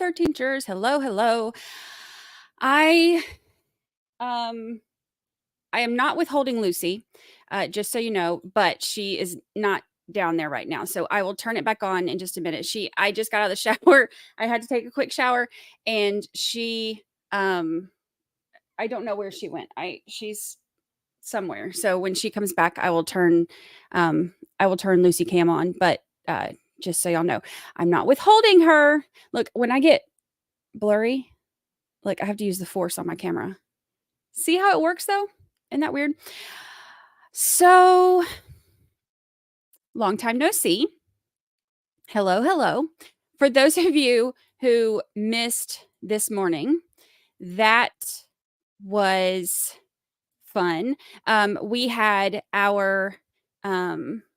13 jurors. Hello, hello. I um I am not withholding Lucy, just so you know, but she is not down there right now. So I will turn it back on in just a minute. I just got out of the shower. I had to take a quick shower, and I don't know where she went. She's somewhere. So when she comes back, I will turn Lucy Cam on, but just so y'all know, I'm not withholding her. Look, when I get blurry, like I have to use the force on my camera. See how it works though? Isn't that weird? So, long time no see. Hello, hello. For those of you who missed this morning, that was fun. We had our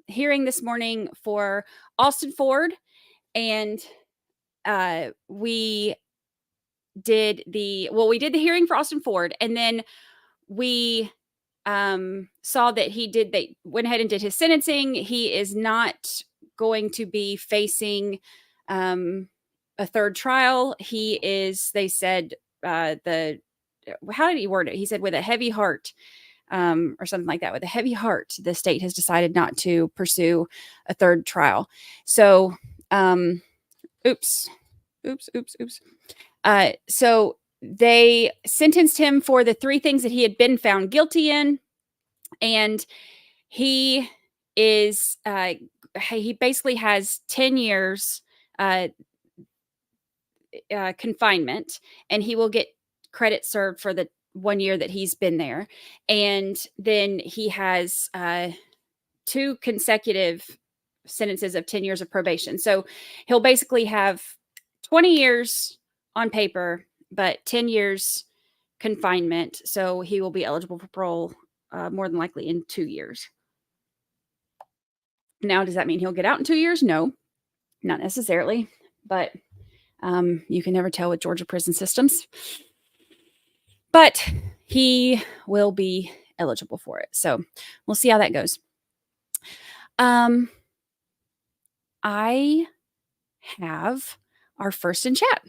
hearing this morning for Austin Ford, and we did the hearing for Austin Ford, and then we saw that they went ahead and did his sentencing. He is not going to be facing a third trial. They said, how did he word it? He said, with a heavy heart, or something like that. With a heavy heart, the state has decided not to pursue a third trial. So, oops. So they sentenced him for the 3 things that he had been found guilty in, and he basically has 10 years confinement, and he will get credit served for the 1 year that he's been there. And then he has 2 consecutive sentences of 10 years of probation. So he'll basically have 20 years on paper, but 10 years confinement. So he will be eligible for parole more than likely in 2 years. Now, does that mean he'll get out in 2 years? No, not necessarily, but you can never tell with Georgia prison systems. But he will be eligible for it. So we'll see how that goes. I have our first in chat.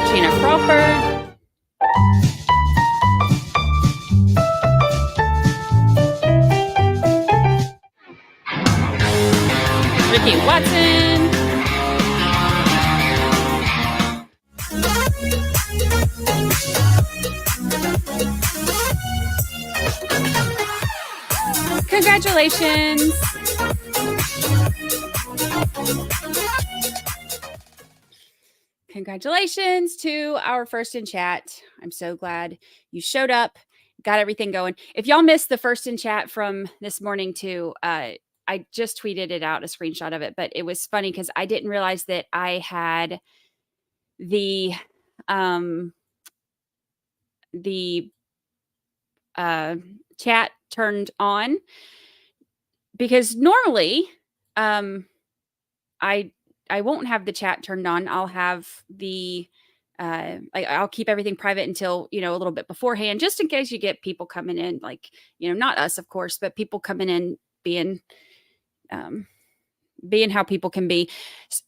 Gina Crawford. Ricky Watson. Congratulations. Congratulations to our first in chat. I'm so glad you showed up, got everything going. If y'all missed the first in chat from this morning too, I just tweeted it out, a screenshot of it, but it was funny because I didn't realize that I had the chat turned on, because normally I won't have the chat turned on. I'll have the I'll keep everything private until, a little bit beforehand, just in case you get people coming in, like, not us, of course, but people coming in being how people can be.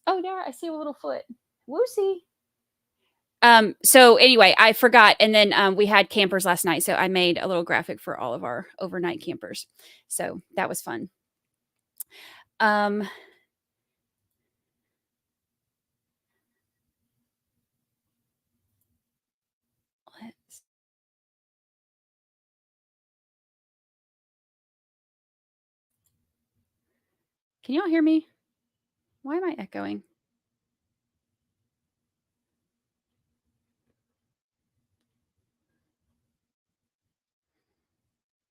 Oh, there, I see a little foot. Whoosie. So anyway, I forgot. And then we had campers last night. So I made a little graphic for all of our overnight campers. So that was fun. Can y'all hear me? Why am I echoing?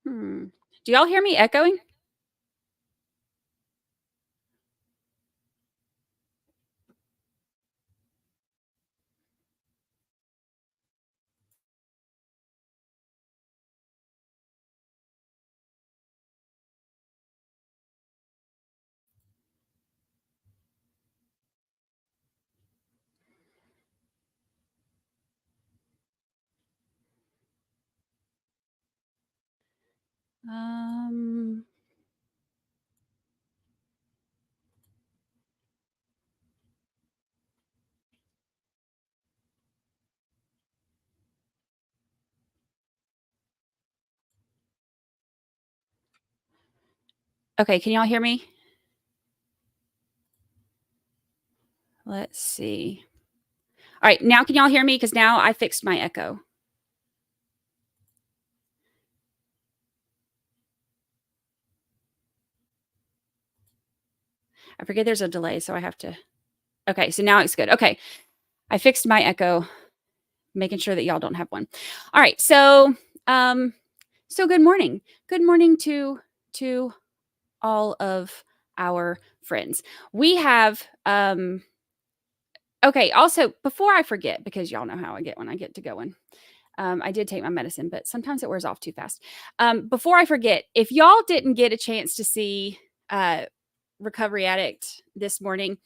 Do y'all hear me echoing? Um, okay, can y'all hear me? Let's see. All right, now can y'all hear me? Because now I fixed my echo. I forget there's a delay, so I have to. Okay, so now it's good. Okay, I fixed my echo, making sure that y'all don't have one. All right, um, so good morning. Good morning to all of our friends. We have okay, also before I forget, because y'all know how I get when I get to going. I did take my medicine, but sometimes it wears off too fast. Before I forget, if y'all didn't get a chance to see Recovery Addict this morning,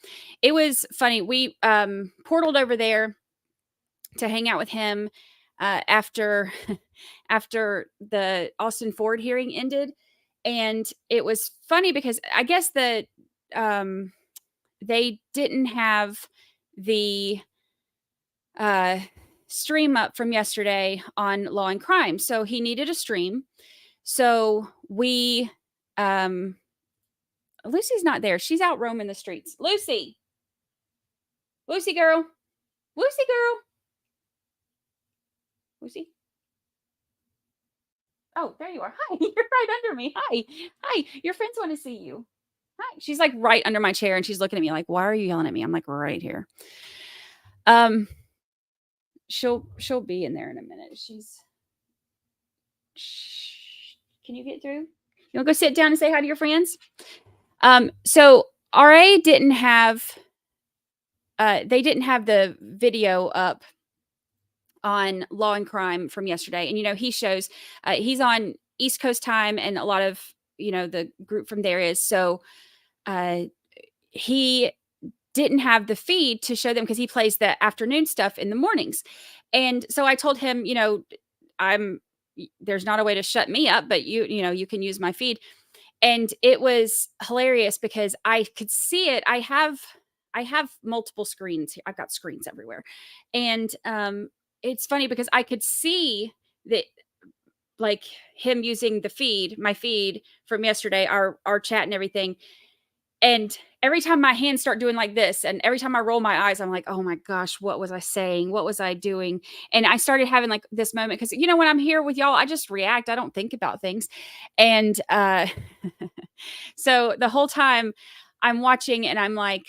it was funny. We portaled over there to hang out with him after after the Austin Ford hearing ended, and it was funny because I guess um, they didn't have the uh, stream up from yesterday on Law and Crime, so he needed a stream. So we, Lucy's not there. She's out roaming the streets. Lucy, Lucy girl, Lucy girl, Lucy. Oh, there you are. Hi, you're right under me. Hi, hi. Your friends want to see you. Hi. She's like right under my chair, and she's looking at me like, "Why are you yelling at me?" I'm like, right here. Um, she'll be in there in a minute. Shh. Can you get through? You want to go sit down and say hi to your friends? So RA didn't have they didn't have the video up on Law and Crime from yesterday. And he shows he's on East Coast time, and a lot of the group from there is. So uh he didn't have the feed to show them because he plays the afternoon stuff in the mornings. And so I told him, I'm there's not a way to shut me up, but you can use my feed. And it was hilarious because I could see it. I have multiple screens. I've got screens everywhere. And it's funny because I could see that, like, him using my feed from yesterday, our chat and everything. And every time my hands start doing like this, and every time I roll my eyes, I'm like, oh my gosh, what was I saying? What was I doing? And I started having like this moment because, when I'm here with y'all, I just react. I don't think about things. And so the whole time I'm watching, and I'm like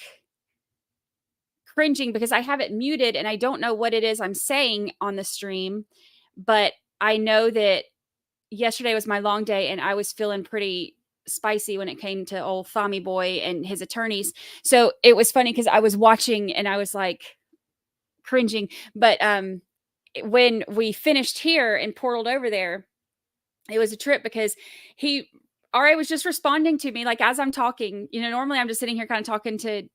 cringing because I have it muted and I don't know what it is I'm saying on the stream. But I know that yesterday was my long day, and I was feeling pretty spicy when it came to old Thommy Boy and his attorneys. So it was funny because I was watching and I was like cringing. But when we finished here and portaled over there, it was a trip because RA was just responding to me like as I'm talking. Normally I'm just sitting here kind of talking to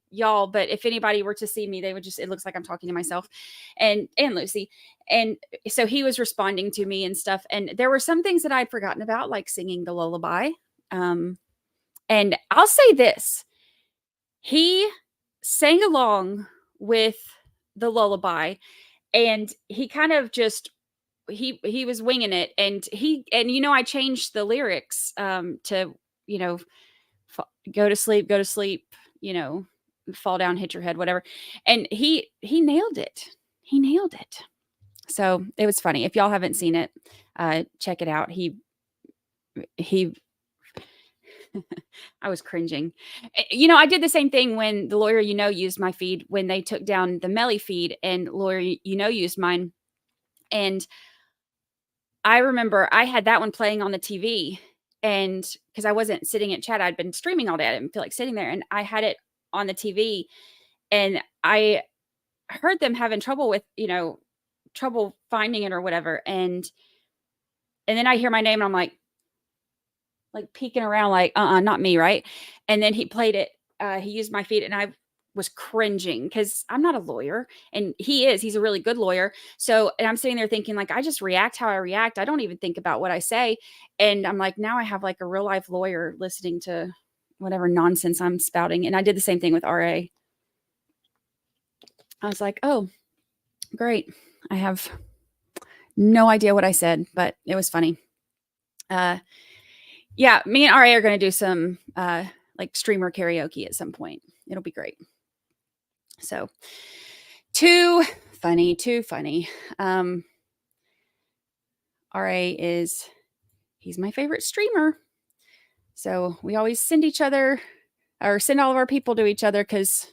y'all, but if anybody were to see me, they would it looks like I'm talking to myself and Lucy. And so he was responding to me and stuff. And there were some things that I'd forgotten about, like singing the lullaby. And I'll say this, he sang along with the lullaby, and he kind of just he was winging it. And I changed the lyrics to go to sleep, go to sleep, fall down, hit your head, whatever. And he nailed it. He nailed it. So it was funny. If y'all haven't seen it, check it out. He I was cringing. I did the same thing when the lawyer used my feed when they took down the Melly feed, and lawyer used mine. And I remember I had that one playing on the TV, and because I wasn't sitting at chat, I'd been streaming all day. I didn't feel like sitting there, and I had it on the TV, and I heard them having trouble with, trouble finding it or whatever. And then I hear my name, and I'm like peeking around, like, not me, right? And then he played it. He used my feed, and was cringing because I'm not a lawyer and he's a really good lawyer. So, and I'm sitting there thinking like, I just react how I react. I don't even think about what I say. And I'm like, now I have like a real life lawyer listening to whatever nonsense I'm spouting. And I did the same thing with RA. I was like, oh, great. I have no idea what I said, but it was funny. Yeah, me and RA are going to do some like streamer karaoke at some point. It'll be great. So too funny, too funny. RA he's my favorite streamer. So we always send each other or send all of our people to each other because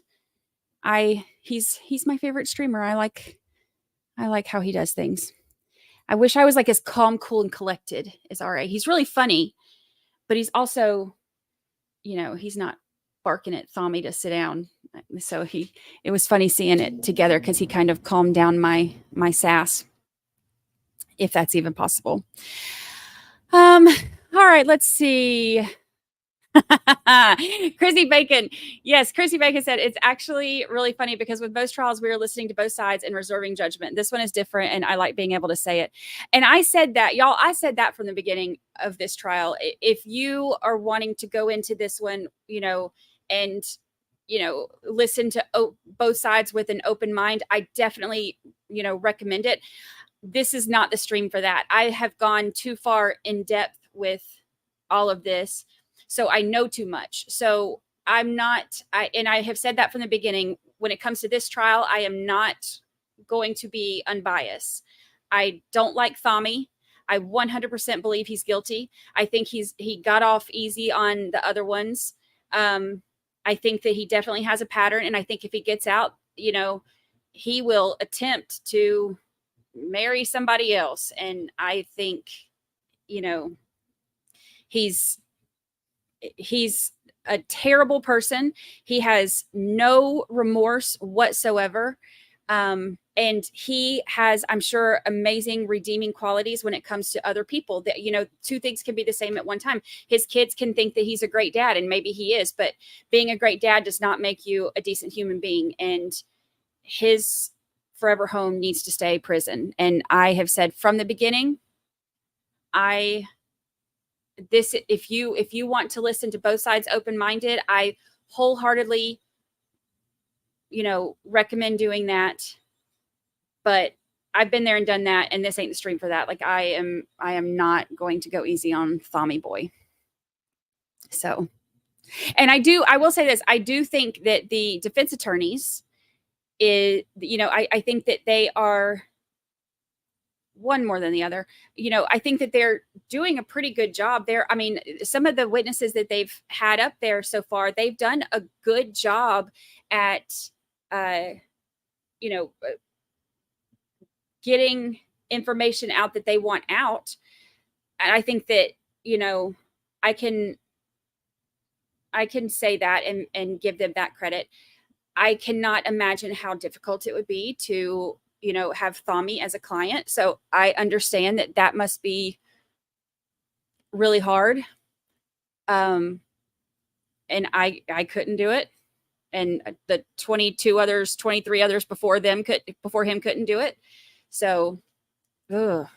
he's my favorite streamer. I like how he does things. I wish I was like as calm, cool, and collected as RA. He's really funny, but he's also, he's not barking at Thommy to sit down. So it was funny seeing it together because he kind of calmed down my sass, if that's even possible. All right, let's see. Chrissy Bacon. Yes, Chrissy Bacon said it's actually really funny because with most trials, we are listening to both sides and reserving judgment. This one is different, and I like being able to say it. And I said that, y'all, I said that from the beginning of this trial. If you are wanting to go into this one, and listen to both sides with an open mind, I definitely, recommend it. This is not the stream for that. I have gone too far in depth with all of this. So I know too much. So I'm not, and I have said that from the beginning, when it comes to this trial, I am not going to be unbiased. I don't like Thommy. I 100% believe he's guilty. I think he got off easy on the other ones. I think that he definitely has a pattern. And I think if he gets out, he will attempt to marry somebody else. And I think, he's a terrible person. He has no remorse whatsoever. And he has, I'm sure, amazing redeeming qualities when it comes to other people that, two things can be the same at one time. His kids can think that he's a great dad, and maybe he is, but being a great dad does not make you a decent human being. And his forever home needs to stay prison. And I have said from the beginning, if you want to listen to both sides open-minded, I wholeheartedly, recommend doing that. But I've been there and done that, and this ain't the stream for that. Like I am not going to go easy on Thommy boy. So, and I will say this, I do think that the defense attorneys I think that they are one more than the other. I think that they're doing a pretty good job there. I mean, some of the witnesses that they've had up there so far, they've done a good job at, getting information out that they want out. And I think that, I can say that and give them that credit. I cannot imagine how difficult it would be to, have Thommy as a client. So I understand that must be really hard. And I couldn't do it. And the 23 others before him couldn't do it. So, ugh.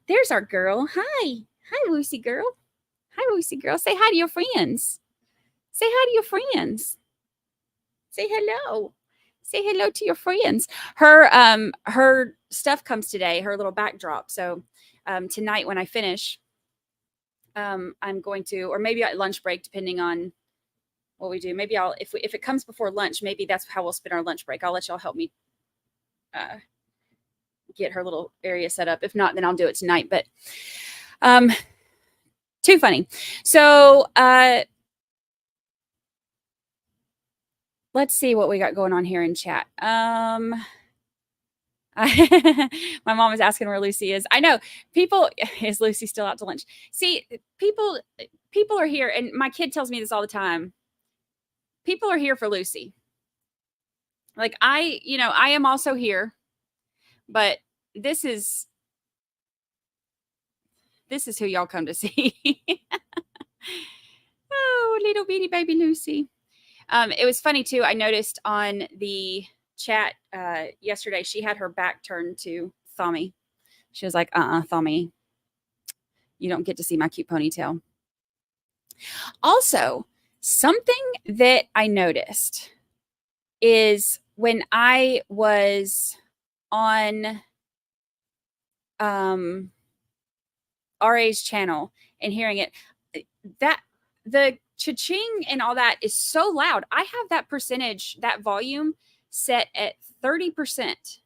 There's our girl. Hi, Lucy girl. Hi, Lucy girl. Say hi to your friends. Say hi to your friends. Say hello. Say hello to your friends. Her stuff comes today, her little backdrop. So tonight when I finish, I'm going to, or maybe at lunch break, depending on what we do. Maybe if it comes before lunch, maybe that's how we'll spend our lunch break. I'll let y'all help me get her little area set up. If not, then I'll do it tonight. But too funny. So let's see what we got going on here in chat. My mom is asking where Lucy is. I know people, is Lucy still out to lunch? See, people are here, and my kid tells me this all the time. People are here for Lucy. Like I am also here, but this is who y'all come to see. Oh, little bitty baby Lucy. It was funny too. I noticed on the chat yesterday, she had her back turned to Thommy. She was like, Thommy, you don't get to see my cute ponytail. Also, something that I noticed is when I was on RA's channel and hearing it, that the cha-ching and all that is so loud. I have that percentage, that volume set at 30%.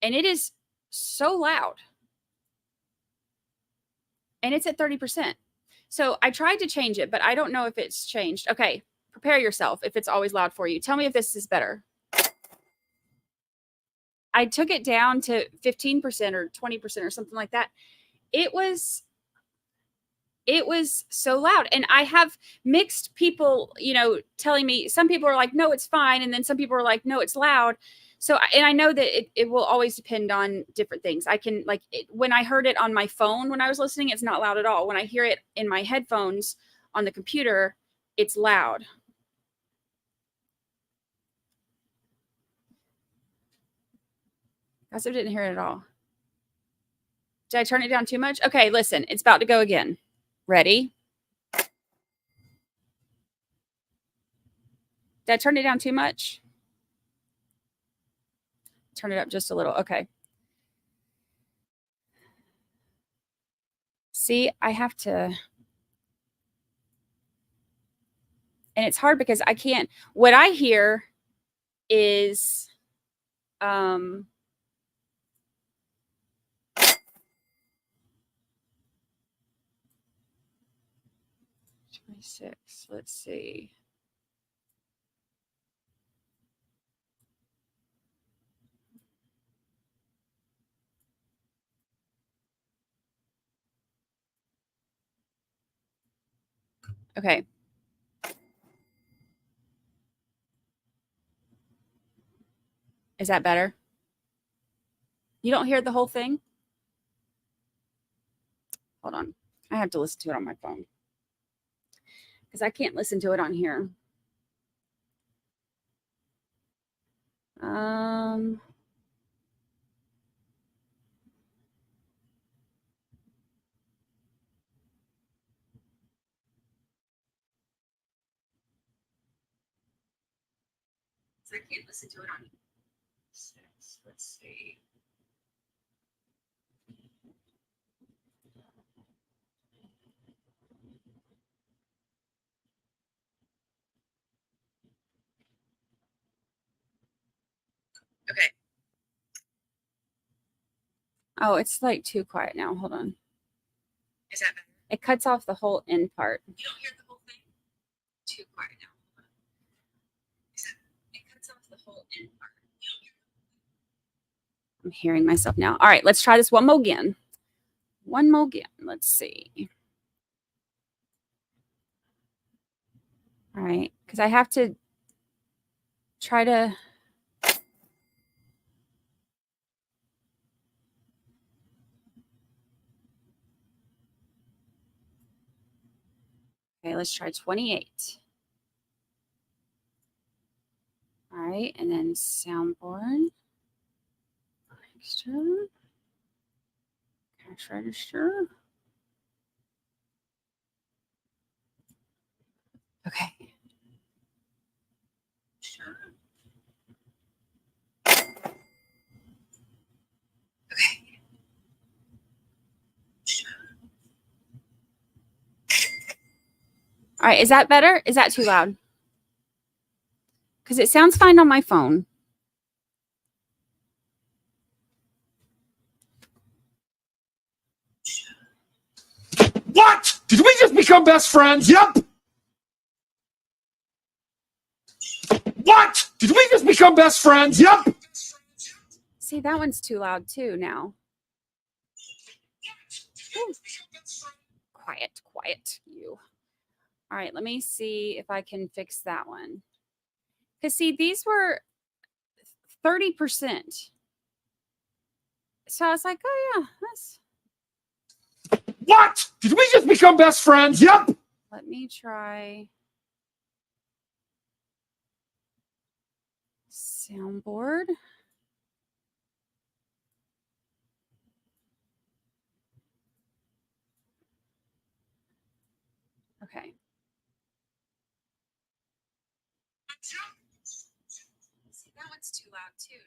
And it is so loud. And it's at 30%. So I tried to change it, but I don't know if it's changed. Okay, prepare yourself if it's always loud for you. Tell me if this is better. I took it down to 15% or 20% or something like that. It was so loud. And I have mixed people, telling me, some people are like, no, it's fine. And then some people are like, no, it's loud. So, and I know that it will always depend on different things. I can when I heard it on my phone, when I was listening, it's not loud at all. When I hear it in my headphones on the computer, it's loud. I didn't hear it at all. Did I turn it down too much? Okay, listen, it's about to go again. Ready? Did I turn it down too much? Turn it up just a little. Okay. See, I have to. And it's hard because I can't. What I hear is 26. Let's see. Okay. Is that better? You don't hear the whole thing? Hold on. I have to listen to it on my phone because I can't listen to it on here. I can't listen to it on 6. Let's see. Okay. Oh, it's like too quiet now. Hold on. Is that better? It cuts off the whole end part. You don't hear the whole thing? Too quiet now. It cuts off the whole end part. I'm hearing myself now. All right, let's try this one more again. One more again. Let's see. All right, because I have to try to. Okay, let's try 28. All right, and then soundboard. Extra. Cash register. Okay. Sure. Okay. Sure. All right, is that better? Is that too loud? Because it sounds fine on my phone. What? Did we just become best friends? Yep. What? Did we just become best friends? Yep. See, that one's too loud too now. Ooh. Quiet, quiet, you. All right, let me see if I can fix that one. Because, see, these were 30%. So I was like, oh, yeah, that's... What? Did we just become best friends? Yep. Let me try. Soundboard. Okay. See, that one's too loud too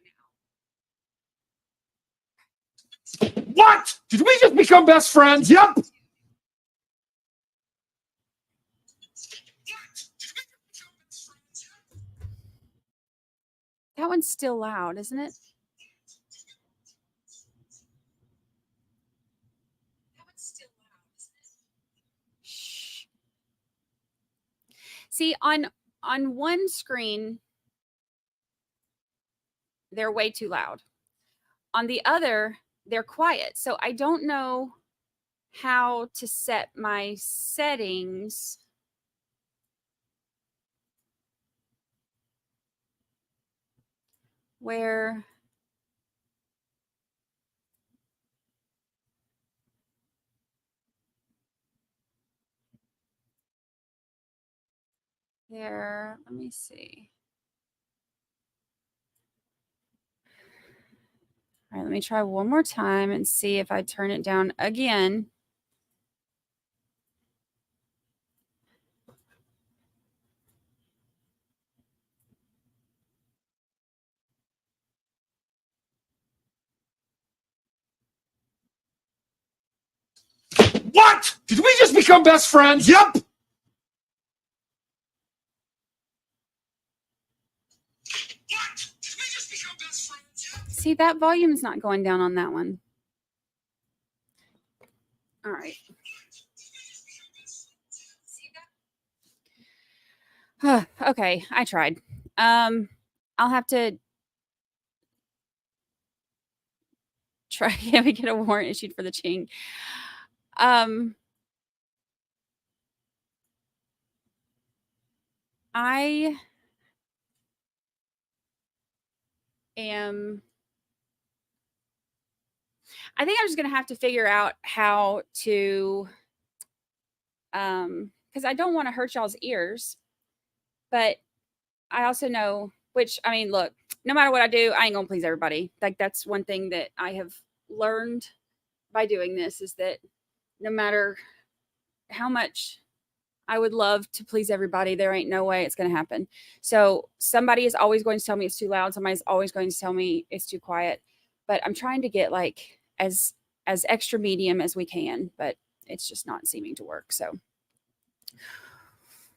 now. What? Did we just become best friends? Yep. That one's still loud, isn't it? That one's still loud, isn't it? Shh. See, on one screen, they're way too loud. On the other, they're quiet. So I don't know how to set my settings. Where there, let me see. All right, let me try one more time and see if I turn it down again. What? Did we just become best friends? Yep. See, that volume is not going down on that one. All right. Okay, I tried. I'll have to try. Can we get a warrant issued for the Ching? I think I'm just gonna have to figure out how to, because I don't want to hurt y'all's ears, but I also know, which I mean, look, no matter what I do, I ain't gonna please everybody. Like that's one thing that I have learned by doing this is that no matter how much I would love to please everybody, there ain't no way it's going to happen. So somebody is always going to tell me it's too loud. Somebody's always going to tell me it's too quiet. But I'm trying to get like as extra medium as we can, but it's just not seeming to work. So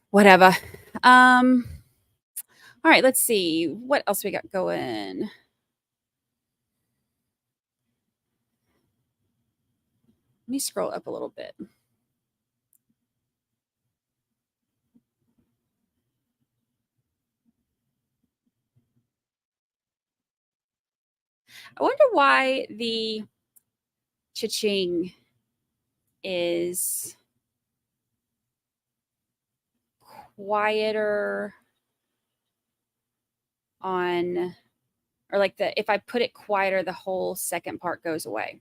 whatever. All right, let's see what else we got going. Let me scroll up a little bit. I wonder why the cha-ching is quieter on, or like if I put it quieter, the whole second part goes away.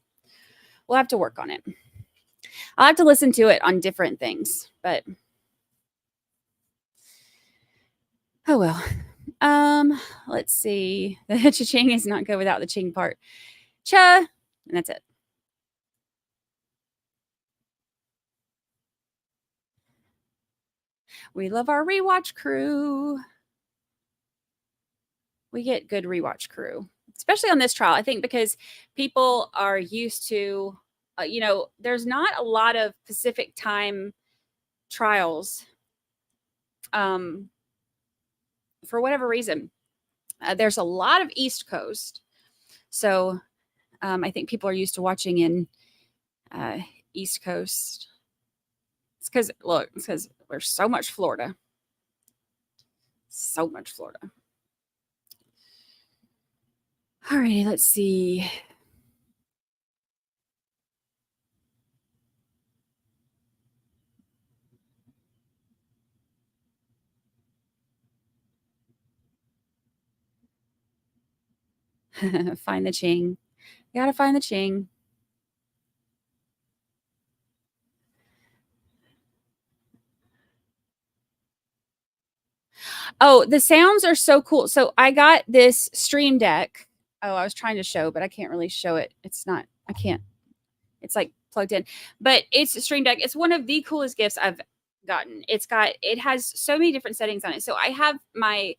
We'll have to work on it. I'll have to listen to it on different things, but oh well. Let's see. The cha-ching is not good without the ching part. Cha, and that's it. We love our rewatch crew. We get good rewatch crew, especially on this trial. I think because people are used to, there's not a lot of Pacific time trials. For whatever reason, there's a lot of East Coast. So I think people are used to watching in East Coast. It's because, look, it's because there's so much Florida. So much Florida. All righty, let's see. Find the ching. You gotta find the ching. Oh, the sounds are so cool. So I got this Stream Deck. Oh, I was trying to show, but I can't really show it. It's not, I can't, it's like plugged in, but it's a Stream Deck. It's one of the coolest gifts I've gotten. It has so many different settings on it. So I have my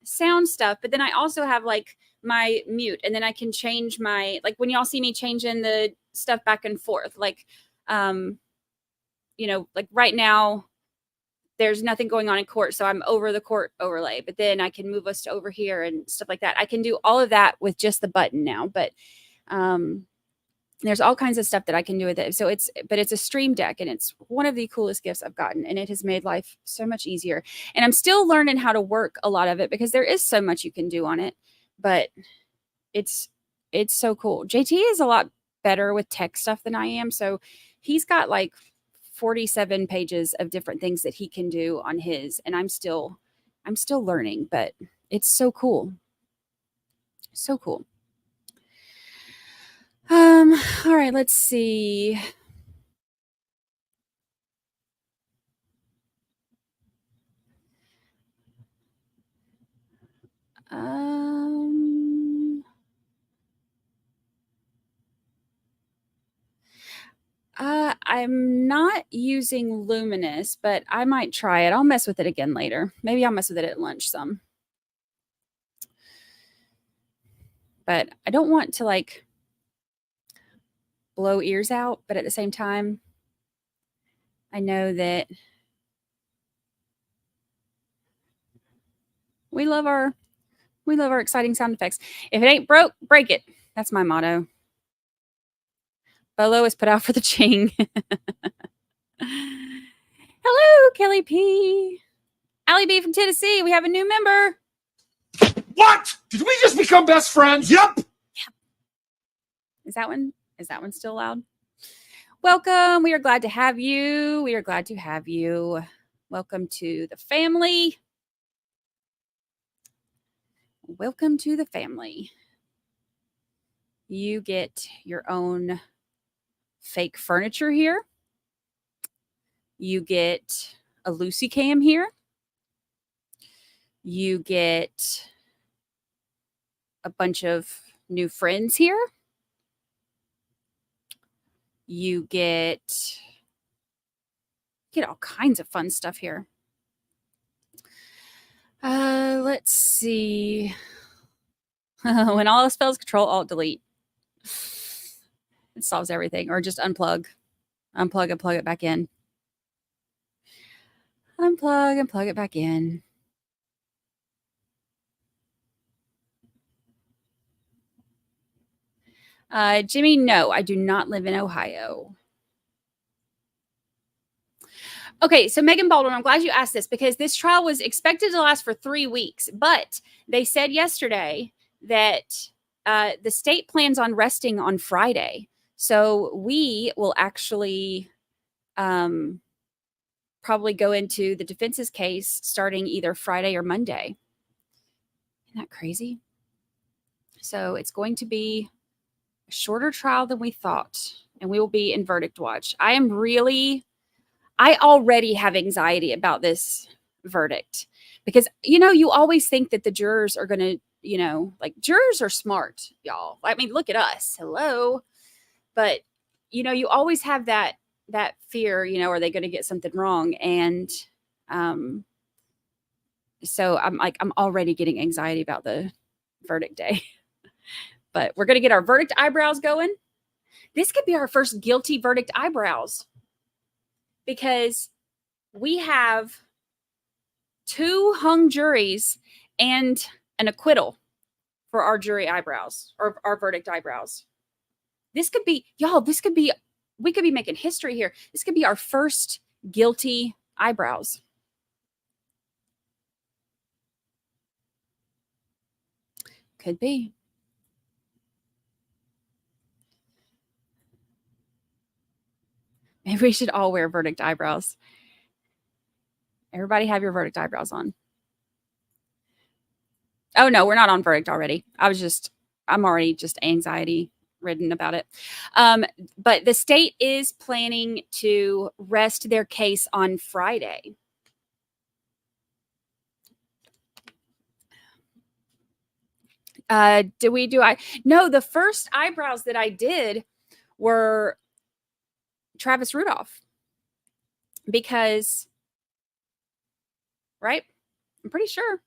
sound stuff, but then I also have like my mute, and then I can change my, like when y'all see me changing the stuff back and forth, like, like right now, there's nothing going on in court, so I'm over the court overlay, but then I can move us to over here and stuff like that. I can do all of that with just the button now, but there's all kinds of stuff that I can do with it. So it's a Stream Deck, and it's one of the coolest gifts I've gotten, and it has made life so much easier. And I'm still learning how to work a lot of it because there is so much you can do on it, but it's so cool. JT is a lot better with tech stuff than I am, so he's got like 47 pages of different things that he can do on his, and I'm still learning, but it's so cool. So cool. All right, let's see. I'm not using Luminous, but I might try it. I'll mess with it again later. Maybe I'll mess with it at lunch some. But I don't want to like blow ears out, but at the same time, I know that we love our exciting sound effects. If it ain't broke, break it. That's my motto. Bolo is put out for the ching. Hello, Kelly P. Allie B from Tennessee. We have a new member. What? Did we just become best friends? Yep. Is that one still loud? Welcome. We are glad to have you. Welcome to the family. Welcome to the family. You get your own fake furniture here. You get a Lucy Cam here. You get a bunch of new friends here. You get all kinds of fun stuff here. Let's see. When all else fails, Control Alt Delete. It solves everything. Or just unplug and plug it back in. Unplug and plug it back in. Jimmy, no, I do not live in Ohio. Okay, so Megan Baldwin, I'm glad you asked this because this trial was expected to last for 3 weeks, but they said yesterday that the state plans on resting on Friday. So we will actually probably go into the defense's case starting either Friday or Monday. Isn't that crazy? So it's going to be a shorter trial than we thought, and we will be in verdict watch. I already have anxiety about this verdict because, you always think that the jurors are going to, jurors are smart, y'all. I mean, look at us. Hello. But, you always have that fear, are they going to get something wrong? And so I'm already getting anxiety about the verdict day. But we're going to get our verdict eyebrows going. This could be our first guilty verdict eyebrows because we have 2 hung juries and an acquittal for our jury eyebrows or our verdict eyebrows. This could be, we could be making history here. This could be our first guilty eyebrows. Could be. Maybe we should all wear verdict eyebrows. Everybody have your verdict eyebrows on. Oh, no, we're not on verdict already. I'm already just anxiety ridden about it. But the state is planning to rest their case on Friday. No, the first eyebrows that I did were Travis Rudolph because, right? I'm pretty sure.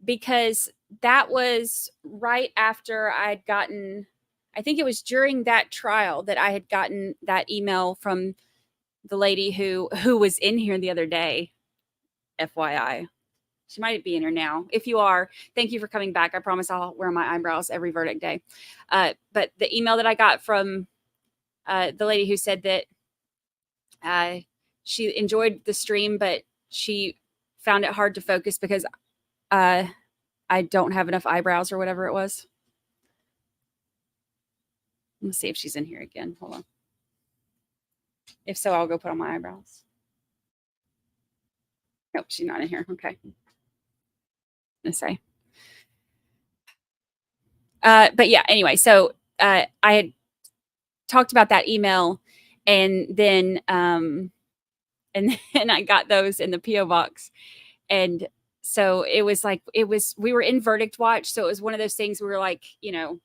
Because that was right after I'd gotten, I think it was during that trial that I had gotten that email from the lady who was in here the other day. FYI. She might be in here now. If you are, thank you for coming back. I promise I'll wear my eyebrows every verdict day. But the email that I got from the lady who said that she enjoyed the stream, but she found it hard to focus because I don't have enough eyebrows or whatever it was. Let's see if she's in here again. Hold on. If so, I'll go put on my eyebrows. Nope, she's not in here. Okay. Let's say. But yeah, anyway, so I had talked about that email, and then I got those in the PO box, and so it was like we were in verdict watch, so it was one of those things we were like, I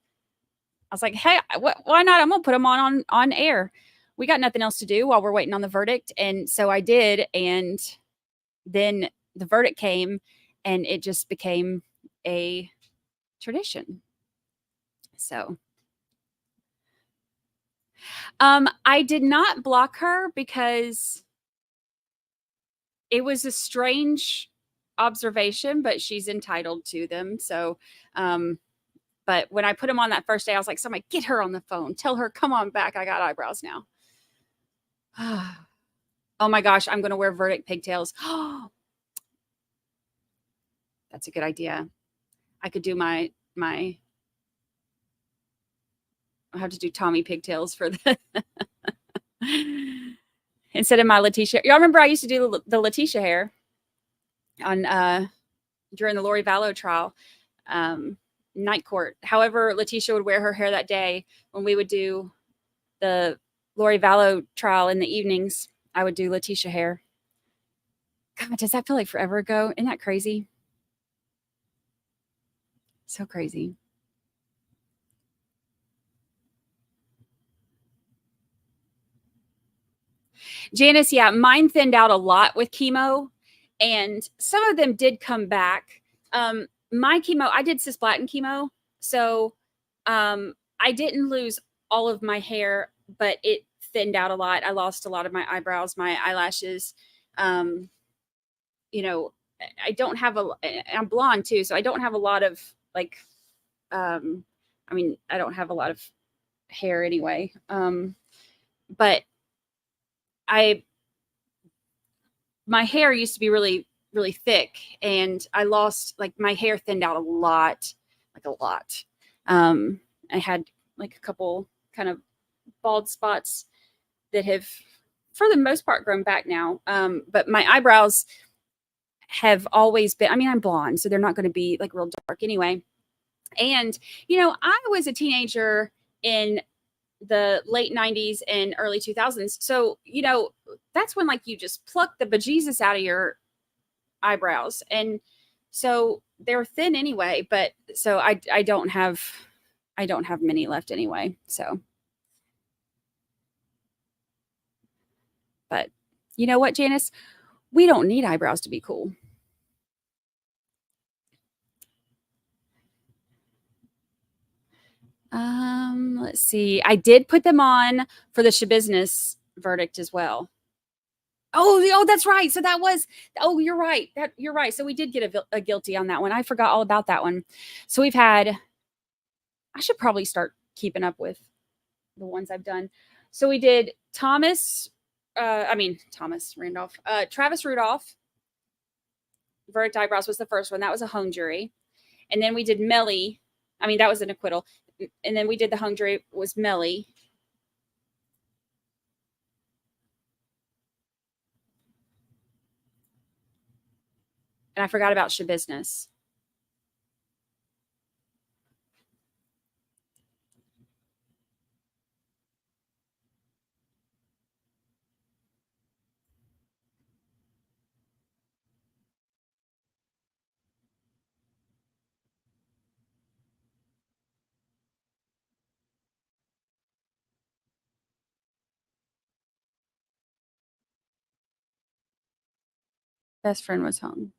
was like, hey, why not? I'm gonna put them on air. We got nothing else to do while we're waiting on the verdict, and so I did, and then the verdict came, and it just became a tradition. So I did not block her because it was a strange observation, but she's entitled to them. So, but when I put them on that first day, I was like, somebody get her on the phone. Tell her, come on back. I got eyebrows now. Oh my gosh, I'm going to wear verdict pigtails. That's a good idea. I could do my I'll have to do Tommy pigtails for the instead of my Letitia. Y'all remember I used to do the Letitia hair on during the Lori Vallow trial, night court. However, Letitia would wear her hair that day when we would do the Lori Vallow trial in the evenings. I would do Letitia hair. God, does that feel like forever ago? Isn't that crazy? So crazy. Janice, yeah, mine thinned out a lot with chemo, and some of them did come back. My chemo, I did cisplatin chemo, so I didn't lose all of my hair, but it thinned out a lot. I lost a lot of my eyebrows, my eyelashes. I don't have I'm blonde too, so I don't have a lot of like, I don't have a lot of hair anyway. But my hair used to be really, really thick, and I lost, like, my hair thinned out a lot, like a lot. I had like a couple kind of bald spots that have, for the most part, grown back now. But my eyebrows have always been, I'm blonde, so they're not going to be like real dark anyway. And, I was a teenager in the late 90s and early 2000s. So, that's when, like, you just pluck the bejesus out of your eyebrows. And so they're thin anyway, but so I don't have many left anyway. So, but you know what, Janice? We don't need eyebrows to be cool. Let's see. I did put them on for the Shabusiness verdict as well. Oh, that's right. So that was, you're right. You're right. So we did get a guilty on that one. I forgot all about that one. So we've had, I should probably start keeping up with the ones I've done. So we did Thomas Randolph, Travis Rudolph. Verdict eyebrows was the first one. That was a hung jury. And then we did Melly. That was an acquittal. And then we did the hung jury was Melly. And I forgot about Shabusiness. Best friend was home.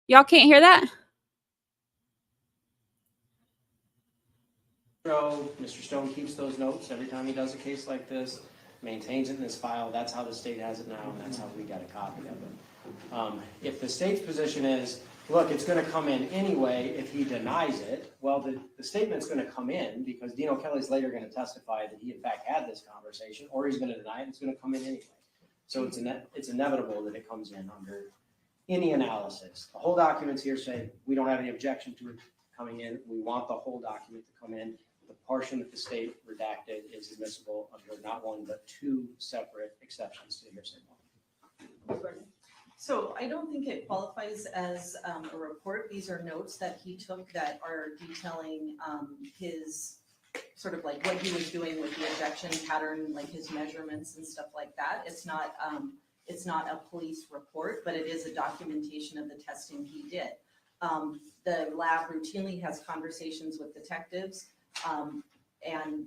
Y'all can't hear that? So Mr. Stone keeps those notes every time he does a case like this, maintains it in his file. That's how the state has it now, and that's how we got a copy of it. If the state's position is, look, it's going to come in anyway if he denies it, well, the statement's going to come in because Dino Kelly's later going to testify that he in fact had this conversation, or he's going to deny it. It's going to come in anyway. So it's inevitable that it comes in under any analysis. The whole document's here say we don't have any objection to it coming in. We want the whole document to come in. The portion that the state redacted is admissible under not one but two separate exceptions to the hearsay law. So I don't think it qualifies as a report. These are notes that he took that are detailing his sort of like what he was doing with the ejection pattern, like his measurements and stuff like that. It's not a police report, but it is a documentation of the testing he did. The lab routinely has conversations with detectives, and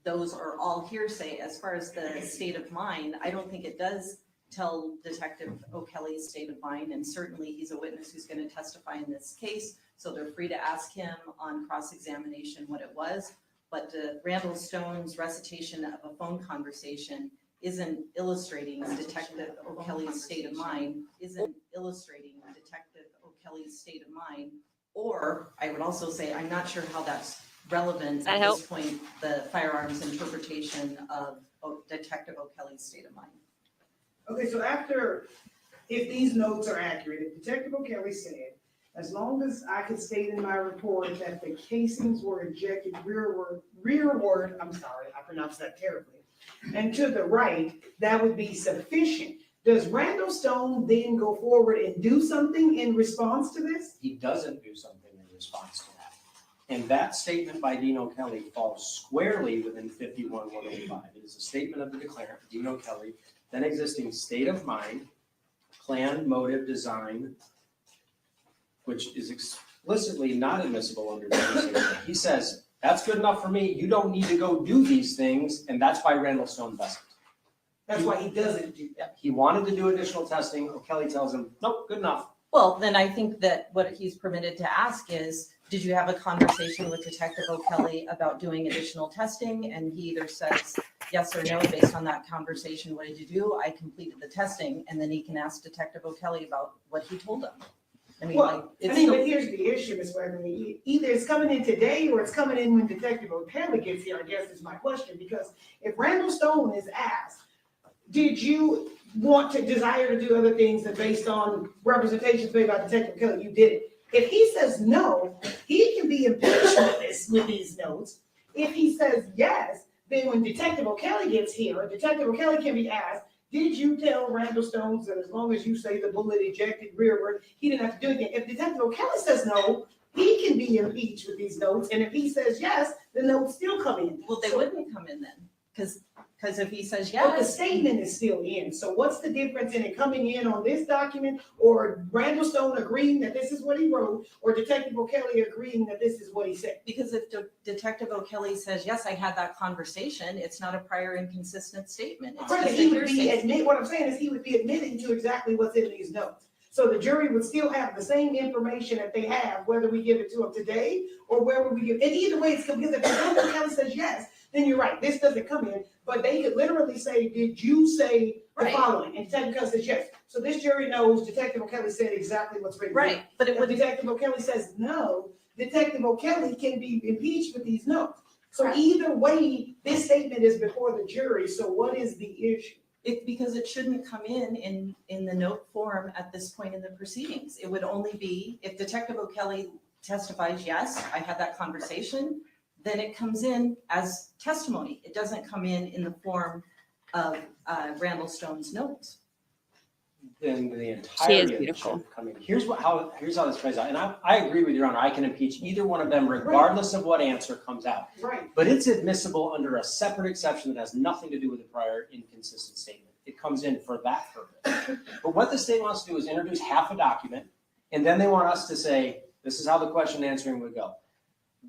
those are all hearsay. As far as the state of mind, I don't think it does tell Detective O'Kelly's state of mind, and certainly he's a witness who's going to testify in this case, so they're free to ask him on cross-examination what it was. But Randall Stone's recitation of a phone conversation isn't illustrating Detective O'Kelly's state of mind, or I would also say, I'm not sure how that's relevant at this point, the firearms interpretation of Detective O'Kelly's state of mind. Okay, so if these notes are accurate, if Detective O'Kelly said, as long as I could state in my report that the casings were ejected rearward, I'm sorry, I pronounced that terribly, and to the right, that would be sufficient. Does Randall Stone then go forward and do something in response to this? He doesn't do something in response to that. And that statement by Dino Kelly falls squarely within 51-105. It is a statement of the declarant, Dino Kelly, then existing state of mind, plan, motive, design, which is explicitly not admissible under the hearsay law. He says, that's good enough for me. You don't need to go do these things. And that's why Randall Stone doesn't. That's why he doesn't do that. He wanted to do additional testing. O'Kelly tells him, nope, good enough. Well, then I think that what he's permitted to ask is, did you have a conversation with Detective O'Kelly about doing additional testing? And he either says yes or no based on that conversation. What did you do? I completed the testing. And then he can ask Detective O'Kelly about what he told him. I mean, But here's the issue, Ms. Wagner. Either it's coming in today or it's coming in when Detective O'Kelly gets here, I guess is my question. Because if Randall Stone is asked, did you want to desire to do other things that based on representations made by Detective O'Kelly, you did it? If he says no, he can be impeached with these notes. If he says yes, then when Detective O'Kelly gets here, Detective O'Kelly can be asked, did you tell Randall Stone that as long as you say the bullet ejected rearward, he didn't have to do anything? If Detective O'Kelly says no, he can be impeached with these notes. And if he says yes, the notes still come in. Well, they wouldn't come in then, because if he says But the yes, statement is still in. So what's the difference in it coming in on this document or Randall Stone agreeing that this is what he wrote or Detective O'Kelly agreeing that this is what he said? because if Detective O'Kelly says, yes, I had that conversation, it's not a prior inconsistent statement. It's Right, just he a would be hearsay. what I'm saying is he would be admitting to exactly what's in these notes. So the jury would still have the same information that they have, whether we give it to them today or whether we give, and either way it's because if Detective O'Kelly says yes, then you're right, this doesn't come in, but they could literally say, did you say the Right. following? And Detective O'Kelly says yes. So this jury knows Detective O'Kelly said exactly what's written. Right, but it If would, Detective O'Kelly says no, Detective O'Kelly can be impeached with these notes. So Correct. either way, this statement is before the jury, so what is the issue? Because it shouldn't come in the note form at this point in the proceedings. It would only be if Detective O'Kelly testifies, yes, I had that conversation, then it comes in as testimony. It doesn't come in the form of Randall Stone's notes. Then the She is entirety of it beautiful. should come in. Here's how this plays out. And I agree with Your Honor. I can impeach either one of them regardless of what answer comes out. Right. But it's admissible under a separate exception that has nothing to do with the prior inconsistent statement. It comes in for that purpose. But what the state wants to do is introduce half a document, and then they want us to say, this is how the question answering would go.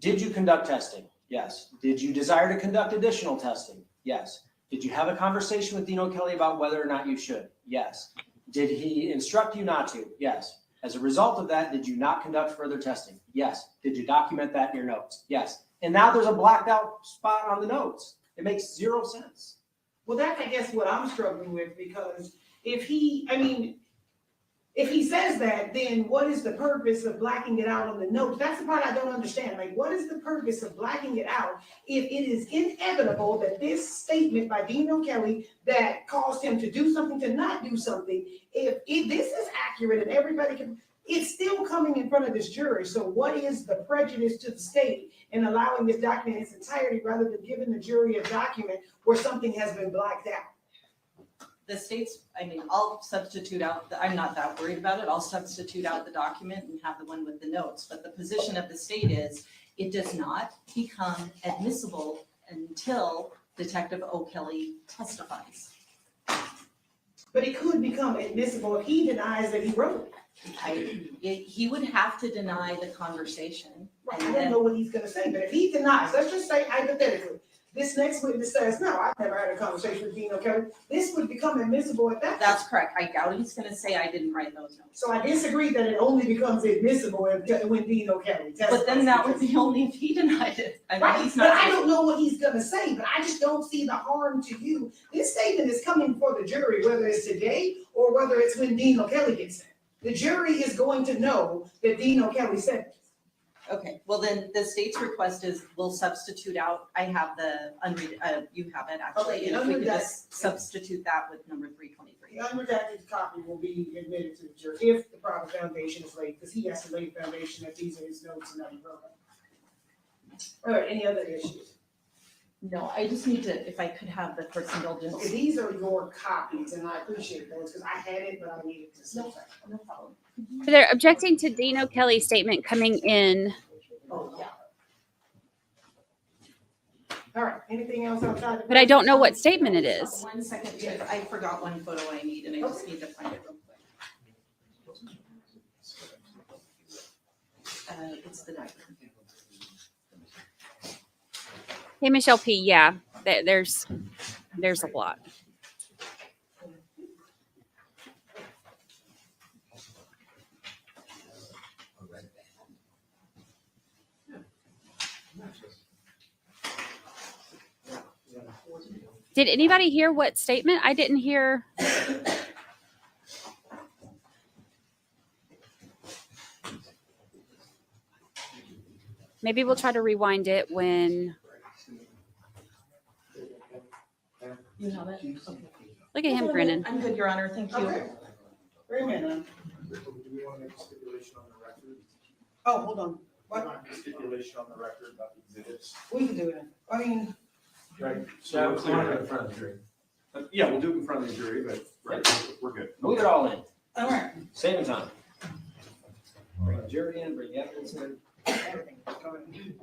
Did you conduct testing? Yes. Did you desire to conduct additional testing? Yes. Did you have a conversation with Dean O'Kelly about whether or not you should? Yes. Did he instruct you not to? Yes. As a result of that, did you not conduct further testing? Yes. Did you document that in your notes? Yes. And now there's a blacked out spot on the notes. It makes zero sense. Well, that's, I guess, what I'm struggling with, because if he says that, then what is the purpose of blacking it out on the notes? That's the part I don't understand. Like, what is the purpose of blacking it out if it is inevitable that this statement by Dean O'Kelly that caused him to do something, to not do something, if this is accurate and everybody can, it's still coming in front of this jury. So what is the prejudice to the state in allowing this document in its entirety rather than giving the jury a document where something has been blacked out? The state's, I'll substitute out, I'm not that worried about it. I'll substitute out the document and have the one with the notes. But the position of the state is it does not become admissible until Detective O'Kelly testifies. But it could become admissible if he denies that he wrote it. He would have to deny the conversation. Right, I don't know what he's gonna say, but if he denies, let's just say hypothetically, this next witness says, no, I've never had a conversation with Dean O'Kelly, this would become admissible at that point. That's correct. I doubt he's gonna say I didn't write those notes. So I disagree that it only becomes admissible when Dean O'Kelly testifies. But then that would be only if he denied it. Right, He's but not. I don't know what he's gonna say, but I just don't see the harm to you. This statement is coming for the jury, whether it's today or whether it's when Dean O'Kelly gets sent. The jury is going to know that Dean O'Kelly said it. Okay, well then the state's request is we'll substitute out, I have the you have it actually. Okay, And if we could unredacted. just substitute that with number 323. The unredacted copy will be admitted to the jury if the proper foundation is laid, because he has to lay the foundation that these are his notes and that he wrote them. All right, any other issues? No, I just need to, if I could have the court's indulgence. Okay, these are your copies, and I appreciate those, because I had it, but I needed to see. No problem. They're objecting to Dean O'Kelly's statement coming in. Oh, yeah. All right, anything else outside? But I don't know what statement it is. 1 second, I forgot one photo I need and I just need to find it real quick. It's the diaper. Hey, Michelle P. Yeah, there's a lot. Did anybody hear what statement? I didn't hear. Maybe we'll try to rewind it when. You have it? Okay. Look at him grinning. I'm good, Your Honor, thank you. Okay. Wait a minute. Do we want to make a stipulation on the record? Oh, hold on. What? Stipulation on the record about the exhibits. We can do it. I mean, Right. So So we'll clear it in front of the jury. Yeah, we'll do it in front of the jury, but we're good. Move it all in, all right. saving time. Bring the jury in, bring the evidence in. Everything. Go ahead.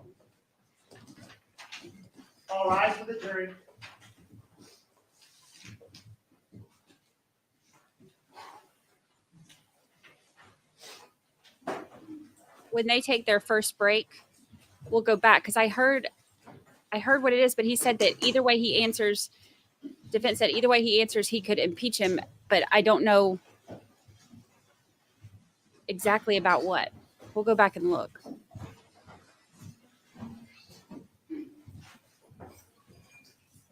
All rise for the jury. When they take their first break, we'll go back because I heard what it is, but he said that either way he answers, defense said either way he answers, he could impeach him, but I don't know exactly about what. We'll go back and look.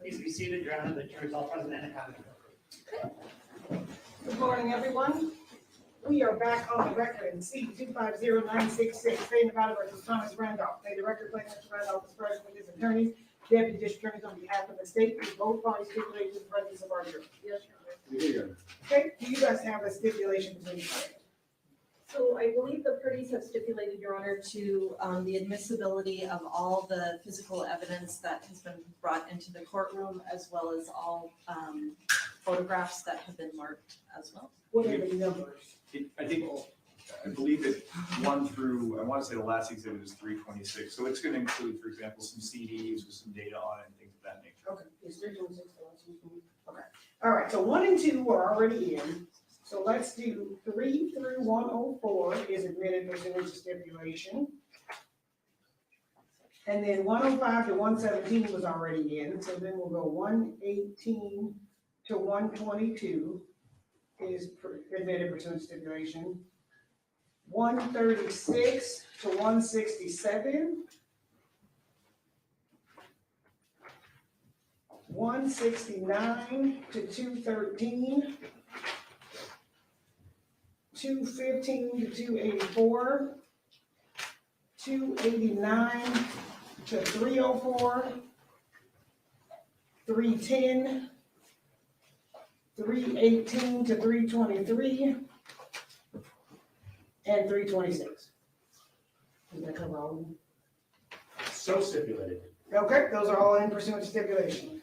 Please be seated, Your Honor. The jury is all present and accounted for. Good morning, everyone. We are back on the record in C-250966, State Nevada versus Thomas Randolph. May the record reflect Mr. Randolph is present with his attorneys. Deputy District Attorney on behalf of the state, we both parties stipulate to the presence of our jury. Yes, We do, Your Honor. Okay, do you guys have a stipulation between you? So I believe the parties have stipulated, Your Honor, to the admissibility of all the physical evidence that has been brought into the courtroom, as well as all photographs that have been marked as well. What are the numbers? I believe that 1 through, I want to say the last exhibit is 326. So it's going to include, for example, some CDs with some data on it and things of that nature. Okay, it's 326. Okay, all right, so 1 and 2 are already in. So let's do 3 through 104 is admitted pursuant to stipulation. And then 105 to 117 was already in, so then we'll go 118 to 122 is admitted pursuant to stipulation. 136 to 167. 169 to 213. 215 to 284. 289 to 304. 310. 318 to 323. And 326. Does that cover all of them? So stipulated. Okay, those are all in pursuant to stipulation.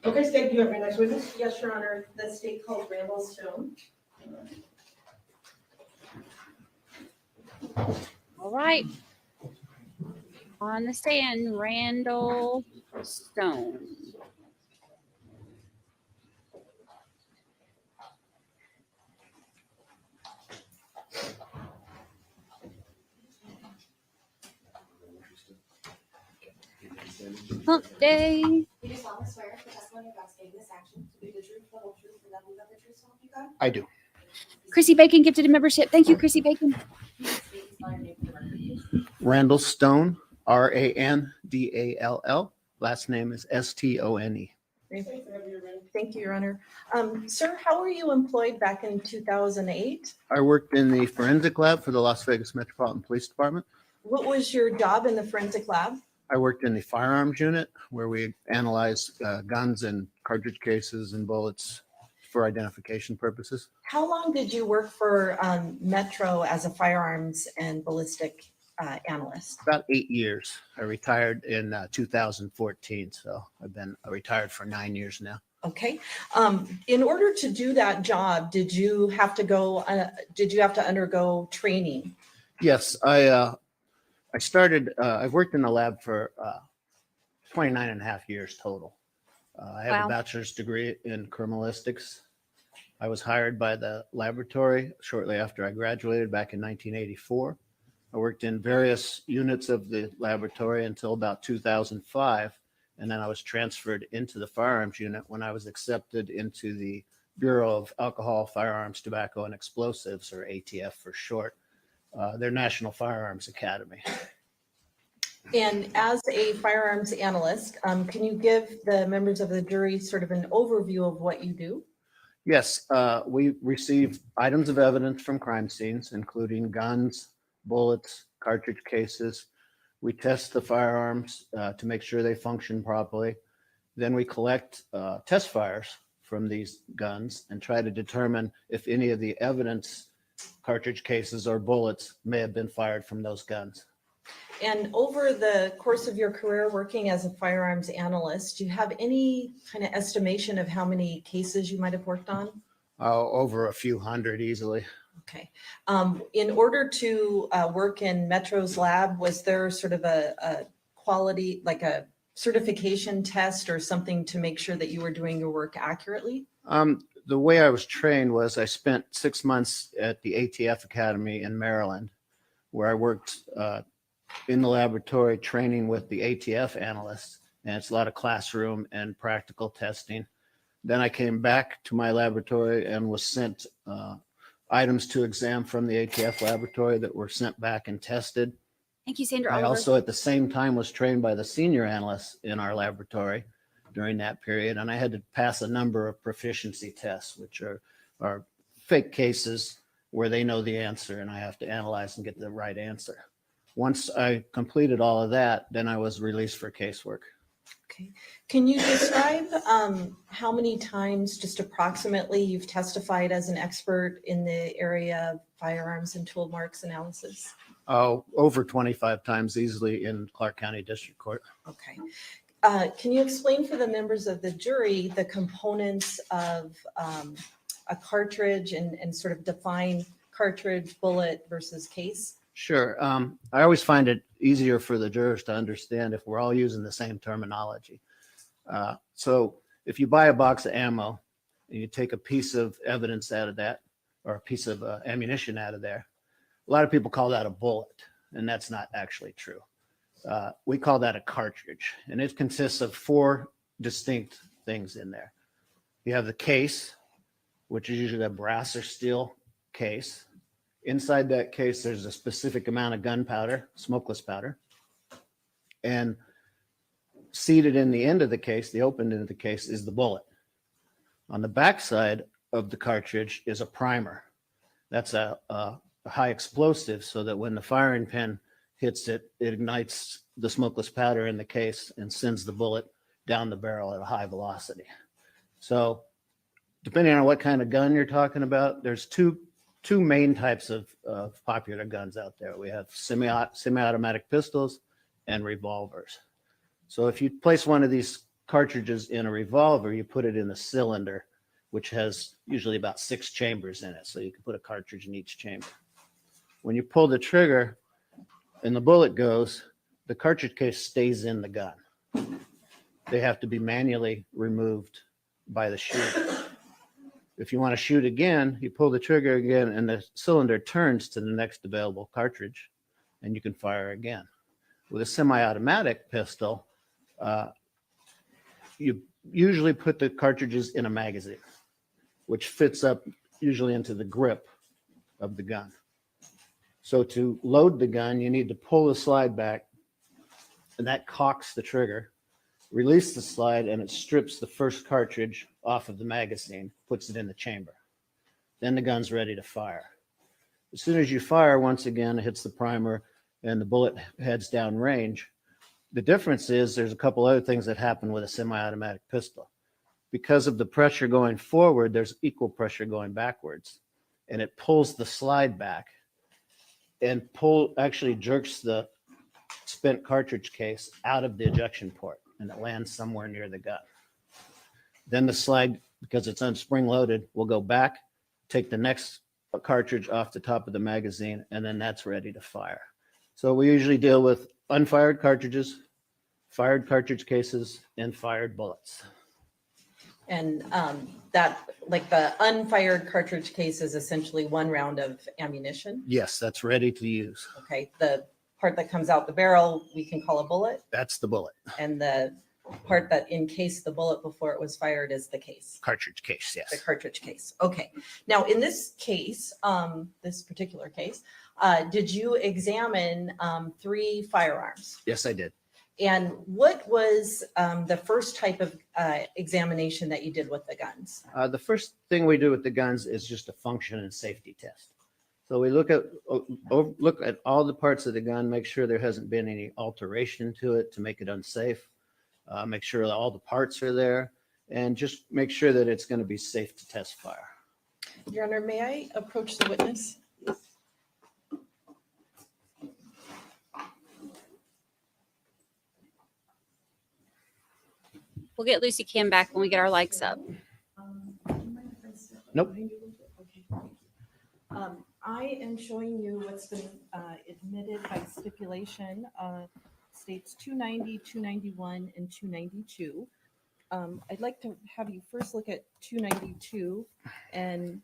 Okay, State, do you have your next witness? Yes, Your Honor, the state called Randolph Stone. All right. On the stand, Randall Stone. Hump day. You do solemnly swear the testimony you're about to give in this action to be the truth, the whole truth, and nothing but the truth, so help you God? I do. Chrissy Bacon gifted a membership. Thank you, Chrissy Bacon. Please state and spell your name for the record, please. Randall Stone, Randall. Last name is Stone. Thank you, Your Honor. Sir, how were you employed back in 2008? I worked in the forensic lab for the Las Vegas Metropolitan Police Department. What was your job in the forensic lab? I worked in the firearms unit where we analyzed guns and cartridge cases and bullets for identification purposes. How long did you work for Metro as a firearms and ballistic analyst? About 8 years. I retired in 2014, so I've been retired for 9 years now. Okay. In order to do that job, did you have to undergo training? Yes, I started, I've worked in the lab for 29 and a half years total. I have Wow. a bachelor's degree in criminalistics. I was hired by the laboratory shortly after I graduated back in 1984. I worked in various units of the laboratory until about 2005, and then I was transferred into the firearms unit when I was accepted into the Bureau of Alcohol, Firearms, Tobacco, and Explosives, or ATF for short. Their National Firearms Academy. And as a firearms analyst, can you give the members of the jury sort of an overview of what you do? Yes, we receive items of evidence from crime scenes, including guns, bullets, cartridge cases. We test the firearms to make sure they function properly. Then we collect test fires from these guns and try to determine if any of the evidence, cartridge cases or bullets, may have been fired from those guns. And over the course of your career working as a firearms analyst, do you have any kind of estimation of how many cases you might have worked on? Over a few hundred easily. Okay. In order to work in Metro's lab, was there sort of a quality, like a certification test or something to make sure that you were doing your work accurately? The way I was trained was I spent 6 months at the ATF Academy in Maryland, where I worked in the laboratory training with the ATF analysts, and it's a lot of classroom and practical testing. Then I came back to my laboratory and was sent items to exam from the ATF laboratory that were sent back and tested. Thank you, Sandra I Oliver. also at the same time was trained by the senior analysts in our laboratory during that period, and I had to pass a number of proficiency tests, which are fake cases where they know the answer and I have to analyze and get the right answer. Once I completed all of that, then I was released for casework. Okay. Can you describe how many times, just approximately, you've testified as an expert in the area of firearms and tool marks analysis? Oh, over 25 times easily in Clark County District Court. Okay. Can you explain for the members of the jury the components of a cartridge and sort of define cartridge, bullet versus case? Sure. I always find it easier for the jurors to understand if we're all using the same terminology. So if you buy a box of ammo and you take a piece of evidence out of that, or a piece of ammunition out of there, a lot of people call that a bullet, and that's not actually true. We call that a cartridge, and it consists of 4 distinct things in there. You have the case, which is usually a brass or steel case. Inside that case, there's a specific amount of gunpowder, smokeless powder. And seated in the end of the case, the open end of the case, is the bullet. On the backside of the cartridge is a primer. That's a high explosive, so that when the firing pin hits it, it ignites the smokeless powder in the case and sends the bullet down the barrel at a high velocity. So depending on what kind of gun you're talking about, there's two main types of popular guns out there. We have semi-automatic pistols and revolvers. So if you place one of these cartridges in a revolver, you put it in the cylinder, which has usually about 6 chambers in it. So you can put a cartridge in each chamber. When you pull the trigger and the bullet goes, the cartridge case stays in the gun. They have to be manually removed by the shooter. If you want to shoot again, you pull the trigger again and the cylinder turns to the next available cartridge and you can fire again. With a semi-automatic pistol, you usually put the cartridges in a magazine, which fits up usually into the grip of the gun. So to load the gun, you need to pull the slide back, and that cocks the trigger, release the slide, and it strips the first cartridge off of the magazine, puts it in the chamber. Then the gun's ready to fire. As soon as you fire, once again, it hits the primer and the bullet heads down range. The difference is there's a couple other things that happen with a semi-automatic pistol. Because of the pressure going forward, there's equal pressure going backwards, and it pulls the slide back and actually jerks the spent cartridge case out of the ejection port, and it lands somewhere near the gun. Then the slide, because it's unspring loaded, will go back, take the next cartridge off the top of the magazine, and then that's ready to fire. So we usually deal with unfired cartridges, fired cartridge cases, and fired bullets. And that, like the unfired cartridge case is essentially 1 round of ammunition. Yes, that's ready to use. Okay, the part that comes out the barrel, we can call a bullet. That's the bullet. And the part that encased the bullet before it was fired is the case. Cartridge case, The yes. cartridge case. Okay. Now, in this case, this particular case, did you examine 3 firearms? Yes, I did. And what was the first type of examination that you did with the guns? The first thing we do with the guns is just a function and safety test. So we look at all the parts of the gun, make sure there hasn't been any alteration to it to make it unsafe, make sure that all the parts are there, and just make sure that it's going to be safe to test fire. Your Honor, may I approach the witness? We'll get Lucy Kim back when we get our likes up. Nope. I am showing you what's been admitted by stipulation, states 290, 291, and 292. I'd like to have you first look at 292, and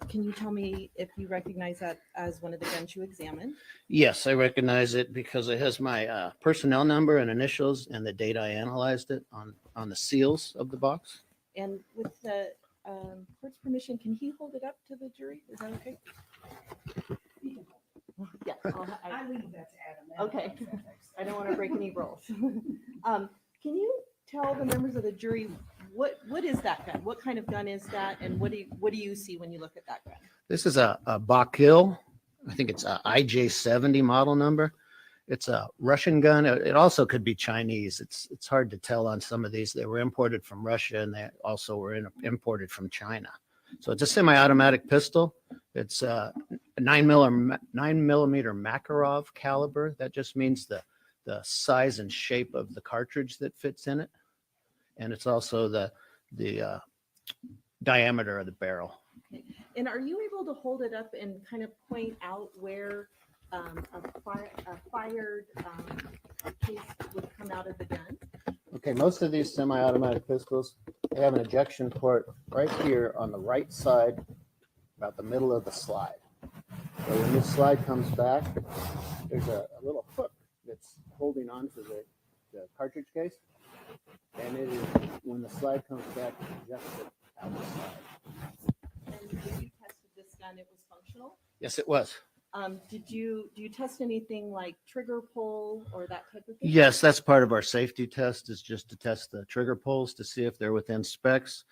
can you tell me if you recognize that as one of the guns you examined? Yes, I recognize it because it has my personnel number and initials and the date I analyzed it on the seals of the box. And with the court's permission, can he hold it up to the jury? Is that okay? Yeah. I leave that to Adam. Okay. I don't want to break any rules. Can you tell the members of the jury what is that gun? What kind of gun is that, and what do you see when you look at that gun? This is a Bach Hill. I think it's a IJ70 model number. It's a Russian gun. It also could be Chinese. It's hard to tell on some of these. They were imported from Russia and they also were imported from China. So it's a semi-automatic pistol. It's a 9mm Makarov caliber. That just means the size and shape of the cartridge that fits in it. And it's also the diameter of the barrel. And are you able to hold it up and kind of point out where a fired case would come out of the gun? Okay, most of these semi-automatic pistols, they have an ejection port right here on the right side, about the middle of the slide. So when this slide comes back, there's a little hook that's holding onto the cartridge case. And it is, when the slide comes back, it ejects it out the slide. And when you tested this gun, it was functional? Yes, it was. Do you test anything like trigger pull or that type of thing? Yes, that's part of our safety test, is just to test the trigger pulls to see if they're within specs.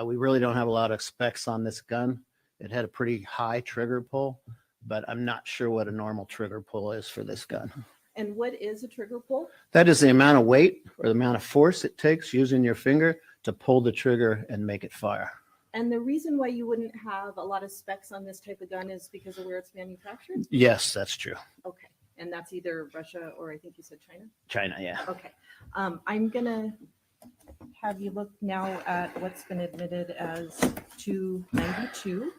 We really don't have a lot of specs on this gun. It had a pretty high trigger pull, but I'm not sure what a normal trigger pull is for this gun. And what is a trigger pull? That is the amount of weight or the amount of force it takes using your finger to pull the trigger and make it fire. And the reason why you wouldn't have a lot of specs on this type of gun is because of where it's manufactured? Yes, that's true. Okay. And that's either Russia or I think you said China? China, yeah. Okay. I'm going to have you look now at what's been admitted as 292.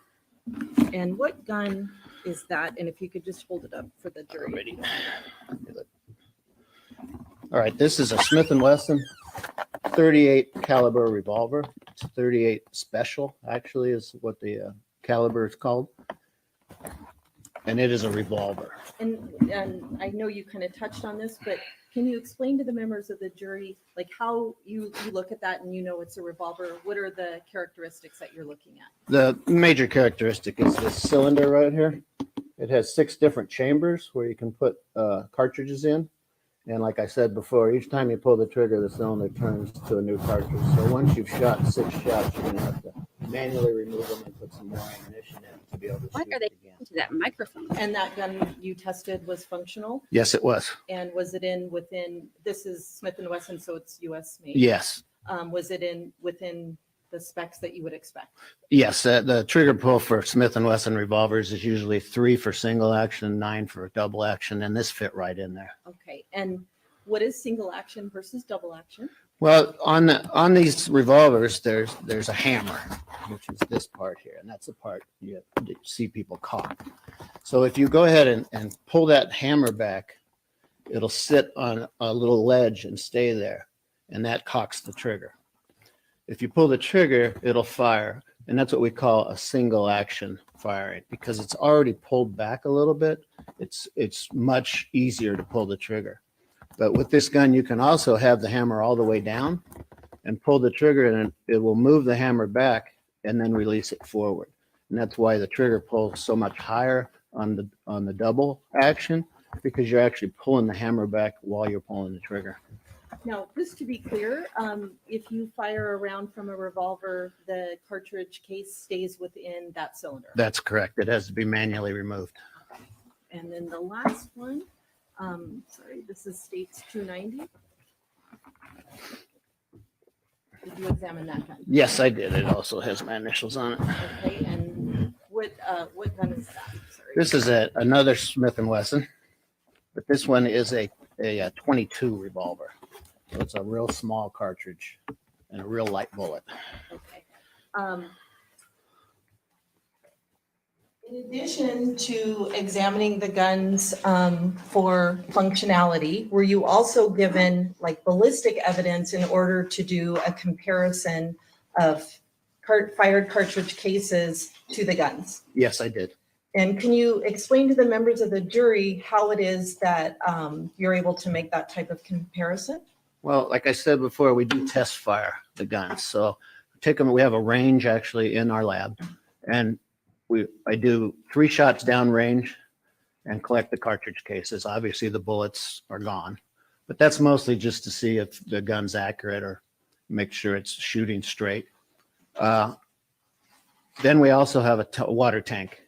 And what gun is that? And if you could just hold it up for the jury. Alrighty. All right, this is a Smith & Wesson 38 caliber revolver. It's 38 special, actually, is what the caliber is called. And it is a revolver. And I know you kind of touched on this, but can you explain to the members of the jury, like how you look at that and you know it's a revolver? What are the characteristics that you're looking at? The major characteristic is this cylinder right here. It has 6 different chambers where you can put cartridges in. And like I said before, each time you pull the trigger, the cylinder turns to a new cartridge. So once you've shot 6 shots, you're going to have to manually remove them and put some more ammunition in to be able to Why shoot are they it again. to that microphone? And that gun you tested was functional? Yes, it was. And was it within, this is Smith & Wesson, so it's US made? Yes. Was it within the specs that you would expect? Yes, the trigger pull for Smith & Wesson revolvers is usually 3 for single action, 9 for double action, and this fit right in there. Okay, and what is single action versus double action? Well, on these revolvers, there's a hammer, which is this part here, and that's the part you see people cock. So if you go ahead and pull that hammer back, it'll sit on a little ledge and stay there, and that cocks the trigger. If you pull the trigger, it'll fire, and that's what we call a single action firing, because it's already pulled back a little bit. It's much easier to pull the trigger. But with this gun, you can also have the hammer all the way down and pull the trigger, and it will move the hammer back and then release it forward. And that's why the trigger pulls so much higher on the double action, because you're actually pulling the hammer back while you're pulling the trigger. Now, just to be clear, if you fire a round from a revolver, the cartridge case stays within that cylinder. That's correct. It has to be manually removed. And then the last one, sorry, this is states 290. Did you examine that gun? Yes, I did. It also has my initials on it. Okay, and what gun is that? Sorry. This is another Smith & Wesson, but this one is a 22 revolver. So it's a real small cartridge and a real light bullet. Okay. In addition to examining the guns for functionality, were you also given like ballistic evidence in order to do a comparison of fired cartridge cases to the guns? Yes, I did. And can you explain to the members of the jury how it is that you're able to make that type of comparison? Well, like I said before, we do test fire the guns. So take them. We have a range actually in our lab, and I do 3 shots down range and collect the cartridge cases. Obviously, the bullets are gone, but that's mostly just to see if the gun's accurate or make sure it's shooting straight. Then we also have a water tank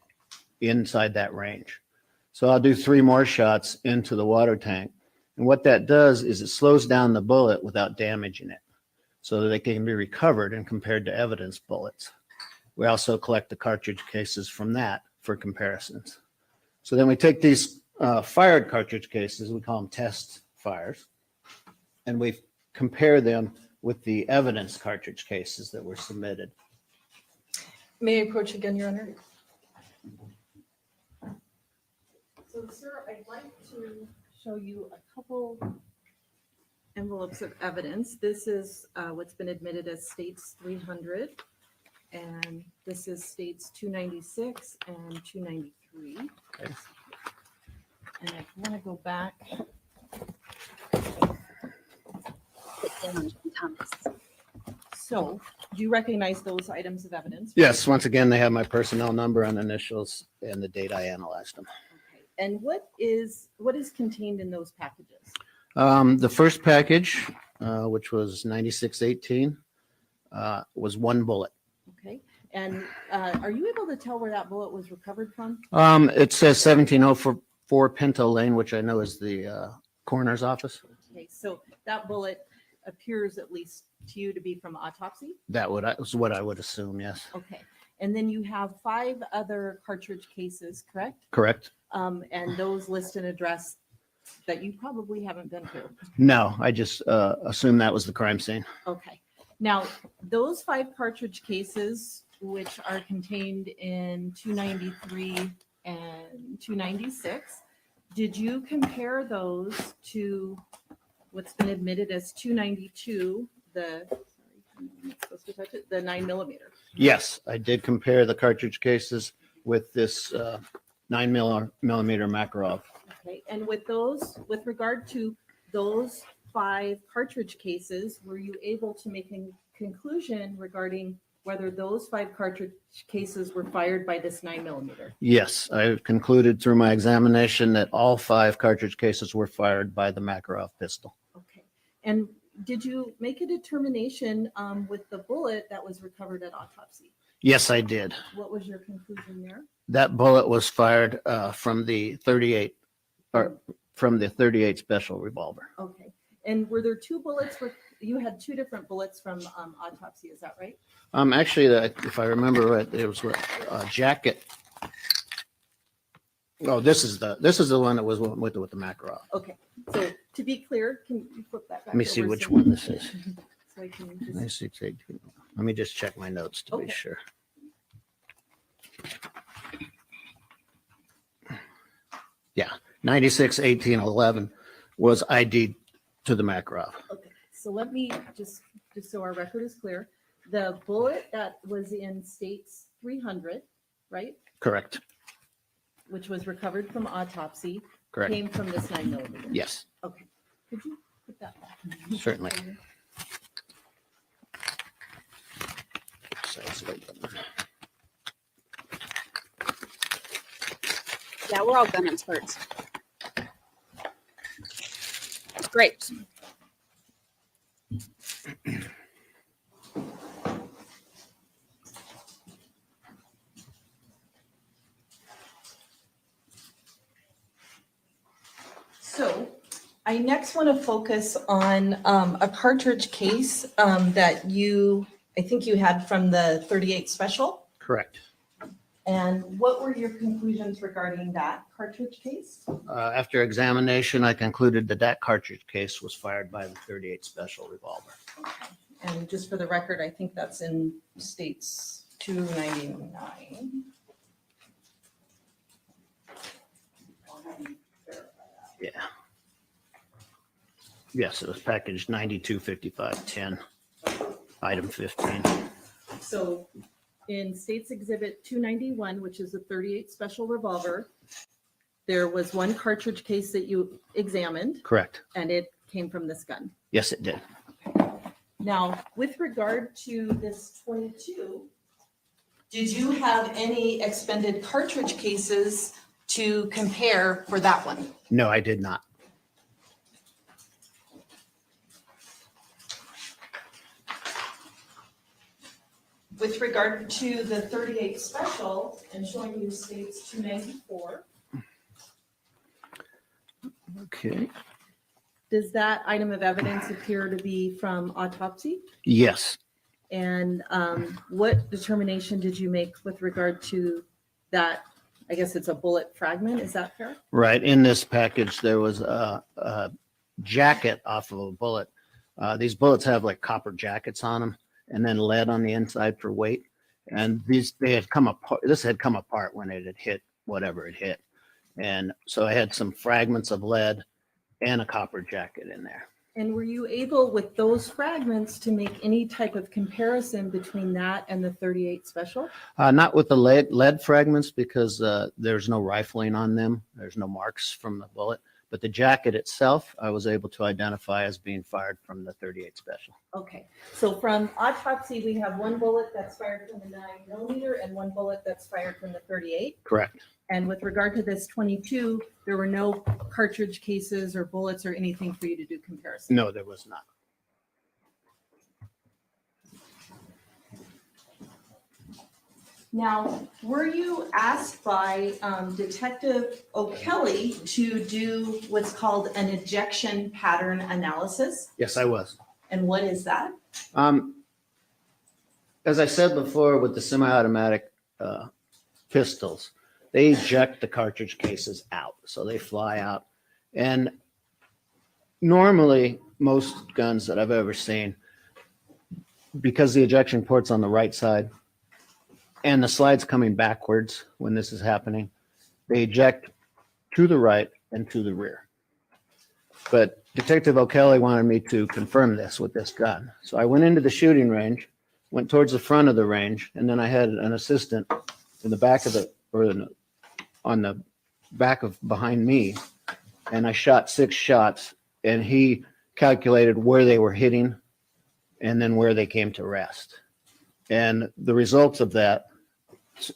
inside that range. So I'll do 3 more shots into the water tank. And what that does is it slows down the bullet without damaging it so that they can be recovered and compared to evidence bullets. We also collect the cartridge cases from that for comparisons. So then we take these fired cartridge cases, we call them test fires, and we compare them with the evidence cartridge cases that were submitted. May I approach again, Your Honor? So, sir, I'd like to show you a couple envelopes of evidence. This is what's been admitted as States 300, and this is States 296 and 293. Okay. And if you want to go back, so do you recognize those items of evidence? Yes, once again, they have my personnel number and initials and the date I analyzed them. Okay. And what is contained in those packages? The first package, which was 9618, was 1 bullet. Okay. And are you able to tell where that bullet was recovered from? It says 1704 Pinto Lane, which I know is the coroner's office. Okay, so that bullet appears, at least to you, to be from autopsy? That was what I would assume, yes. Okay. And then you have 5 other cartridge cases, correct? Correct? And those list an address that you probably haven't been to. No, I just assumed that was the crime scene. Okay. Now, those 5 cartridge cases, which are contained in 293 and 296, did you compare those to what's been admitted as 292, the 9mm? Yes, I did compare the cartridge cases with this 9mm Makarov. Okay, and with those, with regard to those 5 cartridge cases, were you able to make a conclusion regarding whether those 5 cartridge cases were fired by this 9mm? Yes, I concluded through my examination that all 5 cartridge cases were fired by the Makarov pistol. Okay, and did you make a determination with the bullet that was recovered at autopsy? Yes, I did. What was your conclusion there? That bullet was fired from the 38 or from the 38 special revolver. Okay, and were there 2 bullets? You had 2 different bullets from autopsy, is that right? Actually, if I remember right, it was a jacket. Oh, this is the one that was with the Makarov. Okay, so to be clear, can you flip that back? Let me see over which so- one this is. So I can just, 9618. Let me just check my notes to be Okay. sure. Yeah, 961811 was ID'd to the Makarov. okay, so let me just so our record is clear, the bullet that was in States 300, right, Correct. which was recovered from autopsy, Correct. came from this 9mm? Yes, Okay, could you put that back? certainly. Size 11. Yeah, we're all gun experts. Great. So I next want to focus on a cartridge case that I think you had from the 38 Special. Correct. And what were your conclusions regarding that cartridge case? After examination, I concluded that cartridge case was fired by the 38 special revolver. And just for the record, I think that's in States 299. Yeah. Yes, it was package 925510, item 15. So in States Exhibit 291, which is a 38 special revolver, there was 1 cartridge case that you examined, Correct. and it came from this gun. Yes, it did. Now, with regard to this 22, did you have any expended cartridge cases to compare for that one? No, I did not. With regard to the 38 Special and showing you States 294, Okay. Does that item of evidence appear to be from autopsy? Yes. And what determination did you make with regard to that? I guess it's a bullet fragment, is that fair? Right. In this package, there was a jacket off of a bullet. These bullets have like copper jackets on them and then lead on the inside for weight. And they had come apart. This had come apart when it had hit whatever it hit. And so I had some fragments of lead and a copper jacket in there. And were you able with those fragments to make any type of comparison between that and the 38 special? Not with the lead fragments because there's no rifling on them. There's no marks from the bullet. But the jacket itself, I was able to identify as being fired from the 38 special. Okay, so from autopsy, we have one bullet that's fired from the 9mm and one bullet that's fired from the 38. Correct. And with regard to this 22, there were no cartridge cases or bullets or anything for you to do comparison? No, there was not. Now, were you asked by Detective O'Kelly to do what's called an ejection pattern analysis? Yes, I was. And what is that? As I said before, with the semi-automatic pistols, they eject the cartridge cases out, so they fly out. And normally, most guns that I've ever seen, because the ejection port's on the right side and the slide's coming backwards when this is happening, they eject to the right and to the rear. But Detective O'Kelly wanted me to confirm this with this gun. So I went into the shooting range, went towards the front of the range, and then I had an assistant in the back of on the back of behind me, and I shot 6 shots, and he calculated where they were hitting and then where they came to rest. And the results of that,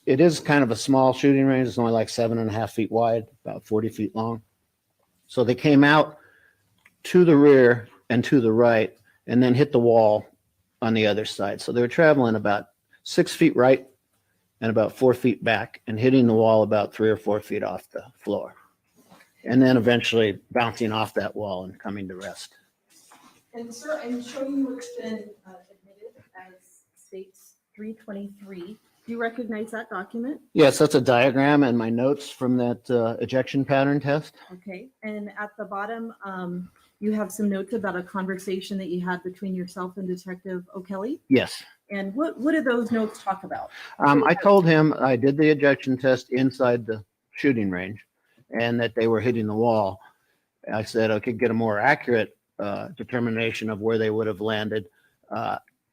it is kind of a small shooting range. It's only like 7.5 feet wide, about 40 feet long. So they came out to the rear and to the right, and then hit the wall on the other side. So they were traveling about 6 feet right and about 4 feet back and hitting the wall about 3 or 4 feet off the floor. And then eventually bouncing off that wall and coming to rest. And sir, I'm showing you it's been admitted as states 323. Do you recognize that document? Yes, that's a diagram and my notes from that ejection pattern test. Okay, and at the bottom, you have some notes about a conversation that you had between yourself and Detective O'Kelly. Yes. And what do those notes talk about? I told him I did the ejection test inside the shooting range and that they were hitting the wall. I said I could get a more accurate determination of where they would have landed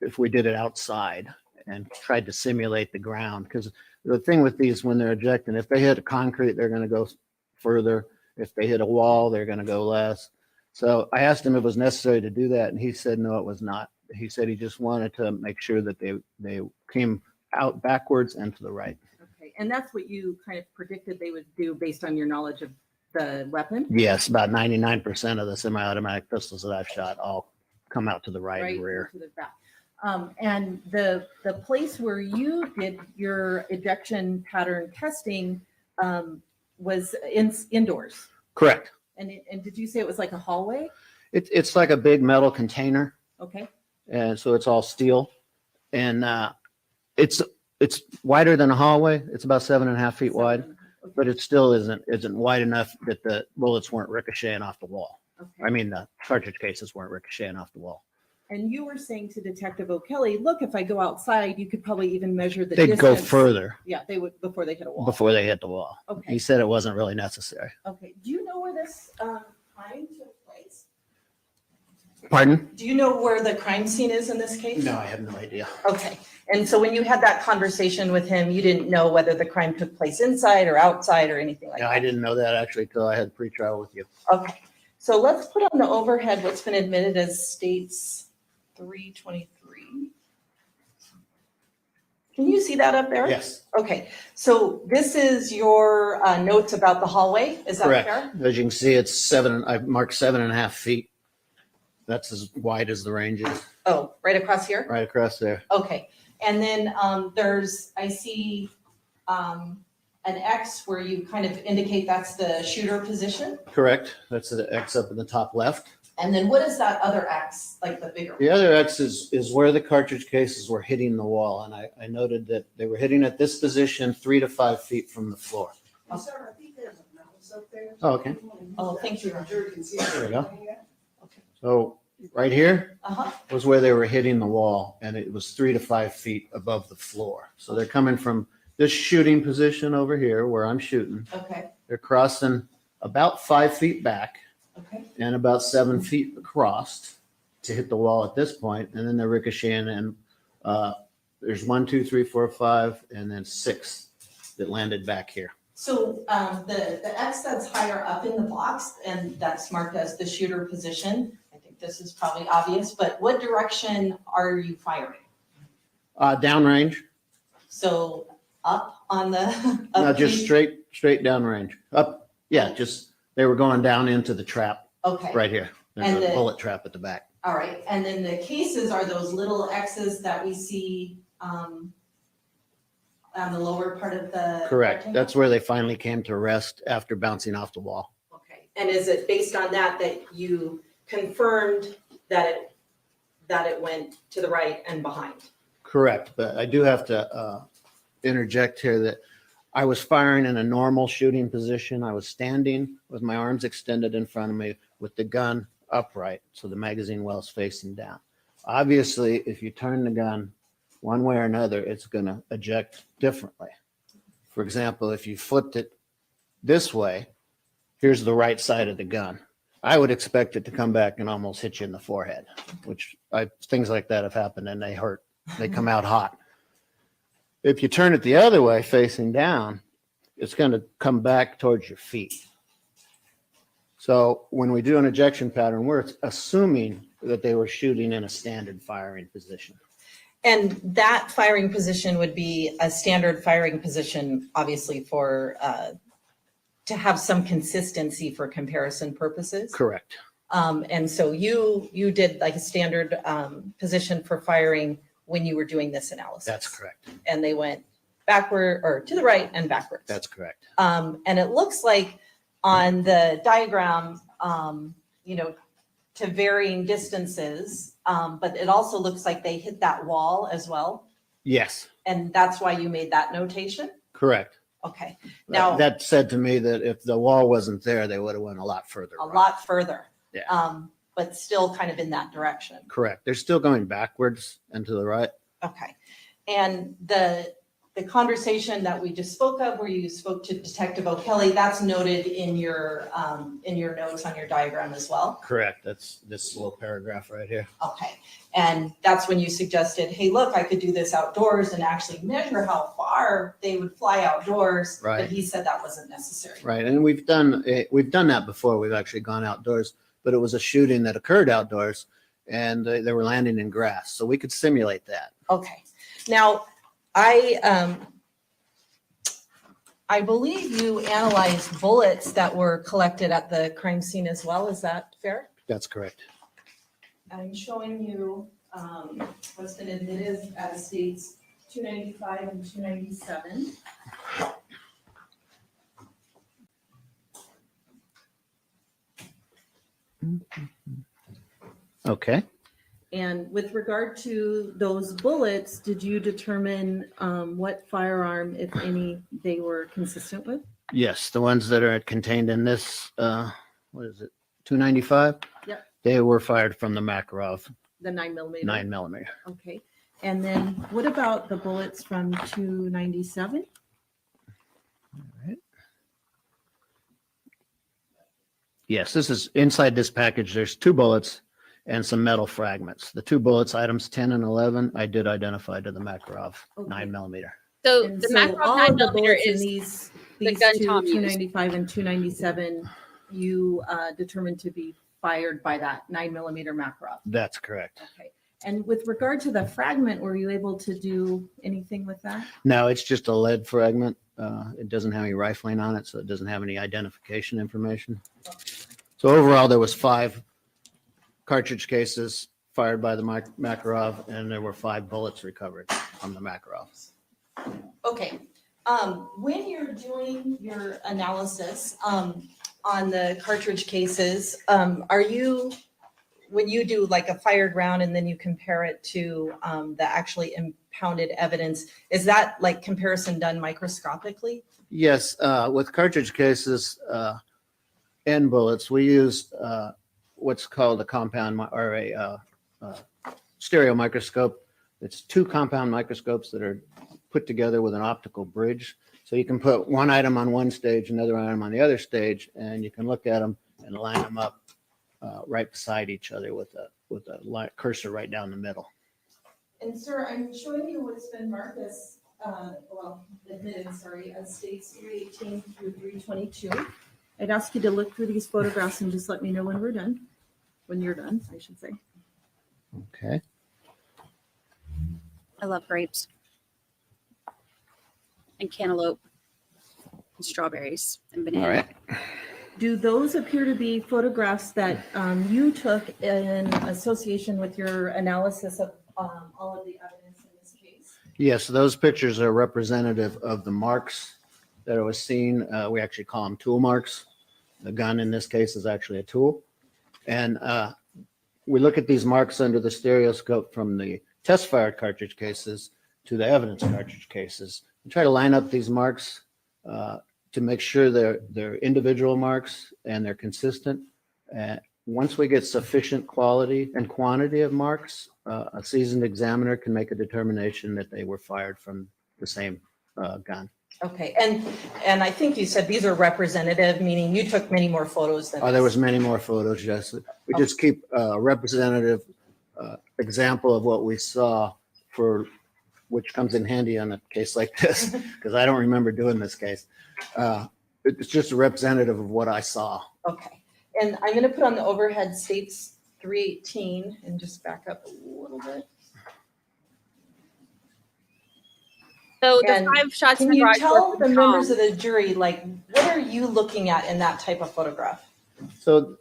if we did it outside and tried to simulate the ground. Because the thing with these, when they're ejecting, if they hit a concrete, they're going to go further. If they hit a wall, they're going to go less. So I asked him if it was necessary to do that, and he said no, it was not. He said he just wanted to make sure that they came out backwards and to the right. Okay, and that's what you kind of predicted they would do based on your knowledge of the weapon? Yes, about 99% of the semi-automatic pistols that I've shot all come out to the right and rear. To the back. And the place where you did your ejection pattern testing was indoors. Correct. And did you say it was like a hallway? It's like a big metal container, Okay. and so it's all steel, and it's wider than a hallway. It's about 7.5 feet wide, Okay. but it still isn't wide enough that the bullets weren't ricocheting off the wall. Okay. I mean, the cartridge cases weren't ricocheting off the wall. And you were saying to Detective O'Kelly, look, if I go outside, you could probably even measure the They'd distance. go further Yeah, they would before they hit a wall. before they hit the wall. Okay. He said it wasn't really necessary. Okay. Do you know where this crime took place? Pardon? Do you know where the crime scene is in this case? No, I have no idea. Okay, and so when you had that conversation with him, you didn't know whether the crime took place inside or outside or anything like Yeah, that? I didn't know that actually till I had pre-trial with you. Okay, so let's put on the overhead what's been admitted as states 323. Can you see that up there? Yes. Okay, so this is your notes about the hallway, is that fair? Correct. As you can see, I've marked 7.5 feet. That's as wide as the range is, Oh, right across here? right across there. Okay, and then there's, I see an X where you kind of indicate that's the shooter position? Correct. That's the X up in the top left. And then what is that other X, like the bigger The one? other X is where the cartridge cases were hitting the wall. And I noted that they were hitting at this position 3 to 5 feet from the floor. Sir, I think there's a mouse up there. Oh, okay. Oh, thank you. Sure can see There we go. it. So right here Uh-huh, was where they were hitting the wall, and it was 3 to 5 feet above the floor. So they're coming from this shooting position over here where I'm shooting. okay, They're crossing about 5 feet back okay. and about 7 feet across to hit the wall at this point, and then they're ricocheting, and there's 1, 2, 3, 4, 5, and then 6 that landed back here. So the X that's higher up in the box and that's marked as the shooter position, I think this is probably obvious, but what direction are you firing? Downrange, So up on the? no, up just piece? straight downrange. Up, yeah, just they were going down into the trap Okay, right here. And There's a the- bullet trap at the back. all right. And then the cases are those little X's that we see on the lower part of the? Correct. rectangle? That's where they finally came to rest after bouncing off the wall. Okay. And is it based on that you confirmed that it went to the right and behind? Correct. But I do have to interject here that I was firing in a normal shooting position. I was standing with my arms extended in front of me with the gun upright, so the magazine well is facing down. Obviously, if you turn the gun one way or another, it's going to eject differently. For example, if you flipped it this way, here's the right side of the gun. I would expect it to come back and almost hit you in the forehead, which things like that have happened and they hurt. They come out hot. If you turn it the other way, facing down, it's going to come back towards your feet. So when we do an ejection pattern, we're assuming that they were shooting in a standard firing position. And that firing position would be a standard firing position, obviously for, to have some consistency for comparison purposes. Correct. And so you did like a standard position for firing when you were doing this analysis. That's correct. And they went backward or to the right and backwards. That's correct. And it looks like on the diagram, to varying distances, but it also looks like they hit that wall as well. Yes, And that's why you made that notation? correct. Okay, now That said to me that if the wall wasn't there, they would have went a lot further. a right. lot further. Yeah. But still kind of in that direction. Correct. They're still going backwards and to the right. Okay. And the conversation that we just spoke of, where you spoke to Detective O'Kelly, that's noted in your notes on your diagram as well? Correct. That's this little paragraph right here. Okay. And that's when you suggested, hey, look, I could do this outdoors and actually measure how far they would fly outdoors. Right. But he said that wasn't necessary. Right. And we've done that before. We've actually gone outdoors, but it was a shooting that occurred outdoors and they were landing in grass. So we could simulate that. Okay. Now, I believe you analyzed bullets that were collected at the crime scene as well. Is that fair? That's correct. I'm showing you what's been admitted as states 295 and 297. Okay. And with regard to those bullets, did you determine what firearm, if any, they were consistent with? Yes. The ones that are contained in this, what is it? 295? Yep. They were fired from the Makarov The 9mm? 9mm. Okay. And then what about the bullets from 297? Yes, this is inside this package. There's 2 bullets and some metal fragments. The 2 bullets, items 10 and 11, I did identify to the Makarov Okay. 9mm. So And the so Makarov all 9 of the mm bullets in is these the gun two, Tom used. 295 and 297, you determined to be fired by that 9mm Makarov. That's correct. Okay. And with regard to the fragment, were you able to do anything with that? No, it's just a lead fragment. It doesn't have any rifling on it, so it doesn't have any identification information. So overall, there was 5 cartridge cases fired by the Makarov, and there were 5 bullets recovered from the Makarov. Okay. When you're doing your analysis, on the cartridge cases, when you do like a fired round and then you compare it to, the actually impounded evidence, is that like comparison done microscopically? Yes, with cartridge cases and bullets, we use what's called a compound or a stereo microscope. It's two compound microscopes that are put together with an optical bridge. So you can put one item on one stage, another item on the other stage, and you can look at them and line them up right beside each other with a cursor right down the middle. And sir, I'm showing you what's been marked as, admitted, as states 318 through 322. I'd ask you to look through these photographs and just let me know when we're done. When you're done, I should say. Okay. I love grapes and cantaloupe and strawberries and banana. All right. Do those appear to be photographs that you took in association with your analysis of all of the evidence in this case? Yes, those pictures are representative of the marks that was seen. We actually call them tool marks. The gun in this case is actually a tool. And we look at these marks under the stereoscope from the test fired cartridge cases to the evidence cartridge cases. We try to line up these marks to make sure they're individual marks and they're consistent. Once we get sufficient quality and quantity of marks, a seasoned examiner can make a determination that they were fired from the same gun. Okay, and I think you said these are representative, meaning you took many more photos than There was many more photos, yes. We just keep a representative example of what we saw, for which comes in handy on a case like this, because I don't remember doing this case. It's just a representative of what I saw. Okay, and I'm gonna put on the overhead states 318 and just back up a little bit. So the And 5 shots in Can the you garage tell were the from members Tom. of the jury, like, what are you looking at in that type of photograph? So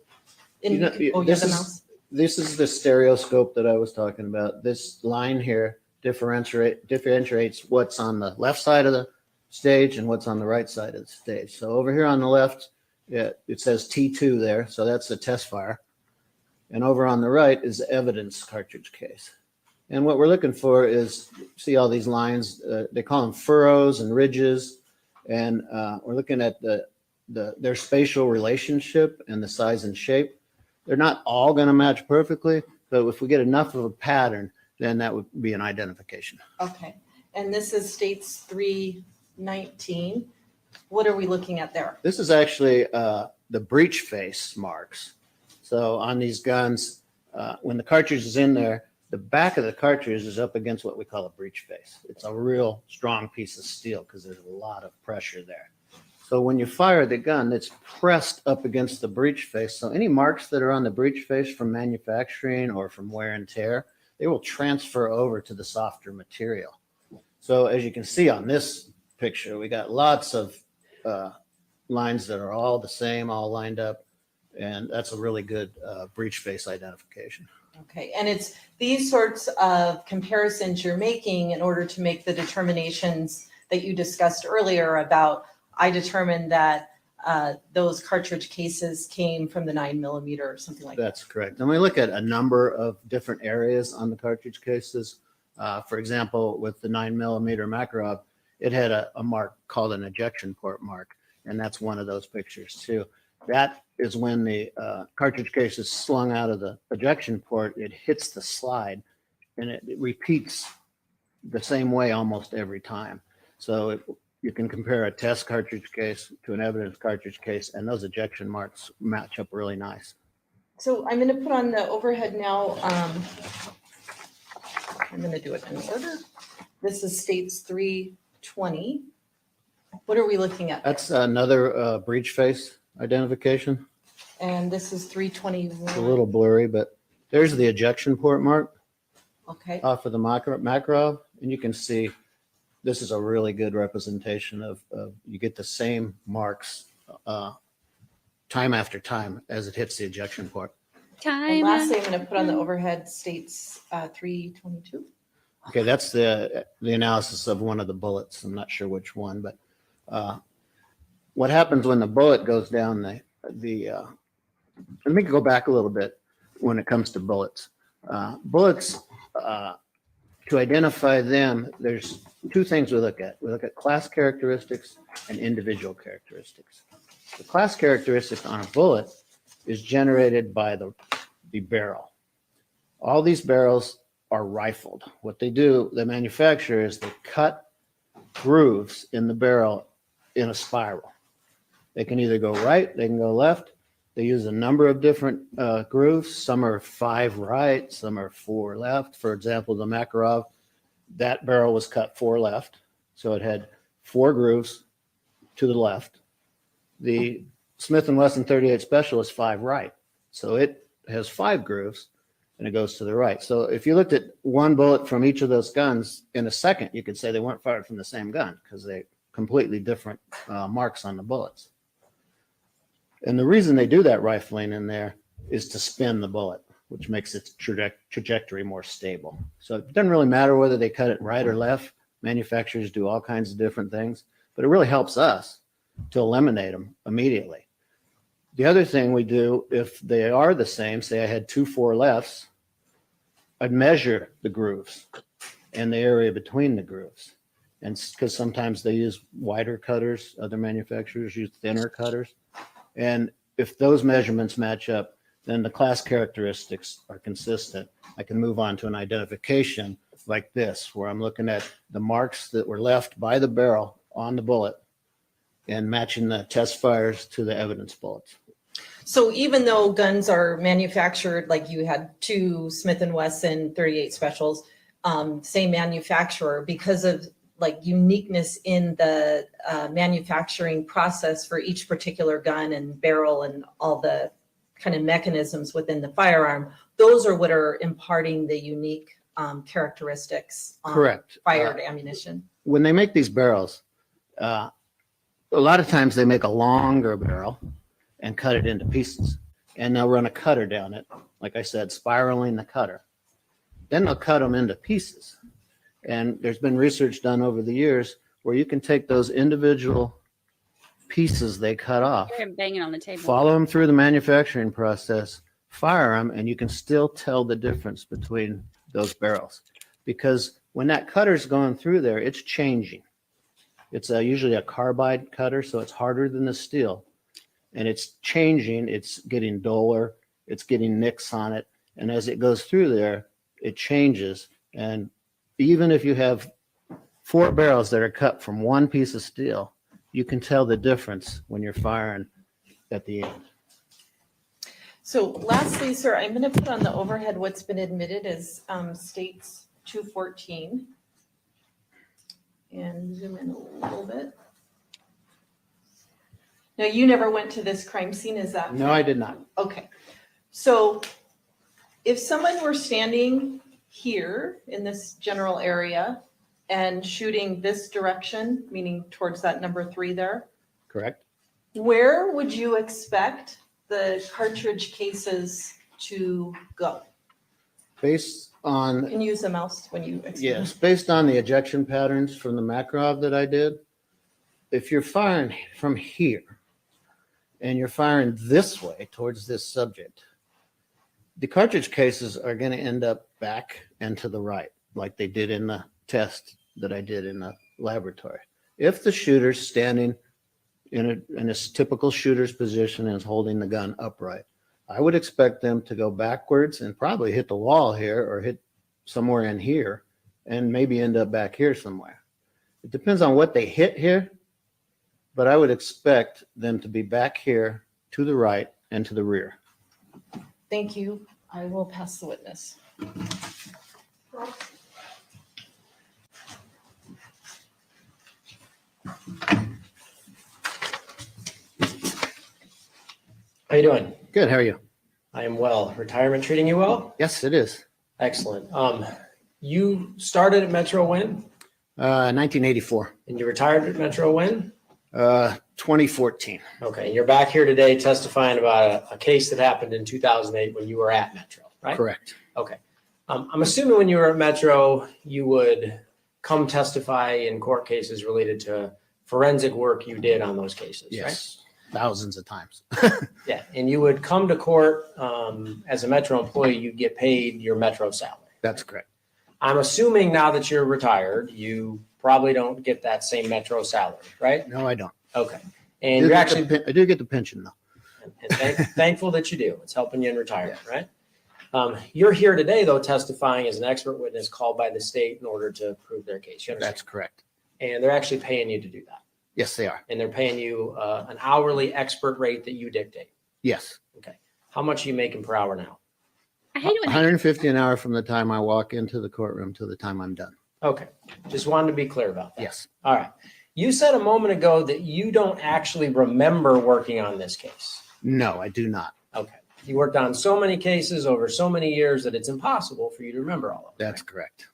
In, You know, oh, you have this the is- mouse? this is the stereoscope that I was talking about. This line here differentiates what's on the left side of the stage and what's on the right side of the stage. So over here on the left, it says T2 there, so that's the test fire. And over on the right is the evidence cartridge case. And what we're looking for is, see all these lines, they call them furrows and ridges. And we're looking at their spatial relationship and the size and shape. They're not all going to match perfectly, but if we get enough of a pattern, then that would be an identification. Okay, and this is states 319. What are we looking at there? This is actually the breech face marks. So on these guns, when the cartridge is in there, the back of the cartridge is up against what we call a breech face. It's a real strong piece of steel because there's a lot of pressure there. So when you fire the gun, it's pressed up against the breech face. So any marks that are on the breech face from manufacturing or from wear and tear, they will transfer over to the softer material. So as you can see on this picture, we got lots of lines that are all the same, all lined up. And that's a really good breech face identification. Okay, and it's these sorts of comparisons you're making in order to make the determinations that you discussed earlier about, I determined that those cartridge cases came from the 9mm or something like that. That's correct. And we look at a number of different areas on the cartridge cases. For example, with the 9mm Makarov, it had a mark called an ejection port mark. And that's one of those pictures too. That is when the cartridge case is slung out of the ejection port, it hits the slide and it repeats the same way almost every time. So you can compare a test cartridge case to an evidence cartridge case, and those ejection marks match up really nice. So I'm gonna put on the overhead now. I'm gonna do it in order. This is states 320. What are we looking at? That's another breech face identification. And this is 321. It's a little blurry, but there's the ejection port mark Okay, off of the Makarov, and you can see this is a really good representation of you get the same marks time after time as it hits the ejection port. and lastly, I'm gonna put on the overhead states 322. Okay, that's the analysis of one of the bullets. I'm not sure which one, but what happens when the bullet goes down let me go back a little bit when it comes to bullets. Bullets, to identify them, there's two things we look at. We look at class characteristics and individual characteristics. The class characteristic on a bullet is generated by the barrel. All these barrels are rifled. What they do, the manufacturer, is they cut grooves in the barrel in a spiral. They can either go right, they can go left. They use a number of different grooves. Some are 5 right, some are 4 left. For example, the Makarov, that barrel was cut 4 left. So it had 4 grooves to the left. The Smith & Wesson 38 Special is 5 right. So it has 5 grooves and it goes to the right. So if you looked at one bullet from each of those guns in a second, you could say they weren't fired from the same gun because they completely different marks on the bullets. And the reason they do that rifling in there is to spin the bullet, which makes its trajectory more stable. So it doesn't really matter whether they cut it right or left. Manufacturers do all kinds of different things, but it really helps us to eliminate them immediately. The other thing we do, if they are the same, say I had 2 4 lefts, I'd measure the grooves and the area between the grooves. And because sometimes they use wider cutters, other manufacturers use thinner cutters. And if those measurements match up, then the class characteristics are consistent. I can move on to an identification like this, where I'm looking at the marks that were left by the barrel on the bullet and matching the test fires to the evidence bullets. So even though guns are manufactured, like you had 2 Smith & Wesson 38 Specials, same manufacturer, because of like uniqueness in the manufacturing process for each particular gun and barrel and all the kind of mechanisms within the firearm, those are what are imparting the unique characteristics on Correct. fired ammunition. When they make these barrels, a lot of times they make a longer barrel and cut it into pieces. And they'll run a cutter down it, like I said, spiraling the cutter. Then they'll cut them into pieces. And there's been research done over the years where you can take those individual pieces they cut off, Hear him banging on the table. follow them through the manufacturing process, fire them, and you can still tell the difference between those barrels. Because when that cutter's going through there, it's changing. It's usually a carbide cutter, so it's harder than the steel. And it's changing, it's getting duller, it's getting nicks on it. And as it goes through there, it changes. And even if you have 4 barrels that are cut from one piece of steel, you can tell the difference when you're firing at the end. So lastly, sir, I'm going to put on the overhead what's been admitted as states 214. And zoom in a little bit. Now, you never went to this crime scene, is that? No, I did not. Okay. So if someone were standing here in this general area and shooting this direction, meaning towards that number 3 there, Correct? where would you expect the cartridge cases to go? Based on, Can you use the mouse when you explain? yes, based on the ejection patterns from the Makarov that I did, if you're firing from here and you're firing this way towards this subject, the cartridge cases are going to end up back and to the right, like they did in the test that I did in the laboratory. If the shooter's standing in a typical shooter's position and is holding the gun upright, I would expect them to go backwards and probably hit the wall here or hit somewhere in here and maybe end up back here somewhere. It depends on what they hit here, but I would expect them to be back here to the right and to the rear. Thank you. I will pass the witness. How you doing? Good, how are you? I am well. Retirement treating you well? Yes, it is. Excellent. You started at Metro when? 1984, And you retired at Metro when? 2014. Okay, and you're back here today testifying about a case that happened in 2008 when you were at Metro, right? Correct. Okay. I'm assuming when you were at Metro, you would come testify in court cases related to forensic work you did on those cases, right? Yes, thousands of times. Yeah, and you would come to court as a Metro employee, you'd get paid your Metro salary. That's correct. I'm assuming now that you're retired, you probably don't get that same Metro salary, right? No, I don't. Okay. And you're actually, I do get the pension though. and thankful that you do. It's helping you in retirement, right? You're here today, though, testifying as an expert witness called by the state in order to prove their case. You understand? That's correct. And they're actually paying you to do that. Yes, they are. And they're paying you an hourly expert rate that you dictate. Yes. Okay. How much are you making per hour now? I hate it when they 150 an hour from the time I walk into the courtroom to the time I'm done. Okay. Just wanted to be clear about that. Yes. All right. You said a moment ago that you don't actually remember working on this case. No, I do not. Okay. You worked on so many cases over so many years that it's impossible for you to remember all of them. That's correct.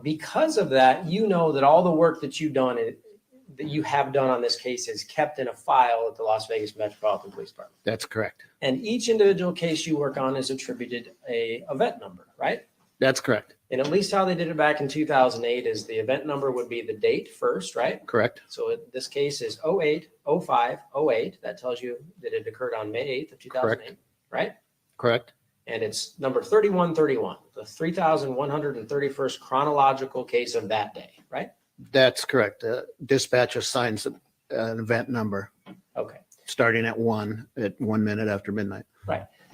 Because of that, you know that all the work that you have done on this case is kept in a file at the Las Vegas Metropolitan Police Department. That's correct. And each individual case you work on is attributed a event number, right? That's correct. And at least how they did it back in 2008 is the event number would be the date first, right? Correct. So this case is 08/05/08. That tells you that it occurred on May 8th of 2008, right? Correct. And it's number 3131, the 3,131st chronological case of that day, right? That's correct. Dispatch assigns an event number Okay. starting at 1 minute after midnight.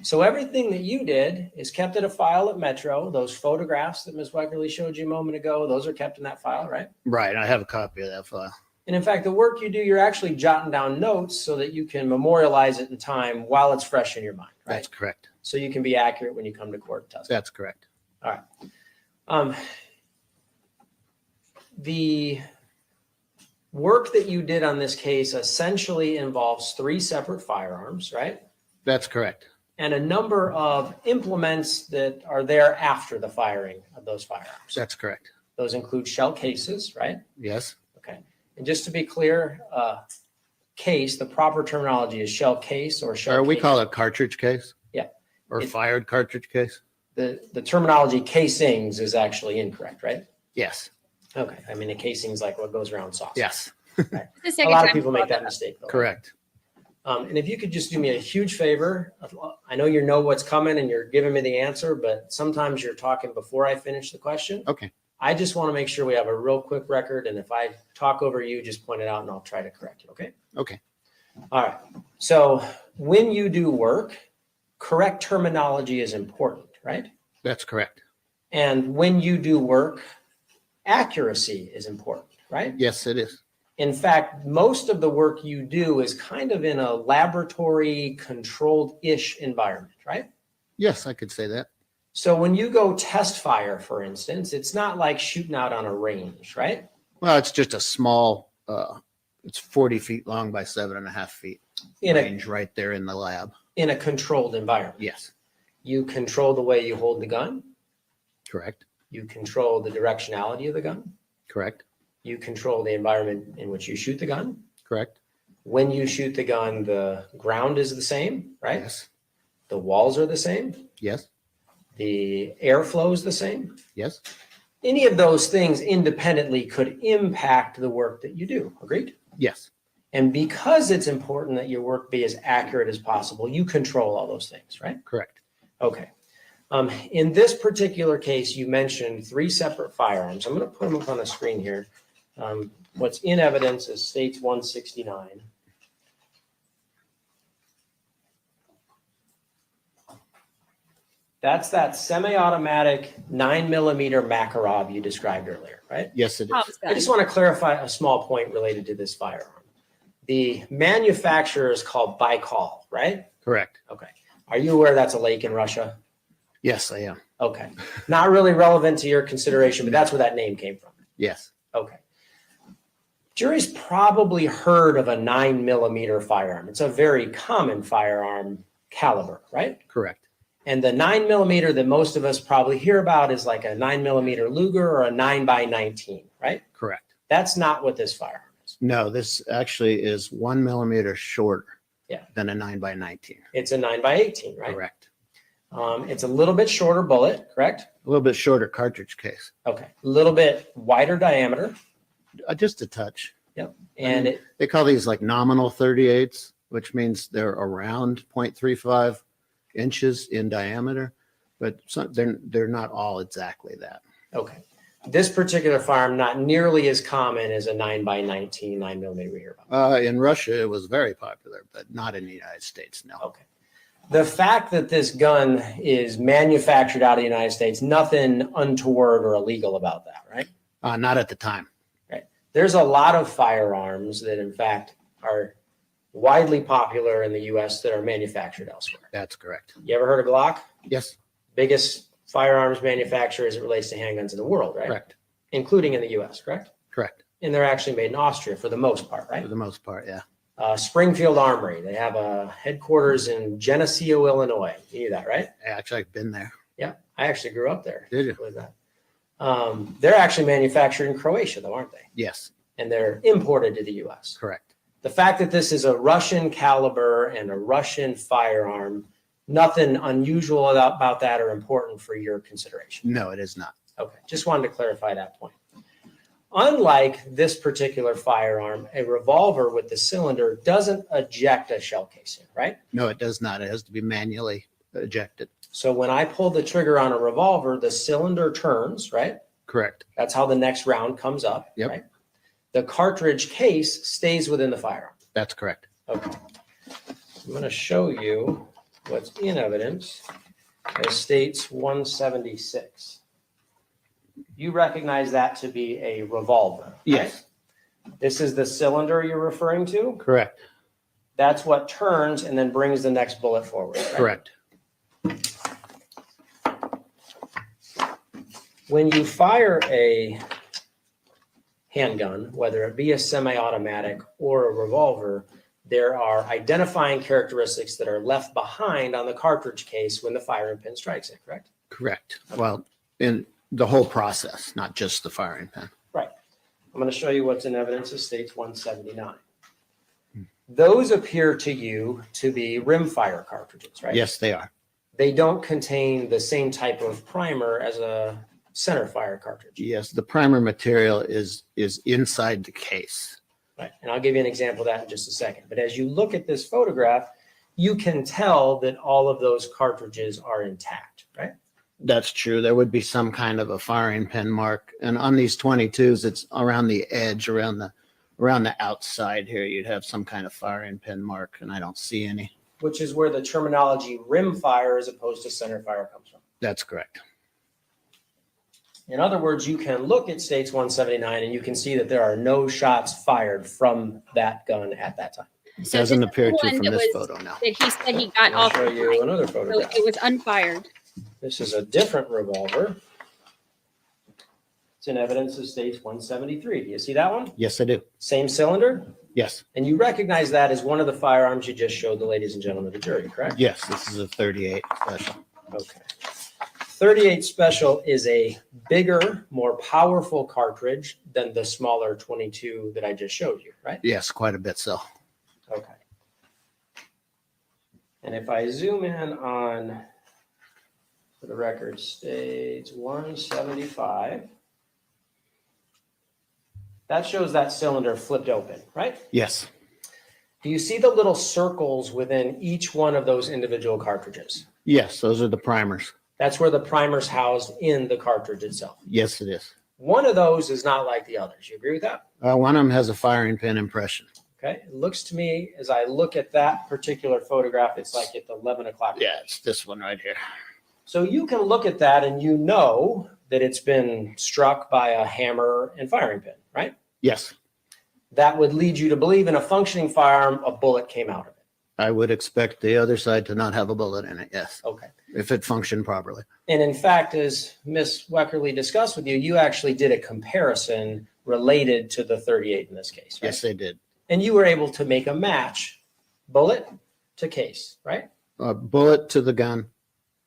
So everything that you did is kept in a file at Metro. Those photographs that Ms. Weckerly showed you a moment ago, those are kept in that file, right? Right. I have a copy of that file. And in fact, the work you do, you're actually jotting down notes so that you can memorialize it in time while it's fresh in your mind, right? That's correct. So you can be accurate when you come to court and testify. That's correct. All right. The work that you did on this case essentially involves 3 separate firearms, right? That's correct. And a number of implements that are there after the firing of those firearms. That's correct. Those include shell cases, right? Yes. Okay. And just to be clear, case, the proper terminology is shell case or shell Or we case. call it cartridge case. Yeah. Or It- fired cartridge case. The terminology casings is actually incorrect, right? Yes. Okay. I mean, a casing is like what goes around sausage. Yes. the A second lot of time people I make brought that up. mistake, though. Correct. And if you could just do me a huge favor, I know you know what's coming and you're giving me the answer, but sometimes you're talking before I finish the question. Okay. I just want to make sure we have a real quick record. And if I talk over you, just point it out and I'll try to correct you. Okay. Okay. All right. So when you do work, correct terminology is important, right? That's correct. And when you do work, accuracy is important, right? Yes, it is. In fact, most of the work you do is kind of in a laboratory controlled-ish environment, right? Yes, I could say that. So when you go test fire, for instance, it's not like shooting out on a range, right? Well, it's just a small, it's 40 feet long by 7.5 feet In a, range right there in the lab. in a controlled environment. Yes. You control the way you hold the gun. Correct. You control the directionality of the gun. Correct. You control the environment in which you shoot the gun. Correct. When you shoot the gun, the ground is the same, right? Yes. The walls are the same. Yes. The airflow is the same. Yes. Any of those things independently could impact the work that you do. Agreed? Yes. And because it's important that your work be as accurate as possible, you control all those things, right? Correct. Okay. In this particular case, you mentioned 3 separate firearms. I'm going to put them up on the screen here. What's in evidence is States 169. That's that semi-automatic 9mm Makarov you described earlier, right? Yes, it is. Tom's I gun. just want to clarify a small point related to this firearm. The manufacturer is called Baikal, right? Correct. Okay. Are you aware that's a lake in Russia? Yes, I am. Okay. Not really relevant to your consideration, but that's where that name came from. Yes. Okay. Jury's probably heard of a 9mm firearm. It's a very common firearm caliber, right? Correct. And the 9mm that most of us probably hear about is like a 9mm Luger or a 9x19, right? Correct. That's not what this firearm is. No, this actually is 1 millimeter shorter Yeah. than a 9x19. It's a 9x18, right? Correct. It's a little bit shorter bullet, correct? A little bit shorter cartridge case, Okay. A little bit wider diameter. just a touch. And it, They call these like nominal 38s, which means they're around 0.35 inches in diameter, but they're not all exactly that. okay. This particular firearm, not nearly as common as a 9x19 9mm rear. In Russia, it was very popular, but not in the United States, no. Okay. The fact that this gun is manufactured out of the United States, nothing untoward or illegal about that, right? Not at the time. There's a lot of firearms that in fact are widely popular in the US that are manufactured elsewhere. That's correct. You ever heard of Glock? Yes, Biggest firearms manufacturer as it relates to handguns in the world, right? correct, Including in the US, correct? correct. And they're actually made in Austria for the most part, right? For the most part, yeah. Springfield Armory, they have a headquarters in Geneseo, Illinois. You knew that, right? Actually, I've been there. Yeah, I actually grew up there. Did you? With that. They're actually manufactured in Croatia, though, aren't they? Yes, And they're imported to the US. correct. The fact that this is a Russian caliber and a Russian firearm, nothing unusual about that or important for your consideration. No, it is not. Okay, just wanted to clarify that point. Unlike this particular firearm, a revolver with the cylinder doesn't eject a shell casing, right? No, it does not. It has to be manually ejected. So when I pull the trigger on a revolver, the cylinder turns, right? Correct. That's how the next round comes up, Yep. right? The cartridge case stays within the firearm. That's correct. Okay. I'm going to show you what's in evidence as states 176. You recognize that to be a revolver, right? Yes, This is the cylinder you're referring to. correct, That's what turns and then brings the next bullet forward. Right? correct. When you fire a handgun, whether it be a semi-automatic or a revolver, there are identifying characteristics that are left behind on the cartridge case when the firing pin strikes it, correct? Correct. Well, in the whole process, not just the firing pin. I'm going to show you what's in evidence of states 179. Those appear to you to be rimfire cartridges, right? Yes, they are. They don't contain the same type of primer as a center fire cartridge. Yes, the primer material is inside the case. Right. And I'll give you an example of that in just a second. But as you look at this photograph, you can tell that all of those cartridges are intact, right? That's true. There would be some kind of a firing pin mark. And on these 22s, it's around the edge, around the outside here, you'd have some kind of firing pin mark, and I don't see any. Which is where the terminology rimfire as opposed to center fire comes from. That's correct. In other words, you can look at states 179 and you can see that there are no shots fired from that gun at that time. It So doesn't this is appear the to one from that this was- photo now. That he said he got I'll off. show you another So photograph. it was unfired. This is a different revolver. It's in evidence of states 173. Do you see that one? Yes, I do. Same cylinder? Yes. And you recognize that as one of the firearms you just showed the ladies and gentlemen of the jury, correct? Yes, this is a 38 special. Okay. 38 Special is a bigger, more powerful cartridge than the smaller 22 that I just showed you, right? Yes, quite a bit so. Okay. And if I zoom in on, for the record, states 175, that shows that cylinder flipped open, right? Yes. Do you see the little circles within each one of those individual cartridges? Yes, those are the primers. That's where the primer's housed in the cartridge itself. Yes, it is. One of those is not like the others. You agree with that? One of them has a firing pin impression. Okay. It looks to me, as I look at that particular photograph, it's like at the 11 o'clock. Yeah, it's this one right here. So you can look at that and you know that it's been struck by a hammer and firing pin, right? Yes, That would lead you to believe in a functioning firearm, a bullet came out of it. I would expect the other side to not have a bullet in it, yes, Okay. if it functioned properly. And in fact, as Ms. Weckerly discussed with you, you actually did a comparison related to the 38 in this case, right? Yes, they did. And you were able to make a match, bullet to case, right? Bullet to the gun,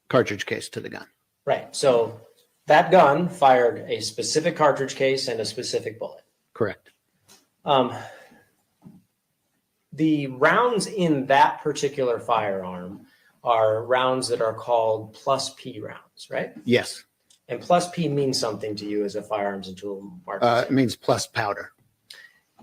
cartridge case to the gun. Right. So that gun fired a specific cartridge case and a specific bullet. Correct. The rounds in that particular firearm are rounds that are called plus P rounds, right? Yes, And plus P means something to you as a firearms and tool it marksman. means plus powder.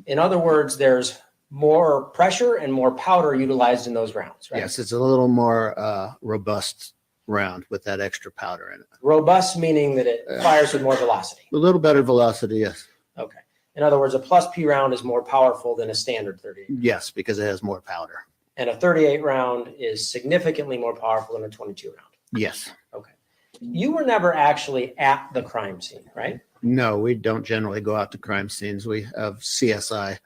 In other words, there's more pressure and more powder utilized in those rounds, right? Yes, it's a little more robust round with that extra powder in it. Robust meaning that it fires with more velocity. A little better velocity, yes. Okay. In other words, a plus P round is more powerful than a standard 38. Yes, because it has more powder. And a 38 round is significantly more powerful than a 22 round. Yes. Okay. You were never actually at the crime scene, right? No, we don't generally go out to crime scenes. We have CSI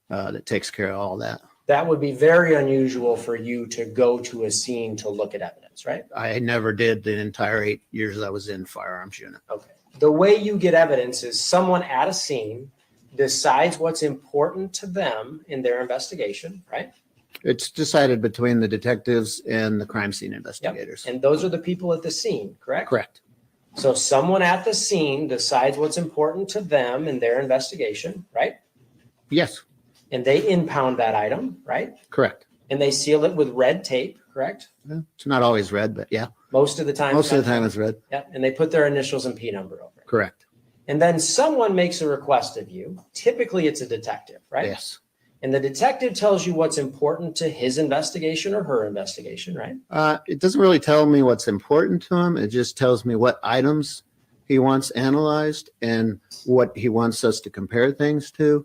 that takes care of all that. That would be very unusual for you to go to a scene to look at evidence, right? I never did the entire 8 years I was in firearms unit. Okay. The way you get evidence is someone at a scene decides what's important to them in their investigation, right? It's decided between the detectives and the crime scene investigators. And those are the people at the scene, correct? Correct. So someone at the scene decides what's important to them in their investigation, right? Yes, And they impound that item, right? correct. And they seal it with red tape, correct? It's not always red, but yeah, Most of the time. most of the time it's red. Yeah, and they put their initials and P number over it. Correct. And then someone makes a request of you. Typically, it's a detective, right? Yes. And the detective tells you what's important to his investigation or her investigation, right? It doesn't really tell me what's important to him. It just tells me what items he wants analyzed and what he wants us to compare things to.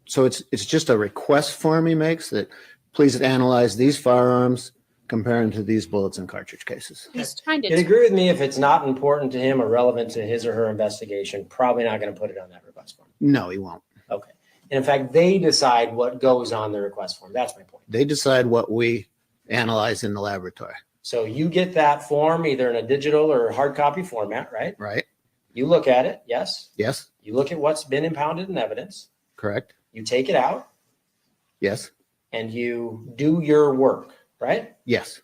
So it's just a request form he makes that please analyze these firearms comparing to these bullets and cartridge cases. He's trying You'd to. agree with me if it's not important to him or relevant to his or her investigation, probably not going to put it on that request form. No, he won't. Okay. And in fact, they decide what goes on the request form. That's my point. They decide what we analyze in the laboratory, So you get that form either in a digital or hard copy format, right? right? You look at it, yes. Yes, You look at what's been impounded in evidence. correct. You take it out Yes, and you do your work, right? yes,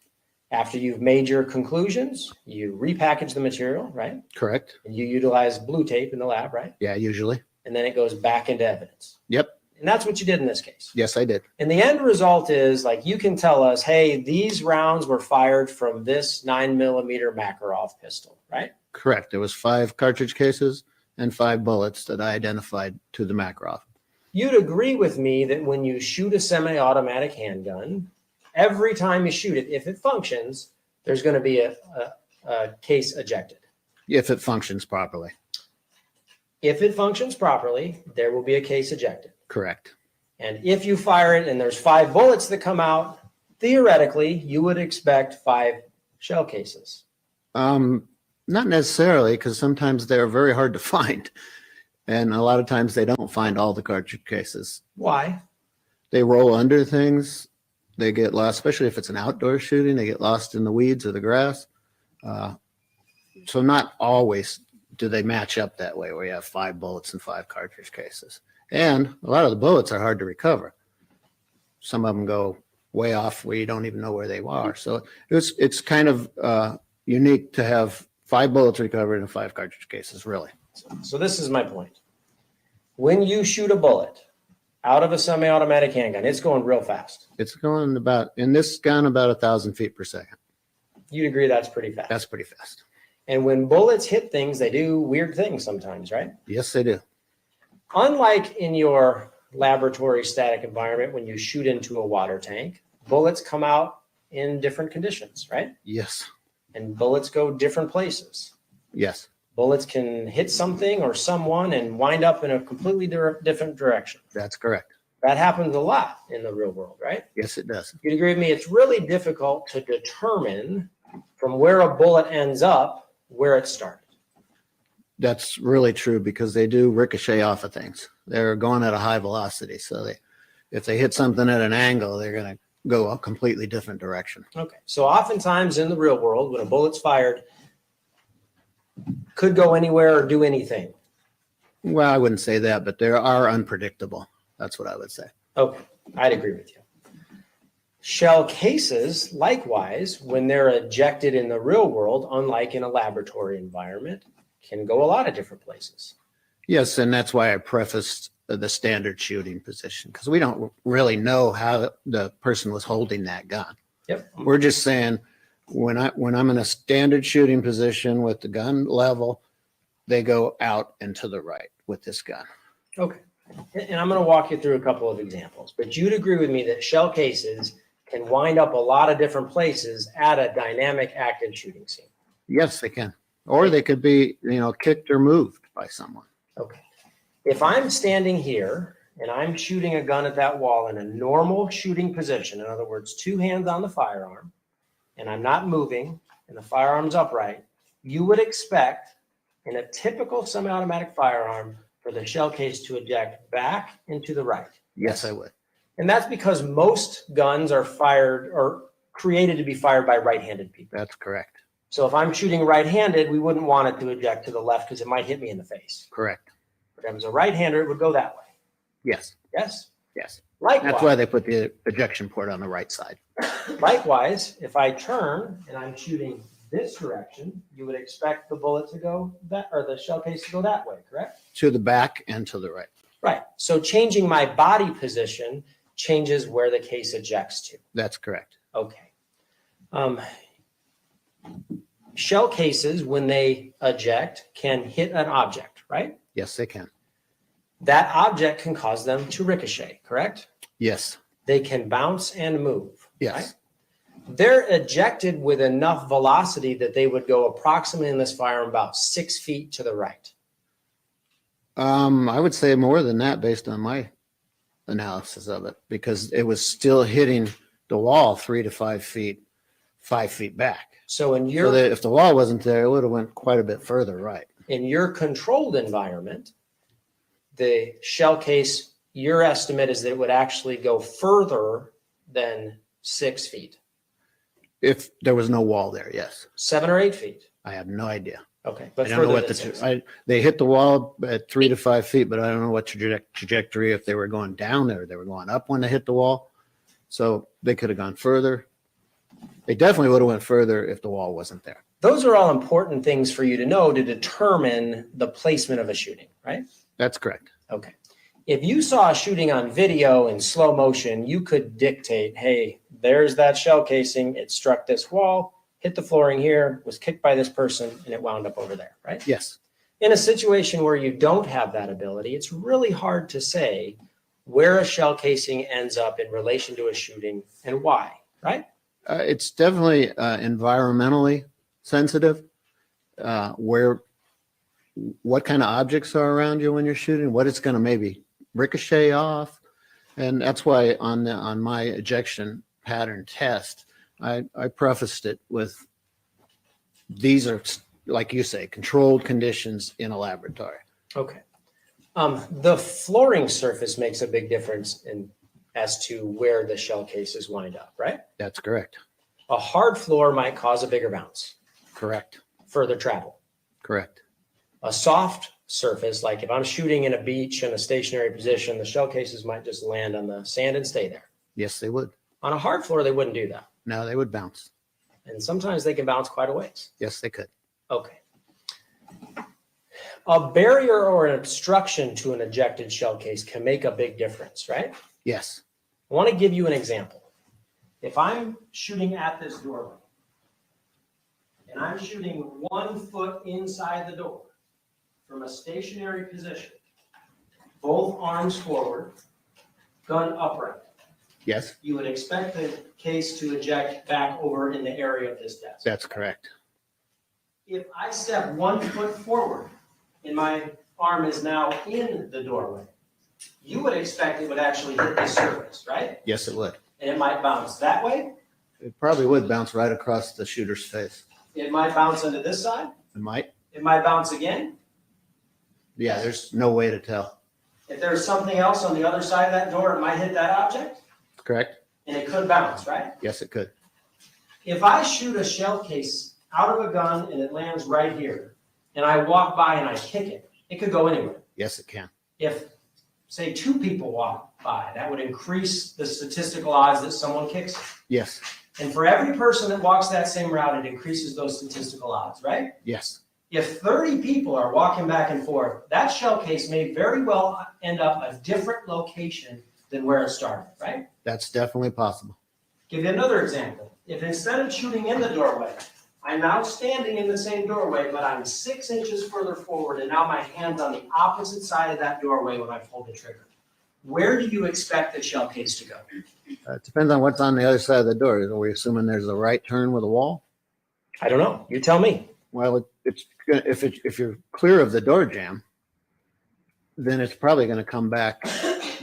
After you've made your conclusions, you repackage the material, right? correct. And you utilize blue tape in the lab, right? Yeah, usually. And then it goes back into evidence. Yep. And that's what you did in this case. Yes, I did. And the end result is like you can tell us, hey, these rounds were fired from this 9mm Makarov pistol, right? Correct. There was 5 cartridge cases and 5 bullets that I identified to the Makarov. You'd agree with me that when you shoot a semi-automatic handgun, every time you shoot it, if it functions, there's going to be a case ejected. If it functions properly. If it functions properly, there will be a case ejected. Correct. And if you fire it and there's 5 bullets that come out, theoretically, you would expect 5 shell cases. Not necessarily, because sometimes they're very hard to find. And a lot of times they don't find all the cartridge cases. Why? They roll under things. They get lost, especially if it's an outdoor shooting. They get lost in the weeds or the grass. So not always do they match up that way where you have 5 bullets and 5 cartridge cases. And a lot of the bullets are hard to recover. Some of them go way off where you don't even know where they are. So it's kind of unique to have 5 bullets recovered and 5 cartridge cases, really. So this is my point. When you shoot a bullet out of a semi-automatic handgun, it's going real fast. It's going about, in this gun, about 1,000 feet per second. You'd agree that's pretty fast. That's pretty fast. And when bullets hit things, they do weird things sometimes, right? Yes, they do. Unlike in your laboratory static environment, when you shoot into a water tank, bullets come out in different conditions, right? Yes. And bullets go different places. Yes. Bullets can hit something or someone and wind up in a completely different direction. That's correct. That happens a lot in the real world, right? Yes, it does. You'd agree with me, it's really difficult to determine from where a bullet ends up, where it started. That's really true because they do ricochet off of things. They're going at a high velocity. So if they hit something at an angle, they're going to go a completely different direction. Okay, so oftentimes in the real world, when a bullet's fired, could go anywhere or do anything. Well, I wouldn't say that, but they are unpredictable. That's what I would say. Okay, I'd agree with you. Shell cases, likewise, when they're ejected in the real world, unlike in a laboratory environment, can go a lot of different places. Yes, and that's why I prefaced the standard shooting position, because we don't really know how the person was holding that gun. Yep. We're just saying, when I'm in a standard shooting position with the gun level, they go out and to the right with this gun. Okay. And I'm going to walk you through a couple of examples, but you'd agree with me that shell cases can wind up a lot of different places at a dynamic active shooting scene. Yes, they can. Or they could be, kicked or moved by someone. Okay. If I'm standing here and I'm shooting a gun at that wall in a normal shooting position, in other words, 2 hands on the firearm, and I'm not moving and the firearm's upright, you would expect in a typical semi-automatic firearm for the shell case to eject back and to the right. Yes, I would. And that's because most guns are fired or created to be fired by right-handed people. That's correct. So if I'm shooting right-handed, we wouldn't want it to eject to the left because it might hit me in the face. Correct. But if I was a right-hander, it would go that way. Yes. Yes? Yes. Likewise. That's why they put the ejection port on the right side. Likewise, if I turn and I'm shooting this direction, you would expect the bullet to go that, or the shell case to go that way, correct? To the back and to the right. Right. So changing my body position changes where the case ejects to. That's correct. Okay. Shell cases, when they eject, can hit an object, right? Yes, they can. That object can cause them to ricochet, correct? Yes. They can bounce and move. Yes. Right? They're ejected with enough velocity that they would go approximately in this firearm about 6 feet to the right. I would say more than that based on my analysis of it, because it was still hitting the wall 3 to 5 feet, 5 feet back. So in So your that if the wall wasn't there, it would have went quite a bit further right. in your controlled environment, the shell case, your estimate is that it would actually go further than 6 feet, If there was no wall there, yes. 7 or 8 feet. I have no idea. Okay, but I don't know further what than the, 6. they hit the wall at 3 to 5 feet, but I don't know what trajectory, if they were going down there, they were going up when they hit the wall. So they could have gone further. They definitely would have went further if the wall wasn't there. Those are all important things for you to know to determine the placement of a shooting, right? That's correct. Okay. If you saw a shooting on video in slow motion, you could dictate, hey, there's that shell casing. It struck this wall, hit the flooring here, was kicked by this person, and it wound up over there, right? Yes. In a situation where you don't have that ability, it's really hard to say where a shell casing ends up in relation to a shooting and why, right? It's definitely environmentally sensitive. What kind of objects are around you when you're shooting, what it's going to maybe ricochet off. And that's why on my ejection pattern test, I prefaced it with, these are, like you say, controlled conditions in a laboratory. Okay. The flooring surface makes a big difference as to where the shell cases wind up, right? That's correct. A hard floor might cause a bigger bounce, Correct. further travel. Correct. A soft surface, like if I'm shooting in a beach in a stationary position, the shell cases might just land on the sand and stay there. Yes, they would. On a hard floor, they wouldn't do that. No, they would bounce. And sometimes they can bounce quite a ways. Yes, they could. Okay. A barrier or an obstruction to an ejected shell case can make a big difference, right? Yes. I want to give you an example. If I'm shooting at this doorway and I'm shooting 1 foot inside the door from a stationary position, both arms forward, gun upright, Yes, you would expect the case to eject back over in the area of this desk. that's correct. If I step 1 foot forward and my arm is now in the doorway, you would expect it would actually hit the surface, right? Yes, it would. And it might bounce that way. It probably would bounce right across the shooter's face. It might bounce into this side. It might. It might bounce again. Yeah, there's no way to tell. If there's something else on the other side of that door, it might hit that object Correct? and it could bounce, right? Yes, it could. If I shoot a shell case out of a gun and it lands right here and I walk by and I kick it, it could go anywhere. Yes, it can. If, say, 2 people walk by, that would increase the statistical odds that someone kicks it. Yes. And for every person that walks that same route, it increases those statistical odds, right? Yes. If 30 people are walking back and forth, that shell case may very well end up a different location than where it started, right? That's definitely possible. Give you another example. if instead of shooting in the doorway, I'm now standing in the same doorway, but I'm 6 inches further forward, and now my hand's on the opposite side of that doorway when I pull the trigger, where do you expect the shell case to go? It depends on what's on the other side of the door. Are we assuming there's a right turn with a wall? I don't know. You tell me. Well, if you're clear of the door jamb, then it's probably going to come back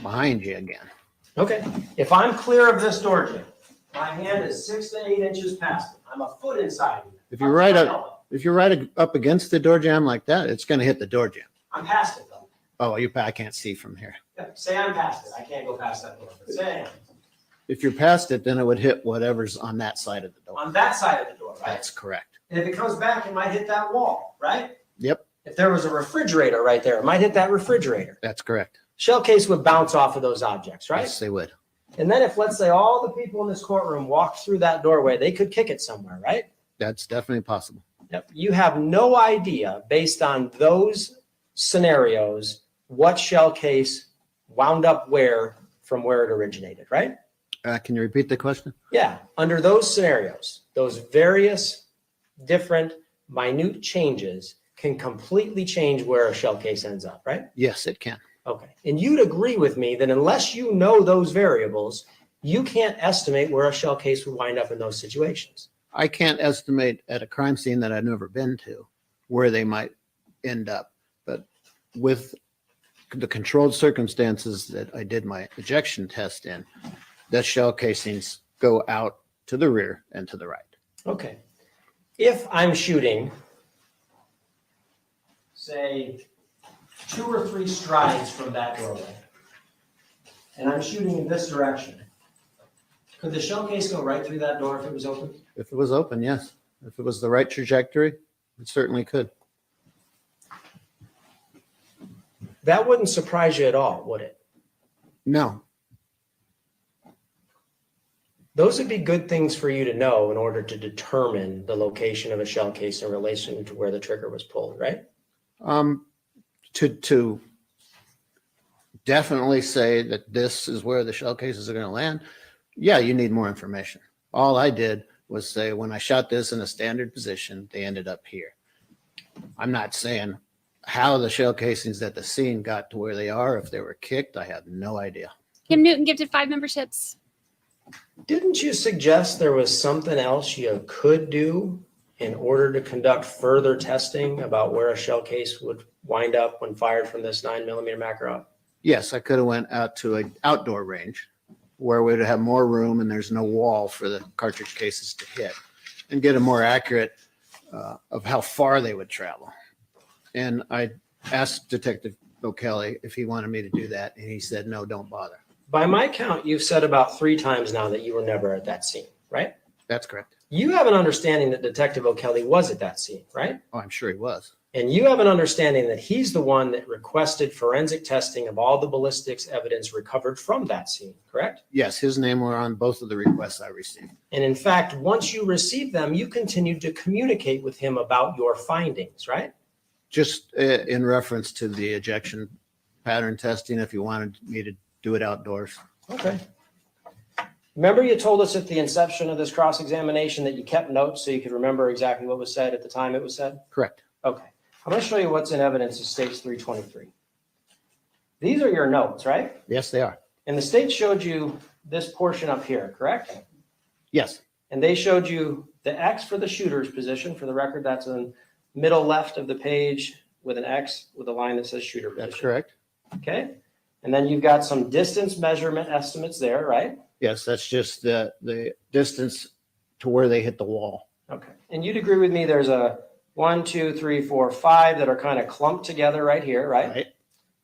behind you again. Okay. If I'm clear of this door jamb, my hand is 6 to 8 inches past it. I'm a foot inside. If you're right up against the door jamb like that, it's going to hit the door jamb. I'm past it though. Oh, I can't see from here. Yeah, say I'm past it. I can't go past that door, but say I am. If you're past it, then it would hit whatever's on that side of the door. On that side of the door, right? That's correct. And if it comes back, it might hit that wall, right? Yep, If there was a refrigerator right there, it might hit that refrigerator. that's correct. Shell case would bounce off of those objects, right? Yes, they would. And then if, let's say, all the people in this courtroom walked through that doorway, they could kick it somewhere, right? That's definitely possible. Yep. You have no idea, based on those scenarios, what shell case wound up where from where it originated, right? Can you repeat the question? Yeah. Under those scenarios, those various different minute changes can completely change where a shell case ends up, right? Yes, it can. Okay. And you'd agree with me that unless you know those variables, you can't estimate where a shell case would wind up in those situations. I can't estimate at a crime scene that I've never been to where they might end up. But with the controlled circumstances that I did my ejection test in, the shell casings go out to the rear and to the right. Okay. If I'm shooting, say, 2 or 3 strides from that doorway, and I'm shooting in this direction, could the shell case go right through that door if it was open? If it was open, yes. If it was the right trajectory, it certainly could. That wouldn't surprise you at all, would it? No, Those would be good things for you to know in order to determine the location of a shell case in relation to where the trigger was pulled, right? to definitely say that this is where the shell cases are going to land. Yeah, you need more information. All I did was say, when I shot this in a standard position, they ended up here. I'm not saying how the shell casings at the scene got to where they are. If they were kicked, I have no idea. Kim Newton gifted 5 memberships. Didn't you suggest there was something else you could do in order to conduct further testing about where a shell case would wind up when fired from this 9mm Makarov? Yes, I could have went out to an outdoor range where we'd have more room and there's no wall for the cartridge cases to hit, and get a more accurate of how far they would travel. And I asked Detective O'Kelly if he wanted me to do that, and he said, no, don't bother. By my count, you've said about 3 times now that you were never at that scene, right? That's correct. You have an understanding that Detective O'Kelly was at that scene, right? Oh, I'm sure he was. And you have an understanding that he's the one that requested forensic testing of all the ballistics evidence recovered from that scene, correct? Yes, his name were on both of the requests I received. And in fact, once you received them, you continued to communicate with him about your findings, right? Just in reference to the ejection pattern testing, if you wanted me to do it outdoors. Okay. Remember you told us at the inception of this cross-examination that you kept notes so you could remember exactly what was said at the time it was said? Correct. Okay. I'm going to show you what's in evidence of States 323. These are your notes, right? Yes, they are. And the state showed you this portion up here, correct? Yes. And they showed you the X for the shooter's position. For the record, that's in middle left of the page with an X with a line that says shooter position. That's correct. Okay. And then you've got some distance measurement estimates there, right? Yes, that's just the distance to where they hit the wall. Okay. And you'd agree with me, there's a 1, 2, 3, 4, 5 that are kind of clumped together right here, right? Right.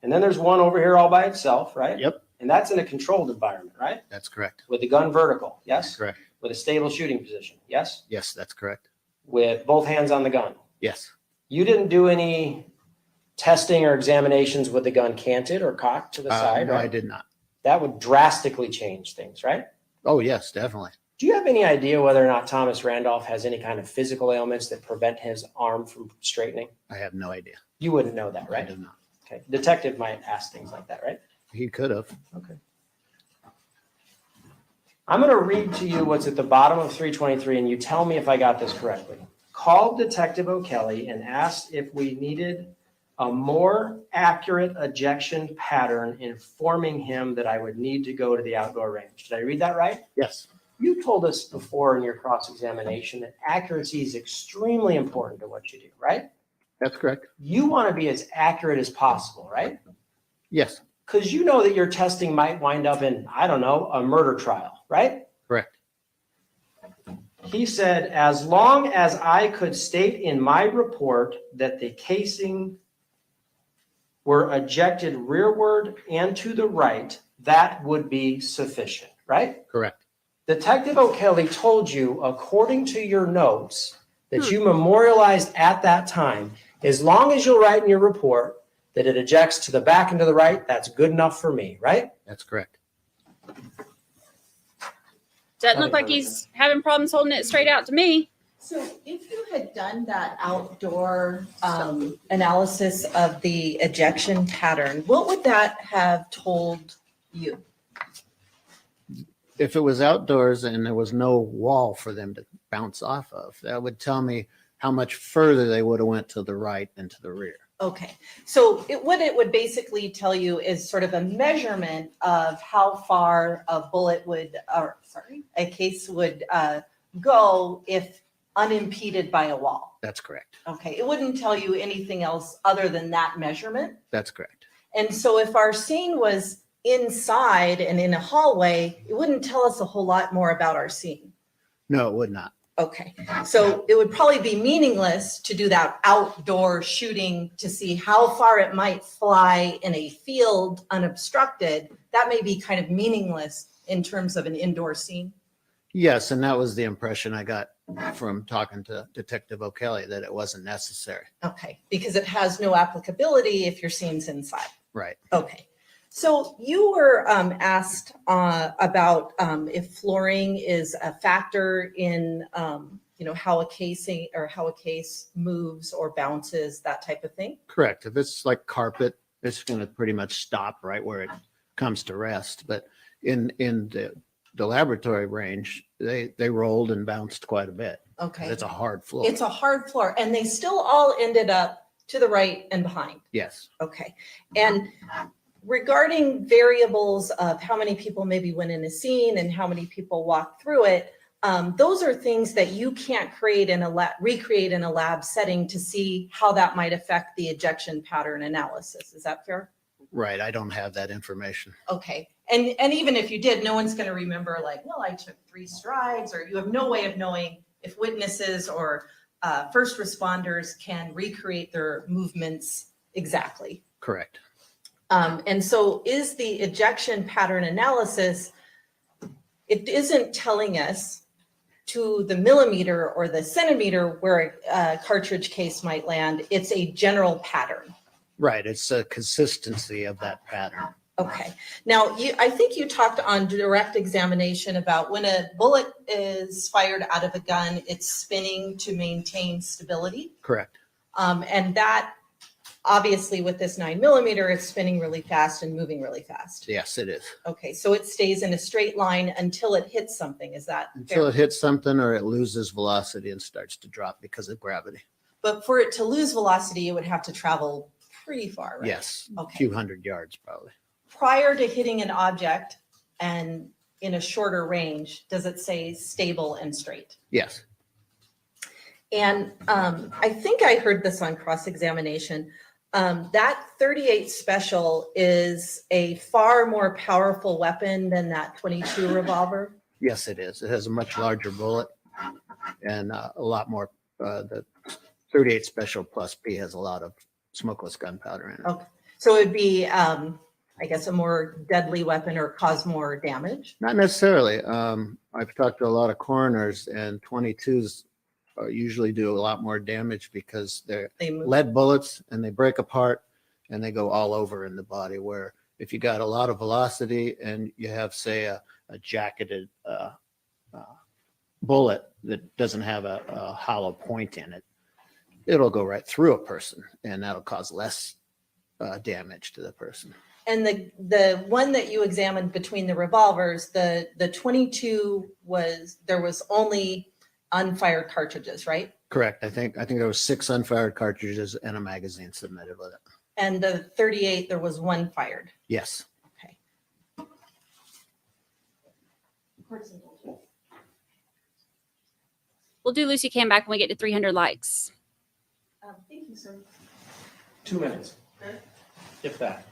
And then there's one over here all by itself, right? Yep. And that's in a controlled environment, right? That's correct. With the gun vertical, yes? Correct. With a stable shooting position, yes? Yes, that's correct. With both hands on the gun. Yes. You didn't do any testing or examinations with the gun canted or cocked to the side, No, right? I did not. That would drastically change things, right? Oh, yes, definitely. Do you have any idea whether or not Thomas Randolph has any kind of physical ailments that prevent his arm from straightening? I have no idea. You wouldn't know that, I right? do not. Okay. Detective might ask things like that, right? He could have. Okay. I'm going to read to you what's at the bottom of 323, and you tell me if I got this correctly. Called Detective O'Kelly and asked if we needed a more accurate ejection pattern, informing him that I would need to go to the outdoor range. Did I read that right? Yes, You told us before in your cross-examination that accuracy is extremely important to what you do, right? that's correct. You want to be as accurate as possible, right? Yes, Because you know that your testing might wind up in, I don't know, a murder trial, right? correct. He said, as long as I could state in my report that the casing were ejected rearward and to the right, that would be sufficient, right? Correct. Detective O'Kelly told you, according to your notes, that you memorialized at that time, as long as you'll write in your report that it ejects to the back and to the right, that's good enough for me, right? That's correct. Doesn't look like he's having problems holding it straight out to me. So if you had done that outdoor analysis of the ejection pattern, what would that have told you? If it was outdoors and there was no wall for them to bounce off of, that would tell me how much further they would have went to the right and to the rear. Okay, so what it would basically tell you is sort of a measurement of how far a bullet would, a case would go if unimpeded by a wall. That's correct. Okay, it wouldn't tell you anything else other than that measurement. That's correct. And so if our scene was inside and in a hallway, it wouldn't tell us a whole lot more about our scene. No, it would not. Okay, so it would probably be meaningless to do that outdoor shooting to see how far it might fly in a field unobstructed. That may be kind of meaningless in terms of an indoor scene. Yes, and that was the impression I got from talking to Detective O'Kelly, that it wasn't necessary. Okay, because it has no applicability if your scene's inside. Right. Okay, so you were asked about if flooring is a factor in how a casing or how a case moves or bounces, that type of thing. Correct. If it's like carpet, it's going to pretty much stop right where it comes to rest. But in the laboratory range, they rolled and bounced quite a bit. Okay, It's a hard floor. it's a hard floor, and they still all ended up to the right and behind. Yes. Okay, and regarding variables of how many people maybe went in a scene and how many people walked through it, those are things that you can't recreate in a lab setting to see how that might affect the ejection pattern analysis. Is that fair? Right. I don't have that information. Okay, and even if you did, no one's going to remember like, well, I took 3 strides, or you have no way of knowing if witnesses or first responders can recreate their movements exactly. Correct. And so is the ejection pattern analysis, it isn't telling us to the millimeter or the centimeter where a cartridge case might land. It's a general pattern. Right. It's a consistency of that pattern. Okay. Now, I think you talked on direct examination about when a bullet is fired out of a gun, it's spinning to maintain stability. Correct. And that, obviously, with this 9mm, it's spinning really fast and moving really fast. Yes, it is. Okay, so it stays in a straight line until it hits something. Is that Until fair? it hits something or it loses velocity and starts to drop because of gravity. But for it to lose velocity, it would have to travel pretty far, right? Yes. A Okay. few hundred yards probably. Prior to hitting an object and in a shorter range, does it say stable and straight? Yes. And I think I heard this on cross-examination. That 38 Special is a far more powerful weapon than that 22 revolver. Yes, it is. It has a much larger bullet and a lot more. The 38 Special Plus P has a lot of smokeless gunpowder in it. Okay. So it'd be, I guess, a more deadly weapon or cause more damage? Not necessarily. I've talked to a lot of coroners, and 22s usually do a lot more damage because they're They move. lead bullets and they break apart and they go all over in the body. Where if you got a lot of velocity and you have, say, a jacketed bullet that doesn't have a hollow point in it, it'll go right through a person, and that'll cause less damage to the person. And the one that you examined between the revolvers, the 22 there was only unfired cartridges, right? Correct. I think there was 6 unfired cartridges and a magazine submitted with it. And the 38, there was 1 fired. Yes. Okay. We'll do Lucy Cam back when we get to 300 likes. Thank you, sir. 2 minutes, Okay. if that.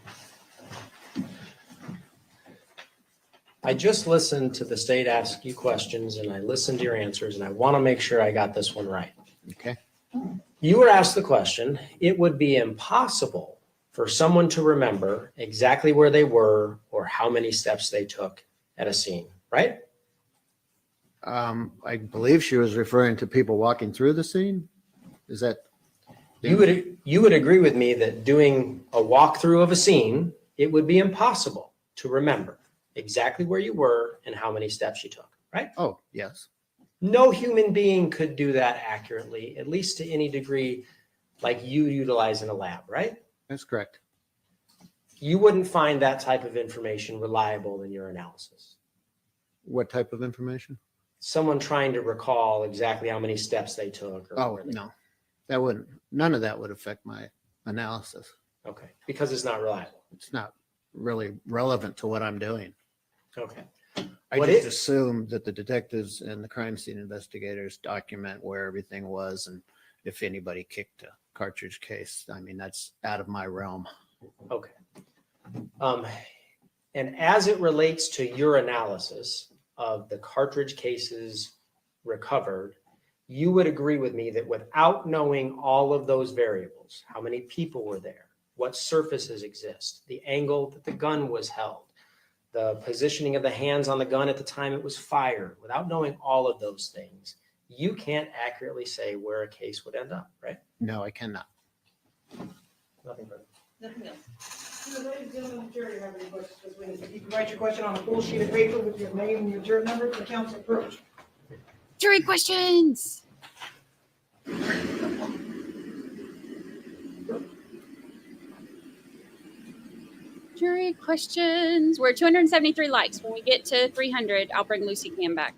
I just listened to the state ask you questions and I listened to your answers and I want to make sure I got this one right. Okay. You were asked the question, it would be impossible for someone to remember exactly where they were or how many steps they took at a scene, right? I believe she was referring to people walking through the scene. Is that? You would agree with me that doing a walkthrough of a scene, it would be impossible to remember exactly where you were and how many steps you took, right? Oh, yes. No human being could do that accurately, at least to any degree like you utilize in a lab, right? That's correct. You wouldn't find that type of information reliable in your analysis. What type of information? Someone trying to recall exactly how many steps they took. Or Oh, where they- no. That wouldn't, none of that would affect my analysis. Okay, because it's not reliable. It's not really relevant to what I'm doing. Okay. I What just if- assume that the detectives and the crime scene investigators document where everything was and if anybody kicked a cartridge case. I mean, that's out of my realm. Okay. And as it relates to your analysis of the cartridge cases recovered, you would agree with me that without knowing all of those variables, how many people were there, what surfaces exist, the angle that the gun was held, the positioning of the hands on the gun at the time it was fired, without knowing all of those things, you can't accurately say where a case would end up, right? No, I cannot. Nothing further. Nothing else. Ladies and gentlemen, the jury, have any questions? This witness, you can write your question on a full sheet of paper with your name and your juror number for council approach. Jury questions. Jury questions. We're at 273 likes. When we get to 300, I'll bring Lucy Cam back.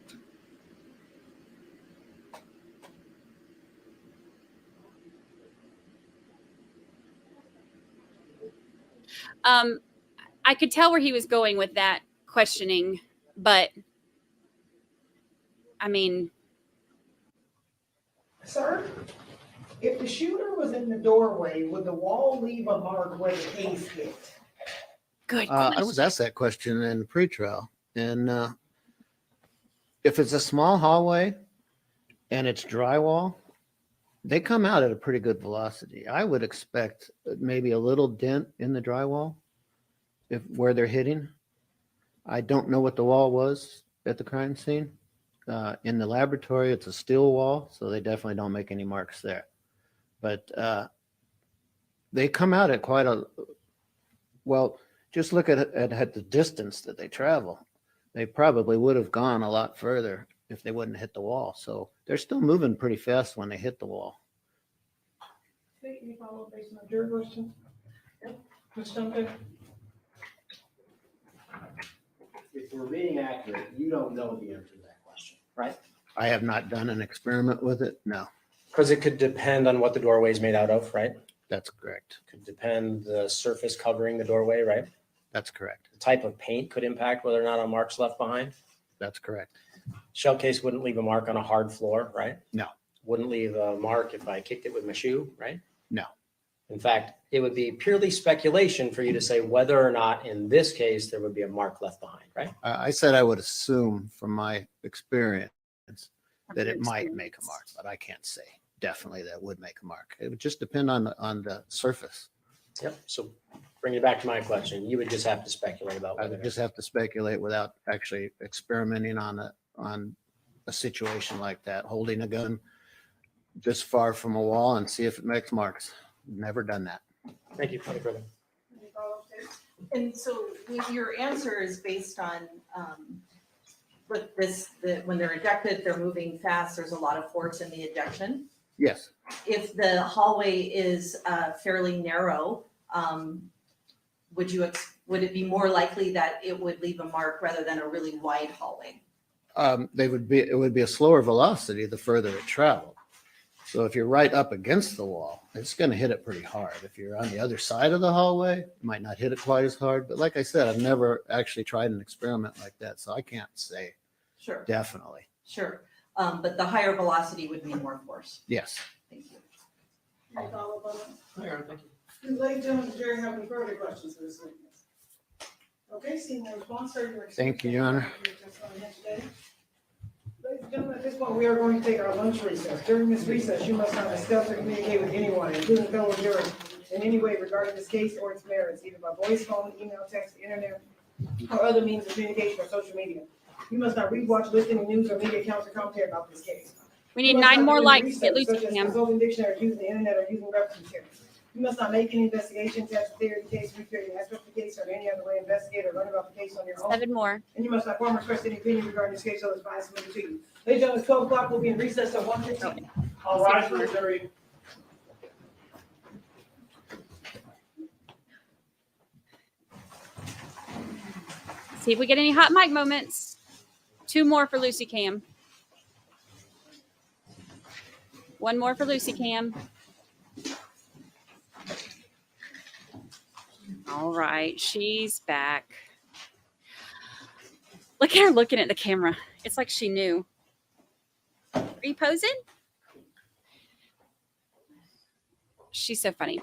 I could tell where he was going with that questioning, but I mean, Sir, if the shooter was in the doorway, would the wall leave a mark where the case hit? good I question. was asked that question in pretrial, and if it's a small hallway and it's drywall, they come out at a pretty good velocity. I would expect maybe a little dent in the drywall where they're hitting. I don't know what the wall was at the crime scene. In the laboratory, it's a steel wall, so they definitely don't make any marks there. But they come out at quite a, well, just look at the distance that they travel. They probably would have gone a lot further if they wouldn't hit the wall. So they're still moving pretty fast when they hit the wall. Okay, any follow-up based on the juror question? Yep. Ms. Duncan? If we're being accurate, you don't know the answer to that question, right? I have not done an experiment with it. No, Because it could depend on what the doorway is made out of, right? that's correct. Could depend the surface covering the doorway, right? That's correct. The type of paint could impact whether or not a mark's left behind. That's correct. Shell case wouldn't leave a mark on a hard floor, right? No. Wouldn't leave a mark if I kicked it with my shoe, right? No. In fact, it would be purely speculation for you to say whether or not in this case there would be a mark left behind, right? I said I would assume from my experience that it might make a mark, but I can't say definitely that would make a mark. It would just depend on the surface. Yep. So bring it back to my question. You would just have to speculate about I whether. would just have to speculate without actually experimenting on a situation like that, holding a gun this far from a wall and see if it makes marks. Never done that. Thank you. Nothing further. Any follow-up, Ms.? And so your answer is based on, with when they're ejected, they're moving fast, there's a lot of force in the ejection. Yes. If the hallway is fairly narrow, would Would it be more likely that it would leave a mark rather than a really wide hallway? It would be a slower velocity the further it traveled. So if you're right up against the wall, it's going to hit it pretty hard. If you're on the other side of the hallway, it might not hit it quite as hard. But like I said, I've never actually tried an experiment like that, so I can't say Sure, definitely. sure. But the higher velocity would mean more force. Yes. Thank you. Any follow-up on that? Aaron, thank you. Ladies and gentlemen, does Jerry have any further questions for this witness? Okay, seeing no response, sir, you're excused. Thank you, Your Honor. Ladies and gentlemen, at this point, we are going to take our lunch recess. During this recess, you must not discuss or communicate with anyone, including fellow jurors, in any way regarding this case or its merits, either by voice, phone, email, text, internet, or other means of communication or social media. You must not read, watch, listen to news or media accounts or commentary about this case. We need You must 9 not more do any likes to get research, Lucy such as Cam. consulting dictionary, using the internet, or using reference materials. You must not make any investigation, test, theory, case, recreate, aspect of the case, or in any other way investigate or learn about the case on your own. 7 more. And you must not form or express any opinion regarding this case or its bias submitted to you. Ladies and gentlemen, 12 o'clock will be in recess at 1:15. All rise for the jury. See if we get any hot mic moments. 2 more for Lucy Cam. 1 more for Lucy Cam. All right, she's back. Look at her looking at the camera. It's like she knew. Are you posing? She's so funny.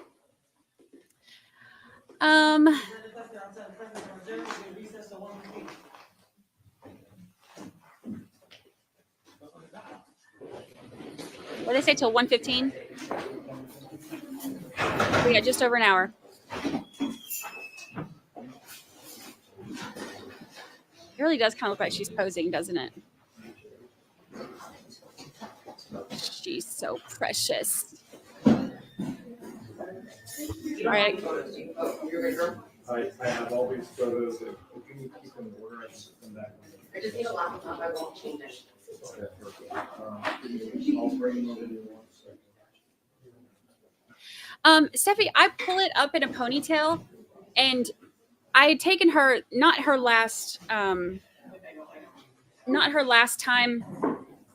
What did they say till 1:15? We got just over an hour. It really does kind of look like she's posing, doesn't it? She's so precious. All right. I have all these photos that we can keep in order and send that. I just need a laptop, I won't change it. Okay, perfect. I'll bring them in one second. Steffi, I pull it up in a ponytail, and I had taken her not her last time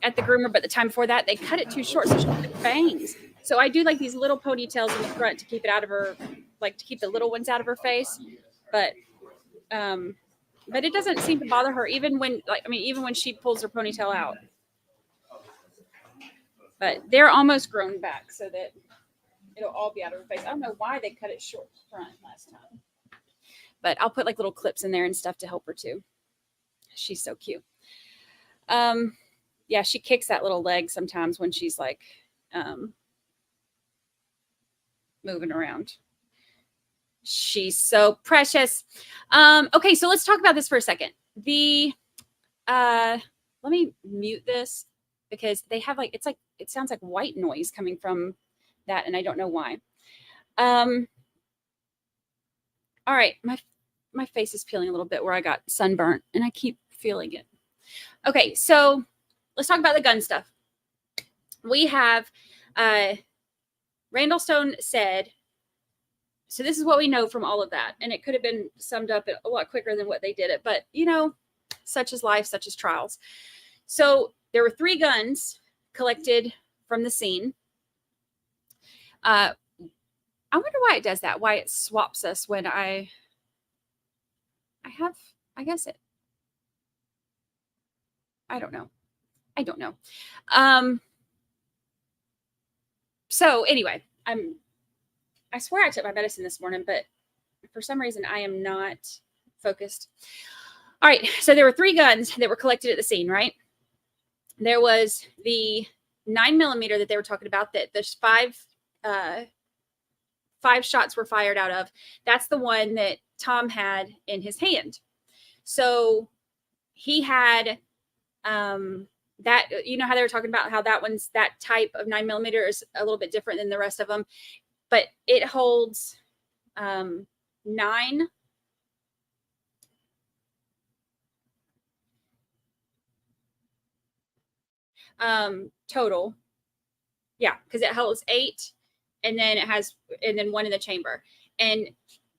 at the groomer, but the time before that, they cut it too short, so she had bangs. So I do like these little ponytails in the front to keep it out of her, like to keep the little ones out of her face. But it doesn't seem to bother her, even when she pulls her ponytail out. But they're almost grown back so that it'll all be out of her face. I don't know why they cut it short front last time. But I'll put like little clips in there and stuff to help her too. She's so cute. Yeah, she kicks that little leg sometimes when she's like moving around. She's so precious. Okay, so let's talk about this for a second. Let me mute this because they have like it sounds like white noise coming from that, and I don't know why. All right, my face is peeling a little bit where I got sunburnt, and I keep feeling it. Okay, so let's talk about the gun stuff. We have Randall Stone said, so this is what we know from all of that, and it could have been summed up a lot quicker than what they did it, but such is life, such is trials. So there were 3 guns collected from the scene. I wonder why it does that, why it swaps us when I guess it. I don't know. So anyway, I swear I took my medicine this morning, but for some reason I am not focused. All right, so there were 3 guns that were collected at the scene, right? There was the 9mm that they were talking about that the 5 shots were fired out of. That's the one that Tom had in his hand. So he had that, how they were talking about how that type of 9mm is a little bit different than the rest of them, but it holds 9 total. Yeah, because it holds 8, and then 1 in the chamber. And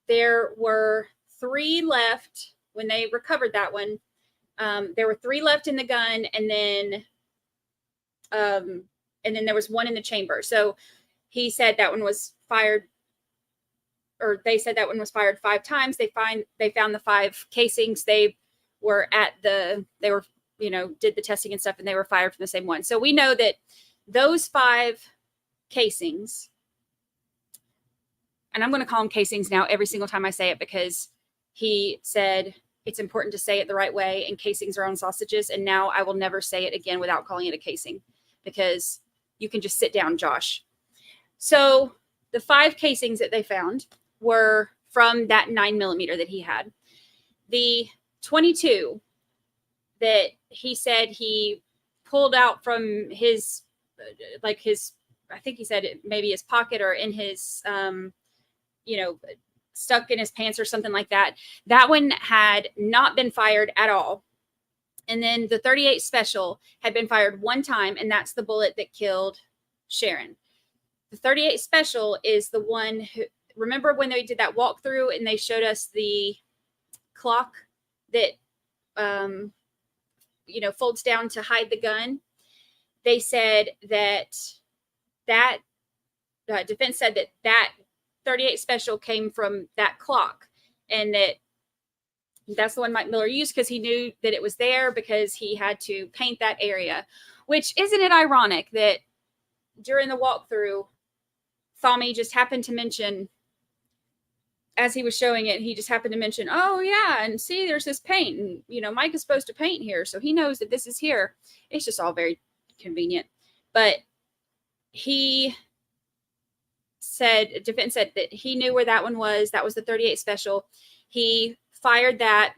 there were 3 left when they recovered that one. There were 3 left in the gun, and then there was 1 in the chamber. So he said that one was fired, or they said that one was fired 5 times. They found the 5 casings. They were did the testing and stuff, and they were fired from the same one. So we know that those 5 casings, and I'm going to call them casings now every single time I say it, because he said it's important to say it the right way, and casings are on sausages. And now I will never say it again without calling it a casing, because you can just sit down, Josh. So the 5 casings that they found were from that 9mm that he had. The 22 that he said he pulled out from his, I think he said it maybe his pocket or in his, stuck in his pants or something like that. That one had not been fired at all. And then the .38 special had been fired 1 time, and that's the bullet that killed Sharon. The .38 special is the one who, remember when they did that walkthrough and they showed us the clock that, folds down to hide the gun? They said that defense said that .38 special came from that clock, and that's the one Mike Miller used because he knew that it was there, because he had to paint that area. Which, isn't it ironic that during the walkthrough, Thami just happened to mention, as he was showing it, he just happened to mention, oh yeah, and see, there's this paint, and Mike is supposed to paint here, so he knows that this is here. It's just all very convenient. But defense said that he knew where that one was. That was the .38 special. He fired that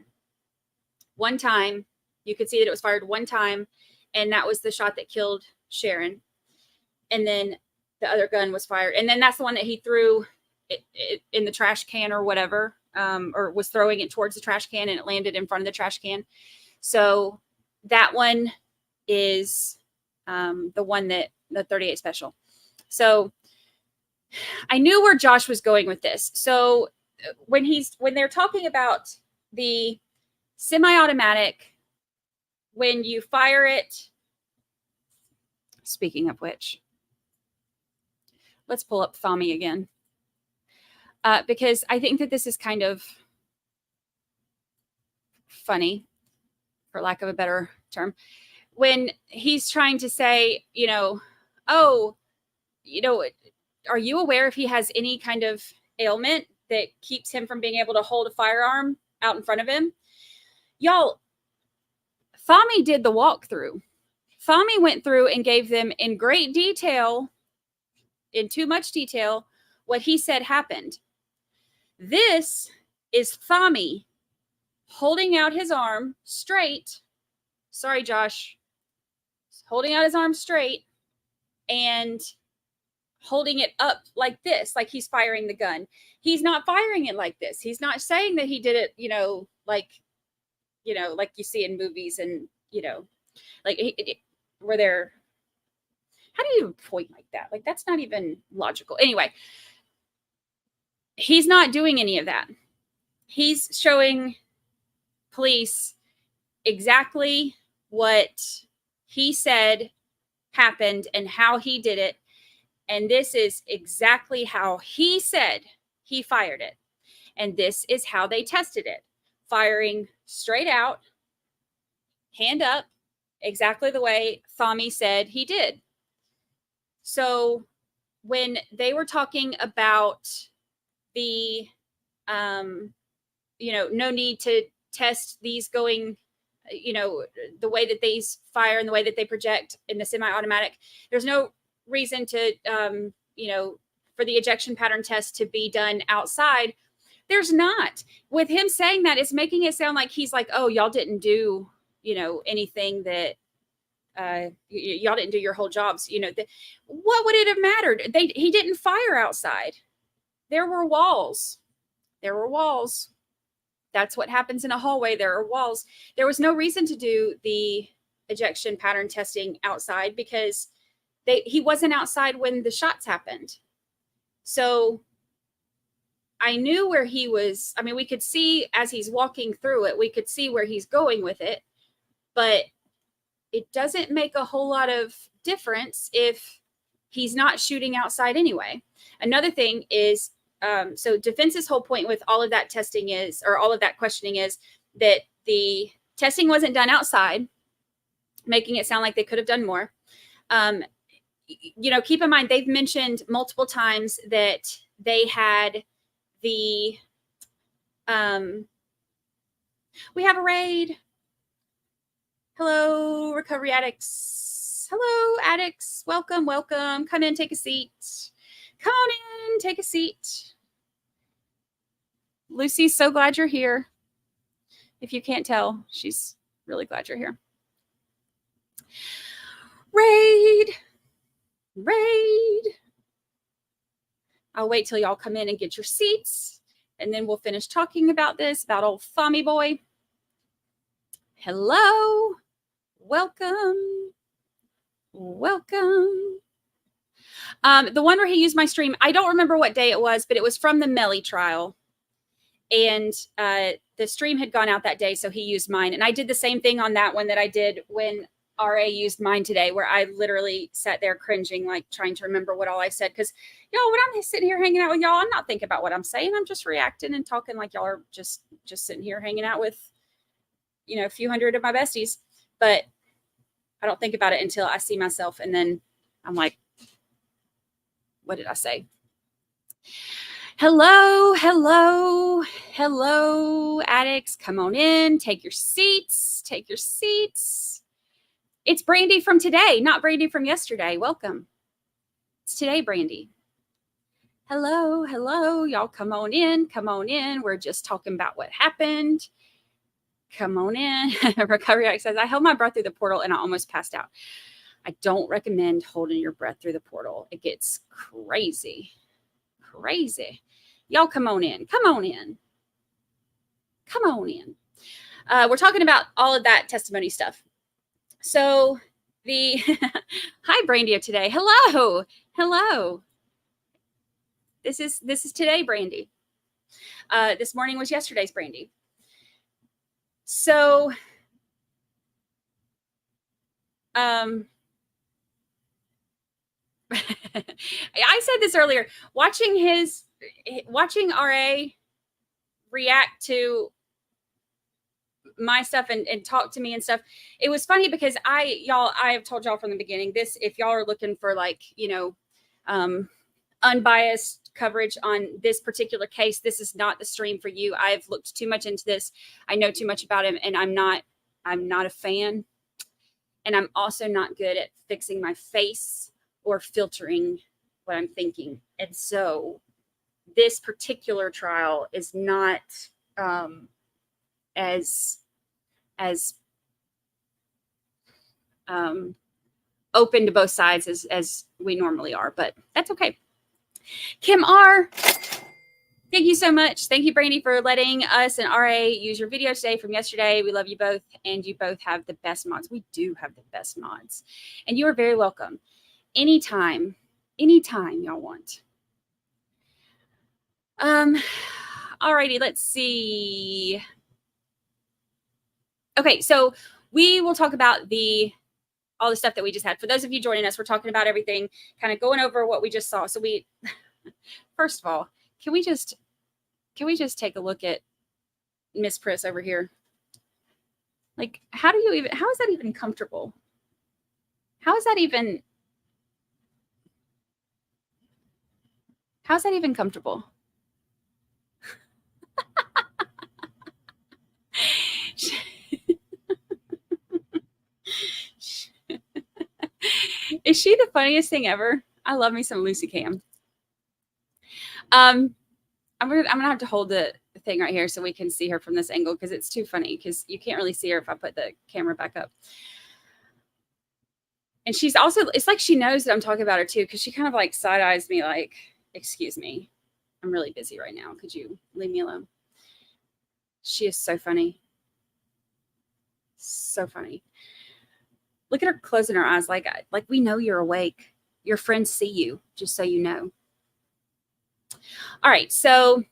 1 time. You could see that it was fired 1 time, and that was the shot that killed Sharon. And then the other gun was fired, and then that's the one that he threw it in the trash can or whatever, or was throwing it towards the trash can, and it landed in front of the trash can. So that one is the one that the .38 special. So I knew where Josh was going with this. So when they're talking about the semi-automatic, when you fire it, speaking of which, let's pull up Thami again. Because I think that this is kind of funny, for lack of a better term, when he's trying to say, are you aware if he has any kind of ailment that keeps him from being able to hold a firearm out in front of him? Y'all, Thami did the walkthrough. Thami went through and gave them in great detail, in too much detail, what he said happened. This is Thami holding out his arm straight. Sorry, Josh. Holding out his arm straight and holding it up like this, like he's firing the gun. He's not firing it like this. He's not saying that he did it, like you see in movies, and, where they're, how do you even point like that? Like, that's not even logical. Anyway, he's not doing any of that. He's showing police exactly what he said happened and how he did it. And this is exactly how he said he fired it. And this is how they tested it. Firing straight out, hand up, exactly the way Thami said he did. So when they were talking about the, no need to test these going, the way that these fire and the way that they project in the semi-automatic, there's no reason to, for the ejection pattern test to be done outside. There's not. With him saying that, it's making it sound like he's like, oh, y'all didn't do, anything that, y'all didn't do your whole jobs. What would it have mattered? He didn't fire outside. There were walls. That's what happens in a hallway. There are walls. There was no reason to do the ejection pattern testing outside because he wasn't outside when the shots happened. So I knew where he was. I mean, we could see as he's walking through it, we could see where he's going with it, but it doesn't make a whole lot of difference if he's not shooting outside anyway. Another thing is, so defense's whole point with all of that testing is, or all of that questioning is, that the testing wasn't done outside, making it sound like they could have done more. You know, keep in mind, they've mentioned multiple times that they had the, we have a raid. Hello, recovery addicts. Hello, addicts. Welcome, welcome. Come in, take a seat. Come on in, take a seat. Lucy's so glad you're here. If you can't tell, she's really glad you're here. Raid. Raid. I'll wait till y'all come in and get your seats, and then we'll finish talking about this, about old Thommy boy. Hello. Welcome. Welcome. The one where he used my stream, I don't remember what day it was, but it was from the Melly trial. And the stream had gone out that day, so he used mine. And I did the same thing on that one that I did when RA used mine today, where I literally sat there cringing, like trying to remember what all I said. Because, y'all, when I'm sitting here hanging out with y'all, I'm not thinking about what I'm saying. I'm just reacting and talking like y'all are just sitting here hanging out with, you know, a few hundred of my besties. But I don't think about it until I see myself. And then I'm like, what did I say? Hello, hello, hello, addicts. Come on in. Take your seats. Take your seats. It's Brandy from today, not Brandy from yesterday. Welcome. It's today, Brandy. Hello, hello. Y'all come on in. Come on in. We're just talking about what happened. Come on in. Recovery Addict says, I held my breath through the portal and I almost passed out. I don't recommend holding your breath through the portal. It gets crazy. Crazy. Y'all come on in. Come on in. Come on in. We're talking about all of that testimony stuff. So the hi Brandy today. Hello. Hello. This is today, Brandy. This morning was yesterday's Brandy. So I said this earlier, watching RA react to my stuff and talk to me and stuff. It was funny because I have told y'all from the beginning, this, if y'all are looking for like, you know, unbiased coverage on this particular case, this is not the stream for you. I've looked too much into this. I know too much about him, and I'm not a fan. And I'm also not good at fixing my face or filtering what I'm thinking. And so this particular trial is not as open to both sides as we normally are, but that's okay. Kim R, thank you so much. Thank you, Brandy, for letting us and RA use your video today from yesterday. We love you both, and you both have the best mods. We do have the best mods, and you are very welcome. Anytime y'all want. Alrighty, let's see. Okay, so we will talk about all the stuff that we just had. For those of you joining us, we're talking about everything, kind of going over what we just saw. So we, first of all, can we just take a look at Miss Priss over here? Like, how is that even comfortable? How is that even comfortable? Is she the funniest thing ever? I love me some Lucy Cam. I'm gonna have to hold the thing right here so we can see her from this angle, because it's too funny, because you can't really see her if I put the camera back up. And she's also, it's like she knows that I'm talking about her too, because she kind of like side eyes me like, excuse me, I'm really busy right now. Could you leave me alone? She is so funny. So funny. Look at her closing her eyes like we know you're awake. Your friends see you, just so you know. All right, so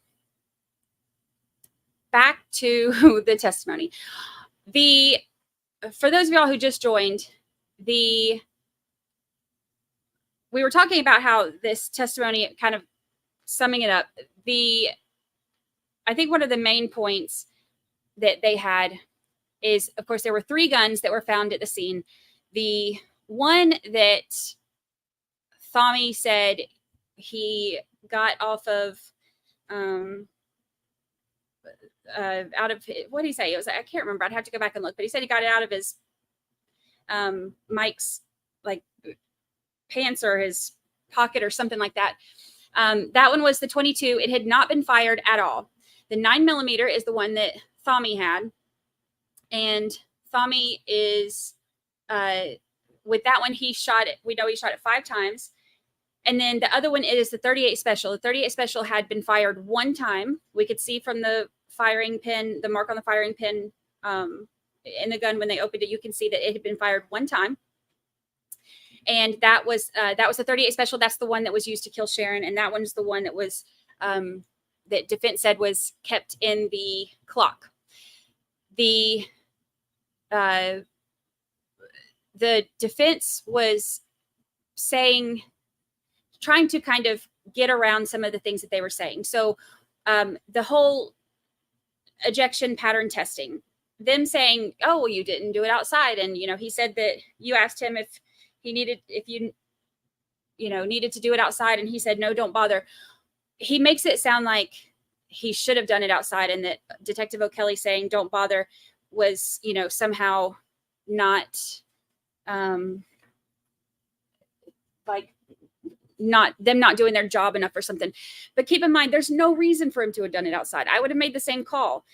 back to the testimony. For those of y'all who just joined, we were talking about how this testimony, kind of summing it up, I think one of the main points that they had is, of course, there were 3 guns that were found at the scene. The one that Tommy said he got off of, out of, what did he say? It was, I can't remember. I'd have to go back and look, but he said he got it out of his, Mike's, like, pants or his pocket or something like that. That one was the 22. It had not been fired at all. The 9mm is the one that Tommy had. And Tommy is, with that one, he shot it. We know he shot it 5 times. And then the other one is the 38 special. The 38 special had been fired 1 time. We could see from the firing pin, the mark on the firing pin, in the gun when they opened it, you can see that it had been fired 1 time. And that was the 38 special. That's the one that was used to kill Sharon. And that one's the one that was, that defense said was kept in the clock. The defense was trying to kind of get around some of the things that they were saying. So the whole ejection pattern testing, them saying, oh, well, you didn't do it outside. And, he said that you asked him if you needed to do it outside. And he said, no, don't bother. He makes it sound like he should have done it outside, and that Detective O'Kelly saying don't bother was, somehow not, like, not doing their job enough or something. But keep in mind, there's no reason for him to have done it outside. I would have made the same call.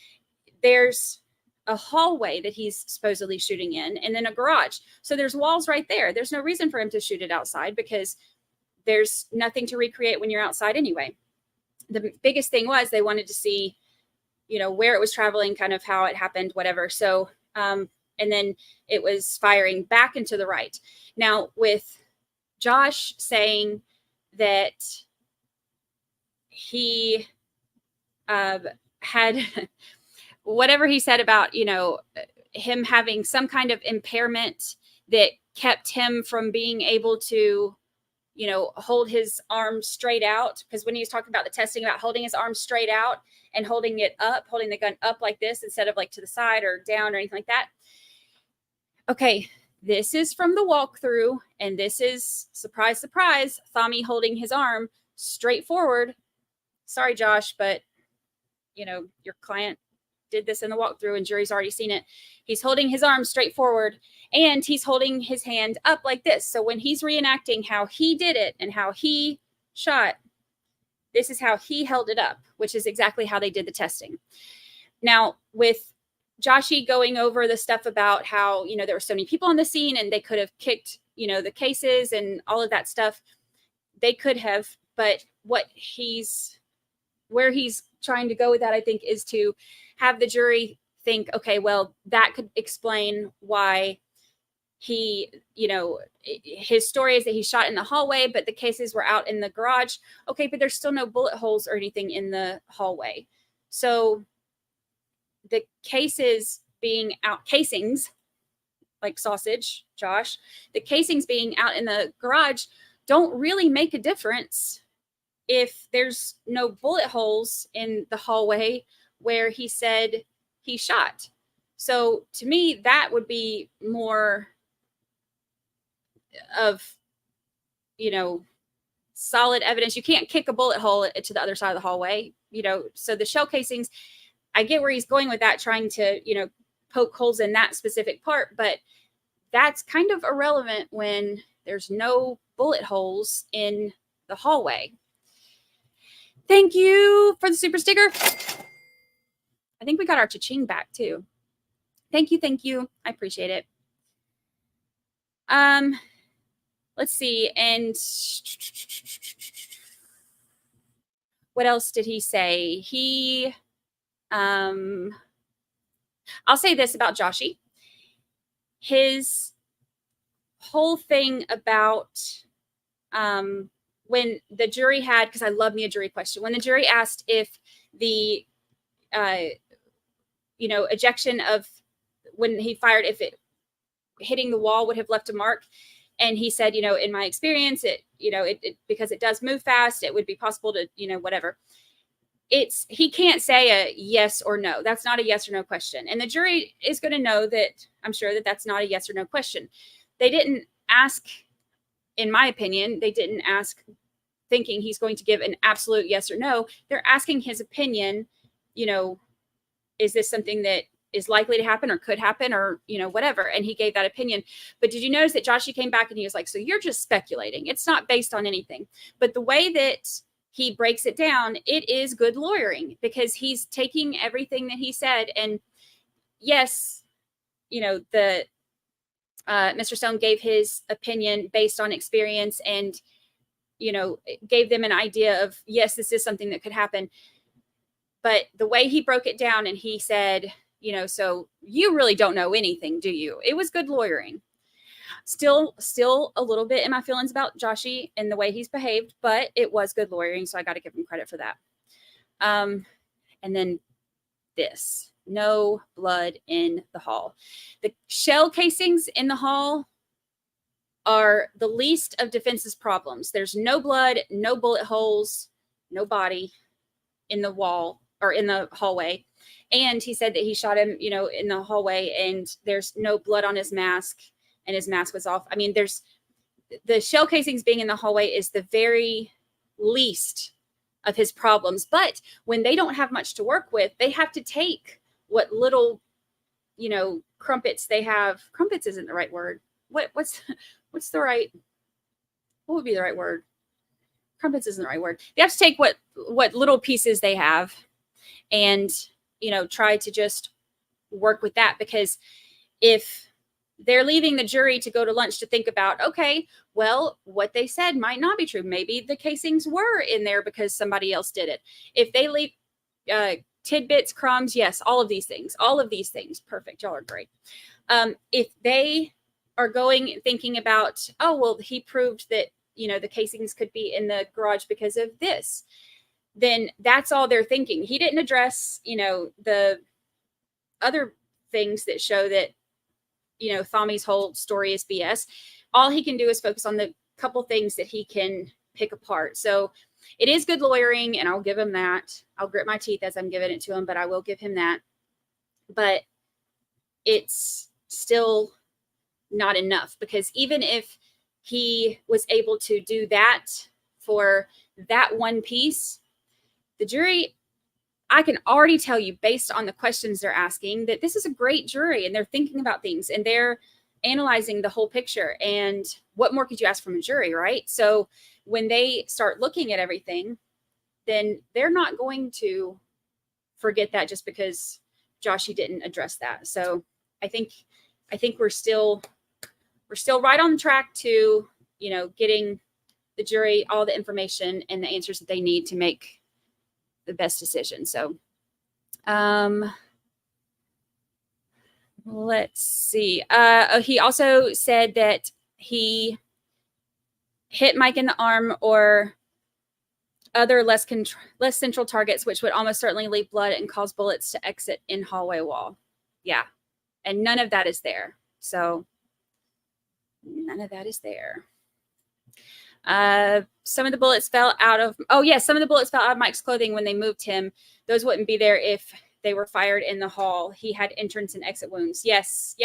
There's a hallway that he's supposedly shooting in, and then a garage. So there's walls right there. There's no reason for him to shoot it outside, because there's nothing to recreate when you're outside anyway. The biggest thing was they wanted to see, where it was traveling, kind of how it happened, whatever. So, and then it was firing back and to the right. Now, with Josh saying that he had whatever he said about, him having some kind of impairment that kept him from being able to, hold his arms straight out. Because when he was talking about the testing about holding his arms straight out and holding the gun up like this instead of like to the side or down or anything like that. Okay, this is from the walkthrough, and this is, surprise, surprise, Tommy holding his arm straight forward. Sorry, Josh, but, your client did this in the walkthrough and jury's already seen it. He's holding his arm straight forward, and he's holding his hand up like this. So when he's reenacting how he did it and how he shot, this is how he held it up, which is exactly how they did the testing. Now, with Joshy going over the stuff about how, there were so many people on the scene and they could have kicked, the cases and all of that stuff, they could have, but where he's trying to go with that, I think, is to have the jury think, okay, well, that could explain why he, his story is that he shot in the hallway, but the cases were out in the garage. Okay, but there's still no bullet holes or anything in the hallway. So the casings, like sausage, Josh, the casings being out in the garage don't really make a difference if there's no bullet holes in the hallway where he said he shot. So to me, that would be more of, solid evidence. You can't kick a bullet hole to the other side of the hallway, so the shell casings, I get where he's going with that, trying to, poke holes in that specific part, but that's kind of irrelevant when there's no bullet holes in the hallway. Thank you for the super sticker. I think we got our cha-ching back too. Thank you. I appreciate it. Let's see. And what else did he say? I'll say this about Joshy. His whole thing about when the jury had, because I love me a jury question, when the jury asked if the ejection of when he fired, if it hitting the wall would have left a mark. And he said, in my experience, it because it does move fast, it would be possible to, whatever. He can't say a yes or no. That's not a yes or no question. And the jury is going to know that, I'm sure that that's not a yes or no question. They didn't ask, in my opinion, they didn't ask thinking he's going to give an absolute yes or no. They're asking his opinion, is this something that is likely to happen or could happen or, whatever. And he gave that opinion. But did you notice that Joshy came back and he was like, so you're just speculating. It's not based on anything. But the way that he breaks it down, it is good lawyering, because he's taking everything that he said. And yes, Mr. Stone gave his opinion based on experience and, gave them an idea of, yes, this is something that could happen. But the way he broke it down and he said, so you really don't know anything, do you? It was good lawyering. Still a little bit in my feelings about Joshy and the way he's behaved, but it was good lawyering, so I got to give him credit for that. And then this, no blood in the hall. The shell casings in the hall are the least of defense's problems. There's no blood, no bullet holes, no body in the wall or in the hallway. And he said that he shot him, in the hallway, and there's no blood on his mask and his mask was off. I mean, there's the shell casings being in the hallway is the very least of his problems. But when they don't have much to work with, they have to take what little, crumpets they have. Crumpets isn't the right word. What's the right, what would be the right word? Crumpets isn't the right word. They have to take what little pieces they have and, try to just work with that, because if they're leaving the jury to go to lunch to think about, okay, well, what they said might not be true. Maybe the casings were in there because somebody else did it. If they leave tidbits, crumbs, yes, all of these things, perfect. Y'all are great. If they are thinking about, oh, well, he proved that, the casings could be in the garage because of this, then that's all they're thinking. He didn't address, the other things that show that, Thami's whole story is BS. All he can do is focus on the couple things that he can pick apart. So it is good lawyering, and I'll give him that. I'll grit my teeth as I'm giving it to him, but I will give him that. But it's still not enough, because even if he was able to do that for that one piece, the jury, I can already tell you based on the questions they're asking that this is a great jury, and they're thinking about things and they're analyzing the whole picture. And what more could you ask from a jury, right? So when they start looking at everything, then they're not going to forget that just because Joshy didn't address that. So I think we're still right on track to, getting the jury all the information and the answers that they need to make the best decision. So, let's see. He also said that he hit Mike in the arm or other less central targets, which would almost certainly leave blood and cause bullets to exit in hallway wall. Yeah. And none of that is there. So none of that is there. Some of the bullets fell out of Mike's clothing when they moved him. Those wouldn't be there if they were fired in the hall. He had entrance and exit wounds. Yes.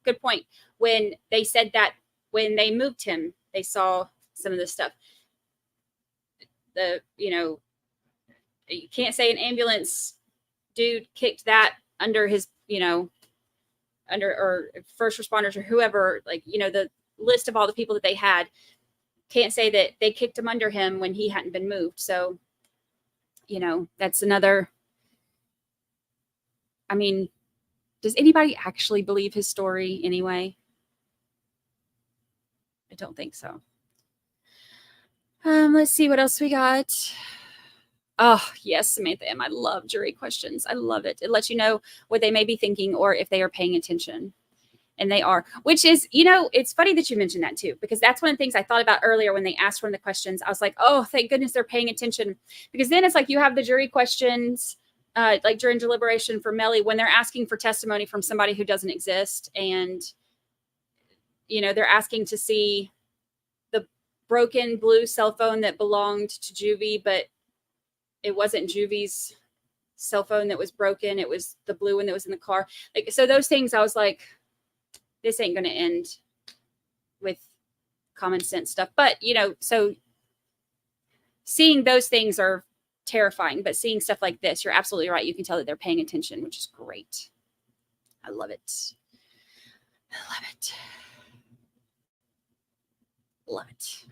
Good point. When they said that when they moved him, they saw some of this stuff. You can't say an ambulance dude kicked that under his, or first responders or whoever, the list of all the people that they had. Can't say that they kicked him under him when he hadn't been moved. So, that's another. I mean, does anybody actually believe his story anyway? I don't think so. Let's see what else we got. Oh, yes, Samantha M. I love jury questions. I love it. It lets you know what they may be thinking or if they are paying attention. And they are, which is, it's funny that you mentioned that too, because that's one of the things I thought about earlier when they asked one of the questions. I was like, oh, thank goodness they're paying attention, because then it's like you have the jury questions like during deliberation for Melly, when they're asking for testimony from somebody who doesn't exist, and they're asking to see the broken blue cell phone that belonged to Juvie, but it wasn't Juvie's cell phone that was broken. It was the blue one that was in the car. Like, so those things, I was like, this ain't going to end with common sense stuff. But, so seeing those things are terrifying, but seeing stuff like this, you're absolutely right. You can tell that they're paying attention, which is great. I love it. I love it. Love it.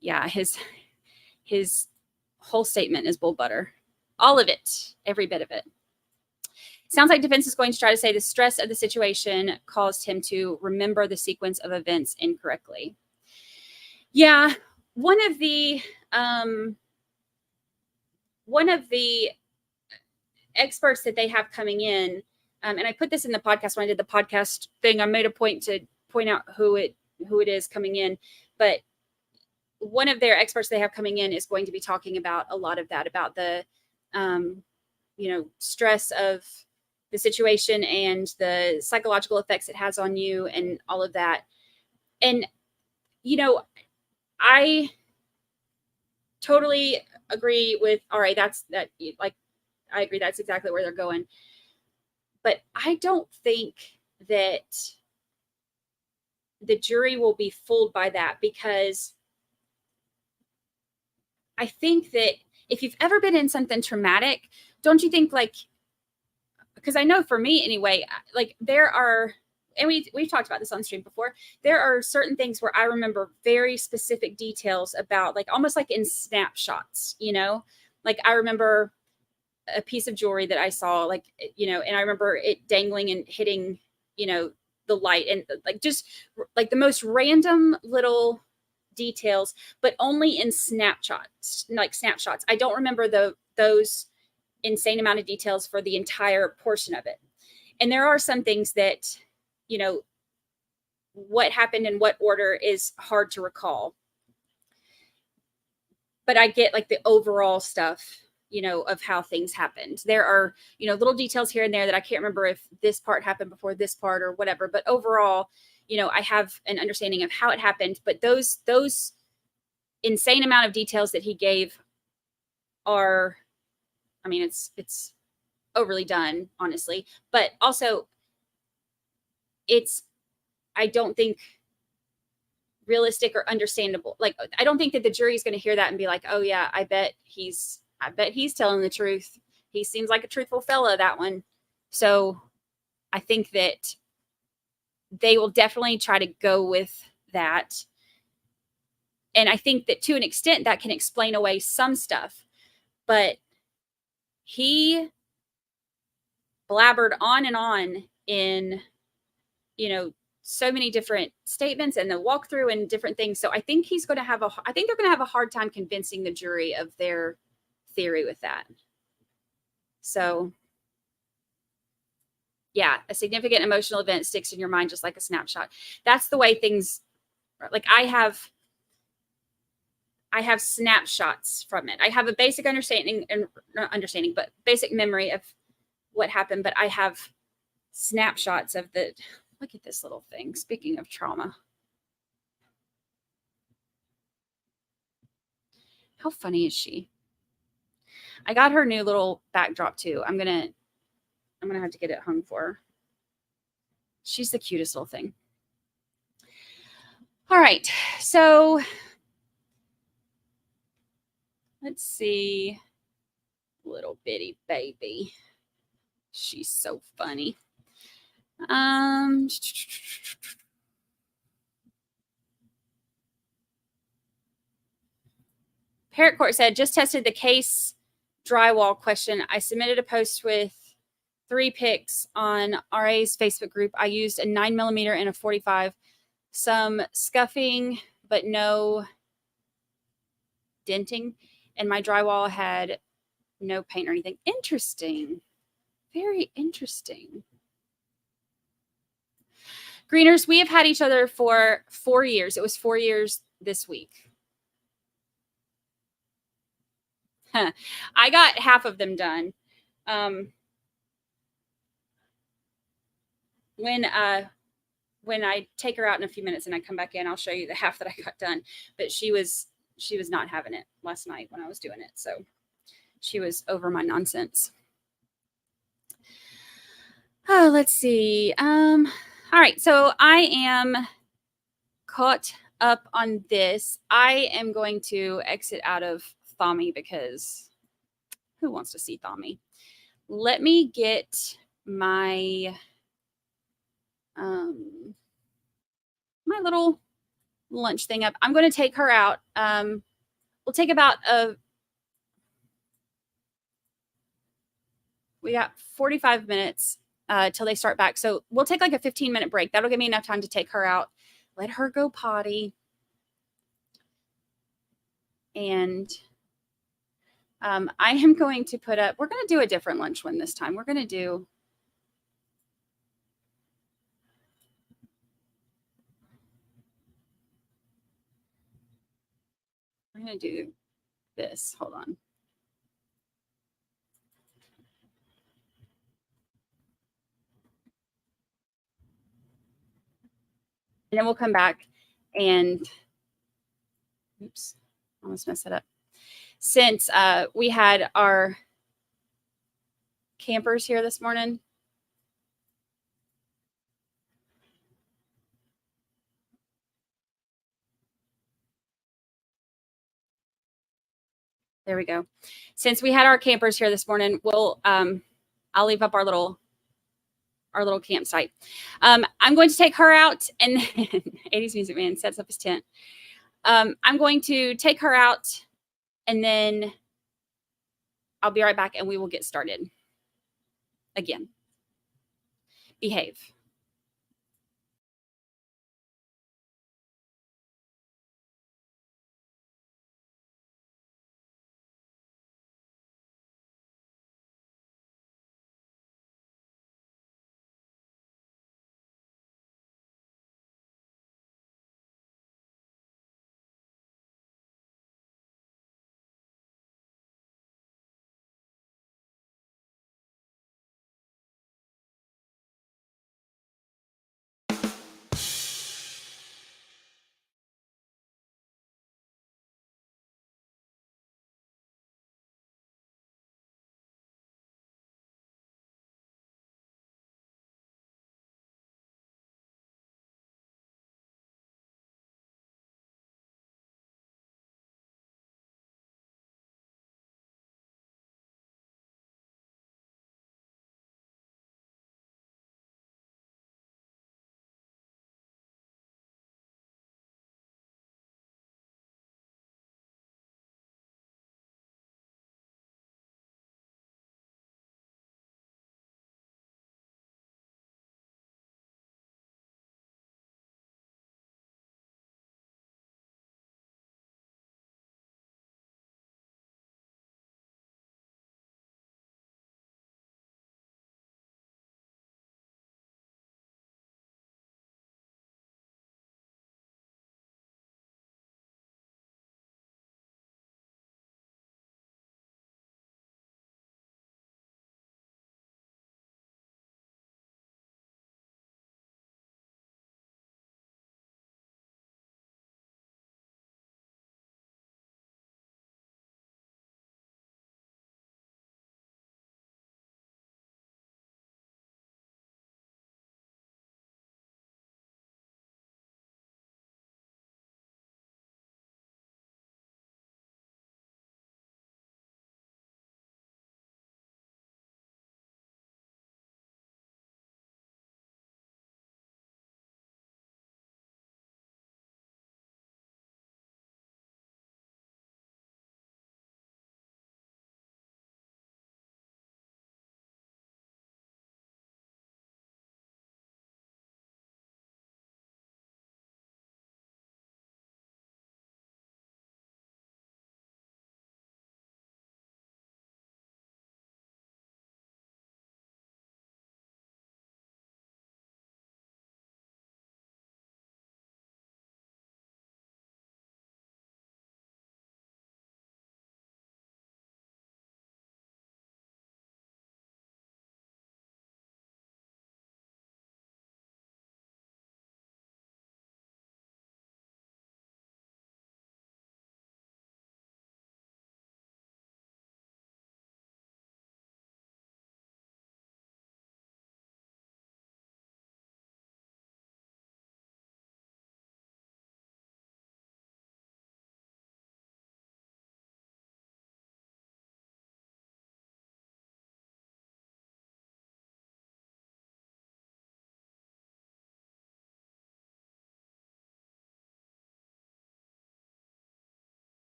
Yeah, his whole statement is bull butter. All of it, every bit of it. Sounds like defense is going to try to say the stress of the situation caused him to remember the sequence of events incorrectly. Yeah, one of the experts that they have coming in, and I put this in the podcast when I did the podcast thing. I made a point to point out who it is coming in, but one of their experts they have coming in is going to be talking about a lot of that, about the stress of the situation and the psychological effects it has on you and all of that. And I totally agree with, all right, I agree, that's exactly where they're going. But I don't think that the jury will be fooled by that, because I think that if you've ever been in something traumatic, don't you think, because I know for me anyway, there are, and we've talked about this on stream before, there are certain things where I remember very specific details about, almost like in snapshots, I remember a piece of jewelry that I saw, and I remember it dangling and hitting, the light, and just the most random little details, but only in snapshots. I don't remember those insane amount of details for the entire portion of it. And there are some things that, what happened in what order is hard to recall. But I get the overall stuff, of how things happened. There are, little details here and there that I can't remember if this part happened before this part or whatever. But overall, I have an understanding of how it happened. But those insane amount of details that he gave are, it's overly done, honestly. But also, I don't think realistic or understandable. I don't think that the jury is going to hear that and be like, oh yeah, I bet he's telling the truth. He seems like a truthful fella, that one. So I think that they will definitely try to go with that. And I think that to an extent that can explain away some stuff, but he blabbered on and on in, so many different statements and the walkthrough and different things. So I think they're going to have a hard time convincing the jury of their theory with that. So yeah, a significant emotional event sticks in your mind just like a snapshot. That's the way things are. I have snapshots from it. I have a basic understanding, and not understanding, but basic memory of what happened. But I have snapshots of the, look at this little thing. Speaking of trauma. How funny is she? I got her new little backdrop too. I'm gonna have to get it hung for her. She's the cutest little thing. All right, so let's see. Little bitty baby. She's so funny. Parrot Court said, just tested the case drywall question. I submitted a post with 3 pics on RA's Facebook group. I used a 9mm and a 45, some scuffing, but no denting. And my drywall had no paint or anything. Interesting. Very interesting. Greeners, we have had each other for 4 years. It was 4 years this week. I got half of them done. When I take her out in a few minutes and I come back in, I'll show you the half that I got done. But she was not having it last night when I was doing it. So she was over my nonsense. Oh, let's see. All right. So I am caught up on this. I am going to exit out of Thami because who wants to see Thami? Let me get my my little lunch thing up. I'm going to take her out. We'll take about we got 45 minutes till they start back. So we'll take like a 15-minute break. That'll give me enough time to take her out, let her go potty. And I am going to put up, we're going to do a different lunch one this time. We're going to do this. Hold on. And then we'll come back and, oops, almost messed it up. Since we had our campers here this morning, there we go. Since we had our campers here this morning, we'll I'll leave up our little campsite. I'm going to take her out, and 80s Music Man sets up his tent. I'm going to take her out, and then I'll be right back, and we will get started again. Behave.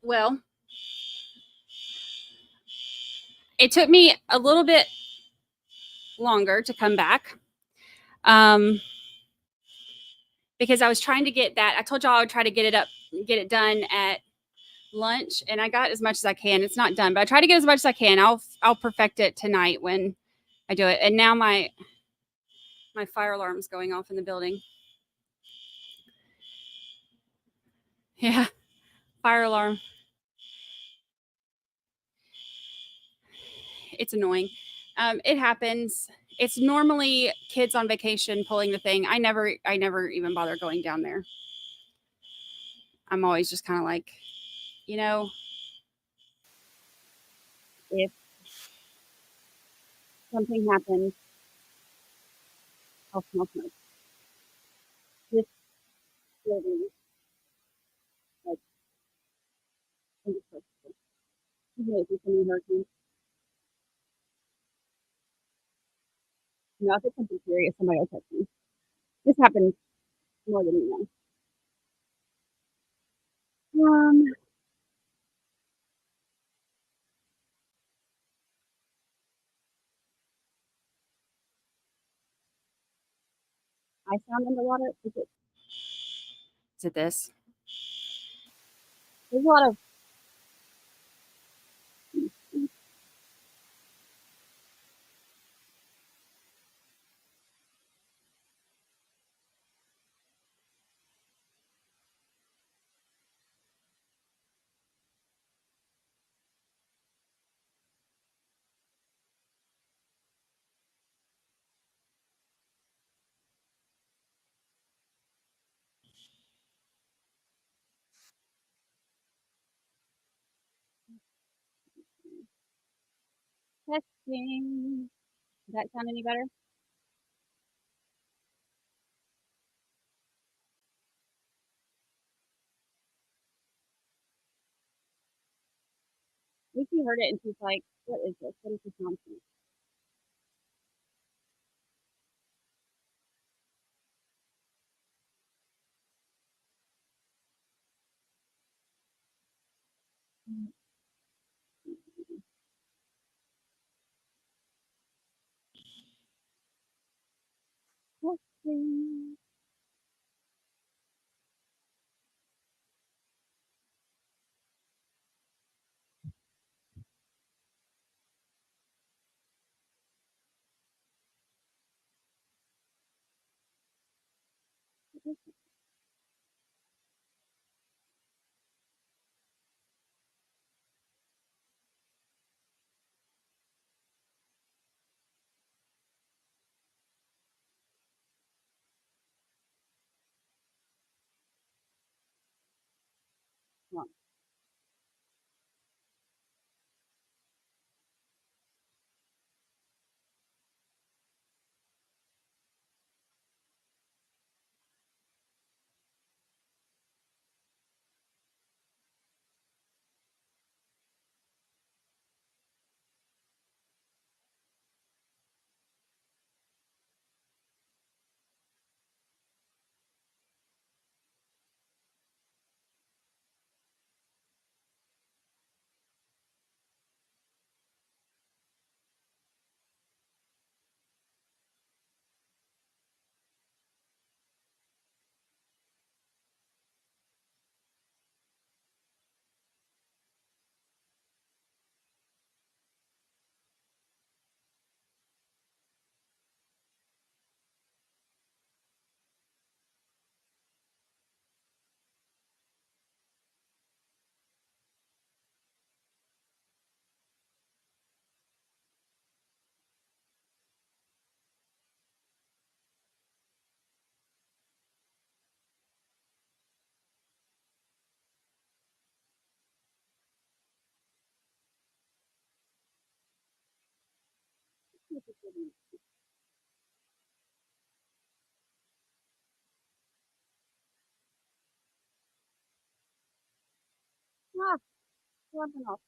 Well, it took me a little bit longer to come back. Because I was trying to get that. I told y'all I would try to get it done at lunch, and I got as much as I can. It's not done, but I try to get as much as I can. I'll perfect it tonight when I do it. And now my fire alarm is going off in the building. Yeah, fire alarm. It's annoying. It happens. It's normally kids on vacation pulling the thing. I never even bother going down there. I'm always just kind of like, if something happens, I'll smell smoke. This building, like, indestructible. Even if it's a hurricane. If it's something serious, somebody will touch me. This happens more than once. Um, I found underwater. Is it this? There's a lot of testing. Does that sound any better? Lucy heard it and she's like, "What is this? What is this nonsense?" Testing. Come on. Ah, something else.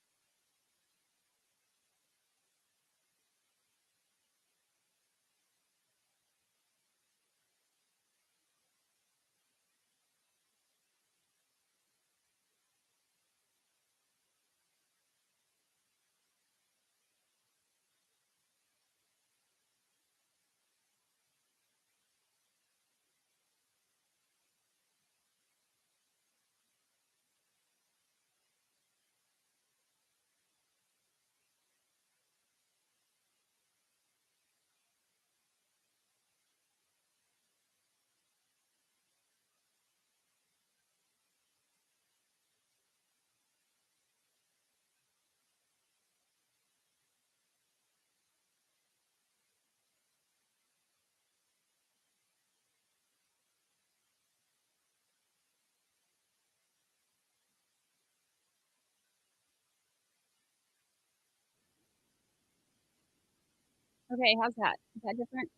Okay, how's that? Is that different?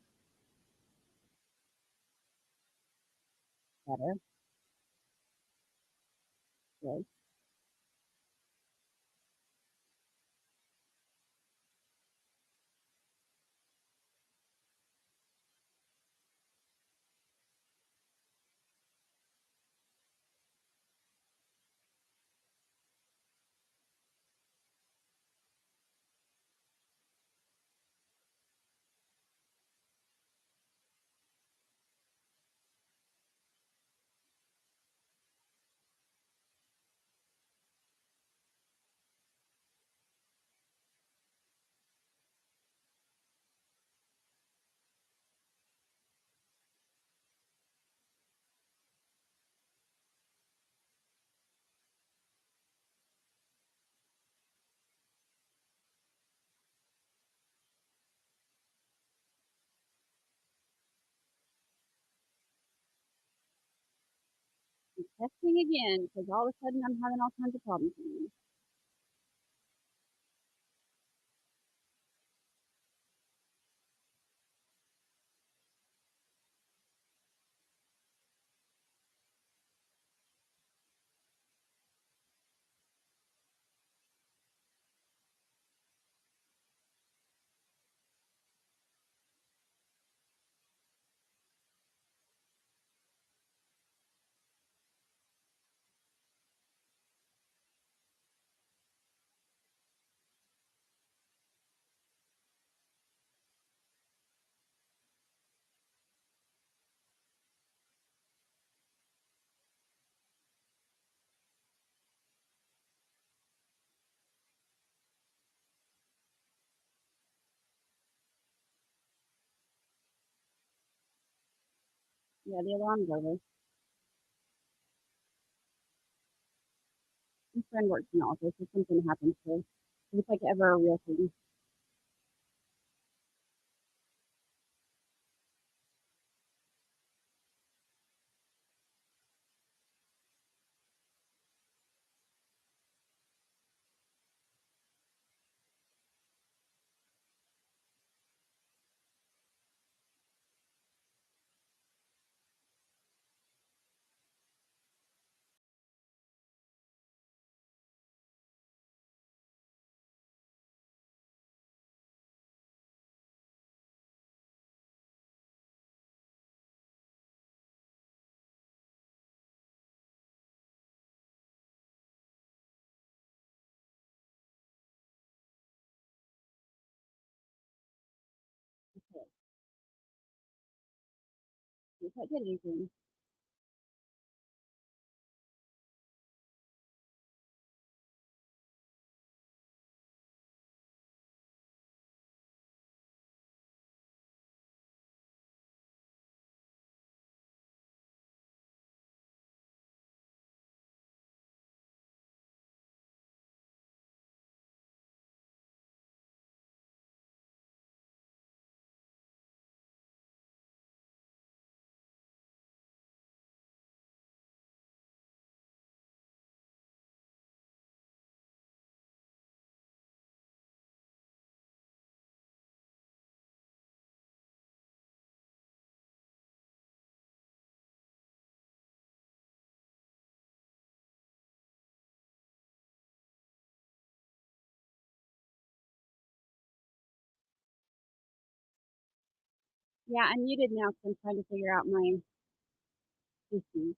Better. Good. Testing again, because all of a sudden I'm having all kinds of problems. Yeah, the alarm's over. My friend works in the office, if something happens to her. It's like ever a real thing. If I get anything, yeah, I'm muted now because I'm trying to figure out my issue.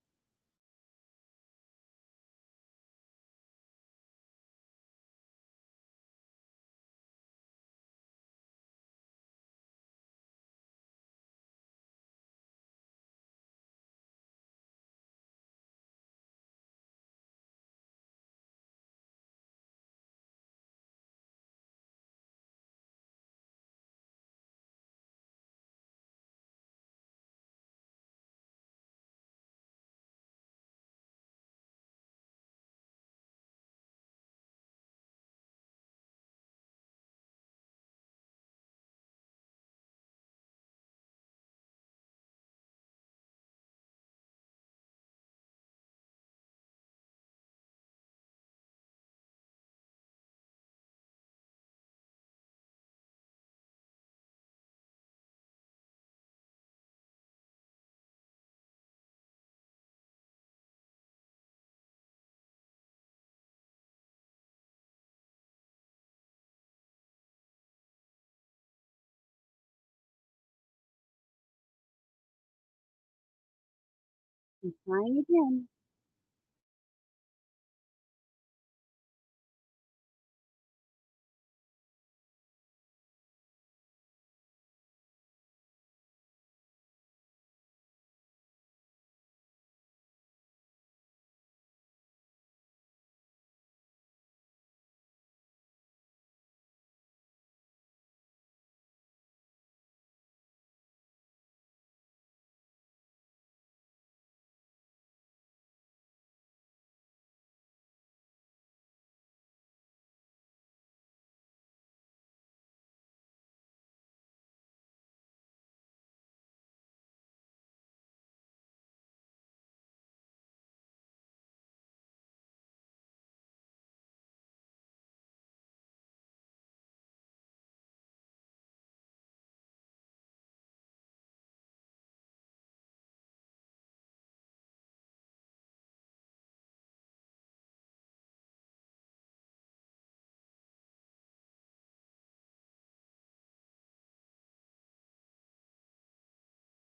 He's trying again.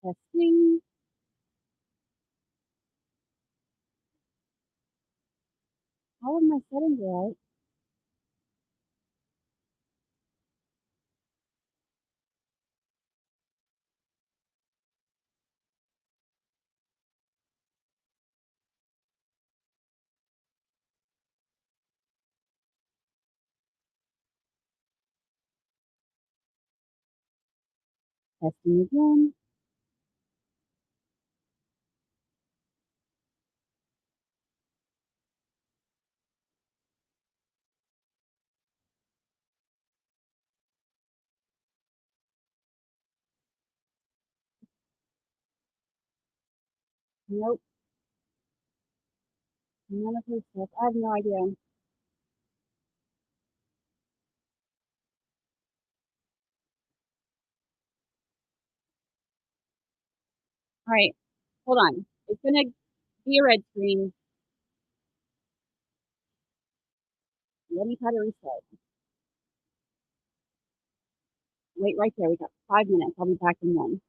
Testing. All of my settings are right. Testing again. Nope. None of her stuff. I have no idea. All right. Hold on. It's gonna be a red screen. Let me try to restart. Wait right there. We got 5 minutes. I'll be back in one.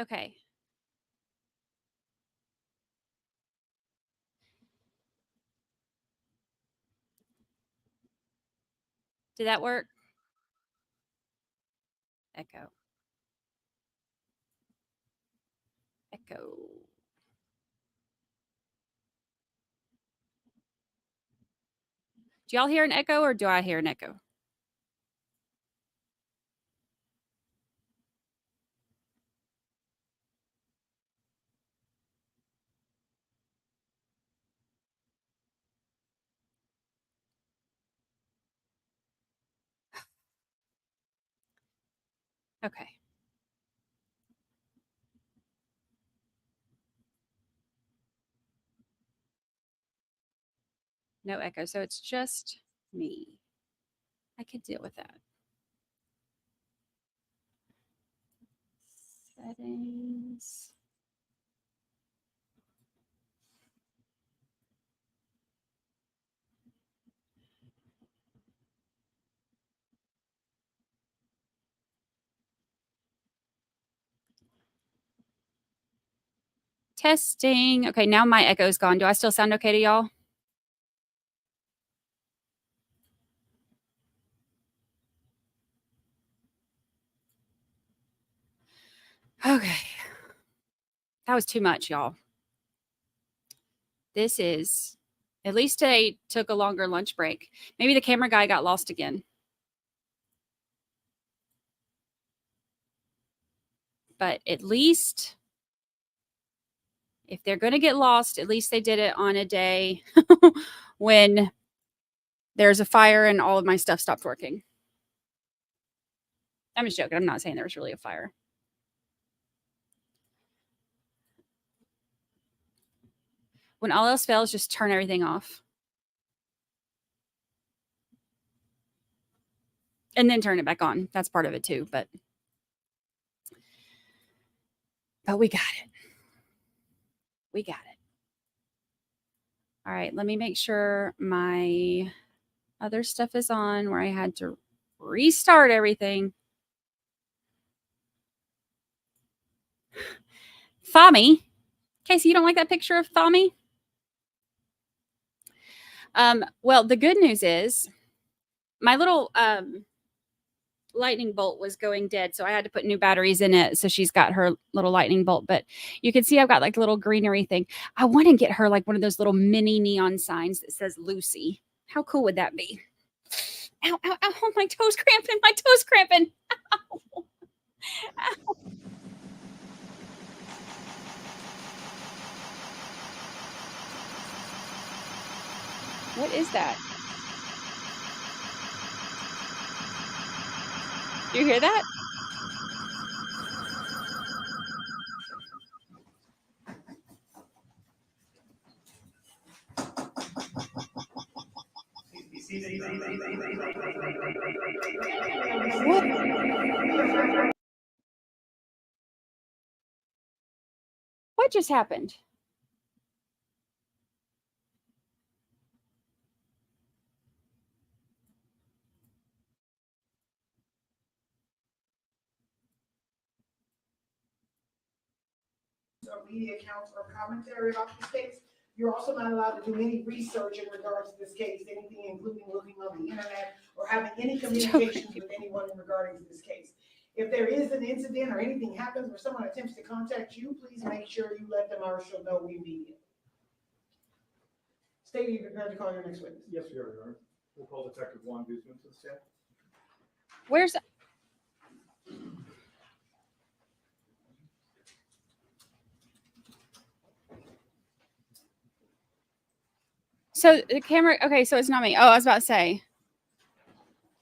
Okay. Did that work? Echo. Echo. Do y'all hear an echo or do I hear an echo? Okay. No echo. So it's just me. I could deal with that. Settings. Testing. Okay, now my echo's gone. Do I still sound okay to y'all? Okay. That was too much, y'all. This is, at least today took a longer lunch break. Maybe the camera guy got lost again. But at least, if they're going to get lost, at least they did it on a day when there's a fire and all of my stuff stopped working. I'm just joking. I'm not saying there was really a fire. When all else fails, just turn everything off. And then turn it back on. That's part of it too, but we got it. We got it. All right, let me make sure my other stuff is on where I had to restart everything. Thommy. Casey, you don't like that picture of Thommy? Well, the good news is my little lightning bolt was going dead, so I had to put new batteries in it. So she's got her little lightning bolt, but you can see I've got like a little greenery thing. I want to get her like one of those little mini neon signs that says Lucy. How cool would that be? Ow, ow, ow, oh, my toes cramping, my toes cramping. Ow. Ow. What is that? You hear that? What just happened? Or media accounts or commentary about this case. You're also not allowed to do any research in regards to this case, anything including looking on the internet or having any communications with anyone in regarding to this case. If there is an incident or anything happens where someone attempts to contact you, please make sure you let the marshal know immediately. State, are you prepared to call your next witness? Yes, Your Honor. We'll call Detective Juan Guzman to the stand. Where's so the camera? Okay, so it's not me. Oh, I was about to say,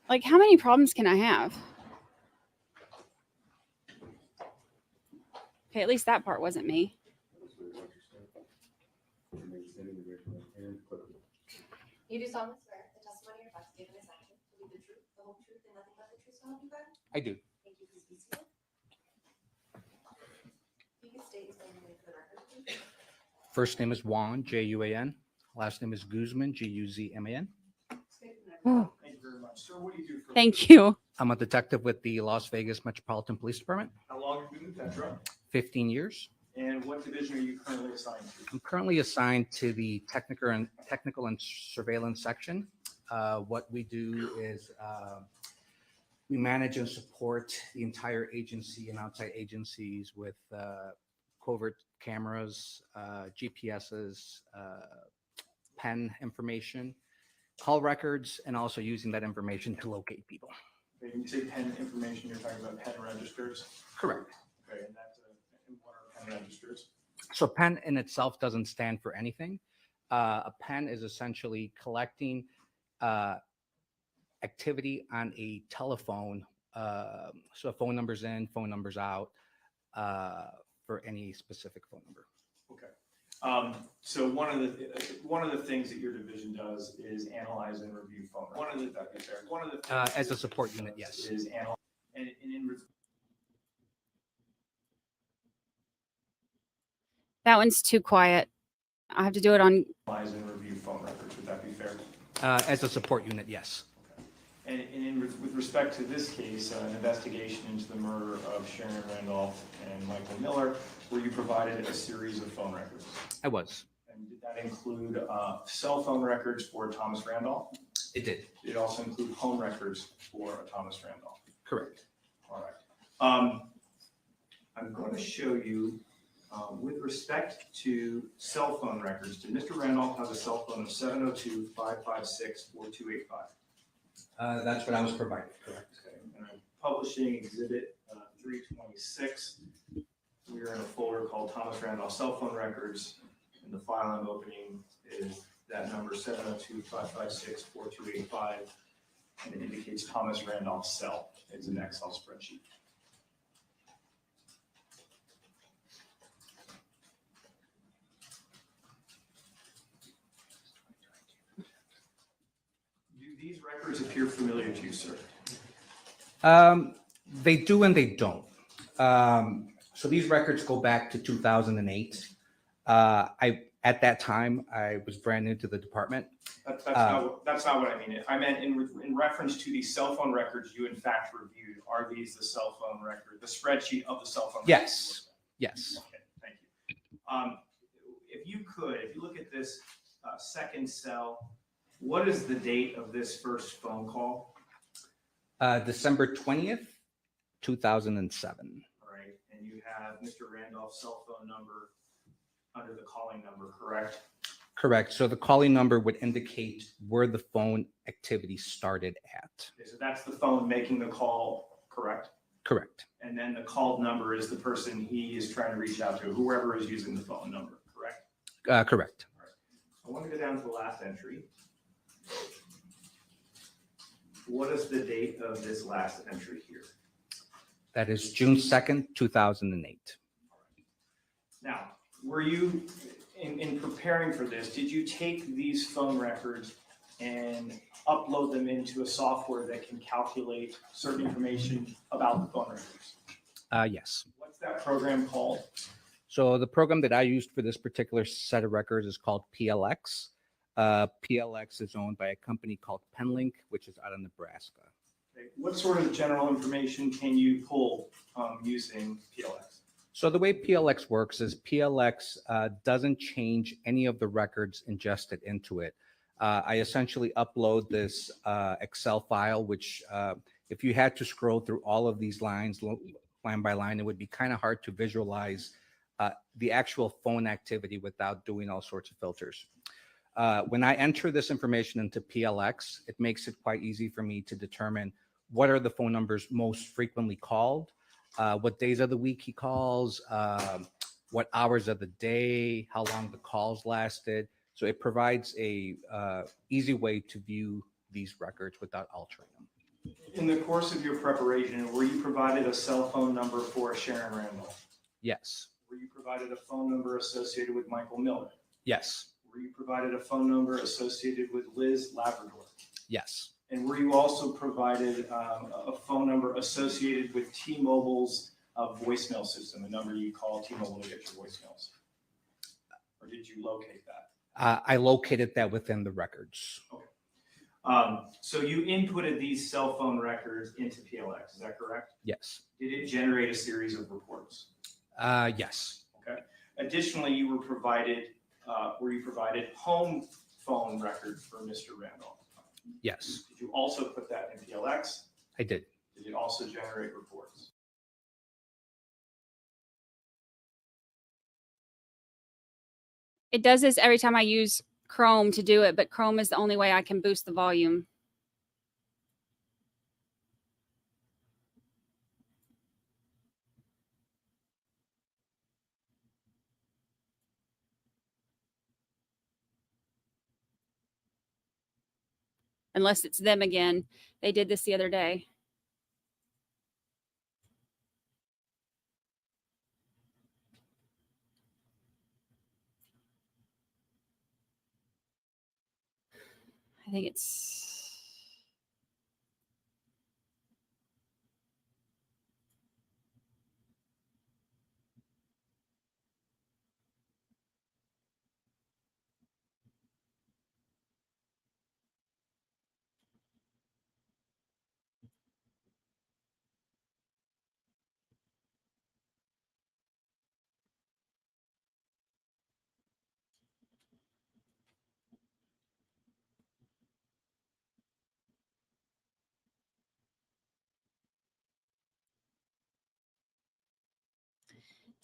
like, how many problems can I have? Okay, at least that part wasn't me. You do solemnly swear the testimony you're about to give in this action will be the truth, the whole truth, and nothing but the truth, so help you God? I do. Thank you. Please be seated. You can state his name and name for the record, please. First name is Juan, Juan. Last name is Guzman, Guzman. Oh, Thank you very much. Sir, what do you do for? thank you. I'm a detective with the Las Vegas Metropolitan Police Department, How long have you been with Tetra? 15 years. And what division are you currently assigned to? I'm currently assigned to the technical and surveillance section. What we do is we manage and support the entire agency and outside agencies with covert cameras, GPSs, pen information, call records, and also using that information to locate people. Okay, when you say pen information, you're talking about pen registers? Correct. Okay, and that's and what are pen registers? So pen in itself doesn't stand for anything. A pen is essentially collecting activity on a telephone. So phone numbers in, phone numbers out for any specific phone number. Okay. So one of the things that your division does is analyze and review phone. As a support unit, yes. Is analyze and That one's too quiet. I have to do it on. analyze and review phone records. Would that be fair? As a support unit, yes. And with respect to this case, an investigation into the murder of Sharon Randolph and Michael Miller, where you provided a series of phone records. I was. And did that include cell phone records for Thomas Randolph? It did. Did it also include home records for Thomas Randolph? Correct. All right. I'm going to show you, with respect to cell phone records, did Mr. Randolph have a cell phone of 702-556-4285? That's what I was provided. Correct. Okay, and I'm publishing exhibit 326. We are in a folder called Thomas Randolph Cell Phone Records, and the file I'm opening is that number 702-556-4285, and it indicates Thomas Randolph's cell. It's an Excel spreadsheet. Do these records appear familiar to you, sir? They do and they don't. So these records go back to 2008. At that time, I was brand new to the department. That's not what I mean. I meant in reference to the cell phone records you in fact reviewed. Are these the cell phone record, the spreadsheet of the cell phone? Yes. Yes. Okay, thank you. If you look at this second cell, what is the date of this first phone call? December 20th, 2007. All right, and you have Mr. Randolph's cell phone number under the calling number, correct? Correct. So the calling number would indicate where the phone activity started at. Okay, so that's the phone making the call, correct? Correct. And then the called number is the person he is trying to reach out to, whoever is using the phone number, correct? Correct. All right. I want to go down to the last entry. What is the date of this last entry here? That is June 2nd, 2008. Now, were you, in preparing for this, did you take these phone records and upload them into a software that can calculate certain information about the phone records? Yes. What's that program called? So the program that I used for this particular set of records is called PLX. PLX is owned by a company called Penlink, which is out of Nebraska. Okay. What sort of general information can you pull using PLX? So the way PLX works is PLX doesn't change any of the records ingested into it. I essentially upload this Excel file, which if you had to scroll through all of these lines line by line, it would be kind of hard to visualize the actual phone activity without doing all sorts of filters. When I enter this information into PLX, it makes it quite easy for me to determine what are the phone numbers most frequently called, what days of the week he calls, what hours of the day, how long the calls lasted. So it provides a easy way to view these records without altering them. In the course of your preparation, were you provided a cell phone number for Sharon Randolph? Yes. Were you provided a phone number associated with Michael Miller? Yes. Were you provided a phone number associated with Liz Labrador? Yes. And were you also provided a phone number associated with T-Mobile's voicemail system, a number you call T-Mobile to get your voicemails? Or did you locate that? I located that within the records. Okay. So you inputted these cell phone records into PLX, is that correct? Yes. Did it generate a series of reports? Yes. Okay. Additionally, you were provided home phone records for Mr. Randolph. Yes, Did you also put that in PLX? I did. Did it also generate reports? It does this every time I use Chrome to do it, but Chrome is the only way I can boost the volume. Unless it's them again. They did this the other day. I think it's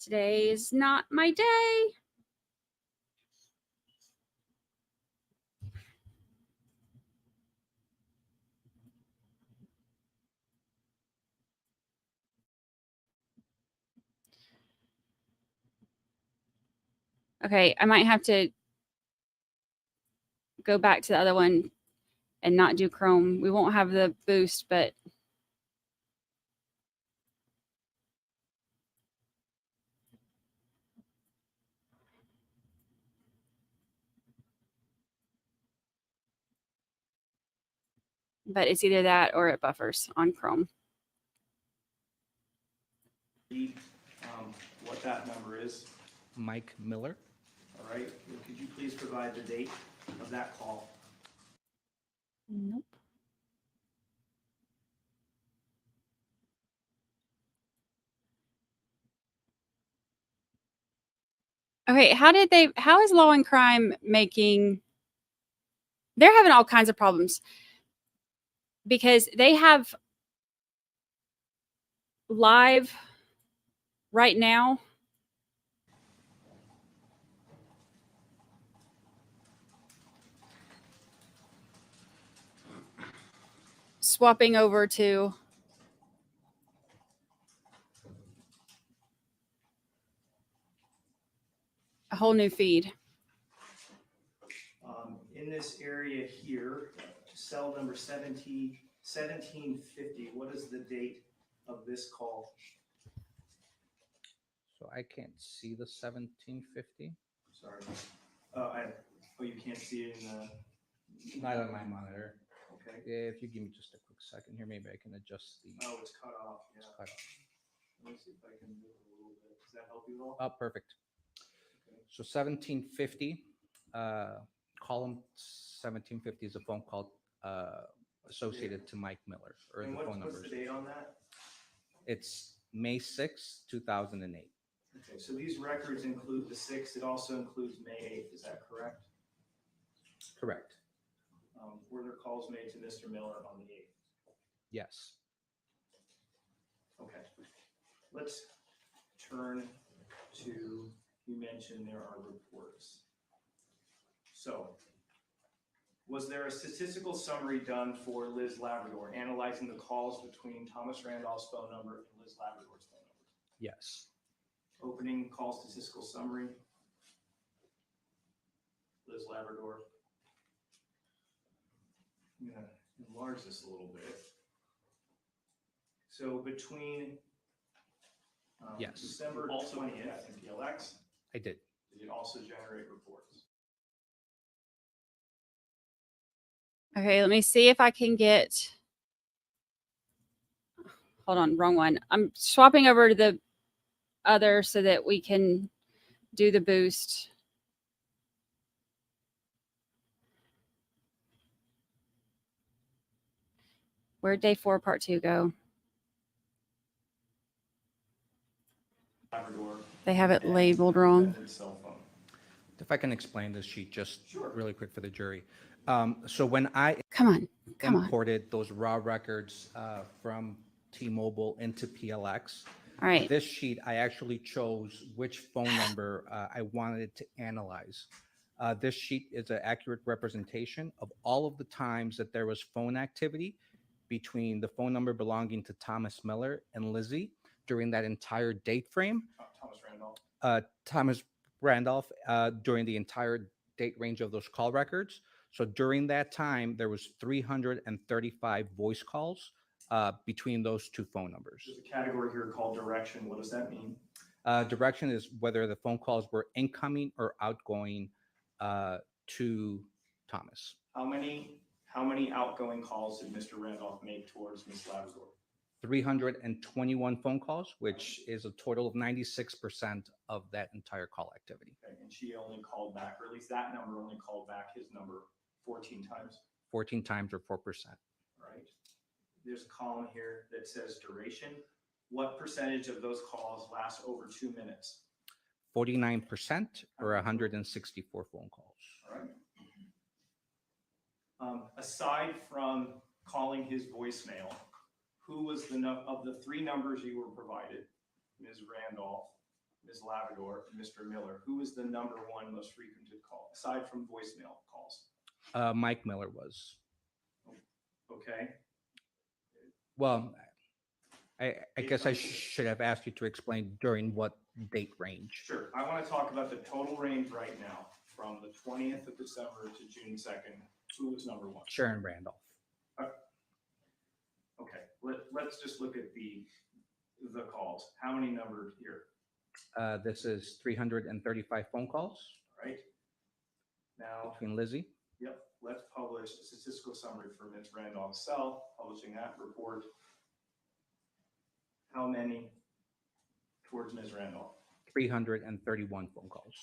today is not my day. Okay, I might have to go back to the other one and not do Chrome. We won't have the boost, but it's either that or it buffers on Chrome. Read what that number is. Mike Miller. All right. Could you please provide the date of that call? Nope. Okay, how is Law and Crime making, they're having all kinds of problems because they have live right now. Swapping over to a whole new feed. In this area here, cell number 1750, what is the date of this call? So I can't see the 1750. Sorry. You can't see it in the. Not on my monitor. Okay. If you give me just a quick second here, maybe I can adjust the. Oh, it's cut off. Yeah. It's cut off. Let me see if I can move it a little bit. Does that help you at all? Oh, perfect. Okay. So 1750, column 1750 is a phone call associated to Mike Miller, or And the phone what's number. the date on that? It's May 6, 2008. Okay, so these records include the 6th. It also includes May 8th. Is that correct? Correct. Were there calls made to Mr. Miller on the 8th? Yes. Okay. Let's turn to, you mentioned there are reports. So, was there a statistical summary done for Liz Labrador, analyzing the calls between Thomas Randolph's phone number and Liz Labrador's phone number? Yes. Opening call statistical summary. Liz Labrador. I'm going to enlarge this a little bit. So between Yes. December 20th and PLX, I did. did it also generate reports? Okay, let me see if I can get. Hold on, wrong one. I'm swapping over to the other so that we can do the boost. Where'd day 4, part 2 go? Labrador. They have it and labeled wrong. defendant's cell phone. If I can explain this sheet just Sure. really quick for the jury. So when I Come on. imported those raw records from T-Mobile into PLX, All right. this sheet, I actually chose which phone number I wanted to analyze. This sheet is an accurate representation of all of the times that there was phone activity between the phone number belonging to Thomas Miller and Lizzie during that entire date frame. Thomas Randolph. Thomas Randolph during the entire date range of those call records. So during that time, there was 335 voice calls between those two phone numbers. There's a category here called direction. What does that mean? Direction is whether the phone calls were incoming or outgoing to Thomas. How many outgoing calls did Mr. Randolph make towards Ms. Labrador? 321 phone calls, which is a total of 96% of that entire call activity. Okay, and she only called back, or at least that number only called back his number 14 times. 14 times or 4%. Right. There's a column here that says duration. What percentage of those calls last over 2 minutes? 49% or 164 phone calls. All right. Aside from calling his voicemail, who was of the 3 numbers you were provided, Ms. Randolph, Ms. Labrador, and Mr. Miller, who was the number 1 most frequented call, aside from voicemail calls? Mike Miller was. Okay. Well, I guess I should have asked you to explain during what date range. Sure. I want to talk about the total range right now from the 20th of December to June 2nd. Who was number 1? Sharon Randolph. Okay. Let's just look at the calls. How many numbered here? This is 335 phone calls Right. Now, between Lizzie. yep, let's publish a statistical summary for Ms. Randolph's cell, publishing that report. How many towards Ms. Randolph? 331 phone calls.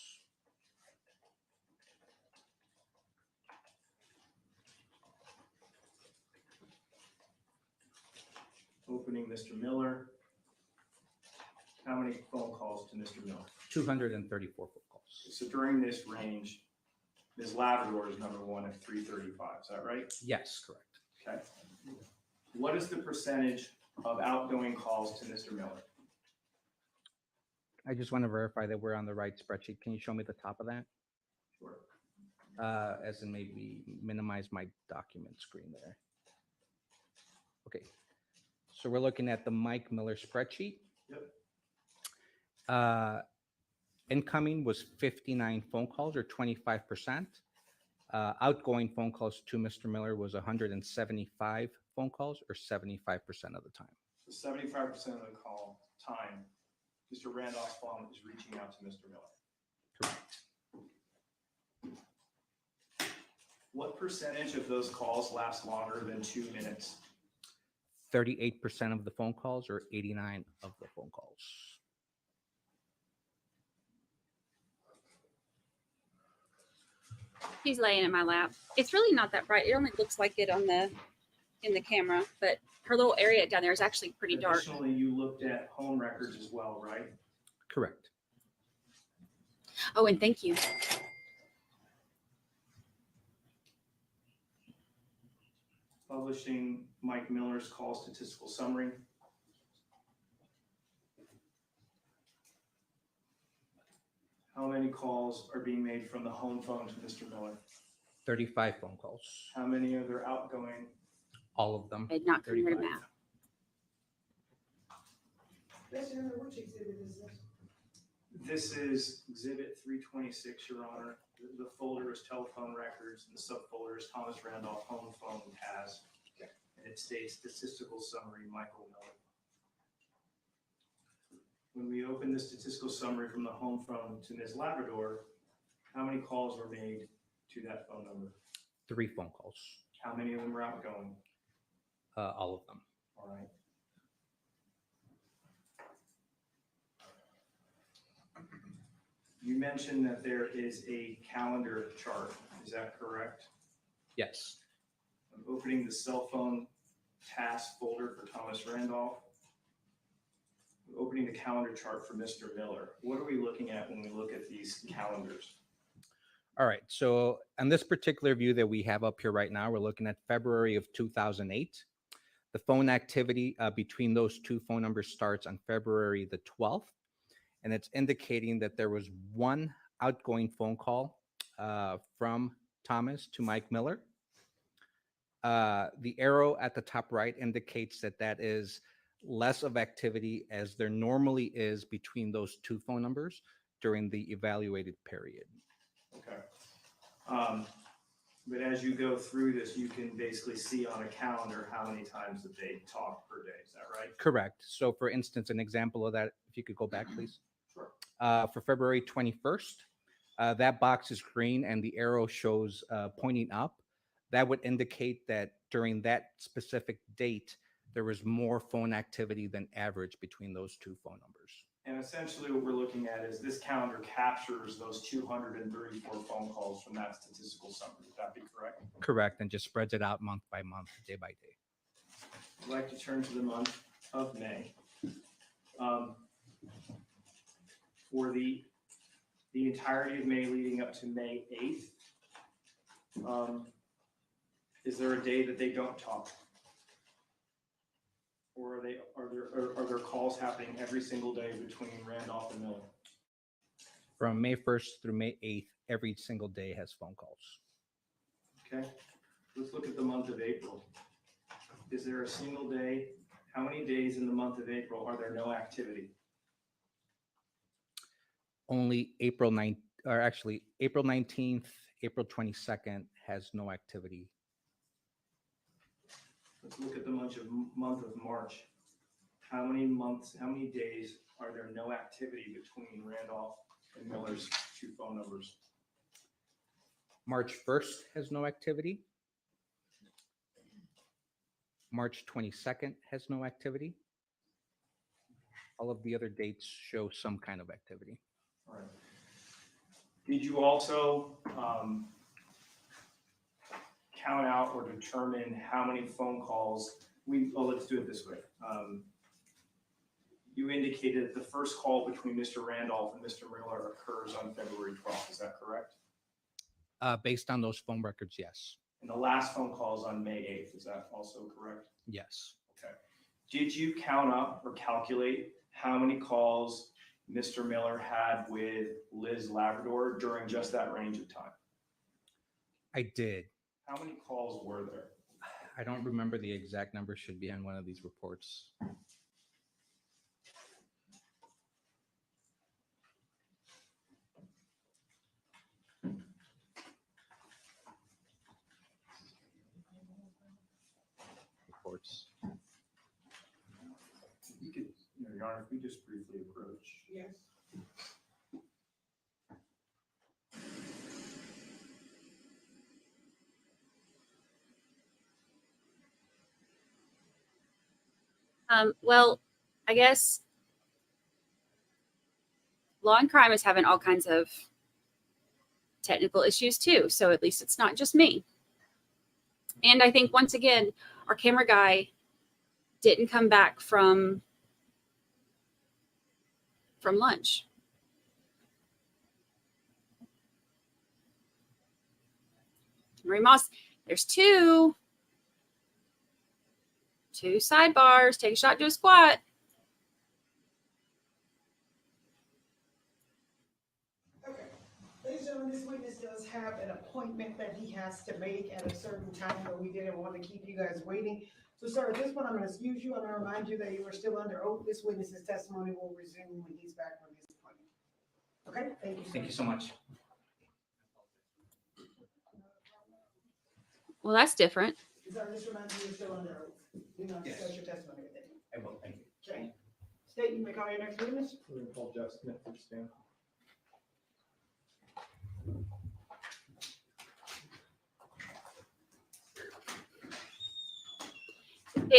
Opening Mr. Miller. How many phone calls to Mr. Miller? 234 phone calls. So during this range, Ms. Labrador is number 1 at 335. Is that right? Yes, correct. Okay. What is the percentage of outgoing calls to Mr. Miller? I just want to verify that we're on the right spreadsheet. Can you show me the top of that? Sure. As in maybe minimize my document screen there. Okay. So we're looking at the Mike Miller spreadsheet. Yep. Incoming was 59 phone calls or 25%. Outgoing phone calls to Mr. Miller was 175 phone calls or 75% of the time. So 75% of the call time, Mr. Randolph's phone is reaching out to Mr. Miller. Correct. What percentage of those calls last longer than 2 minutes? 38% of the phone calls or 89 of the phone calls. He's laying in my lap. It's really not that bright. It only looks like it on in the camera, but her little area down there is actually pretty dark. Additionally, you looked at home records as well, right? Correct. Oh, and thank you. Publishing Mike Miller's call statistical summary. How many calls are being made from the home phone to Mr. Miller? 35 phone calls. How many are there outgoing? All of them. I did not come here to 35. math. Which exhibit is this? This is Exhibit 326, Your Honor. The folder is telephone records, and the subfolder is Thomas Randolph home phone has. And it states statistical summary, Michael Miller. When we open the statistical summary from the home phone to Ms. Labrador, how many calls were made to that phone number? 3 phone calls. How many of them were outgoing? All of them. All right. You mentioned that there is a calendar chart. Is that correct? Yes. I'm opening the cell phone task folder for Thomas Randolph. Opening the calendar chart for Mr. Miller. What are we looking at when we look at these calendars? All right. So on this particular view that we have up here right now, we're looking at February of 2008. The phone activity between those two phone numbers starts on February the 12th. And it's indicating that there was one outgoing phone call from Thomas to Mike Miller. The arrow at the top right indicates that that is less of activity as there normally is between those two phone numbers during the evaluated period. Okay. But as you go through this, you can basically see on a calendar how many times that they talk per day. Is that right? Correct. So for instance, an example of that, if you could go back, please. Sure. For February 21st, that box is green and the arrow shows pointing up. That would indicate that during that specific date, there was more phone activity than average between those two phone numbers. And essentially what we're looking at is this calendar captures those 234 phone calls from that statistical summary. Would that be correct? Correct, and just spreads it out month by month, day by day. I'd like to turn to the month of May. For the entirety of May leading up to May 8th, is there a day that they don't talk? Or are there calls happening every single day between Randolph and Miller? From May 1st through May 8th, every single day has phone calls. Okay, let's look at the month of April. Is there a single day? How many days in the month of April are there no activity? Only April 9th, or actually April 19th, April 22nd has no activity. Let's look at the month of March. How many days are there no activity between Randolph and Miller's two phone numbers? March 1st has no activity. March 22nd has no activity. All of the other dates show some kind of activity. All right. Did you also count out or determine how many phone calls let's do it this way. You indicated that the first call between Mr. Randolph and Mr. Miller occurs on February 12th. Is that correct? Based on those phone records, yes. And the last phone call is on May 8th. Is that also correct? Yes. Okay. Did you count up or calculate how many calls Mr. Miller had with Liz Labrador during just that range of time? I did. How many calls were there? I don't remember the exact number, should be on one of these reports. Reports. You could, Your Honor, if we just briefly approach. Yes. Well, I guess law and crime is having all kinds of technical issues too. So at least it's not just me. And I think once again, our camera guy didn't come back from lunch. Marie Moss, there's two sidebars. Take a shot, do a squat. Okay. Ladies and gentlemen, this witness does have an appointment that he has to make at a certain time, but we didn't want to keep you guys waiting. So, sir, at this point, I'm going to excuse you. I'm going to remind you that you are still under oath. This witness's testimony will resume when he's back from his appointment. Okay? Thank you, sir. Thank you so much. Well, that's different. Sir, just remind you you're still under oath. Do not discuss your testimony with anyone. I will, thank you. Okay. State, you may call your next witness. We're going to call Jeff Smith to stand.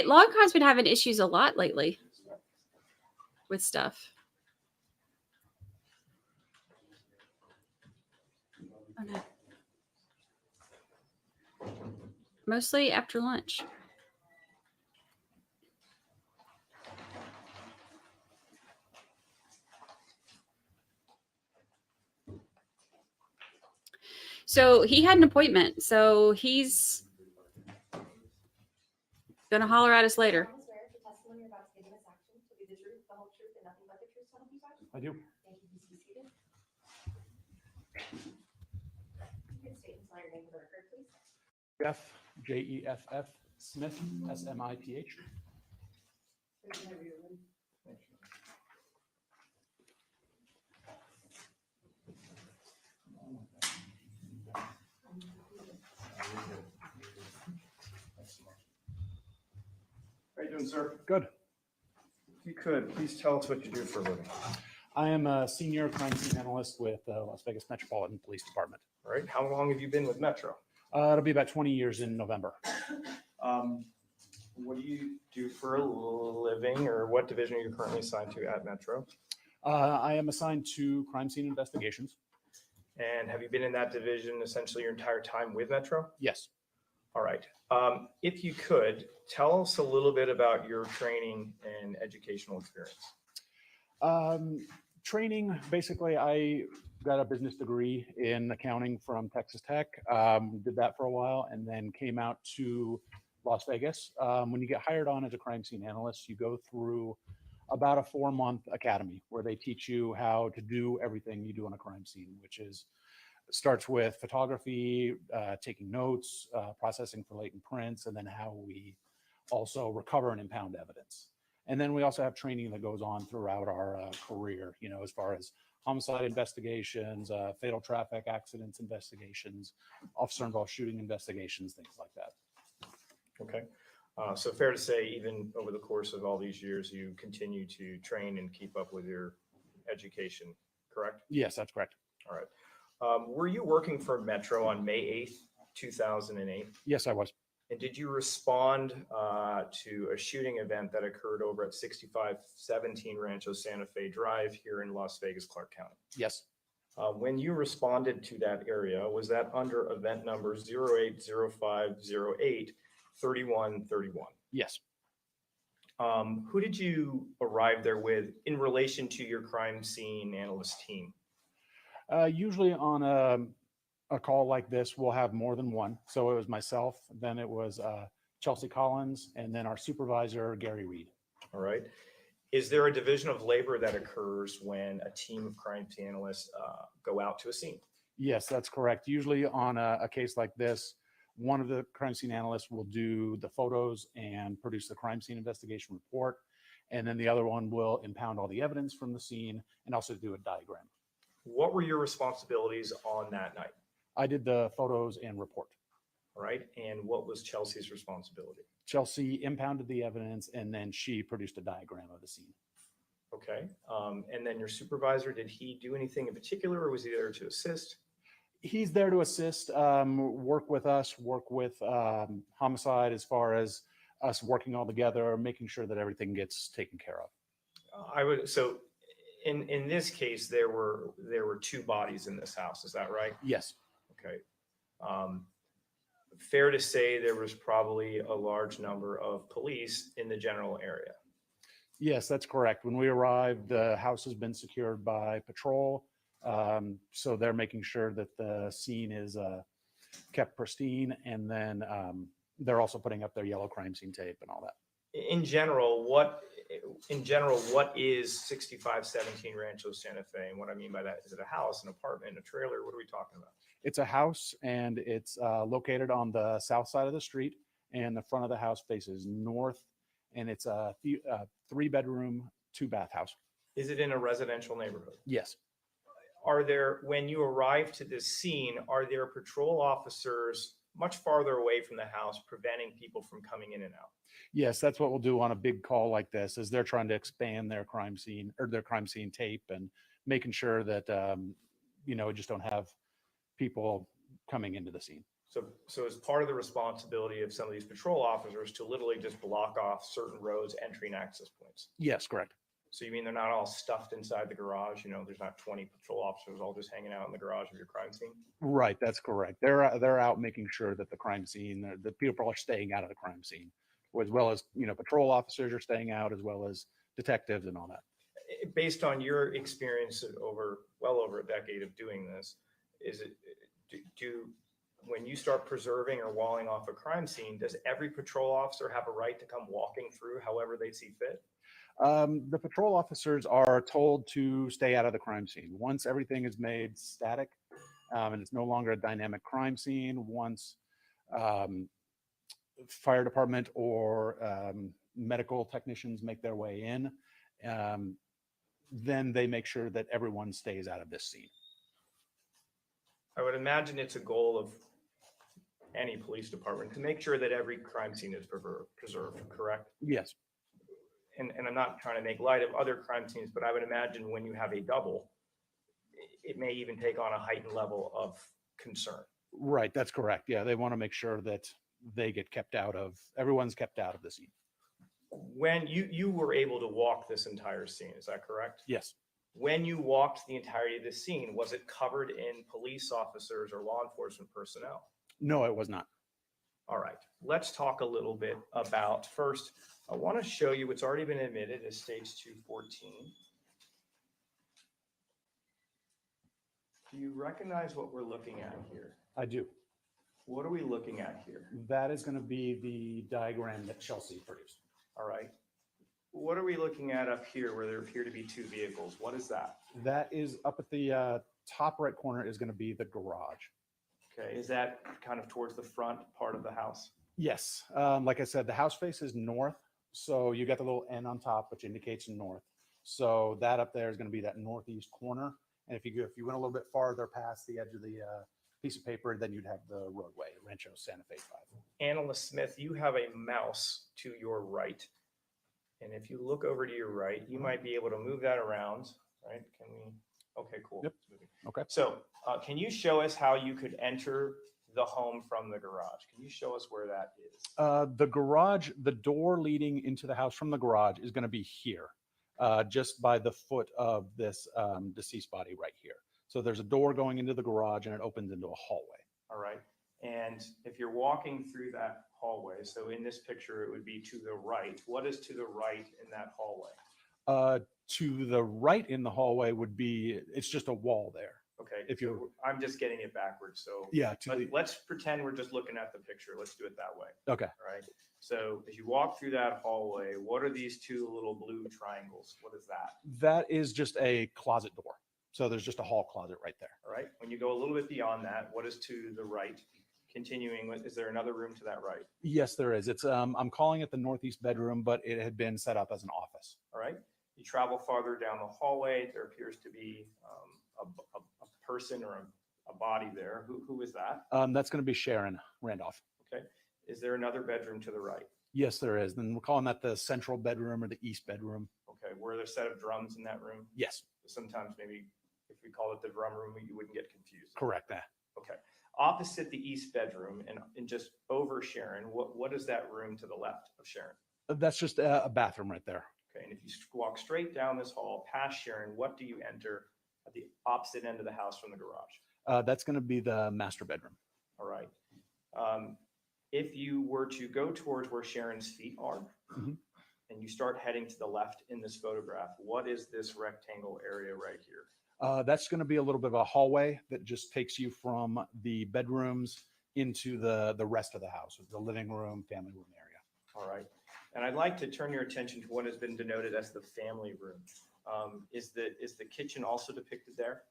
Law and crime's been having issues a lot lately with stuff. Oh, no. Mostly after lunch. So he had an appointment. So he's gonna holler at us later. solemnly swear the testimony you're about to give in this action to be the truth, the whole truth, and nothing but the truth, so help you God? I do. Thank you. Please be seated. You can state and spell your name for the record, please. Jeff, Jeff Smith, Smith. How you doing, sir? Good. If you could, please tell us what you do for a living. I am a senior crime scene analyst with Las Vegas Metropolitan Police Department. All right, how long have you been with Metro? It'll be about 20 years in November. What do you do for a living, or what division are you currently assigned to at Metro? I am assigned to crime scene investigations. And have you been in that division essentially your entire time with Metro? Yes. All right. If you could, tell us a little bit about your training and educational experience. Training, basically, I got a business degree in accounting from Texas Tech. Did that for a while and then came out to Las Vegas. When you get hired on as a crime scene analyst, you go through about a 4-month academy where they teach you how to do everything you do on a crime scene, which is starts with photography, taking notes, processing for latent prints, and then how we also recover and impound evidence. And then we also have training that goes on throughout our career, you know, as far as homicide investigations, fatal traffic accidents investigations, officer involved shooting investigations, things like that. Okay. So fair to say, even over the course of all these years, you continue to train and keep up with your education, correct? Yes, that's correct. All right. Were you working for Metro on May 8th, 2008? Yes, I was. And did you respond to a shooting event that occurred over at 6517 Rancho Santa Fe Drive here in Las Vegas, Clark County? Yes. When you responded to that area, was that under event number 080508 3131? Yes. Who did you arrive there with in relation to your crime scene analyst team? Usually on a call like this, we'll have more than one. So it was myself, then it was Chelsea Collins, and then our supervisor, Gary Reed. All right. Is there a division of labor that occurs when a team of crime scene analysts go out to a scene? Yes, that's correct. Usually on a case like this, one of the crime scene analysts will do the photos and produce the crime scene investigation report. And then the other one will impound all the evidence from the scene and also do a diagram. What were your responsibilities on that night? I did the photos and report. All right. And what was Chelsea's responsibility? Chelsea impounded the evidence and then she produced a diagram of the scene. Okay. And then your supervisor, did he do anything in particular, or was he there to assist? He's there to assist, work with us, work with homicide as far as us working all together, making sure that everything gets taken care of. So in this case, there were 2 bodies in this house. Is that right? Yes. Okay. Fair to say there was probably a large number of police in the general area. Yes, that's correct. When we arrived, the house has been secured by patrol. So they're making sure that the scene is kept pristine. And then they're also putting up their yellow crime scene tape and all that. In general, what is 6517 Rancho Santa Fe? And what I mean by that, is it a house, an apartment, a trailer? What are we talking about? It's a house and it's located on the south side of the street, and the front of the house faces north, and it's a 3-bedroom, 2-bath house. Is it in a residential neighborhood? Yes. When you arrive to this scene, are there patrol officers much farther away from the house preventing people from coming in and out? Yes, that's what we'll do on a big call like this, is they're trying to expand their crime scene or their crime scene tape and making sure that, just don't have people coming into the scene. So as part of the responsibility of some of these patrol officers to literally just block off certain roads, entry and access points? Yes, correct. So you mean they're not all stuffed inside the garage? There's not 20 patrol officers all just hanging out in the garage of your crime scene? Right, that's correct. They're out making sure that the crime scene, the people are staying out of the crime scene, as well as, patrol officers are staying out, as well as detectives and all that. Based on your experience well over a decade of doing this, when you start preserving or walling off a crime scene, does every patrol officer have a right to come walking through however they see fit? The patrol officers are told to stay out of the crime scene. Once everything is made static and it's no longer a dynamic crime scene, once fire department or medical technicians make their way in, then they make sure that everyone stays out of this scene. I would imagine it's a goal of any police department to make sure that every crime scene is preserved, correct? Yes. And I'm not trying to make light of other crime scenes, but I would imagine when you have a double, it may even take on a heightened level of concern. Right, that's correct. Yeah, they want to make sure that they get kept out of, everyone's kept out of the scene. When you were able to walk this entire scene, is that correct? Yes. When you walked the entirety of the scene, was it covered in police officers or law enforcement personnel? No, it was not. All right, let's talk a little bit about, first, I want to show you what's already been admitted as stage 214. Do you recognize what we're looking at here? I do. What are we looking at here? That is going to be the diagram that Chelsea produced. All right. What are we looking at up here where there appear to be two vehicles? What is that? That is up at the top right corner is going to be the garage. Okay, is that kind of towards the front part of the house? Yes. Like I said, the house faces north. So you got the little N on top, which indicates north. So that up there is going to be that northeast corner. And if you went a little bit farther past the edge of the piece of paper, then you'd have the roadway, Rancho Santa Fe 5. Analyst Smith, you have a mouse to your right. And if you look over to your right, you might be able to move that around, right? Can we? Okay, cool. Yep. Okay. So can you show us how you could enter the home from the garage? Can you show us where that is? The garage, the door leading into the house from the garage is going to be here, just by the foot of this deceased body right here. So there's a door going into the garage and it opens into a hallway. All right. And if you're walking through that hallway, so in this picture, it would be to the right. What is to the right in that hallway? To the right in the hallway would be, it's just a wall there. Okay. If you're- I'm just getting it backwards. So Yeah. let's pretend we're just looking at the picture. Let's do it that way. Okay. All right. So as you walk through that hallway, what are these two little blue triangles? What is that? That is just a closet door. So there's just a hall closet right there. All right. When you go a little bit beyond that, what is to the right? Continuing with, is there another room to that right? Yes, there is. It's I'm calling it the northeast bedroom, but it had been set up as an office. All right. You travel farther down the hallway. There appears to be a person or a body there. Who is that? That's going to be Sharon Randolph. Okay. Is there another bedroom to the right? Yes, there is. Then we're calling that the central bedroom or the east bedroom. Okay. Were there a set of drums in that room? Yes, Sometimes maybe if we call it the drum room, you wouldn't get confused. correct that. Okay. Opposite the east bedroom and just over Sharon, what is that room to the left of Sharon? That's just a bathroom right there. Okay. And if you walk straight down this hall past Sharon, what do you enter at the opposite end of the house from the garage? That's going to be the master bedroom. All right. If you were to go towards where Sharon's feet are, Mhm. and you start heading to the left in this photograph, what is this rectangle area right here? That's going to be a little bit of a hallway that just takes you from the bedrooms into the rest of the house, the living room, family room area. All right. And I'd like to turn your attention to what has been denoted as the family room. Is the kitchen also depicted there?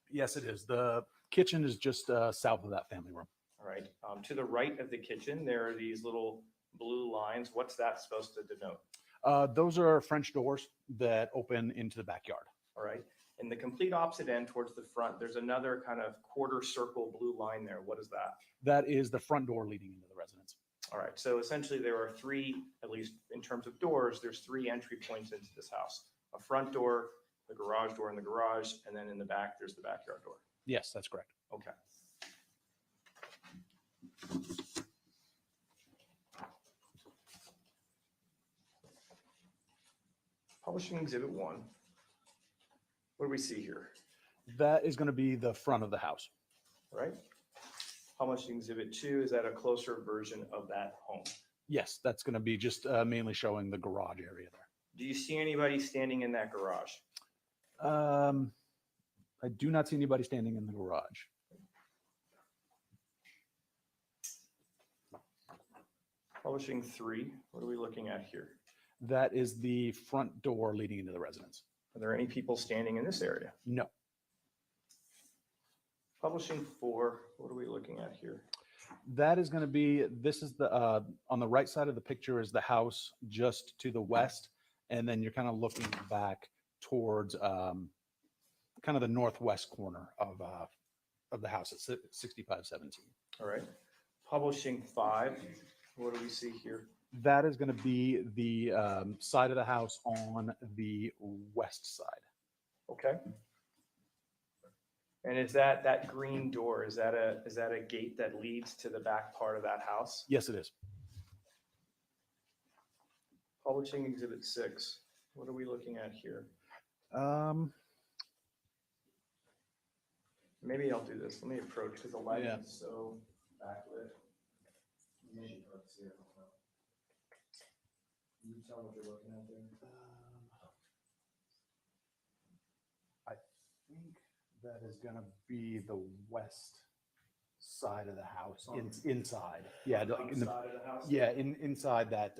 Yes, it is. The kitchen is just south of that family room. All right. To the right of the kitchen, there are these little blue lines. What's that supposed to denote? Those are French doors that open into the backyard. All right. In the complete opposite end towards the front, there's another kind of quarter circle blue line there. What is that? That is the front door leading into the residence. All right. So essentially there are three, at least in terms of doors, there's three entry points into this house. A front door, the garage door in the garage, and then in the back, there's the backyard door. Yes, that's correct. Okay. Publishing Exhibit 1. What do we see here? That is going to be the front of the house. All right. Publishing Exhibit 2, is that a closer version of that home? Yes, that's going to be just mainly showing the garage area there. Do you see anybody standing in that garage? I do not see anybody standing in the garage. Publishing 3, what are we looking at here? That is the front door leading into the residence. Are there any people standing in this area? No. Publishing 4, what are we looking at here? That is going to be, this is the, on the right side of the picture is the house just to the west. And then you're kind of looking back towards kind of the northwest corner of the house at 6517. All right. Publishing 5, what do we see here? That is going to be the side of the house on the west side. Okay. And is that green door, is that a gate that leads to the back part of that house? Yes, it is. Publishing Exhibit 6, what are we looking at here? Maybe I'll do this. Let me approach because the light Yeah. is so backlit. Maybe hard to see it. Can you tell what you're looking at there? I think that is going to be the west side of the house, inside. Yeah, like in the, side of the house? yeah, inside that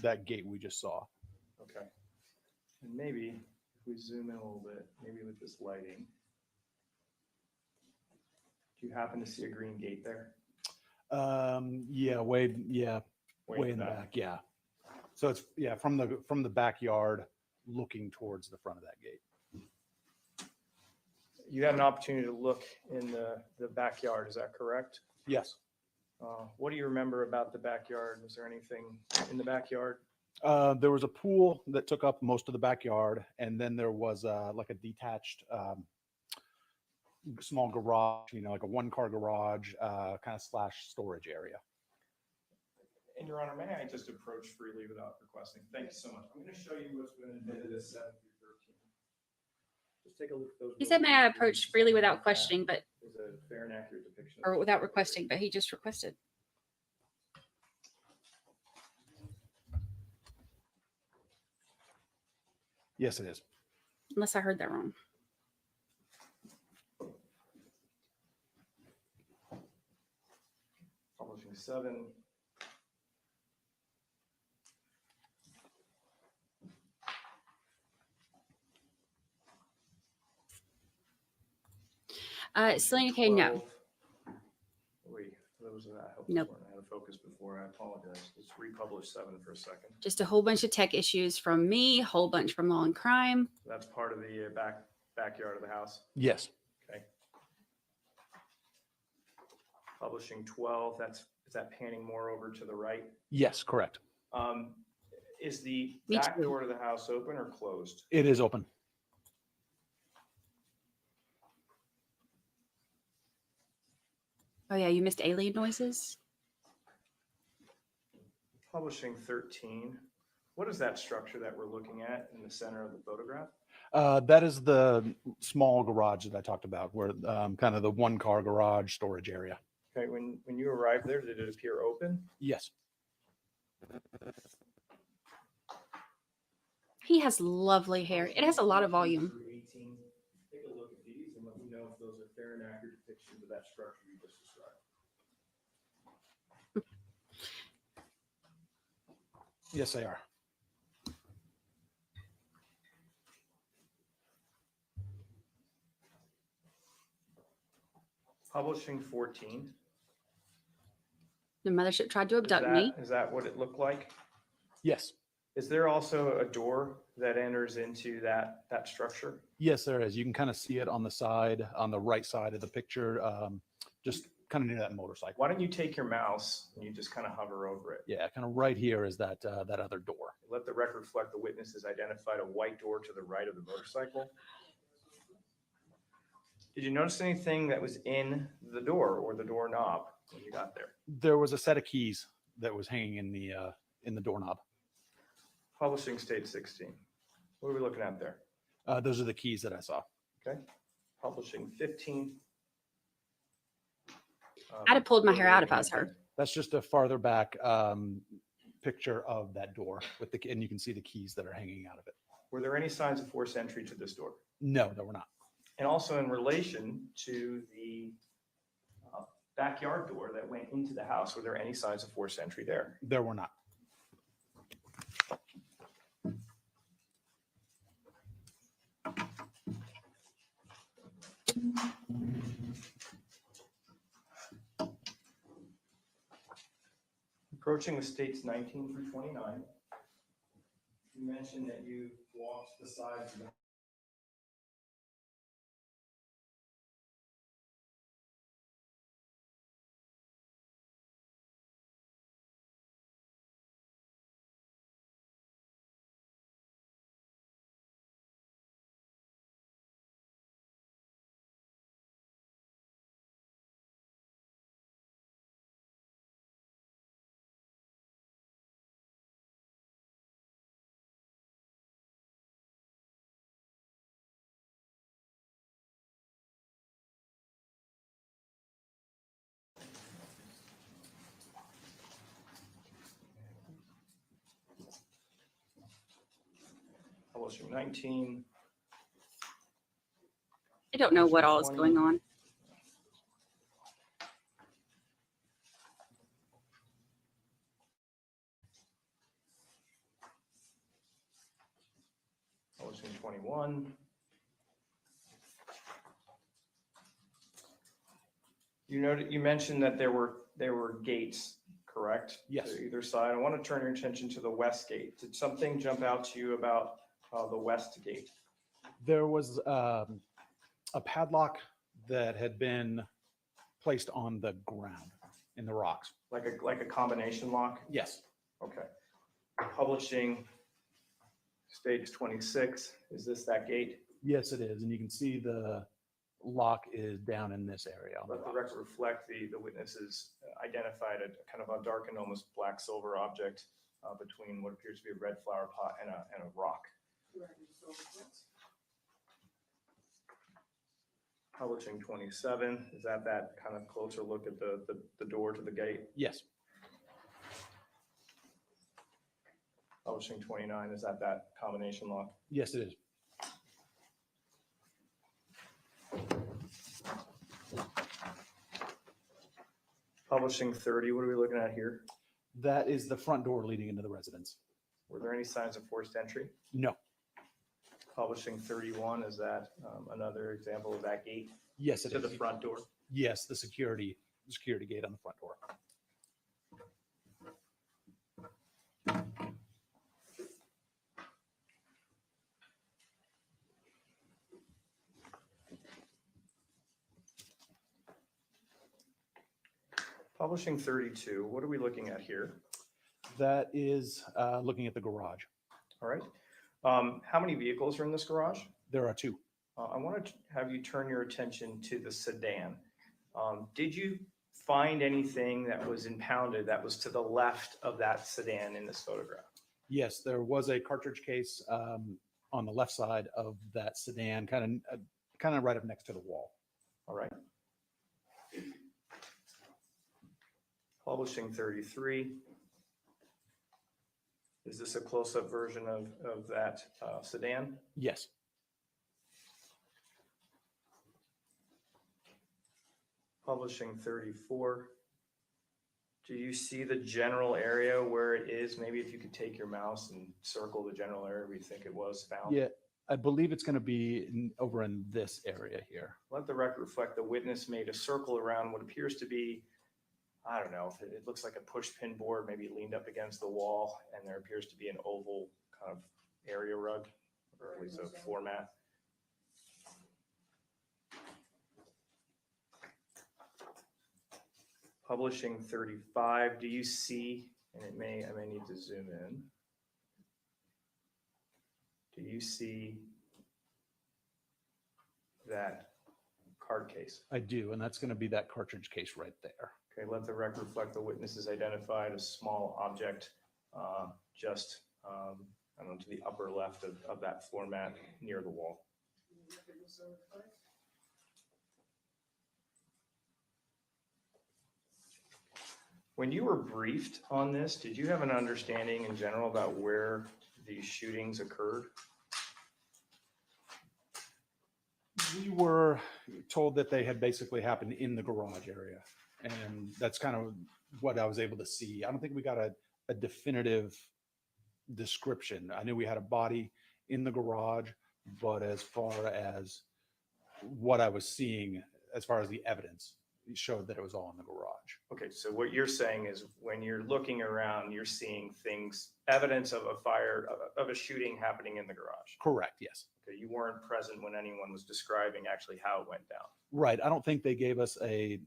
that gate we just saw. Okay. And maybe if we zoom in a little bit, maybe with this lighting. Do you happen to see a green gate there? Yeah, way in the back. Yeah. So it's from the backyard looking towards the front of that gate. You had an opportunity to look in the backyard, is that correct? Yes. What do you remember about the backyard? Was there anything in the backyard? There was a pool that took up most of the backyard, and then there was like a detached small garage, like a one-car garage, kind of / storage area. And Your Honor, may I just approach freely without requesting? Thank you so much. I'm going to show you what's been admitted as 7 through 13. Just take a look at those. He said, may I approach freely without questioning, but, There's a fair and accurate depiction. or without requesting, but he just requested. Yes, it is. Unless I heard that wrong. Publishing 7. Selena K, no. 12. Wait, those are that helpful. Nope. I had a focus before. I apologize. Let's republish 7 for a second. Just a whole bunch of tech issues from me, whole bunch from Law and Crime. That's part of the backyard of the house. Yes. Okay. Publishing 12. Is that panning more over to the right? Yes, correct. Is the Me back too. door to the house open or closed? It is open. Oh yeah, you missed alien noises? Publishing 13. What is that structure that we're looking at in the center of the photograph? That is the small garage that I talked about, where kind of the one-car garage storage area. Okay, when you arrived there, did it appear open? Yes. He has lovely hair. It has a lot of volume. Through 18. Take a look at these and let me know if those are fair and accurate depictions of that structure you just described. Yes, they are. Publishing 14. The mothership tried to abduct me. Is that what it looked like? Yes. Is there also a door that enters into that structure? Yes, there is. You can kind of see it on the side, on the right side of the picture, just kind of near that motorcycle. Why don't you take your mouse and you just kind of hover over it? Yeah, kind of right here is that that other door. Let the record reflect the witnesses identified a white door to the right of the motorcycle. Did you notice anything that was in the door or the doorknob when you got there? There was a set of keys that was hanging in the doorknob. Publishing state 16. What are we looking at there? Those are the keys that I saw. Okay. Publishing 15. I'd have pulled my hair out if I was her. That's just a farther back picture of that door with and you can see the keys that are hanging out of it. Were there any signs of forced entry to this door? No, there were not. And also in relation to the backyard door that went into the house. Were there any signs of forced entry there? There were not. Approaching the states 19 through 29. You mentioned that you walked the sides of the publishing 19. I don't know what all is going on. Publishing 21. You mentioned that there were gates, correct? Yes. To either side. I want to turn your attention to the west gate. Did something jump out to you about the west gate? There was a padlock that had been placed on the ground in the rocks. Like a combination lock? Yes. Okay. Publishing stage 26. Is this that gate? Yes, it is. And you can see the lock is down in this area. on the Let the rocks. record reflect the witnesses identified a kind of a dark and almost black silver object between what appears to be a red flower pot and a rock. Publishing 27, is that kind of closer look at the door to the gate? Yes. Publishing 29, is that combination lock? Yes, it is. Publishing 30, what are we looking at here? That is the front door leading into the residence. Were there any signs of forced entry? No. Publishing 31, is that another example of that gate Yes, it to is. the front door? Yes, the security gate on the front door. Publishing 32, what are we looking at here? That is looking at the garage. All right. How many vehicles are in this garage? There are two. I want to have you turn your attention to the sedan. Did you find anything that was impounded that was to the left of that sedan in this photograph? Yes, there was a cartridge case on the left side of that sedan, kind of right up next to the wall. All right. Publishing 33. Is this a close-up version of that sedan? Yes. Publishing 34. Do you see the general area where it is? Maybe if you could take your mouse and circle the general area where you think it was found. Yeah, I believe it's going to be over in this area here. Let the record reflect the witness made a circle around what appears to be, I don't know, if it looks like a push pin board, maybe leaned up against the wall, and there appears to be an oval kind of area rug, or at least a floor mat. Publishing 35, do you see, and I may need to zoom in. Do you see that card case? I do, and that's going to be that cartridge case right there. Okay, let the record reflect the witnesses identified a small object just, I don't know, to the upper left of that floor mat near the wall. When you were briefed on this, did you have an understanding in general about where these shootings occurred? We were told that they had basically happened in the garage area And that's kind of what I was able to see. I don't think we got a definitive description. I knew we had a body in the garage, but as far as what I was seeing, as far as the evidence, it showed that it was all in the garage. Okay, so what you're saying is when you're looking around, you're seeing things, evidence of a fire, of a shooting happening in the garage. Correct. Yes. Okay, you weren't present when anyone was describing actually how it went down. Right. I don't think they gave us a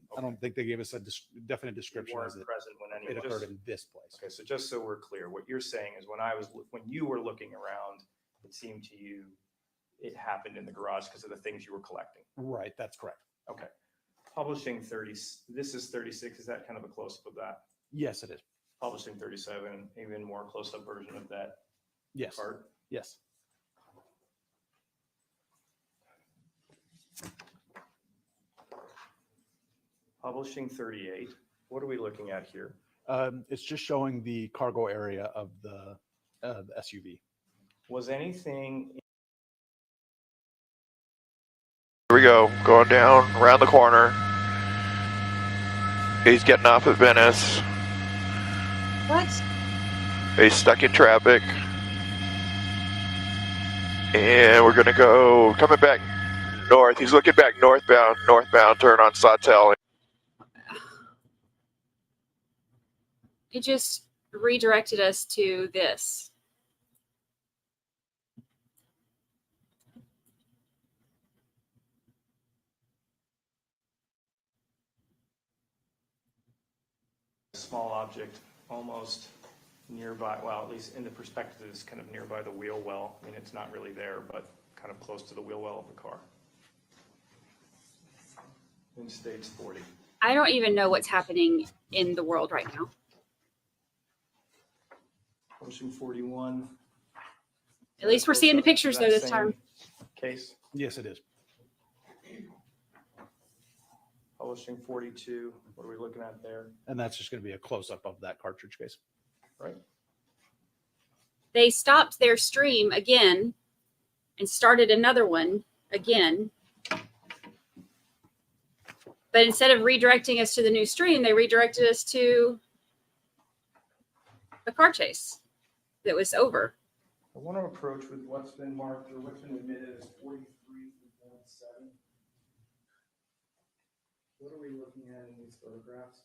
definite description You as weren't it, present when it anyone occurred just, in this place. okay, so just so we're clear, what you're saying is when you were looking around, it seemed to you it happened in the garage because of the things you were collecting. Right. That's correct. Okay. Publishing 30, this is 36. Is that kind of a close-up of that? Yes, it is. Publishing 37, even more close-up version of that Yes. part. Yes. Publishing 38. What are we looking at here? It's just showing the cargo area of the SUV. Was anything Here we go, going down around the corner. He's getting off at Venice. What? He's stuck in traffic. And we're gonna go, coming back north. He's looking back northbound, turn on Sawtell. It just redirected us to this. small object almost nearby, well, at least in the perspective, it's kind of nearby the wheel well. I mean, it's not really there, but kind of close to the wheel well of the car. In states 40. I don't even know what's happening in the world right now. Ocean 41. At least we're seeing the pictures though this time. Case. Yes, it is. Publishing 42. What are we looking at there? And that's just going to be a close-up of that cartridge case. Right. They stopped their stream again and started another one again. But instead of redirecting us to the new stream, they redirected us to the car chase that was over. I want to approach with what's been marked or what's been admitted as 43.7. What are we looking at in these photographs?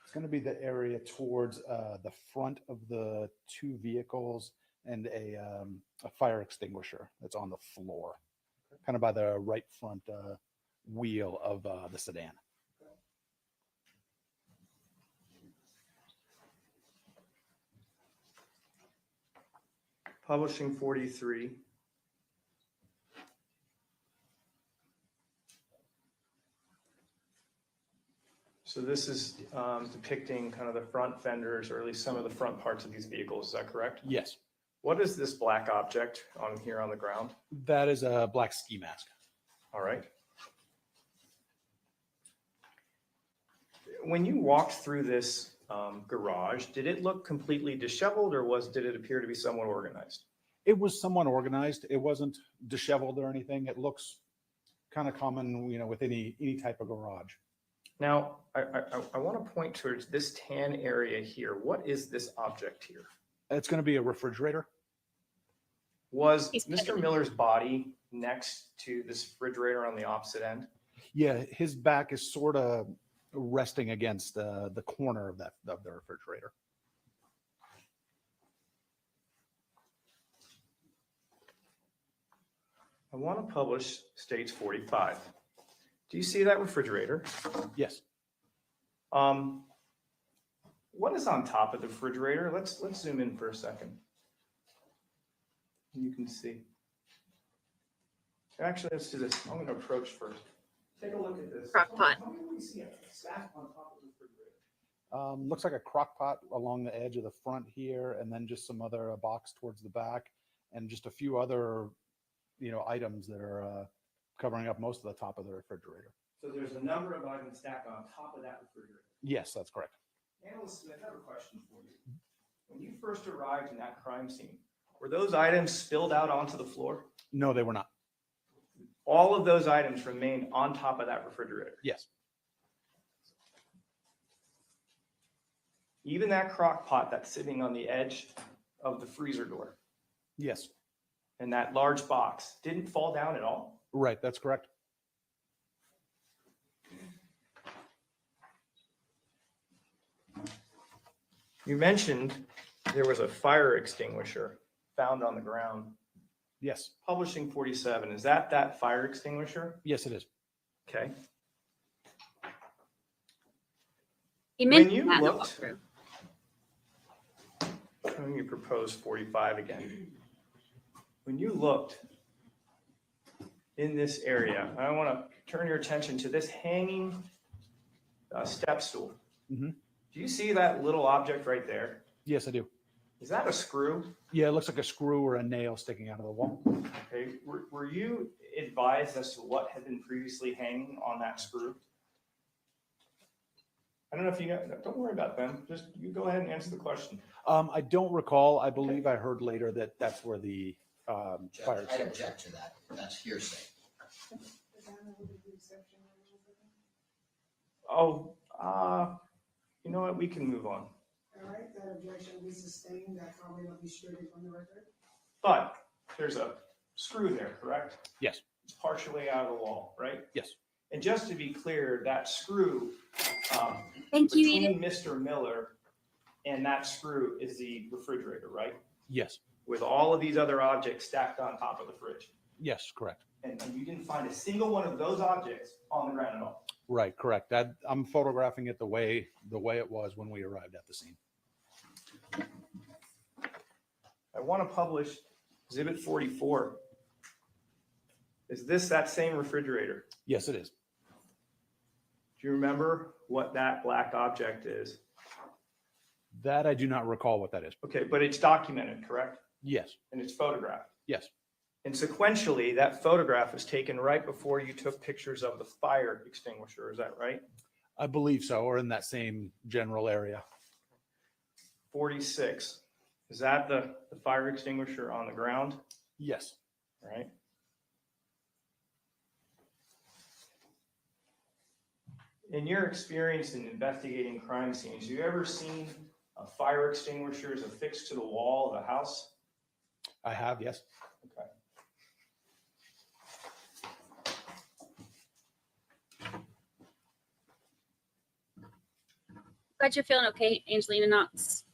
It's going to be the area towards the front of the two vehicles and a fire extinguisher that's on the floor, kind of by the right front wheel of the sedan. Publishing 43. So this is depicting kind of the front fenders, or at least some of the front parts of these vehicles. Is that correct? Yes. What is this black object on here on the ground? That is a black ski mask. All right. When you walked through this garage, did it look completely disheveled, or did it appear to be somewhat organized? It was somewhat organized. It wasn't disheveled or anything. It looks kind of common, you know, with any type of garage. Now, I want to point towards this tan area here. What is this object here? It's going to be a refrigerator. Was He's Mr. petty. Miller's body next to this refrigerator on the opposite end? Yeah, his back is sort of resting against the corner of the refrigerator. I want to publish states 45. Do you see that refrigerator? Yes. What is on top of the refrigerator? Let's zoom in for a second. You can see. Actually, let's do this. I'm going to approach first. Take a look at this. Crock pot. Tell me what you see. Stack on top of the refrigerator. Looks like a crock pot along the edge of the front here, and then just some other box towards the back, and just a few other, you know, items that are covering up most of the top of the refrigerator. So there's a number of items stacked on top of that refrigerator. Yes, that's correct. Analyst Smith, I have a question for you. When you first arrived in that crime scene, Were those items spilled out onto the floor? No, they were not. All of those items remained on top of that refrigerator. Yes. Even that crock pot that's sitting on the edge of the freezer door Yes. and that large box didn't fall down at all. Right. That's correct. You mentioned there was a fire extinguisher found on the ground. Yes. Publishing 47, is that fire extinguisher? Yes, it is. Okay. He When mentioned you that in the looked, walkthrough. when you proposed 45 again, when you looked in this area, I want to turn your attention to this hanging step stool. Mhm. Do you see that little object right there? Yes, I do. Is that a screw? Yeah, it looks like a screw or a nail sticking out of the wall. Okay, were you advised as to what had been previously hanging on that screw? I don't know if you know, don't worry about them, just you go ahead and answer the question. I don't recall. I believe I heard later that that's where the fire I'd extinguisher. object to that. That's hearsay. Oh, you know what, we can move on. All right, that objection will be sustained, that comment will be stricken from the record. But there's a screw there, correct? Yes. It's partially out of the wall, right? Yes. And just to be clear, that screw Thank you, between Edith. Mr. Miller and that screw is the refrigerator, right? Yes. With all of these other objects stacked on top of the fridge. Yes, correct. And you didn't find a single one of those objects on the ground at all. Right, correct. I'm photographing it the way it was when we arrived at the scene. I want to publish Exhibit 44. Is this that same refrigerator? Yes, it is. Do you remember what that black object is? That I do not recall what that is. Okay, but it's documented, correct? Yes. And it's photographed. Yes. And sequentially, that photograph was taken right before you took pictures of the fire extinguisher. Is that right? I believe so, or in that same general area. 46. Is that the fire extinguisher on the ground? Yes. All right. In your experience in investigating crime scenes, have you ever seen fire extinguishers affixed to the wall of a house? I have, yes. Okay. Glad you're feeling okay, Angelina Knox.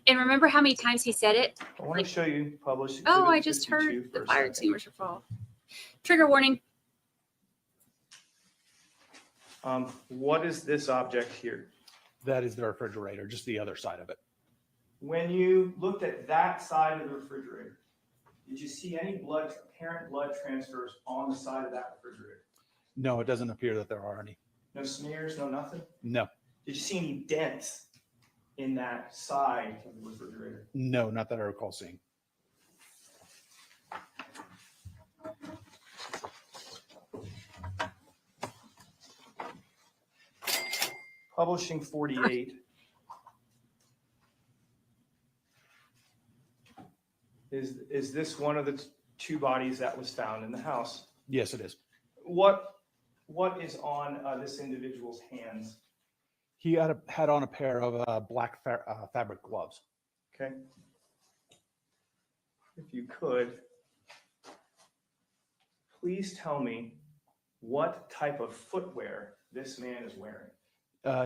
And remember how many times he said it? I want to show you published. Oh, Exhibit I just 52 heard for the a fire second. extinguisher fall. Trigger warning. What is this object here? That is the refrigerator, just the other side of it. When you looked at that side of the refrigerator, did you see any apparent blood transfers on the side of that refrigerator? No, it doesn't appear that there are any. No smears, no nothing? No. Did you see any dents in that side of the refrigerator? No, not that I recall seeing. Publishing 48. Is this one of the two bodies that was found in the house? Yes, it is. What is on this individual's hands? He had on a pair of black fabric gloves. Okay. If you could, please tell me what type of footwear this man is wearing.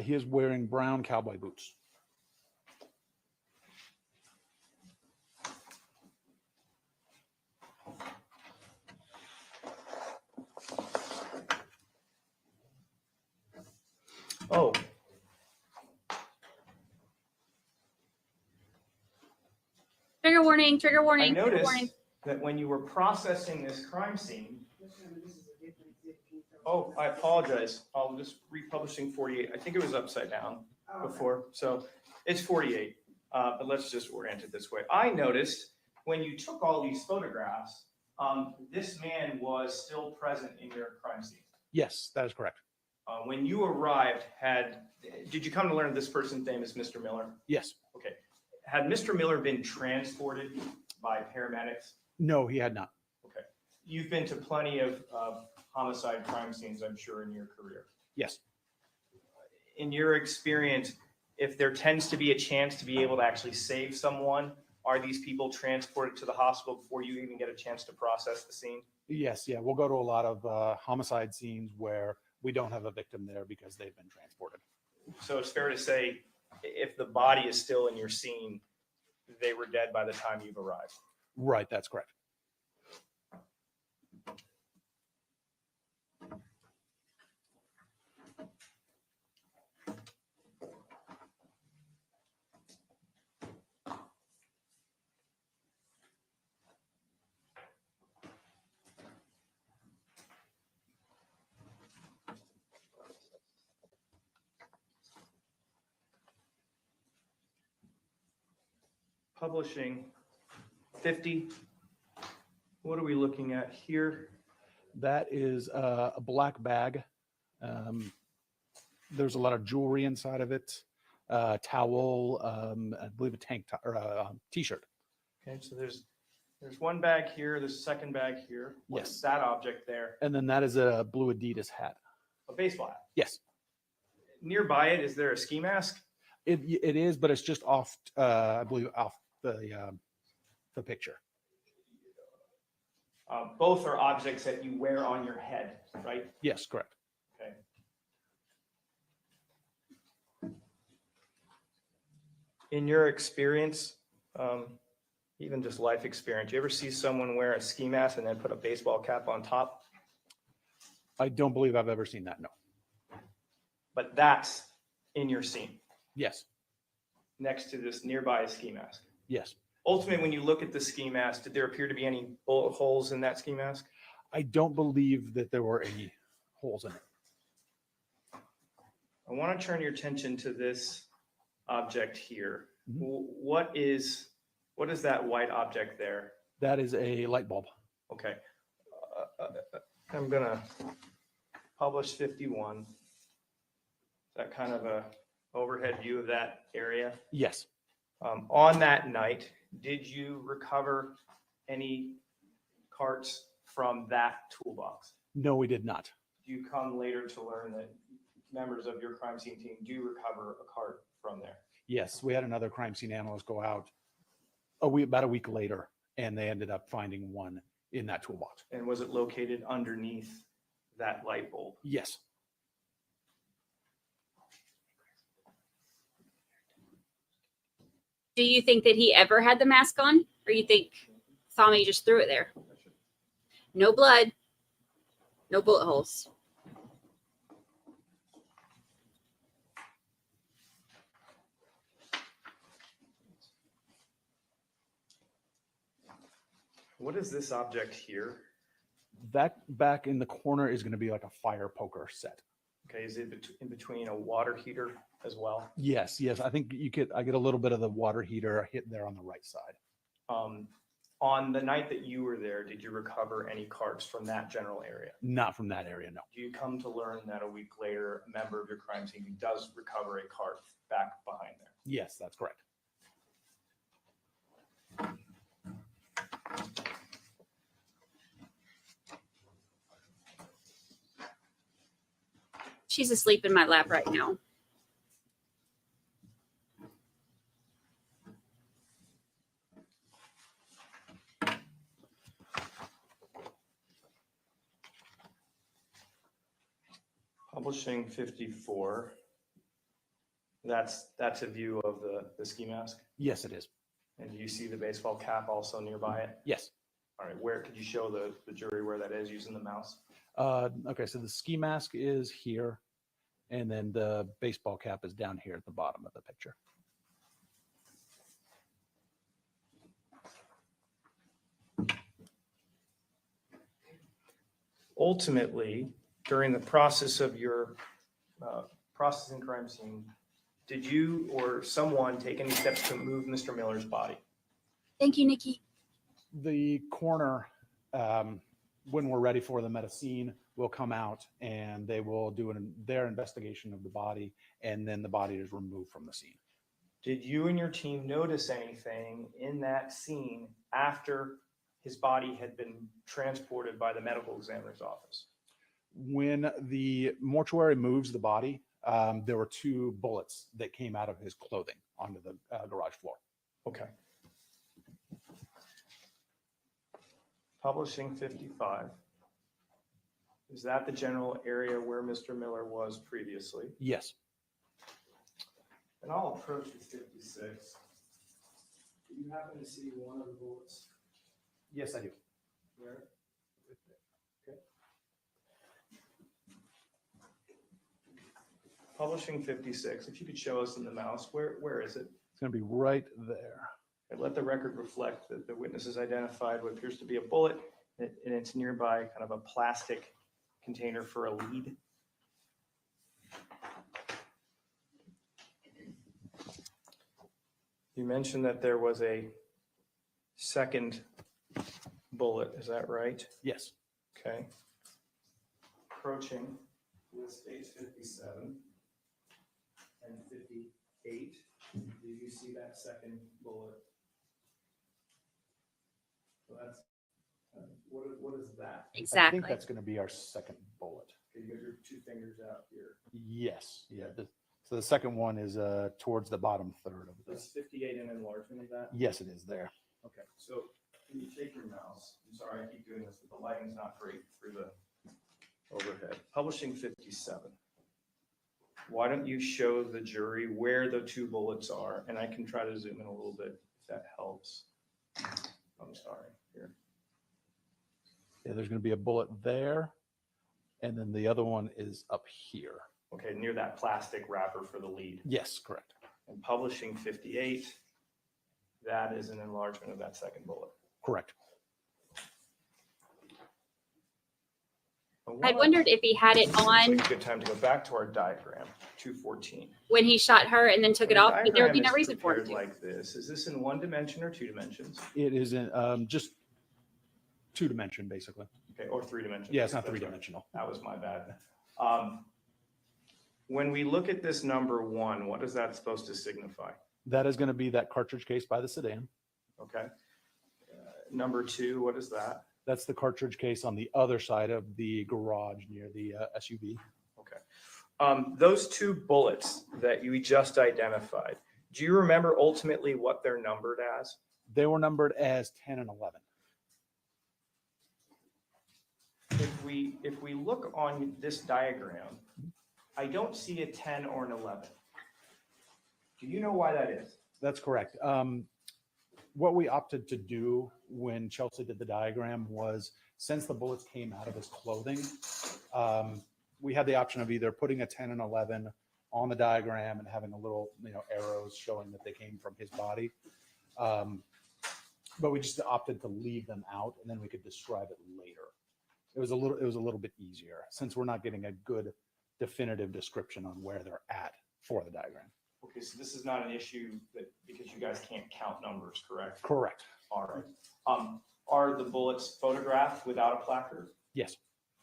He is wearing brown cowboy boots. Oh. Trigger warning, trigger I warning, trigger noticed warning. that when you were processing this crime scene, oh, I apologize. I'll just republishing 48. I think it was upside down before. So it's 48, but let's just orient it this way. I noticed when you took all these photographs, this man was still present in your crime scene. Yes, that is correct. When you arrived, did you come to learn this person's name is Mr. Miller? Yes. Okay. Had Mr. Miller been transported by paramedics? No, he had not. Okay. You've been to plenty of homicide crime scenes, I'm sure, in your career. Yes. In your experience, if there tends to be a chance to be able to actually save someone, are these people transported to the hospital before you even get a chance to process the scene? Yes, yeah. We'll go to a lot of homicide scenes where we don't have a victim there because they've been transported. So it's fair to say, if the body is still in your scene, they were dead by the time you've arrived. Right, that's correct. Publishing 50. What are we looking at here? That is a black bag. There's a lot of jewelry inside of it, towel, I believe a tank top or a t-shirt. Okay, so there's one bag here, there's a second bag here. What's Yes. that object there? And then that is a blue Adidas hat. A baseball hat. Yes, Nearby it, is there a ski mask? it is, but it's just off, I believe, off the picture. Both are objects that you wear on your head, right? Yes, correct. Okay. In your experience, even just life experience, you ever see someone wear a ski mask and then put a baseball cap on top? I don't believe I've ever seen that. No. But that's in your scene, Yes. next to this nearby ski mask. Yes. Ultimately, when you look at the ski mask, did there appear to be any bullet holes in that ski mask? I don't believe that there were any holes in it. I want to turn your attention to this object here. Mhm. What is that white object there? That is a light bulb. Okay. I'm gonna publish 51. Is that kind of a overhead view of that area? Yes. On that night, did you recover any carts from that toolbox? No, we did not. Do you come later to learn that members of your crime scene team do recover a cart from there? Yes, we had another crime scene analyst go out about a week later, and they ended up finding one in that toolbox. And was it located underneath that light bulb? Yes. Do you think that he ever had the mask on, or you think Tommy just threw it there? No blood, no bullet holes. What is this object here? That back in the corner is going to be like a fire poker set. Okay, is it in between a water heater as well? Yes, yes. I think I get a little bit of the water heater hit there on the right side. On the night that you were there, did you recover any carts from that general area? Not from that area, no. Do you come to learn that a week later, a member of your crime team does recover a cart back behind there? Yes, that's correct. She's asleep in my lap right now. Publishing 54. That's a view of the ski mask. Yes, it is. And do you see the baseball cap also nearby it? Yes. All right, where could you show the jury where that is using the mouse? Okay, so the ski mask is here, and then the baseball cap is down here at the bottom of the picture. Ultimately, during the process of your processing crime scene, did you or someone take any steps to move Mr. Miller's body? Thank you, Nikki. The coroner, when we're ready for them at a scene, will come out and they will do their investigation of the body, and then the body is removed from the scene. Did you and your team notice anything in that scene after his body had been transported by the medical examiner's office? When the mortuary moves the body, there were 2 bullets that came out of his clothing onto the garage floor. Okay. Publishing 55. Is that the general area where Mr. Miller was previously? Yes. And I'll approach the 56. Do you happen to see one of the bullets? Yes, I do. Where? Okay. Publishing 56. If you could show us in the mouse, where is it? It's going to be right there. Okay, let the record reflect that the witness has identified what appears to be a bullet, and it's nearby kind of a plastic container for a lead. You mentioned that there was a second bullet, is that right? Yes. Okay. Approaching with stage 57 and 58. Do you see that second bullet? So that's, what is that? I Exactly. think that's going to be our second bullet. Okay, you got your 2 fingers out here. Yes. Yeah. So the second one is towards the bottom third of Is this. 58 an enlargement of that? Yes, it is there. Okay, so can you take your mouse? I'm sorry, I keep doing this, but the lighting's not great through the overhead. Publishing 57. Why don't you show the jury where the 2 bullets are? And I can try to zoom in a little bit if that helps. I'm sorry, here. Yeah, there's going to be a bullet there, and then the other one is up here. Okay, near that plastic wrapper for the lead. Yes, correct. And publishing 58, that is an enlargement of that second bullet. Correct. I wondered if he had it It's on like a good time to go back to our diagram, 214. when he shot her and then took it off, but there would be no Diagram is reason for him prepared to. like this. Is this in 1 dimension or 2 dimensions? It is in just 2-dimension, basically. Okay, or 3 dimensions? Yeah, it's not That's right. 3-dimensional. That was my bad. When we look at this number 1, what is that supposed to signify? That is going to be that cartridge case by the sedan. Okay. Number 2, what is that? That's the cartridge case on the other side of the garage near the SUV. Okay. Those 2 bullets that you just identified, do you remember ultimately what they're numbered as? They were numbered as 10 and 11. If we look on this diagram, I don't see a 10 or an 11. Do you know why that is? That's correct. What we opted to do when Chelsea did the diagram was, since the bullets came out of his clothing, we had the option of either putting a 10 and 11 on the diagram and having a little, arrows showing that they came from his body. But we just opted to leave them out, and then we could describe it later. It was a little bit easier, since we're not getting a good definitive description on where they're at for the diagram. Okay, so this is not an issue because you guys can't count numbers, correct? Correct. All right. Are the bullets photographed without a placard? Yes.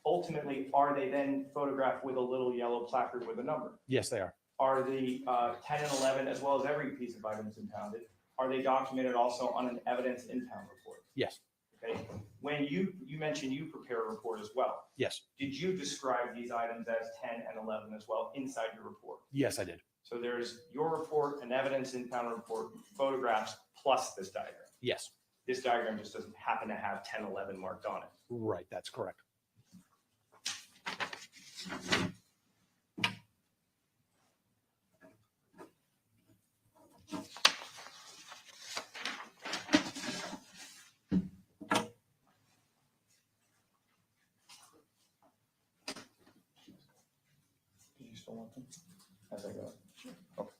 Ultimately, are they then photographed with a little yellow placard with a number? Yes, they are. Are the 10 and 11, as well as every piece of items impounded, are they documented also on an evidence impound report? Yes. Okay. When you mentioned you prepare a report as well. Yes. Did you describe these items as 10 and 11 as well inside your report? Yes, I did. So there's your report, an evidence impound report, photographs, plus this diagram. Yes. This diagram just doesn't happen to have 10, 11 marked on it. Right. That's correct. Do you still want them as I go? Sure. Okay.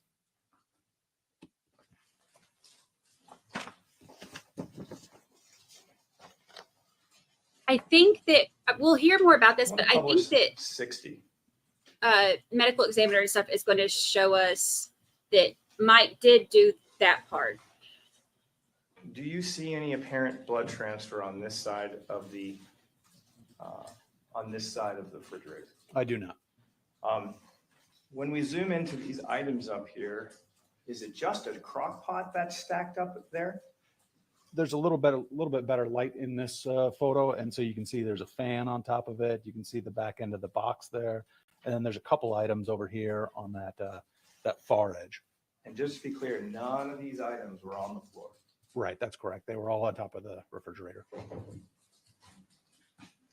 I think that we'll hear more about this, but I think Publish that 60. medical examiner and stuff is going to show us that Mike did do that part. Do you see any apparent blood transfer on this side of the refrigerator? I do not. When we zoom into these items up here, is it just a crock pot that's stacked up there? There's a little bit better light in this photo, and so you can see there's a fan on top of it. You can see the back end of the box there, and then there's a couple items over here on that far edge. And just to be clear, none of these items were on the floor. Right, that's correct. They were all on top of the refrigerator.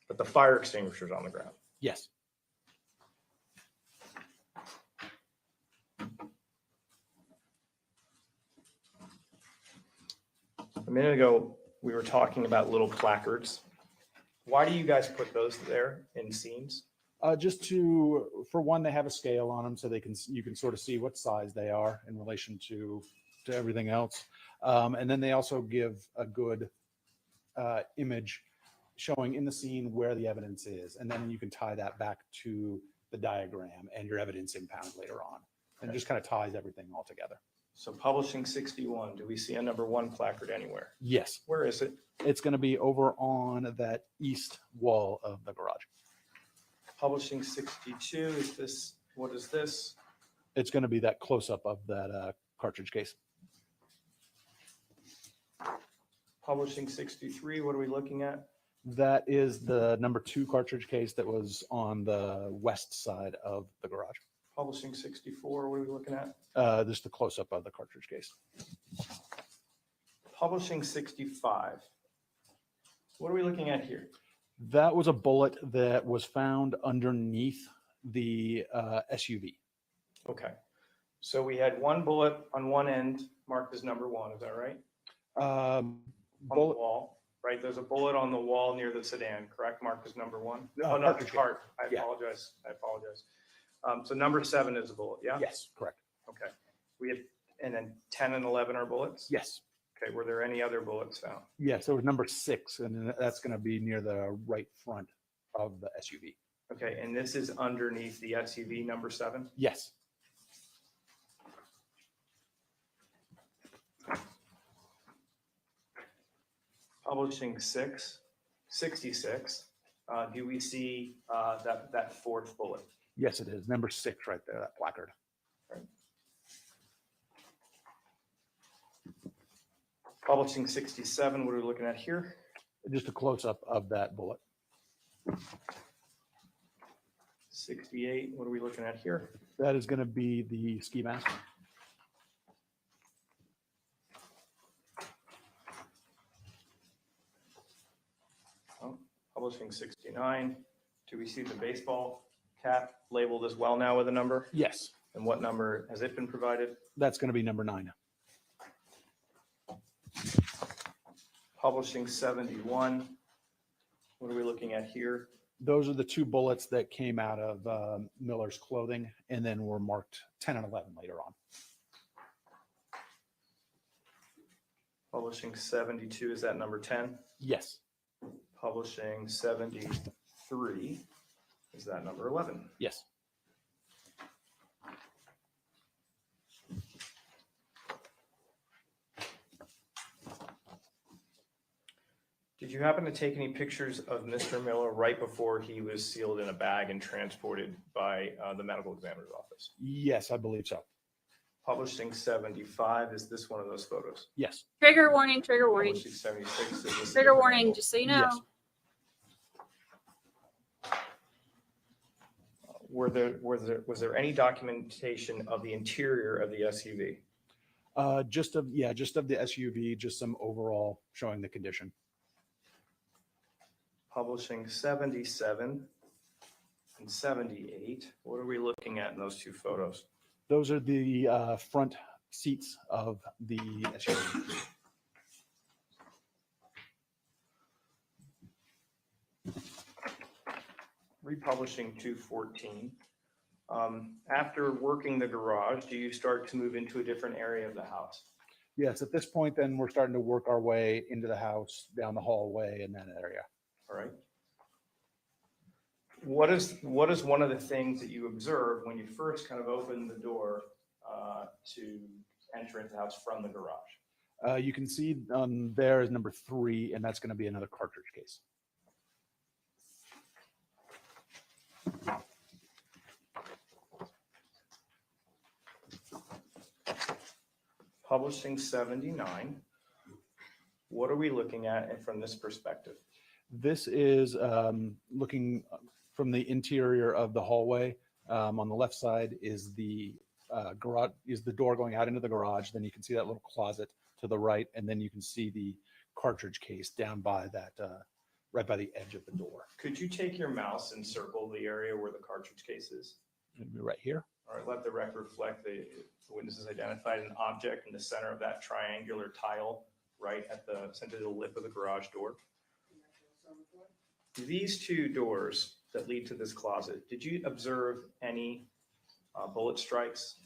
But the fire extinguisher's on the ground. Yes. A minute ago, we were talking about little placards. Why do you guys put those there in scenes? Just for one, they have a scale on them, so you can sort of see what size they are in relation to everything else. And then they also give a good image showing in the scene where the evidence is, and then you can tie that back to the diagram and your evidence impound later on, and it just kind of ties everything all together. So publishing 61, do we see a number 1 placard anywhere? Yes. Where is it? It's going to be over on that east wall of the garage. Publishing 62, is this, what is this? It's going to be that close-up of that cartridge case. Publishing 63, what are we looking at? That is the number 2 cartridge case that was on the west side of the garage. Publishing 64, what are we looking at? Just the close-up of the cartridge case. Publishing 65. What are we looking at here? That was a bullet that was found underneath the SUV. Okay. So we had one bullet on one end marked as number 1, is that right? On the wall, right? There's a bullet on the wall near the sedan, correct? Marked as number 1? Oh, not the cart. I apologize. So number 7 is a bullet, yeah? Yes, correct. Okay. And then 10 and 11 are bullets? Yes. Okay, were there any other bullets found? Yes, it was number 6, and that's going to be near the right front of the SUV. Okay, and this is underneath the SUV, number 7? Yes. Publishing 66. Do we see that 4th bullet? Yes, it is. Number 6 right there, that placard. Right. Publishing 67, what are we looking at here? Just a close-up of that bullet. 68, what are we looking at here? That is going to be the ski mask. Publishing 69. Do we see the baseball cap labeled as well now with a number? Yes. And what number has it been provided? That's going to be number 9. Publishing 71. What are we looking at here? Those are the 2 bullets that came out of Miller's clothing and then were marked 10 and 11 later on. Publishing 72, is that number 10? Yes. Publishing 73, is that number 11? Yes. Did you happen to take any pictures of Mr. Miller right before he was sealed in a bag and transported by the medical examiner's office? Yes, I believe so. Publishing 75, is this one of those photos? Yes. Trigger warning, trigger warning. Publishing 76, is this a Trigger different warning, angle? just so you know. Yes. Was there any documentation of the interior of the SUV? Just of the SUV, just some overall showing the condition. Publishing 77 and 78. What are we looking at in those 2 photos? Those are the front seats of the SUV. Republishing 214. After working the garage, do you start to move into a different area of the house? Yes, at this point, then we're starting to work our way into the house, down the hallway in that area. All right. What is one of the things that you observe when you first kind of open the door to enter into the house from the garage? You can see there is number 3, and that's going to be another cartridge case. Publishing 79. What are we looking at and from this perspective? This is looking from the interior of the hallway. On the left side is the garage, is the door going out into the garage. Then you can see that little closet to the right, and then you can see the cartridge case down by that, right by the edge of the door. Could you take your mouse and circle the area where the cartridge case is? It'll be right here. All right, let the record reflect the witnesses identified an object in the center of that triangular tile right at the center of the lip of the garage door. These 2 doors that lead to this closet, did you observe any bullet strikes,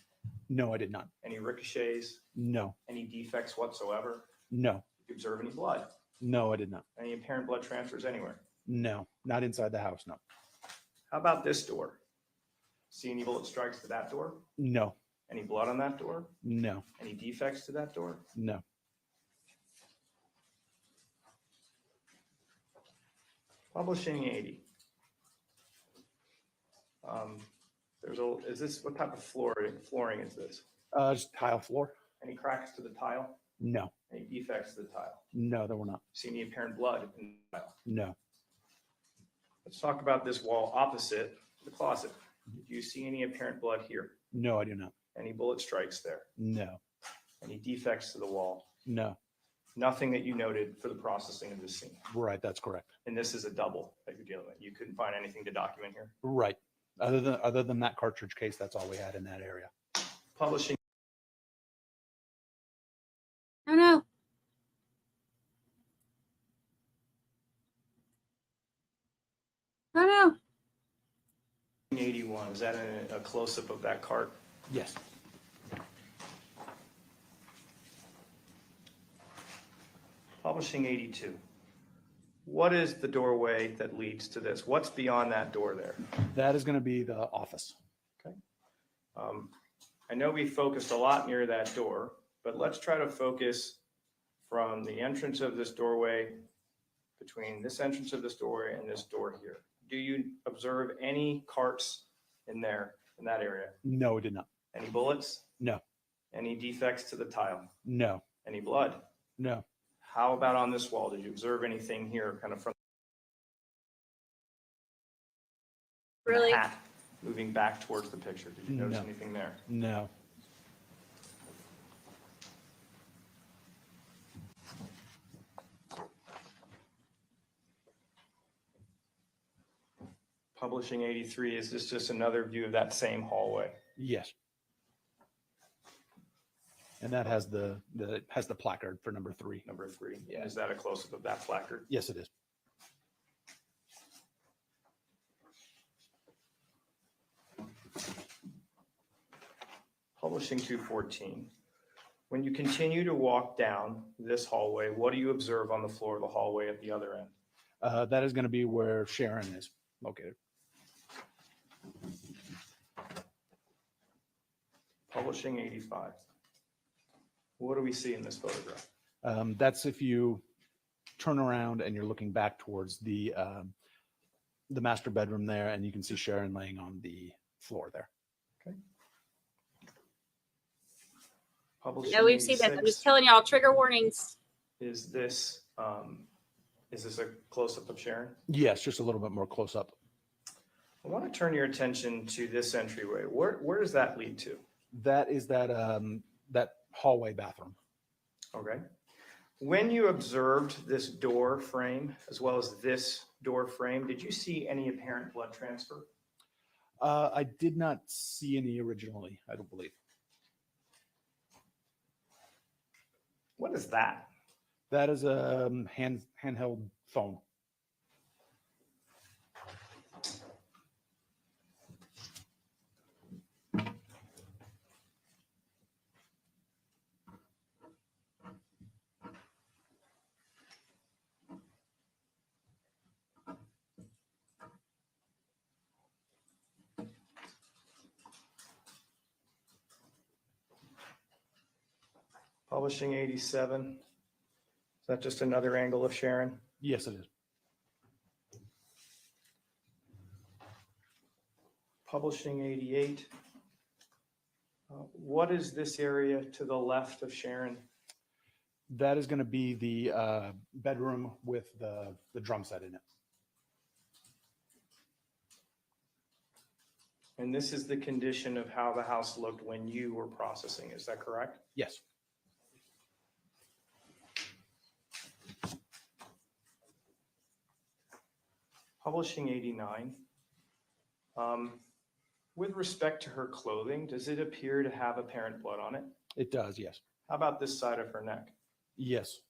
No, I did not. any ricochets, No, any defects whatsoever? no, Did you observe any blood, no, I did not. any apparent blood transfers anywhere? No, not inside the house. No, How about this door? See any bullet strikes to that door? no, Any blood on that door? no, Any defects to that door? no. Publishing 80. Is this, what type of flooring is this? Just tile floor. Any cracks to the tile? No, Any defects to the tile? no, there were not. See any apparent blood in the tile? No, Let's talk about this wall opposite the closet. Do you see any apparent blood here? no, I do not. Any bullet strikes there? No, Any defects to the wall? no. Nothing that you noted for the processing of this scene. Right, that's correct. And this is a double that you're dealing with. You couldn't find anything to document here. Right. Other than that cartridge case, that's all we had in that area. Publishing Oh no. Oh no. 81, is that a close-up of that cart? Yes. Publishing 82. What is the doorway that leads to this? What's beyond that door there? That is going to be the office. I know we focused a lot near that door, but let's try to focus from the entrance of this doorway, between this entrance of this doorway and this door here. Do you observe any carts in there, in that area? No, we did not. Any bullets? No, Any defects to the tile? no, Any blood? no. How about on this wall? Did you observe anything here kind of from the Really? hat moving back towards the picture? Did you notice No. anything there? No. Publishing 83, is this just another view of that same hallway? Yes. And that has the placard for number 3. Number 3. Yeah. Is that a close-up of that placard? Yes, it is. Publishing 214. When you continue to walk down this hallway, what do you observe on the floor of the hallway at the other end? That is going to be where Sharon is located. Publishing 85. What do we see in this photograph? That's if you turn around and you're looking back towards the master bedroom there, and you can see Sharon laying on the floor there. Publishing Yeah, we've seen that. I'm 86. just telling y'all, trigger warnings. Is this a close-up of Sharon? Yes, just a little bit more close up. I want to turn your attention to this entryway. Where does that lead to? That is that hallway bathroom. Okay. When you observed this door frame as well as this door frame, did you see any apparent blood transfer? I did not see any originally, I don't believe. What is that? That is a handheld phone. Publishing 87. Is that just another angle of Sharon? Yes, it is. Publishing 88. What is this area to the left of Sharon? That is going to be the bedroom with the drum set in it. And this is the condition of how the house looked when you were processing, is that correct? Yes. Publishing 89. With respect to her clothing, does it appear to have apparent blood on it? It does, yes. How about this side of her neck? Yes.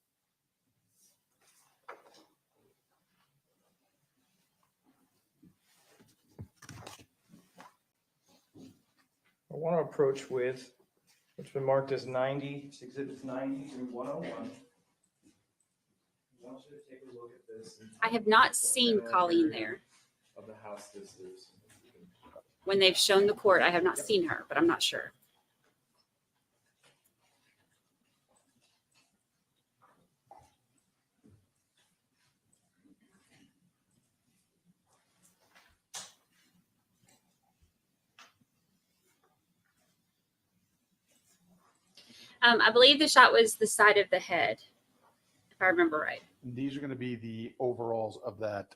I want to approach with, it's been marked as 90, it's exhibits 90 through 101. I want you to take a look at this. I have not seen Colleen there. Of the house this is. When they've shown the court, I have not seen her, but I'm not sure. I believe the shot was the side of the head, if I remember right. These are going to be the overalls of that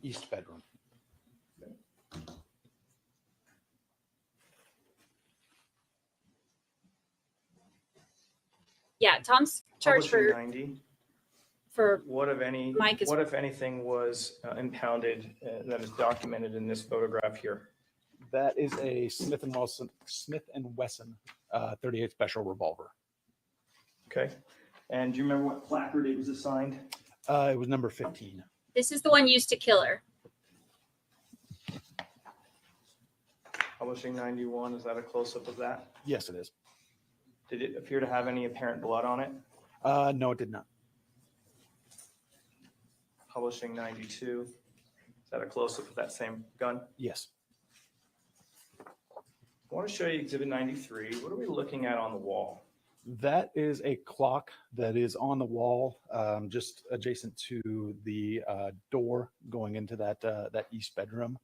east bedroom. Yeah, Tom's charged Publishing for 90. for What if any, Mike is- what if anything was impounded that is documented in this photograph here? That is a Smith and Wesson 38 special revolver. Okay. And do you remember what placard it was assigned? It was number 15. this is the one used to kill her. Publishing 91, is that a close-up of that? Yes, it is. Did it appear to have any apparent blood on it? No, it did not. Publishing 92, is that a close-up of that same gun? Yes. I want to show you exhibit 93. What are we looking at on the wall? That is a clock that is on the wall, just adjacent to the door going into that east bedroom.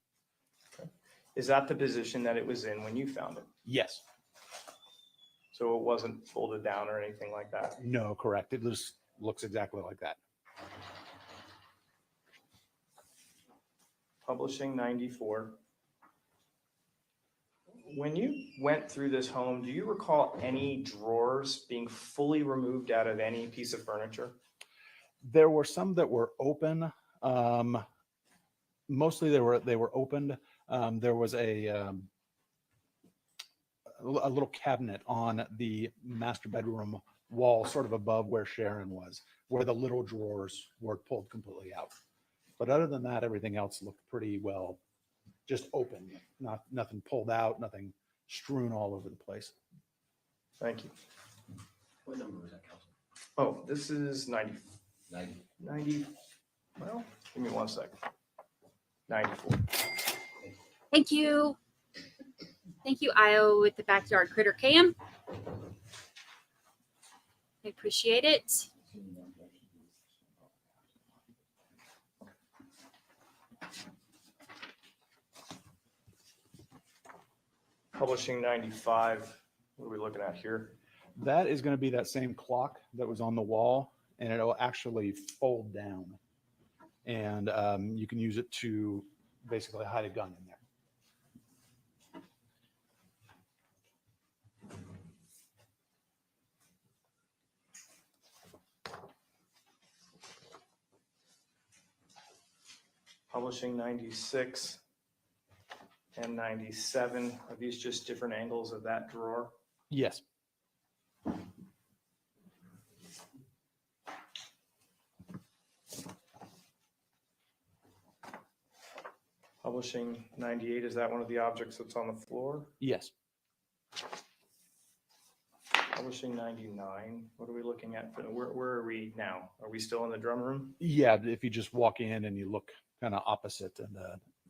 Is that the position that it was in when you found it? Yes. So it wasn't folded down or anything like that? No, correct. It just looks exactly like that. Publishing 94. When you went through this home, do you recall any drawers being fully removed out of any piece of furniture? There were some that were open. Mostly they were opened. There was a little cabinet on the master bedroom wall, sort of above where Sharon was, where the little drawers were pulled completely out. But other than that, everything else looked pretty well just open, nothing pulled out, nothing strewn all over the place. Thank you. What number was that, Council? Oh, this is 90. 90. 90, well, give me 1 second. 94. Thank you. Thank you, Io, with the backyard critter cam. I appreciate it. Publishing 95. What are we looking at here? That is going to be that same clock that was on the wall, and it'll actually fold down. And you can use it to basically hide a gun in there. Publishing 96 and 97. Are these just different angles of that drawer? Yes. Publishing 98, is that one of the objects that's on the floor? Yes. Publishing 99, what are we looking at? Where are we now? Are we still in the drum room? Yeah, if you just walk in and you look kind of opposite, and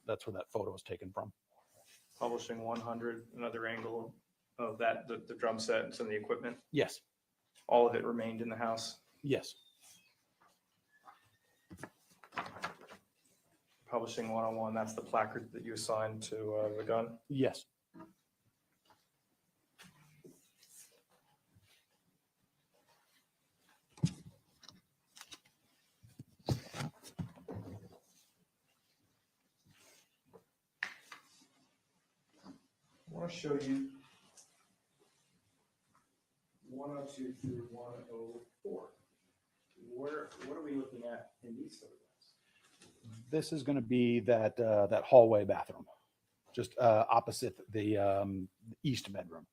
that's where that photo was taken from. Publishing 100, another angle of that, the drum set and some of the equipment. Yes. All of it remained in the house? Yes. Publishing 101, that's the placard that you assigned to the gun? Yes. I want to show you 102 through 104. What are we looking at in these photographs? This is going to be that that hallway bathroom, just opposite the east bedroom.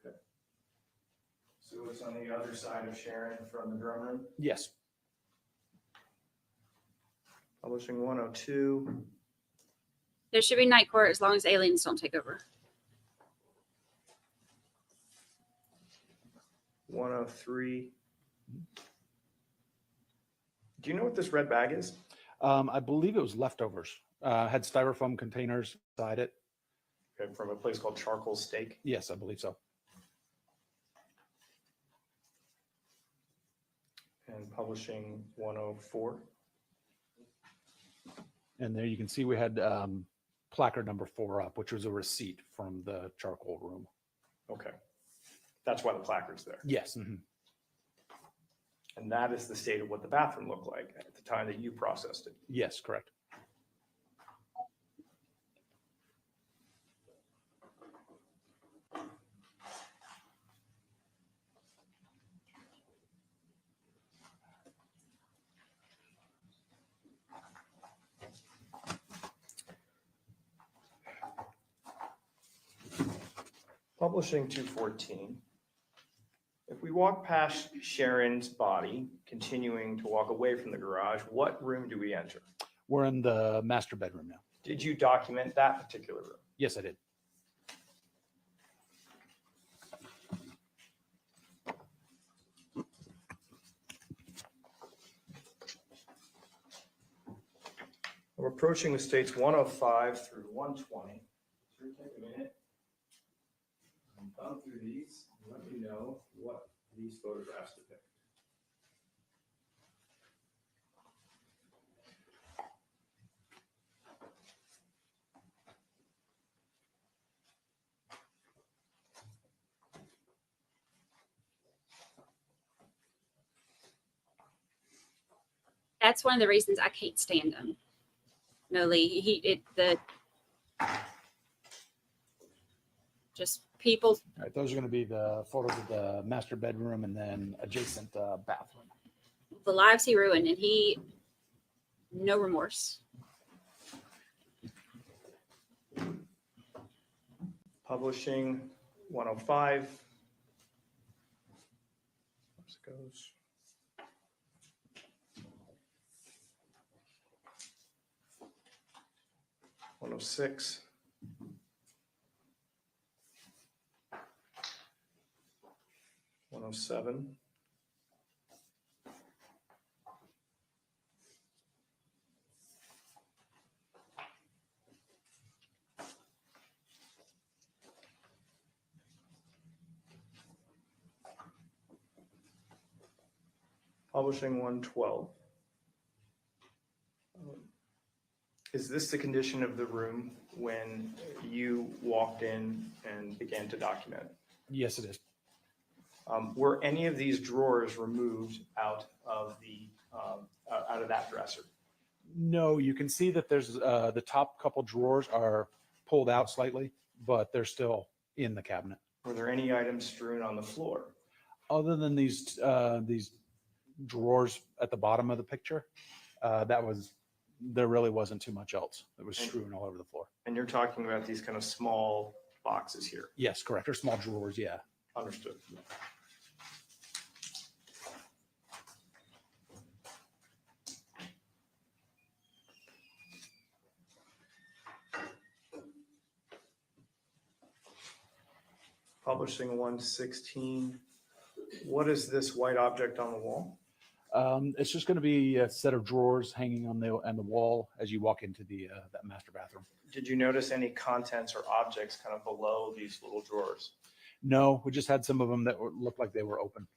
Okay. So it's on the other side of Sharon from the drum room? Yes. Publishing 102. There should be night court as long as aliens don't take over. 103. Do you know what this red bag is? I believe it was leftovers. Had styrofoam containers inside it. Okay, from a place called Charcoal Steak. Yes, I believe so. And publishing 104. And there you can see we had placard number 4 up, which was a receipt from the charcoal room. Okay. That's why the placard's there. Yes. Mm-hmm. And that is the state of what the bathroom looked like at the time that you processed it. Yes, correct. Publishing 214. If we walk past Sharon's body, continuing to walk away from the garage, what room do we enter? We're in the master bedroom now. Did you document that particular room? Yes, I did. We're approaching the states 105 through 120. So we take a minute and thumb through these and let me know what these photographs depict. That's one of the reasons I can't stand him. No, Lee, just people. All right, those are going to be the photos of the master bedroom and then adjacent bathroom. The lives he ruined, and no remorse. Publishing 105. Oops, it goes. .106. .107. Publishing 112. Is this the condition of the room when you walked in and began to document? Yes, it is. Were any of these drawers removed out of that dresser? No, you can see that there's the top couple drawers are pulled out slightly, but they're still in the cabinet. Were there any items strewn on the floor? Other than these drawers at the bottom of the picture, there really wasn't too much else. It was strewn all over the floor. And you're talking about these kind of small boxes here? Yes, correct. Or small drawers, yeah. Understood. Publishing 116. What is this white object on the wall? It's just going to be a set of drawers hanging on the wall as you walk into that master bathroom. Did you notice any contents or objects kind of below these little drawers? No, we just had some of them that looked like they were open.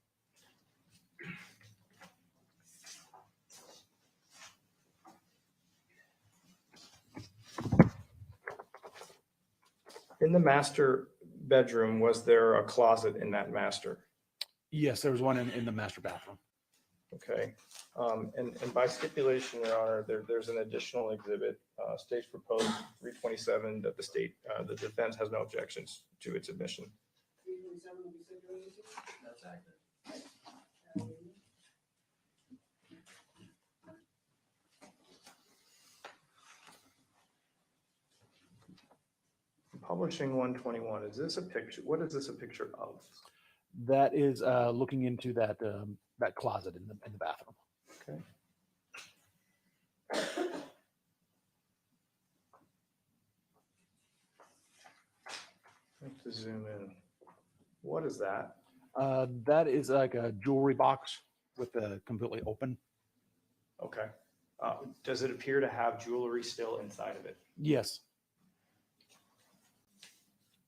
In the master bedroom, was there a closet in that master? Yes, there was one in the master bathroom. Okay, and by stipulation, Your Honor, there's an additional exhibit, State's proposed 327 that the defense has no objections to its admission. That's accurate. Publishing 121, is this a picture? What is this a picture of? That is looking into that closet in the bathroom. Okay. I have to zoom in. What is that? That is like a jewelry box with completely open. Okay. Does it appear to have jewelry still inside of it? Yes.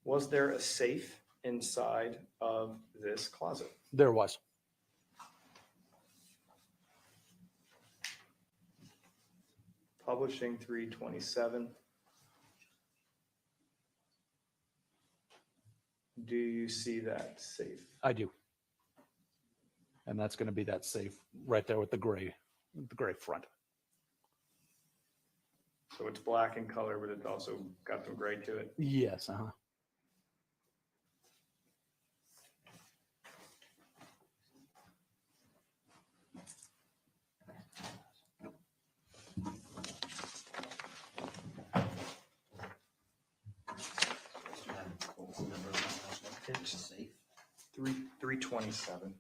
Was there a safe inside of this closet? There was. Publishing 327. Do you see that safe? I do. And that's going to be that safe right there with the gray front. So it's black in color, but it's also got some gray to it. Yes. Uh-huh. What was the number of the house one? It's Safe. 327.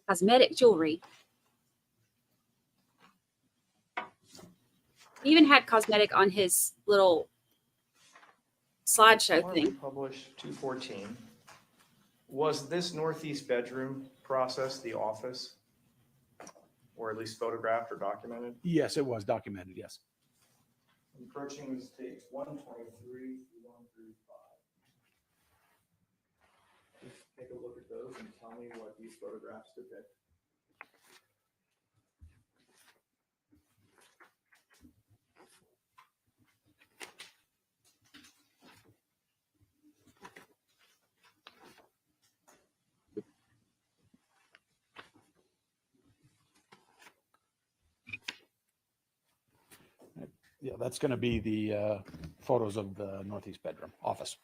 Cosmetic jewelry. He even had cosmetic on his little slideshow thing. Published 214. Was this northeast bedroom process the office? Or at least photographed or documented? Yes, it was documented. Yes. Approaching the state 123 through 135. Just take a look at those and tell me what these photographs depict. Yeah, that's going to be the photos of the northeast bedroom office.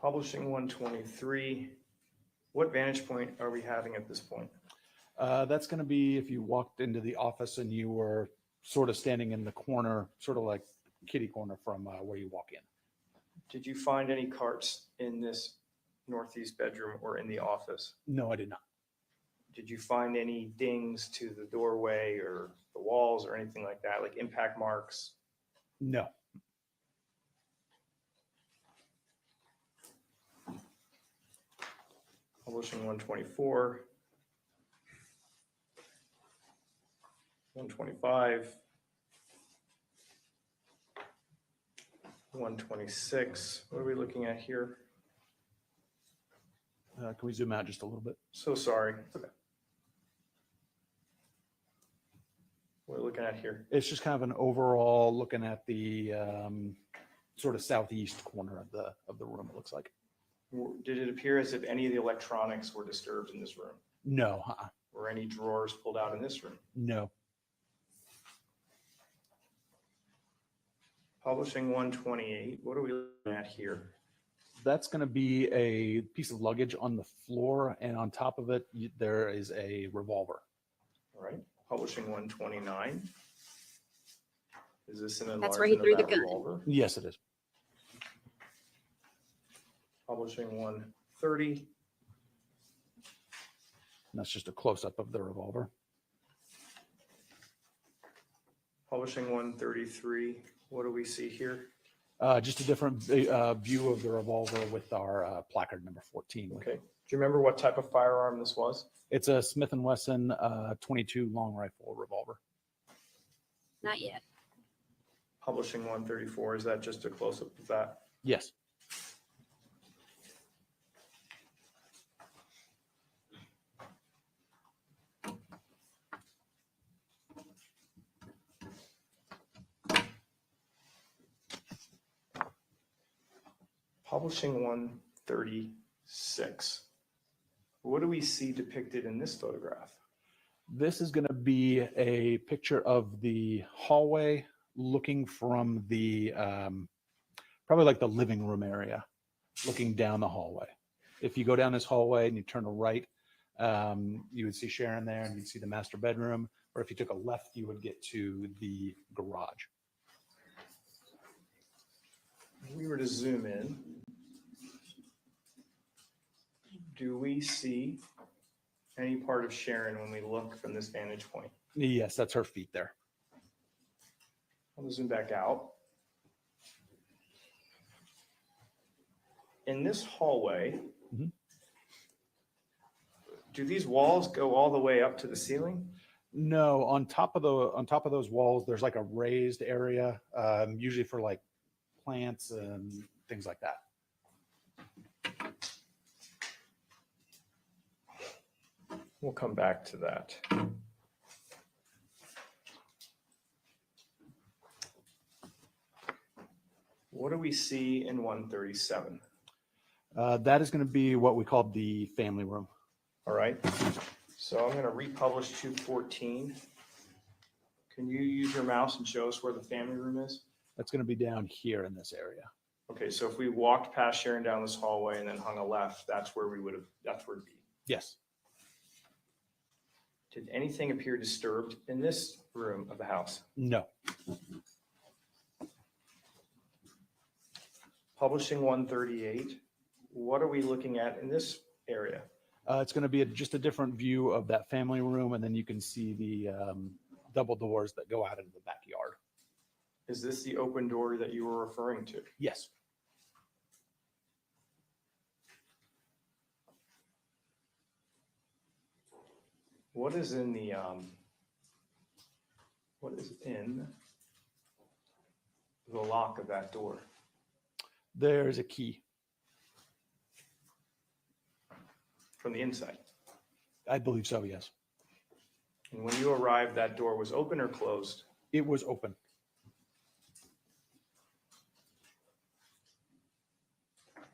Publishing 123. What vantage point are we having at this point? That's going to be if you walked into the office and you were sort of standing in the corner, sort of like kitty corner from where you walk in. Did you find any carts in this northeast bedroom or in the office? No, I did not. Did you find any dings to the doorway or the walls or anything like that, like impact marks? No. Publishing 124. 125. 126. What are we looking at here? Can we zoom out just a little bit? So sorry. Okay. What are we looking at here? It's just kind of an overall looking at the sort of southeast corner of the room, it looks like. Did it appear as if any of the electronics were disturbed in this room? No. Were any drawers pulled out in this room? No. Publishing 128. What are we looking at here? That's going to be a piece of luggage on the floor, and on top of it, there is a revolver. All right. Publishing 129. Is this an That's where he threw the enlargement of that gun. revolver? Yes, it is. Publishing 130. And that's just a close-up of the revolver. Publishing 133. What do we see here? Just a different view of the revolver with our placard number 14. Okay. Do you remember what type of firearm this was? It's a Smith & Wesson 22 long rifle revolver. Not yet. Publishing 134, is that just a close-up of that? Yes. Publishing 136. What do we see depicted in this photograph? This is going to be a picture of the hallway looking from the, probably like the living room area, looking down the hallway. If you go down this hallway and you turn to right, you would see Sharon there and you'd see the master bedroom. Or if you took a left, you would get to the garage. If we were to zoom in, do we see any part of Sharon when we look from this vantage point? Yes, that's her feet there. I'll zoom back out. In this hallway, Mhm. do these walls go all the way up to the ceiling? No, on top of those walls, there's like a raised area, usually for like plants and things like that. We'll come back to that. What do we see in 137? That is going to be what we call the family room. All right, so I'm going to republish 214. Can you use your mouse and show us where the family room is? That's going to be down here in this area. Okay, so if we walked past Sharon down this hallway and then hung a left, that's where it'd be. Yes. Did anything appear disturbed in this room of the house? No. Publishing 138, what are we looking at in this area? It's going to be just a different view of that family room, and then you can see the double doors that go out into the backyard. Is this the open door that you were referring to? Yes. What is in the lock of that door? There's a key. From the inside? I believe so, yes. And when you arrived, that door was open or closed? It was open.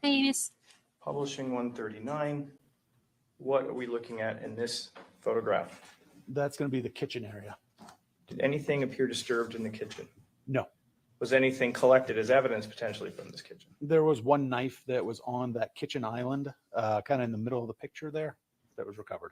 Famous. Publishing 139, what are we looking at in this photograph? That's going to be the kitchen area. Did anything appear disturbed in the kitchen? No. Was anything collected as evidence potentially from this kitchen? There was one knife that was on that kitchen island, kind of in the middle of the picture there, that was recovered.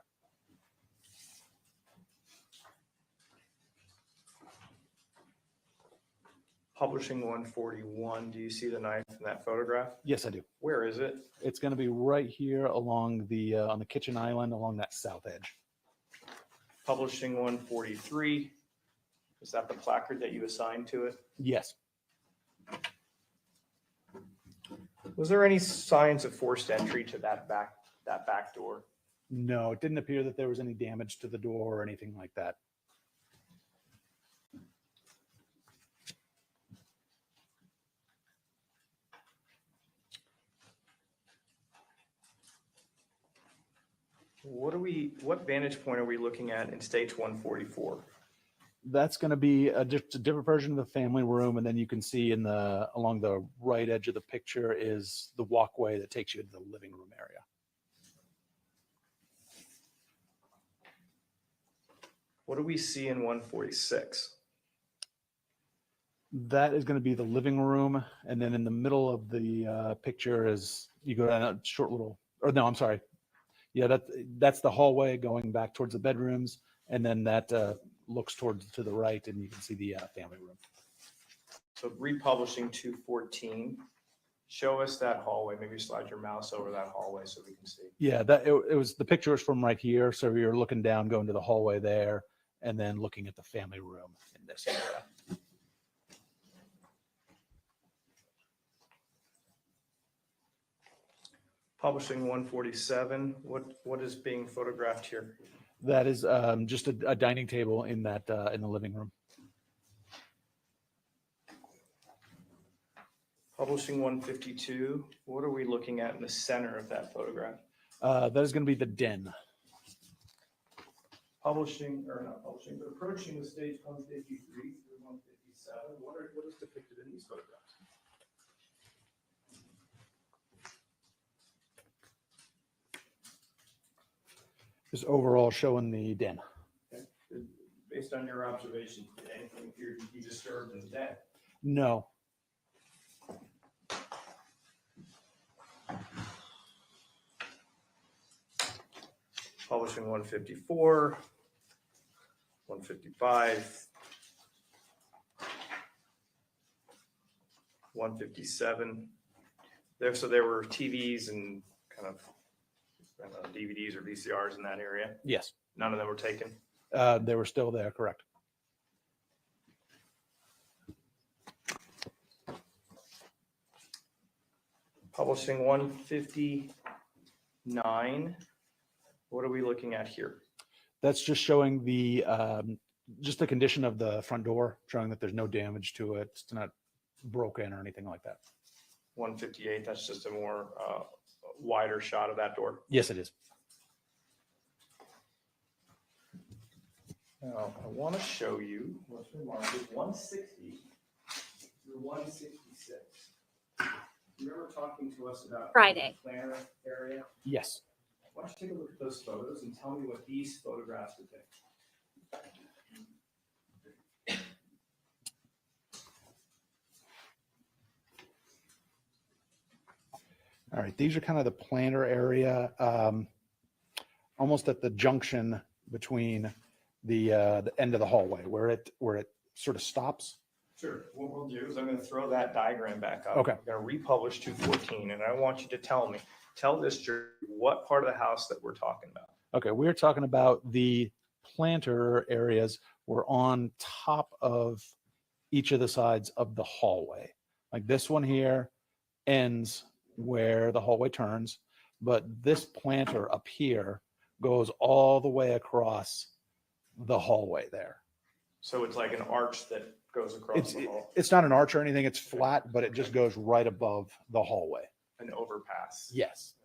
Publishing 141, do you see the knife in that photograph? Yes, I do. Where is it? It's going to be right here along the on the kitchen island along that south edge. Publishing 143, is that the placard that you assigned to it? Yes. Was there any signs of forced entry to that back door? No, it didn't appear that there was any damage to the door or anything like that. What vantage point are we looking at in stage 144? That's going to be just a different version of the family room, and then you can see in the along the right edge of the picture is the walkway that takes you to the living room area. What do we see in 146? That is going to be the living room, and then in the middle of the picture is you go down a short little, or no, I'm sorry. Yeah, that's the hallway going back towards the bedrooms, and then that looks towards to the right, and you can see the family room. So republishing 214, show us that hallway. Maybe slide your mouse over that hallway so we can see. Yeah, that it was the picture was from right here, so you're looking down, going to the hallway there, and then looking at the family room in this area. Publishing 147, what is being photographed here? That is just a dining table in that in the living room. Publishing 152, what are we looking at in the center of that photograph? That is going to be the den. Publishing, or not publishing, but approaching the stage 153 through 157, what is depicted in these photographs? Just overall showing the den. Okay. Based on your observation, did anything appear to be disturbed in the den? No. Publishing 154, 155, 157. So there were TVs and kind of DVDs or VCRs in that area. Yes. None of them were taken. They were still there, correct. Publishing 159. What are we looking at here? That's just showing the just the condition of the front door, showing that there's no damage to it. It's not broken or anything like that. 158. That's just a more wider shot of that door. Yes, it is. Now, I want to show you what's remarked is 160 through 166. You remember talking to us about Friday. the planner area? Yes. Why don't you take a look at those photos and tell me what these photographs depict? All right, these are kind of the planter area, almost at the junction between the end of the hallway where it sort of stops. Sure. What we'll do is I'm going to throw that diagram back up. Okay. I'm going to republish 214, and I want you to tell this jury what part of the house that we're talking about. Okay, we're talking about the planter areas were on top of each of the sides of the hallway. Like this one here ends where the hallway turns, but this planter up here goes all the way across the hallway there. So it's like an arch that goes across the hall, It's not an arch or anything, it's flat, but it just goes right above the hallway. an overpass. Yes.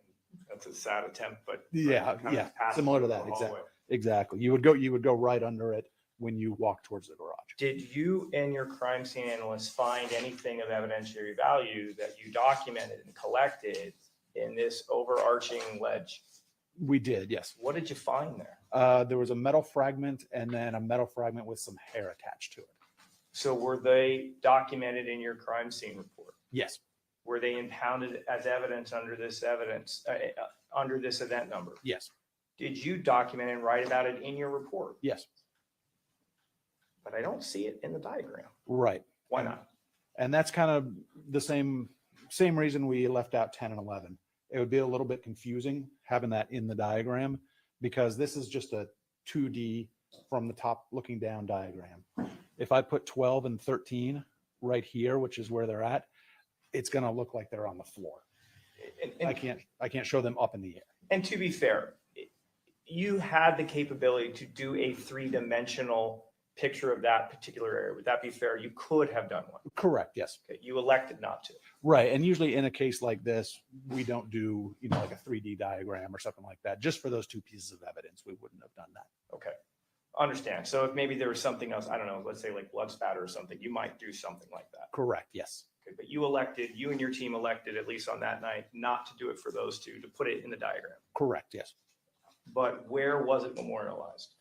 That's a sad attempt, but Yeah, kind of yeah, pass similar to through that, the exactly. hallway. Exactly. You would go right under it when you walk towards the garage. Did you and your crime scene analyst find anything of evidentiary value that you documented and collected in this overarching ledge? We did, yes. What did you find there? There was a metal fragment and then a metal fragment with some hair attached to it. So were they documented in your crime scene report? Yes. Were they impounded as evidence under this event number? Yes. Did you document and write about it in your report? Yes. But I don't see it in the diagram. Right. Why not? And that's kind of the same reason we left out 10 and 11. It would be a little bit confusing having that in the diagram because this is just a 2D from the top looking down diagram. If I put 12 and 13 right here, which is where they're at, it's going to look like they're on the floor. I can't show them up in the air. And to be fair, you had the capability to do a three-dimensional picture of that particular area. Would that be fair? You could have done one. Correct. Yes. Okay. You elected not to. Right. And usually in a case like this, we don't do, like a 3D diagram or something like that. Just for those two pieces of evidence, we wouldn't have done that. Okay. Understand. So if maybe there was something else, I don't know, let's say like blood spatter or something, you might do something like that. Correct. Yes. Okay. But you and your team elected, at least on that night, not to do it for those two, to put it in the diagram. Correct. Yes. But where was it memorialized?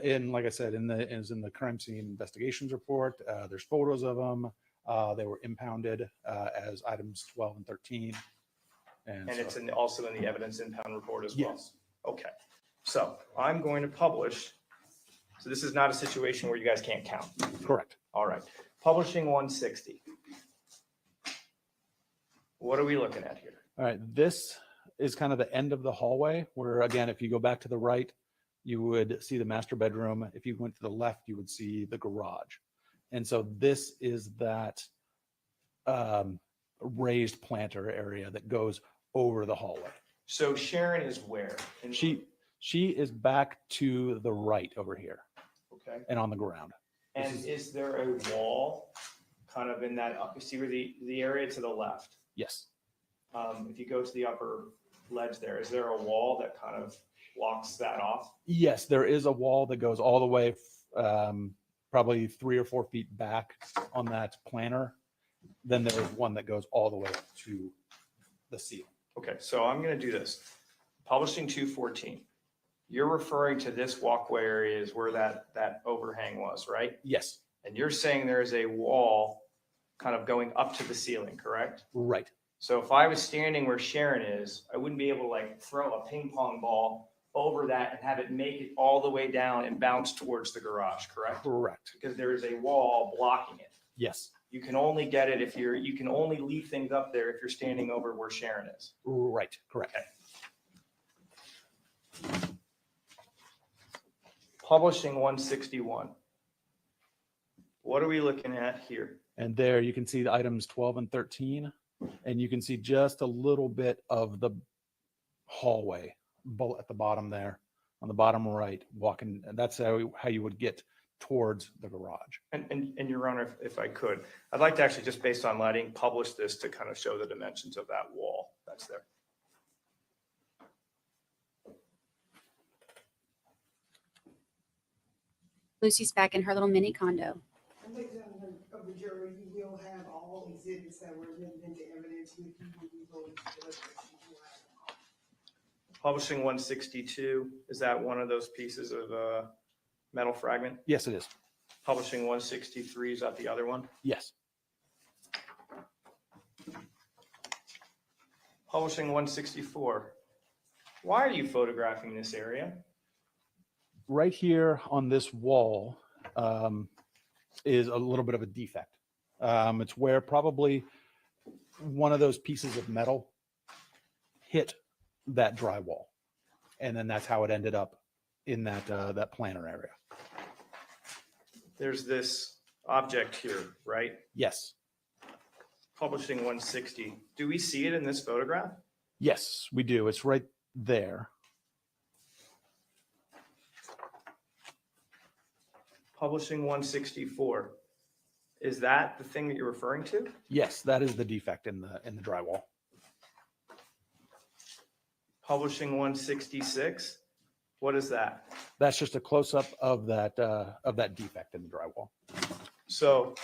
In like I said, in the crime scene investigations report, there's photos of them. They were impounded as items 12 and 13. And so, it's also in the evidence impound report as well? Yes. Okay. So I'm going to publish. So this is not a situation where you guys can't count. Correct. All right. Publishing 160. What are we looking at here? All right. This is kind of the end of the hallway where, again, if you go back to the right, you would see the master bedroom. If you went to the left, you would see the garage. And so this is that raised planter area that goes over the hallway. So Sharon is where? She is back to the right over here Okay. and on the ground. And is there a wall kind of in that, you see where the area to the left. Yes. If you go to the upper ledge there, is there a wall that kind of blocks that off? Yes, there is a wall that goes all the way, probably 3 or 4 feet back on that planter. Then there is one that goes all the way up to the ceiling. Okay, so I'm gonna do this. Publishing 214. You're referring to this walkway area is where that overhang was, right? Yes. And you're saying there is a wall kind of going up to the ceiling, correct? Right. So if I was standing where Sharon is, I wouldn't be able to like throw a ping pong ball over that and have it make it all the way down and bounce towards the garage, correct? Correct. Because there is a wall blocking it. Yes. You can only get it if you can only leave things up there if you're standing over where Sharon is. Right. Correct. Okay. Publishing 161. What are we looking at here? And there you can see the items 12 and 13, and you can see just a little bit of the hallway at the bottom there, on the bottom right, walking. And that's how you would get towards the garage. And Your Honor, if I could, I'd like to actually, just based on lighting, publish this to kind of show the dimensions of that wall that's there. Lucy's back in her little mini condo. And ladies and gentlemen of the jury, you will have all exhibits that were admitted into evidence with you when you go into deliberation. You will have them all. Publishing 162, is that one of those pieces of metal fragment? Yes, it is. Publishing 163, is that the other one? Yes. Publishing 164. Why are you photographing this area? Right here on this wall is a little bit of a defect. It's where probably one of those pieces of metal hit that drywall, and then that's how it ended up in that planter area. There's this object here, right? Yes. Publishing 160. Do we see it in this photograph? Yes, we do. It's right there. Publishing 164. Is that the thing that you're referring to? Yes, that is the defect in the drywall. Publishing 166. What is that? That's just a close-up of that defect in the drywall. So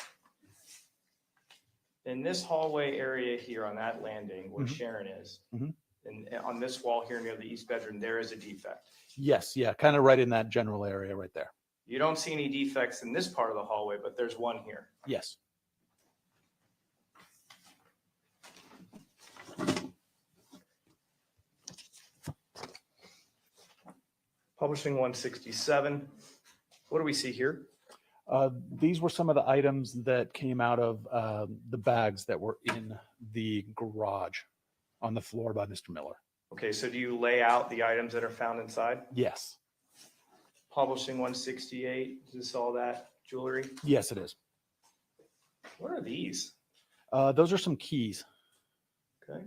in this hallway area here on that landing where Mhm. Sharon is, Mhm. and on this wall here near the east bedroom, there is a defect. Yes, yeah, kind of right in that general area right there. You don't see any defects in this part of the hallway, but there's one here. Yes. Publishing 167. What do we see here? These were some of the items that came out of the bags that were in the garage on the floor by Mr. Miller. Okay, so do you lay out the items that are found inside? Yes. Publishing 168. Is this all that jewelry? Yes, it is. What are these? Those are some keys. Okay.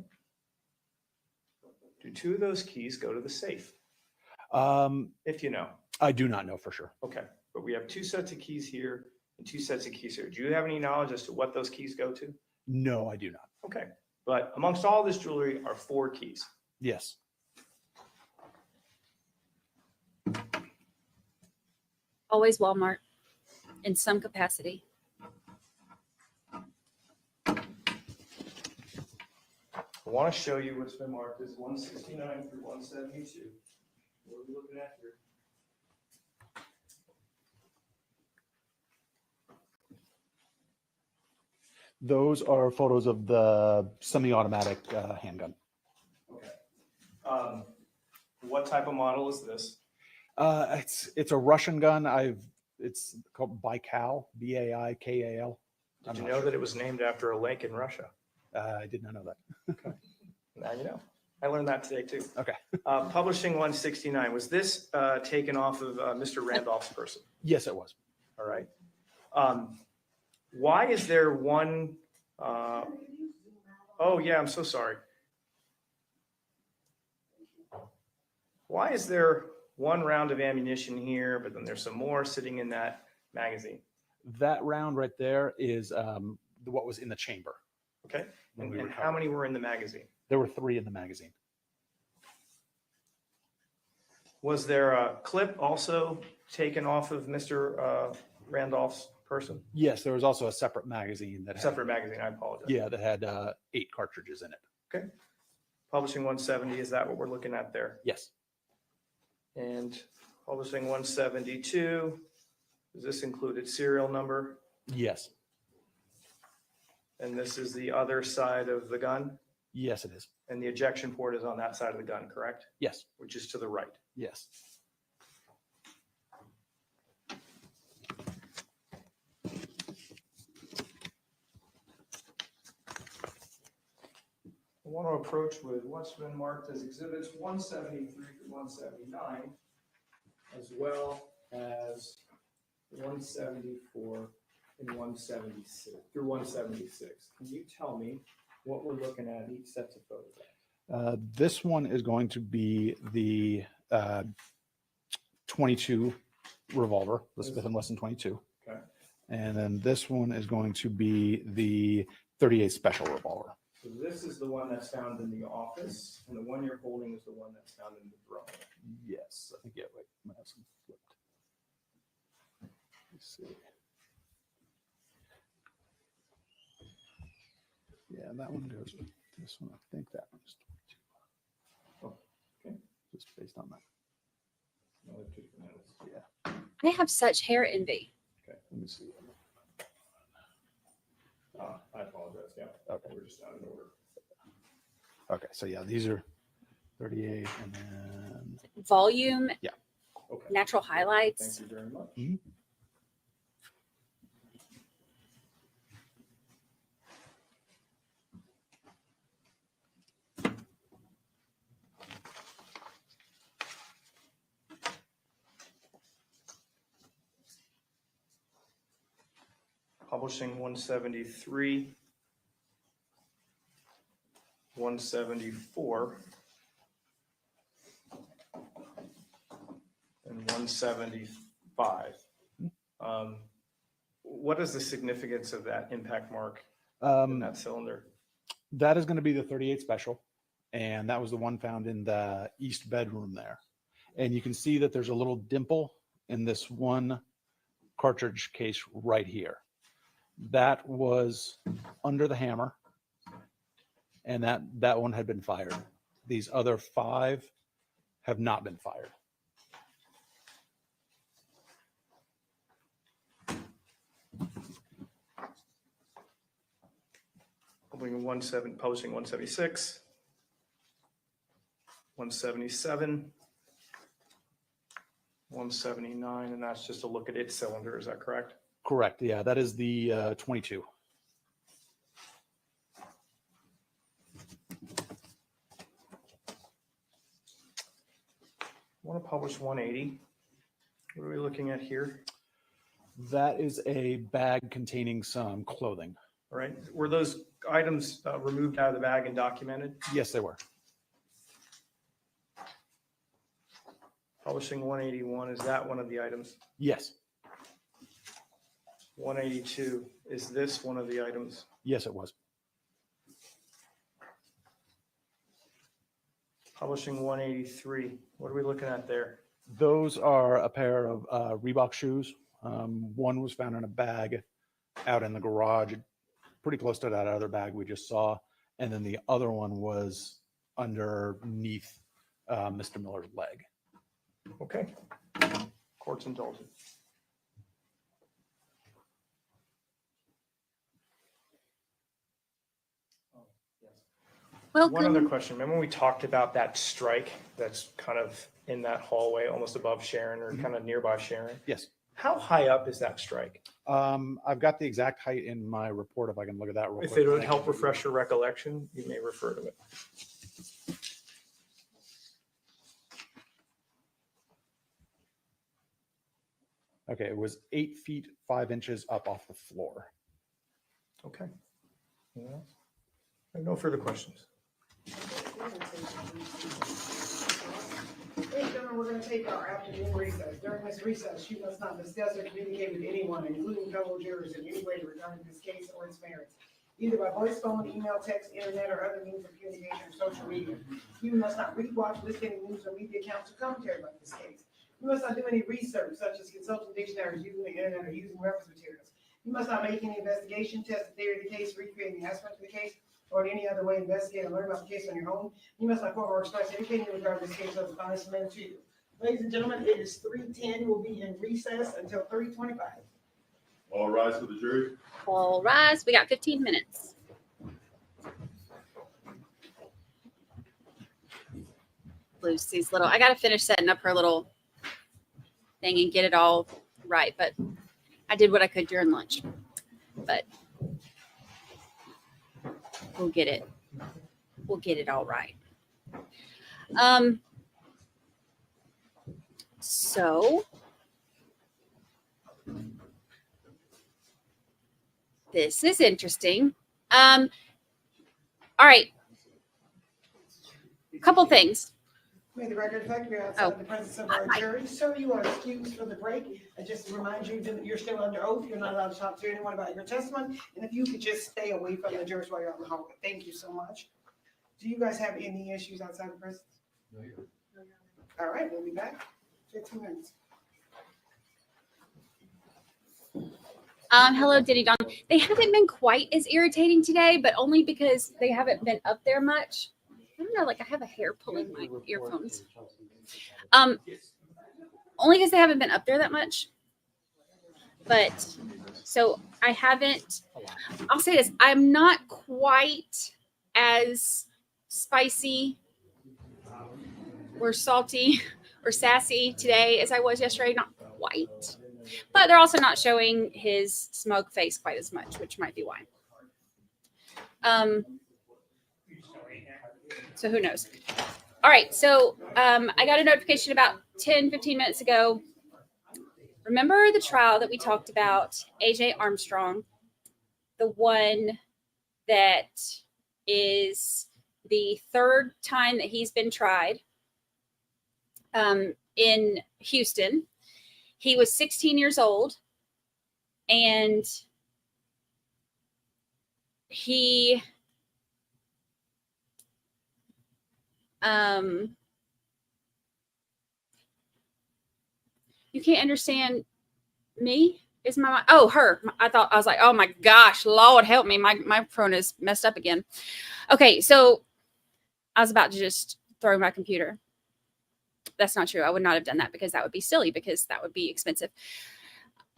Do two of those keys go to the safe? If you know. I do not know for sure. Okay, but we have two sets of keys here and two sets of keys here. Do you have any knowledge as to what those keys go to? No, I do not. Okay, but amongst all this jewelry are 4 keys. Yes. Always Walmart in some capacity. I want to show you what's been marked as 169 through 172. What are we looking at here? Those are photos of the semi-automatic handgun. Okay. What type of model is this? It's a Russian gun. It's called Baikal, Baikal. Did you know that it was named after a lake in Russia? I did not know that. Now you know. I learned that today too. Okay. Publishing 169. Was this taken off of Mr. Randolph's person? Yes, it was. All right. Why is there one? Oh yeah, I'm so sorry. Why is there one round of ammunition here, but then there's some more sitting in that magazine? That round right there is what was in the chamber. Okay, when and we how recovered. many were in the magazine? There were 3 in the magazine. Was there a clip also taken off of Mr. Randolph's person? Yes, there was also a separate magazine that had, Separate magazine, I apologize. yeah, that had 8 cartridges in it. Okay. Publishing 170, is that what we're looking at there? Yes. And publishing 172, does this include its serial number? Yes. And this is the other side of the gun? Yes, it is. And the ejection port is on that side of the gun, correct? Yes. Which is to the right. Yes. I want to approach with what's been marked as exhibits 173 to 179, as well as 174 and 176 through 176. Can you tell me what we're looking at each set of photographs? This one is going to be the 22 revolver, the Smith & Wesson 22. Okay. And then this one is going to be the 38 special revolver. So this is the one that's found in the office, and the one you're holding is the one that's found in the drone. Yes, I think, yeah, wait, I might have some flipped. Let's see. Yeah, that one goes with this one. I think that one's 22. Oh, okay. Just based on that. Another 2 for notice. Yeah. I have such hair envy. Okay, let me see. I apologize, yeah. Okay. We're just out of order. Okay, so yeah, these are 38 and then, Volume, Okay. natural highlights. Thank you very much. Mhm. Publishing 173, 174, and 175. What is the significance of that impact mark in that cylinder? that is going to be the 38 special. And that was the one found in the east bedroom there. And you can see that there's a little dimple in this one cartridge case right here. That was under the hammer. And that one had been fired. These other 5 have not been fired. Publishing 176, 177, 179, and that's just a look at its cylinder, is that correct? Correct. Yeah, that is the 22. I want to publish 180. What are we looking at here? That is a bag containing some clothing. All right, were those items removed out of the bag and documented? Yes, they were. Publishing 181, is that one of the items? Yes. 182, is this one of the items? Yes, it was. Publishing 183, what are we looking at there? Those are a pair of Reebok shoes. One was found in a bag out in the garage, pretty close to that other bag we just saw. And then the other one was underneath Mr. Miller's leg. Okay. Court's indulgent. One other question. Remember when we talked about that strike that's kind of in that hallway, almost above Sharon or kind of nearby Sharon? Yes. How high up is that strike? I've got the exact height in my report if I can look at that real If quick. it would help refresh your recollection, you may refer to it. Okay, it was 8 feet 5 inches up off the floor. Okay. Anything else? I have no further questions. Ladies and gentlemen, we're gonna take our afternoon recess. During this recess, you must not discuss or communicate with anyone, including fellow jurors, in any way regarding this case or its merits, either by voice, phone, email, text, internet, or other means of communication or social media. You must not read, watch, listen to any news or media accounts or commentary about this case. You must not do any research, such as consulting dictionaries, using the internet, or using reference materials. You must not make any investigation, test the theory of the case, recreate any aspect of the case, or in any other way investigate and learn about the case on your own. You must not quote or express any opinion regarding this case as a final submitted to you. Ladies and gentlemen, it is 3:10. We'll be in recess until 3:25. All rise for the jury. All rise. We got 15 minutes. Lucy's little, I got to finish setting up her little thing and get it all right. But I did what I could during lunch. But we'll get it. We'll get it all right. So this is interesting. All right. A couple things. May the record reflect we are outside the presence of our jury. Sir, you are excused for the break. I just remind you that you're still under oath. You're not allowed to talk to anyone about your testimony. And if you could just stay away from the jurors while you're on the hallway. Thank you so much. Do you guys have any issues outside the presence? No. All right, we'll be back. 15 minutes. Hello, Diddy Don. They haven't been quite as irritating today, but only because they haven't been up there much. I don't know, like I have a hair pulling my earphones. Only because they haven't been up there that much. But so I haven't, I'll say this, I'm not quite as spicy or salty or sassy today as I was yesterday. Not quite. But they're also not showing his smug face quite as much, which might be why. So who knows? All right. So I got a notification about 10, 15 minutes ago. Remember the trial that we talked about, AJ Armstrong, the one that is the third time that he's been tried in Houston. He was 16 years old, and he you can't understand me? Is my her? I was like, oh my gosh, Lord help me, my phone is messed up again. Okay, so I was about to just throw my computer. That's not true. I would not have done that because that would be silly, because that would be expensive.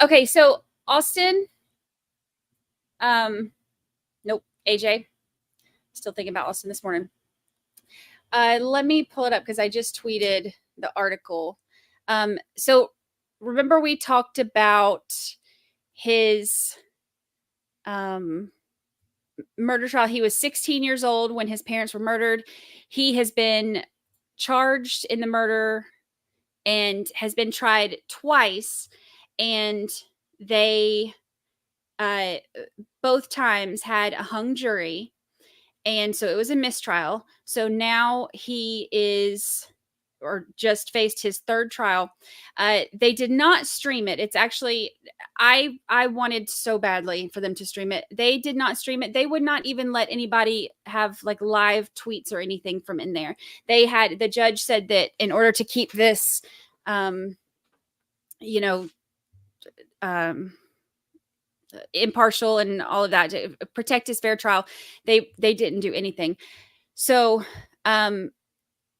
Okay, so Austin, nope, AJ. Still thinking about Austin this morning. Let me pull it up because I just tweeted the article. So remember we talked about his murder trial. He was 16 years old when his parents were murdered. He has been charged in the murder and has been tried twice, and they both times had a hung jury, and so it was a mistrial. So now he is, or just faced his third trial. They did not stream it. It's actually, I wanted so badly for them to stream it. They did not stream it. They would not even let anybody have like live tweets or anything from in there. The judge said that in order to keep this, impartial and all of that, to protect his fair trial, they didn't do anything. So,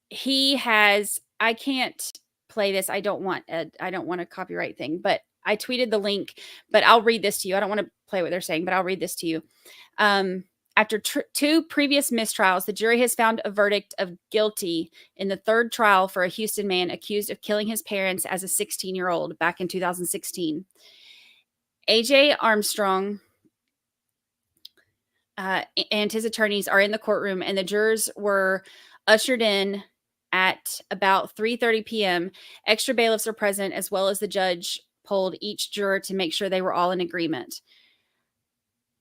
he has, I can't play this. I don't want a copyright thing, but I tweeted the link, but I'll read this to you. I don't want to play what they're saying, but I'll read this to you. After two previous mistrials, the jury has found a verdict of guilty in the third trial for a Houston man accused of killing his parents as a 16-year-old back in 2016. AJ Armstrong and his attorneys are in the courtroom, and the jurors were ushered in at about 3:30 p.m. Extra bailiffs are present, as well as the judge polled each juror to make sure they were all in agreement.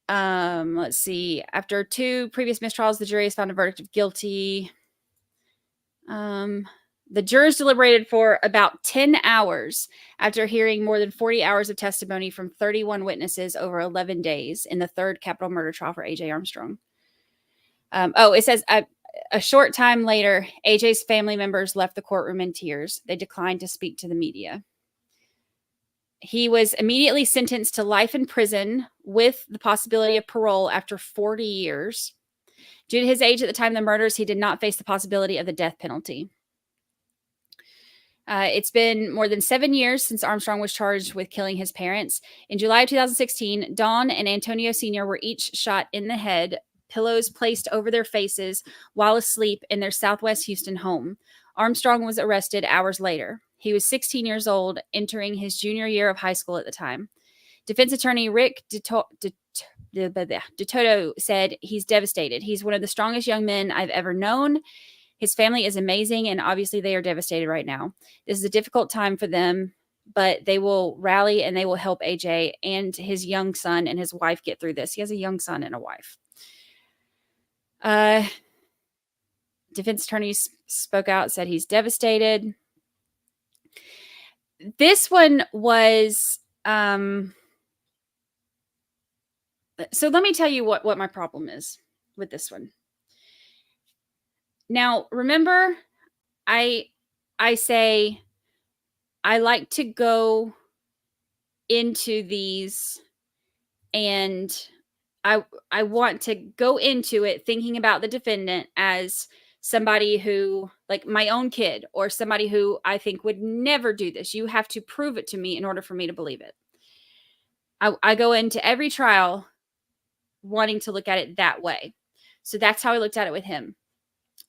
Let's see. After two previous mistrials, the jury has found a verdict of guilty. The jurors deliberated for about 10 hours after hearing more than 40 hours of testimony from 31 witnesses over 11 days in the third capital murder trial for A.J. Armstrong. It says a short time later, A.J.'s family members left the courtroom in tears. They declined to speak to the media. He was immediately sentenced to life in prison with the possibility of parole after 40 years. Due to his age at the time of the murders, he did not face the possibility of the death penalty. It's been more than 7 years since Armstrong was charged with killing his parents. In July of 2016, Dawn and Antonio Sr. were each shot in the head, pillows placed over their faces while asleep in their Southwest Houston home. Armstrong was arrested hours later. He was 16 years old, entering his junior year of high school at the time. Defense attorney Rick DeToto said he's devastated. He's one of the strongest young men I've ever known. His family is amazing, and obviously they are devastated right now. This is a difficult time for them, but they will rally and they will help AJ and his young son and his wife get through this. He has a young son and a wife. Defense attorneys spoke out, said he's devastated. This one was... So let me tell you what my problem is with this one. Now, remember, I say I like to go into these and I want to go into it thinking about the defendant as somebody who, like my own kid, or somebody who I think would never do this. You have to prove it to me in order for me to believe it. I go into every trial wanting to look at it that way. So that's how I looked at it with him.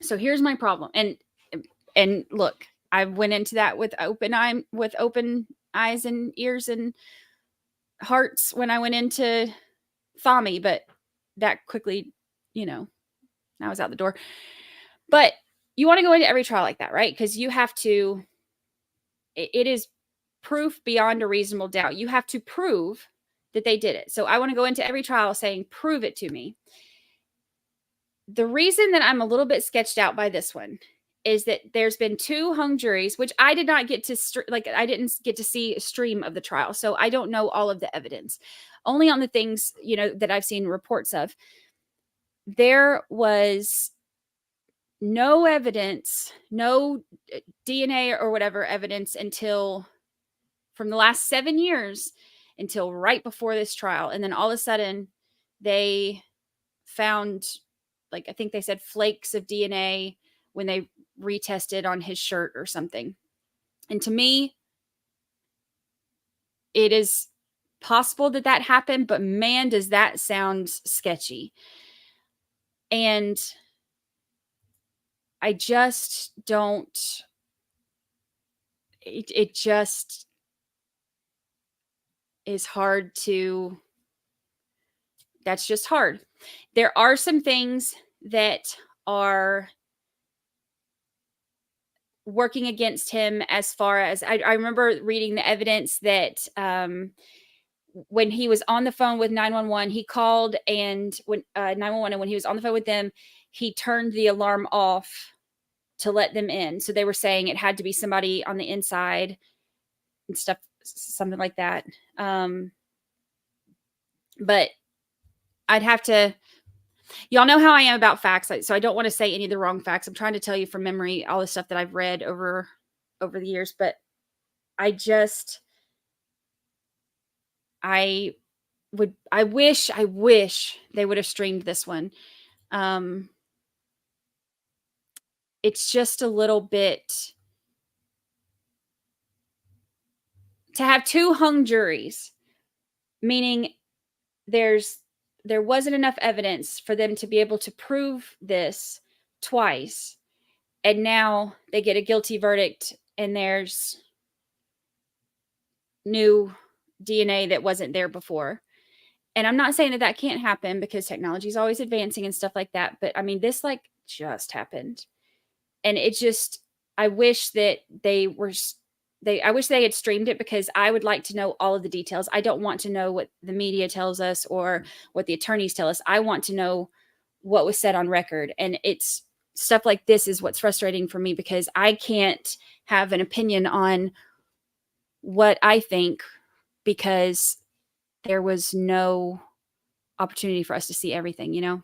So here's my problem. And look, I went into that with open eyes and ears and hearts when I went into Thami, but that quickly, I was out the door. But you want to go into every trial like that, right? Because you have to, it is proof beyond a reasonable doubt. You have to prove that they did it. So I want to go into every trial saying, prove it to me. The reason that I'm a little bit sketched out by this one is that there's been 2 hung juries, which I did not get to, I didn't get to see a stream of the trial. So I don't know all of the evidence, only on the things, that I've seen reports of. There was no evidence, no DNA or whatever evidence until from the last 7 years until right before this trial. And then all of a sudden they found, I think they said flakes of DNA when they retested on his shirt or something. And to me, it is possible that happened, but man, does that sound sketchy. And I just don't, it just is hard to, that's just hard. There are some things that are working against him as far as, I remember reading the evidence that when he was on the phone with 911, he called and when 911, and when he was on the phone with them, he turned the alarm off to let them in. So they were saying it had to be somebody on the inside and stuff, something like that. But I'd have to, y'all know how I am about facts. So I don't want to say any of the wrong facts. I'm trying to tell you from memory, all the stuff that I've read over the years, but I wish they would have streamed this one. It's just a little bit to have 2 hung juries, meaning there wasn't enough evidence for them to be able to prove this twice. And now they get a guilty verdict and there's new DNA that wasn't there before. And I'm not saying that can't happen because technology is always advancing and stuff like that. But I mean, this just happened. And it just, I wish that I wish they had streamed it because I would like to know all of the details. I don't want to know what the media tells us or what the attorneys tell us. I want to know what was said on record. And it's stuff like this is what's frustrating for me, because I can't have an opinion on what I think because there was no opportunity for us to see everything, you know?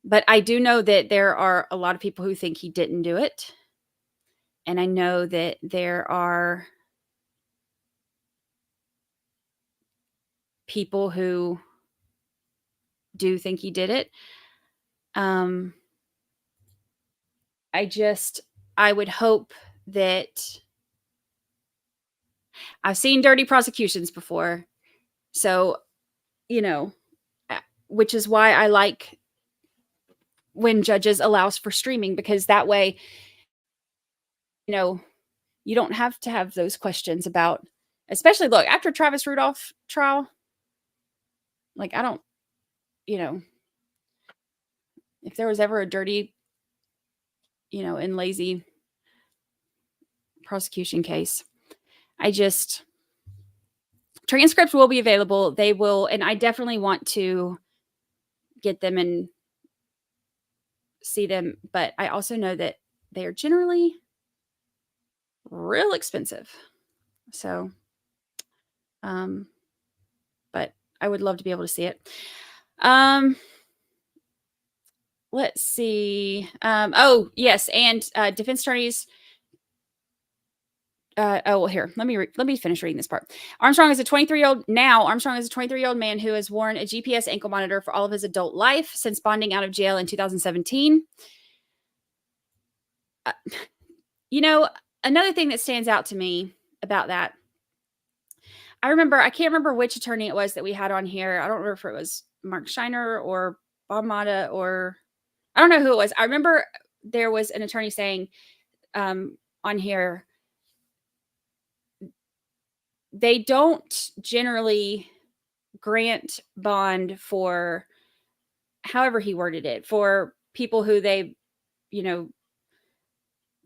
But I do know that there are a lot of people who think he didn't do it. And I know that there are people who do think he did it. I would hope that I've seen dirty prosecutions before. So, you know, which is why I like when judges allows for streaming, because that way, you know, you don't have to have those questions about, especially look, after Travis Rudolph trial, like I don't, you know, if there was ever a dirty, you know, and lazy prosecution case, transcripts will be available. They will, and I definitely want to get them and see them, but I also know that they are generally real expensive. So, but I would love to be able to see it. Let's see. Oh yes, and defense attorneys. Here, let me finish reading this part. Armstrong is a 23-year-old man who has worn a GPS ankle monitor for all of his adult life since bonding out of jail in 2017. You know, another thing that stands out to me about that, I can't remember which attorney it was that we had on here. I don't remember if it was Mark Shiner or Bob Mata, or I don't know who it was. I remember there was an attorney saying on here, they don't generally grant bond for, however he worded it, for people who they, you know,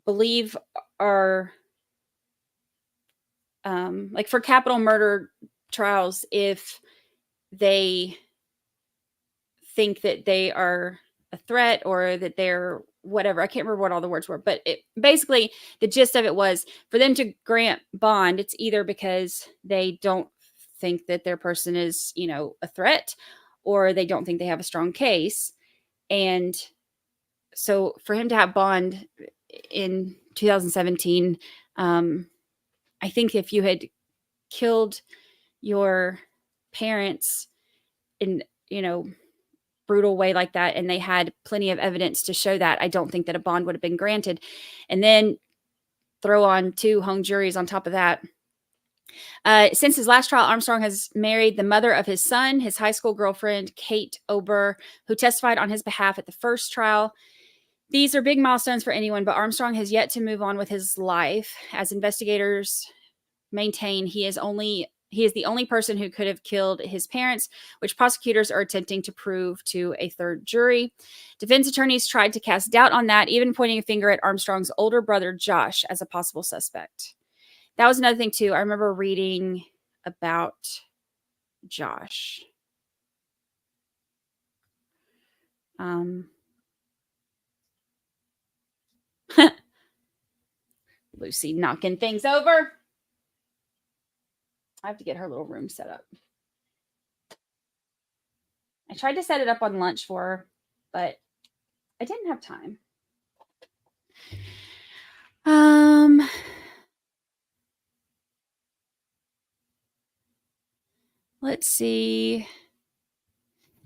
believe are like for capital murder trials, if they think that they are a threat or that they're whatever. I can't remember what all the words were, but basically the gist of it was for them to grant bond, it's either because they don't think that their person is, you know, a threat, or they don't think they have a strong case. And so for him to have bond in 2017, I think if you had killed your parents in, you know, brutal way like that, and they had plenty of evidence to show that, I don't think that a bond would have been granted. And then throw on 2 hung juries on top of that. Since his last trial, Armstrong has married the mother of his son, his high school girlfriend, Kate Ober, who testified on his behalf at the first trial. These are big milestones for anyone, but Armstrong has yet to move on with his life. As investigators maintain, he is the only person who could have killed his parents, which prosecutors are attempting to prove to a third jury. Defense attorneys tried to cast doubt on that, even pointing a finger at Armstrong's older brother, Josh, as a possible suspect. That was another thing, too. I remember reading about Josh. Lucy knocking things over. I have to get her little room set up. I tried to set it up on lunch for her, but I didn't have time. Let's see.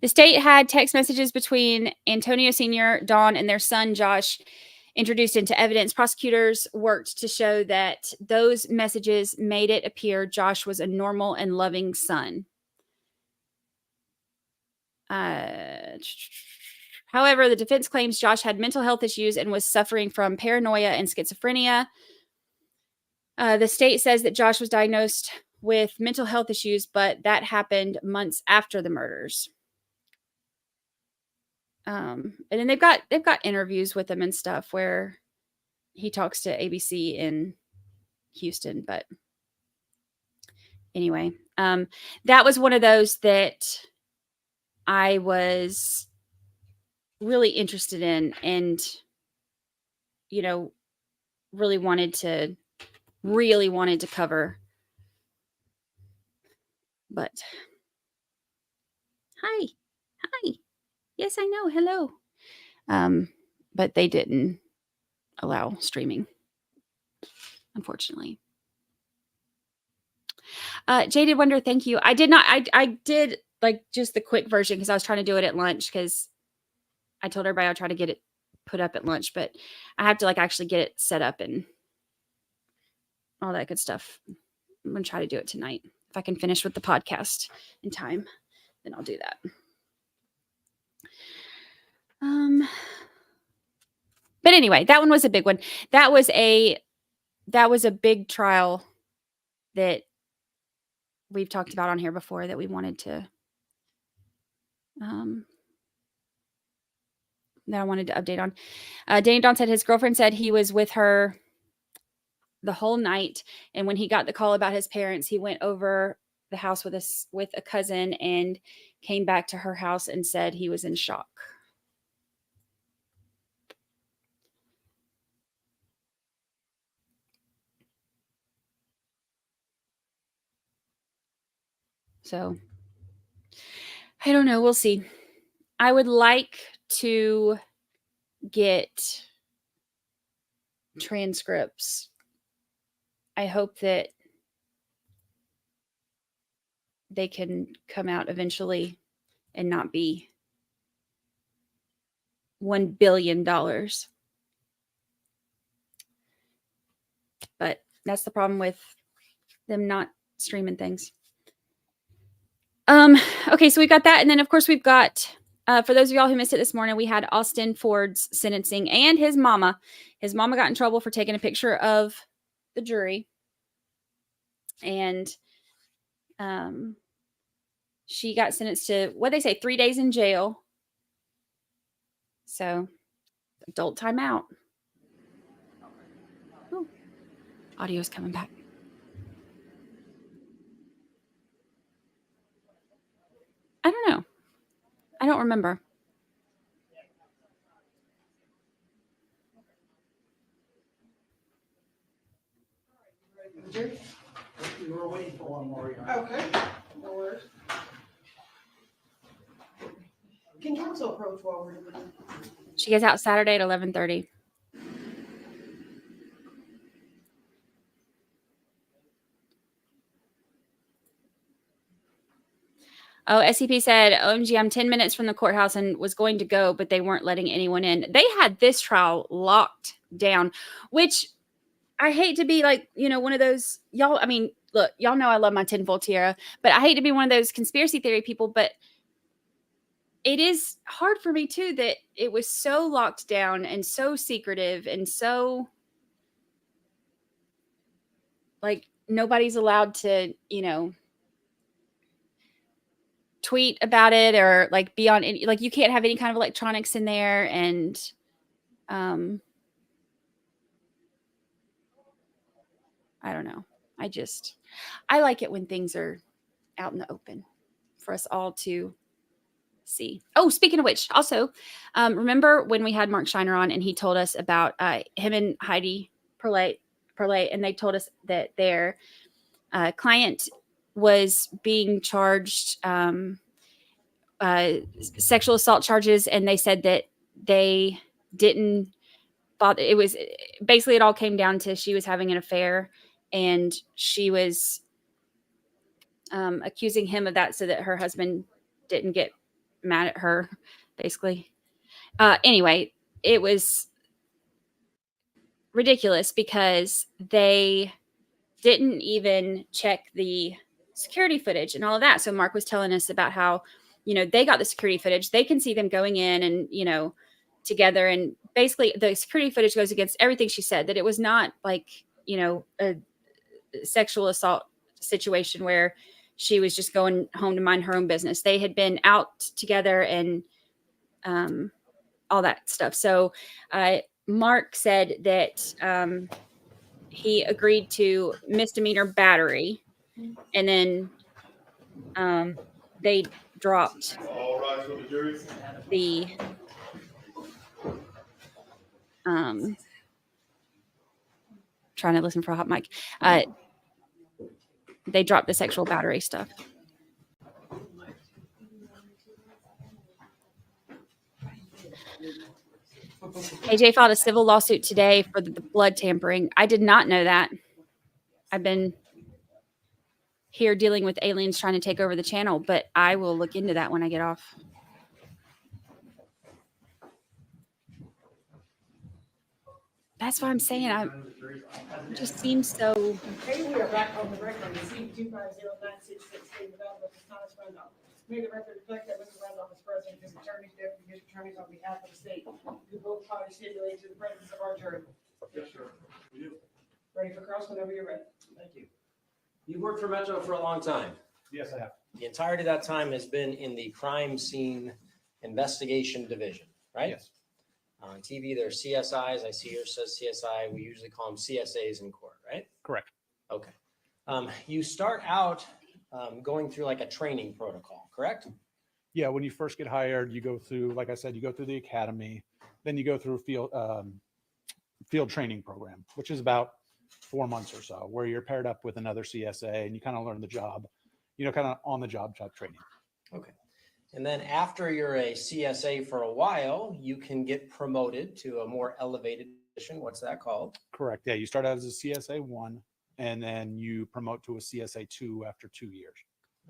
The state had text messages between Antonio Sr., Dawn, and their son, Josh, introduced into evidence. Prosecutors worked to show that those messages made it appear Josh was a normal and loving son. However, the defense claims Josh had mental health issues and was suffering from paranoia and schizophrenia. The state says that Josh was diagnosed with mental health issues, but that happened months after the murders. And then they've got interviews with him and stuff where he talks to ABC in Houston. But anyway, that was one of those that I was really interested in, and, you know, really wanted to cover. But hi. Yes, I know. Hello. But they didn't allow streaming, unfortunately. Jaded Wonder, thank you. I did not. I did like just the quick version because I was trying to do it at lunch because I told everybody I'll try to get it put up at lunch, but I have to like actually get it set up and all that good stuff. I'm gonna try to do it tonight. If I can finish with the podcast in time, then I'll do that. But anyway, that one was a big one. That was a big trial that we've talked about on here before that we wanted to that I wanted to update on. Danny Don said his girlfriend said he was with her the whole night, and when he got the call about his parents, he went over the house with a cousin and came back to her house and said he was in shock. So I don't know. We'll see. I would like to get transcripts. I hope that they can come out eventually and not be $1 billion. But that's the problem with them not streaming things. Okay, so we've got that. And then, of course, we've got, for those of y'all who missed it this morning, we had Austin Ford's sentencing and his mama. His mama got in trouble for taking a picture of the jury. And she got sentenced to, what they say, 3 days in jail. So, adult time out. Ooh, audio's coming back. I don't know. I don't remember. We were waiting for one more. Okay, no worries. Can council approach while we're doing it? She gets out Saturday at 11:30. Oh, SCP said, OMG, I'm 10 minutes from the courthouse and was going to go, but they weren't letting anyone in. They had this trial locked down, which I hate to be like, one of those, y'all, I mean, look, y'all know I love my tinfoil tiara, but I hate to be one of those conspiracy theory people, but it is hard for me too that it was so locked down and so secretive and so like nobody's allowed to, tweet about it or like be on any, like you can't have any kind of electronics in there. And I don't know. I like it when things are out in the open for us all to see. Oh, speaking of which, also, remember when we had Mark Shiner on and he told us about him and Heidi Perlay, and they told us that their client was being charged sexual assault charges, and they said that they didn't bother. It was basically, it all came down to she was having an affair and she was accusing him of that so that her husband didn't get mad at her, basically. Anyway, it was ridiculous because they didn't even check the security footage and all of that. So Mark was telling us about how, they got the security footage. They can see them going in and, together. And basically the security footage goes against everything she said, that it was not like, a sexual assault situation where she was just going home to mind her own business. They had been out together and all that stuff. So Mark said that he agreed to misdemeanor battery, and then they dropped All rise for the jury. the trying to listen for a hot mic. They dropped the sexual battery stuff. AJ filed a civil lawsuit today for the blood tampering. I did not know that. I've been here dealing with aliens trying to take over the channel, but I will look into that when I get off. That's what I'm saying. It just seems so. Okay, we are back on the record, receipt 250-966, stated about Mr. Thomas Randolph. May the record reflect that Mr. Randolph is present, his attorneys, deputy district attorneys on behalf of the state. Do both parties stipulate to the presence of our jury? Yes, sir. We do. Ready for cross whenever you're ready. Thank you. You've worked for Metro for a long time. Yes, I have. The entirety of that time has been in the crime scene investigation division, right? Yes. On TV, there are CSIs. I see yours says CSI. We usually call them CSAs in court, right? Correct. Okay. You start out going through like a training protocol, correct? Yeah, when you first get hired, you go through, like I said, you go through the academy, then you go through a field training program, which is about 4 months or so, where you're paired up with another CSA and you kind of learn the job, kind of on the job type training. Okay. And then after you're a CSA for a while, you can get promoted to a more elevated position. What's that called? Correct. Yeah, you start out as a CSA 1, and then you promote to a CSA 2 after 2 years.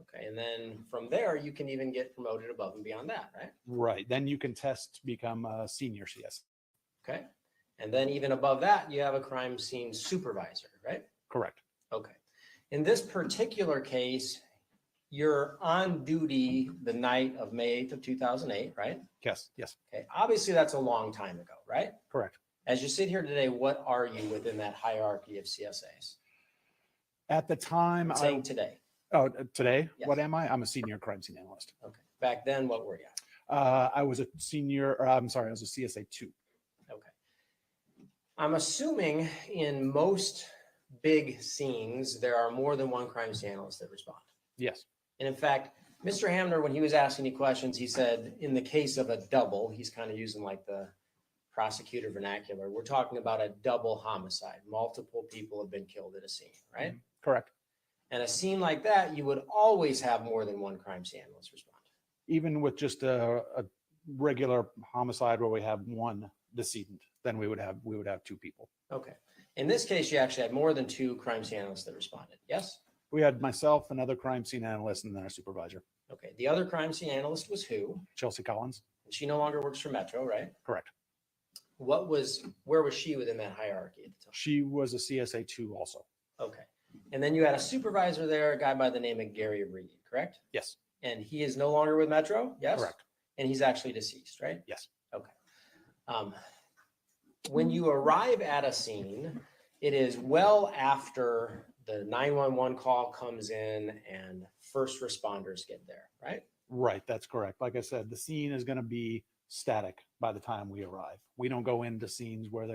Okay. And then from there, you can even get promoted above and beyond that, right? Right. Then you can test to become a senior CSA. Okay. And then even above that, you have a crime scene supervisor, right? Correct. Okay. In this particular case, you're on duty the night of May 8th of 2008, right? Yes. Yes. Okay. Obviously, that's a long time ago, right? Correct. As you sit here today, what are you within that hierarchy of CSAs? At the time, I'm saying today. Today, Yes. what am I? I'm a senior crime scene analyst. Okay. Back then, what were you? I was a I was a CSA 2. Okay. I'm assuming in most big scenes, there are more than one crime scene analyst that respond. Yes. And in fact, Mr. Hamner, when he was asking me questions, he said, in the case of a double, he's kind of using like the prosecutor vernacular. We're talking about a double homicide. Multiple people have been killed at a scene, right? Correct. And a scene like that, you would always have more than one crime scene analyst respond. Even with just a regular homicide where we have one decedent, then we would have 2 people. Okay. In this case, you actually had more than 2 crime scene analysts that responded. Yes? We had myself, another crime scene analyst, and then a supervisor. Okay. The other crime scene analyst was who? Chelsea Collins. And she no longer works for Metro, right? Correct. Where was she within that hierarchy at the time? She was a CSA 2 also. Okay. And then you had a supervisor there, a guy by the name of Gary Reed, correct? Yes. And he is no longer with Metro? Yes? Correct. And he's actually deceased, right? Yes. Okay. When you arrive at a scene, it is well after the 911 call comes in and first responders get there, right? Right. That's correct. Like I said, the scene is going to be static by the time we arrive. We don't go into scenes where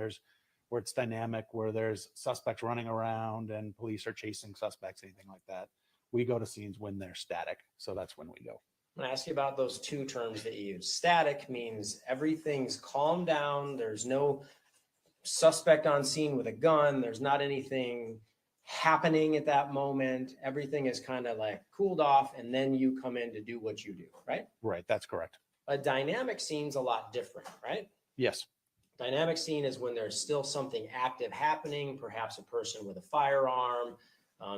it's dynamic, where there's suspects running around and police are chasing suspects, anything like that. We go to scenes when they're static. So that's when we go. I'm going to ask you about those 2 terms that you use. Static means everything's calmed down. There's no suspect on scene with a gun. There's not anything happening at that moment. Everything is kind of like cooled off, and then you come in to do what you do, right? Right. That's correct. A dynamic scene's a lot different, right? Yes. Dynamic scene is when there's still something active happening, perhaps a person with a firearm.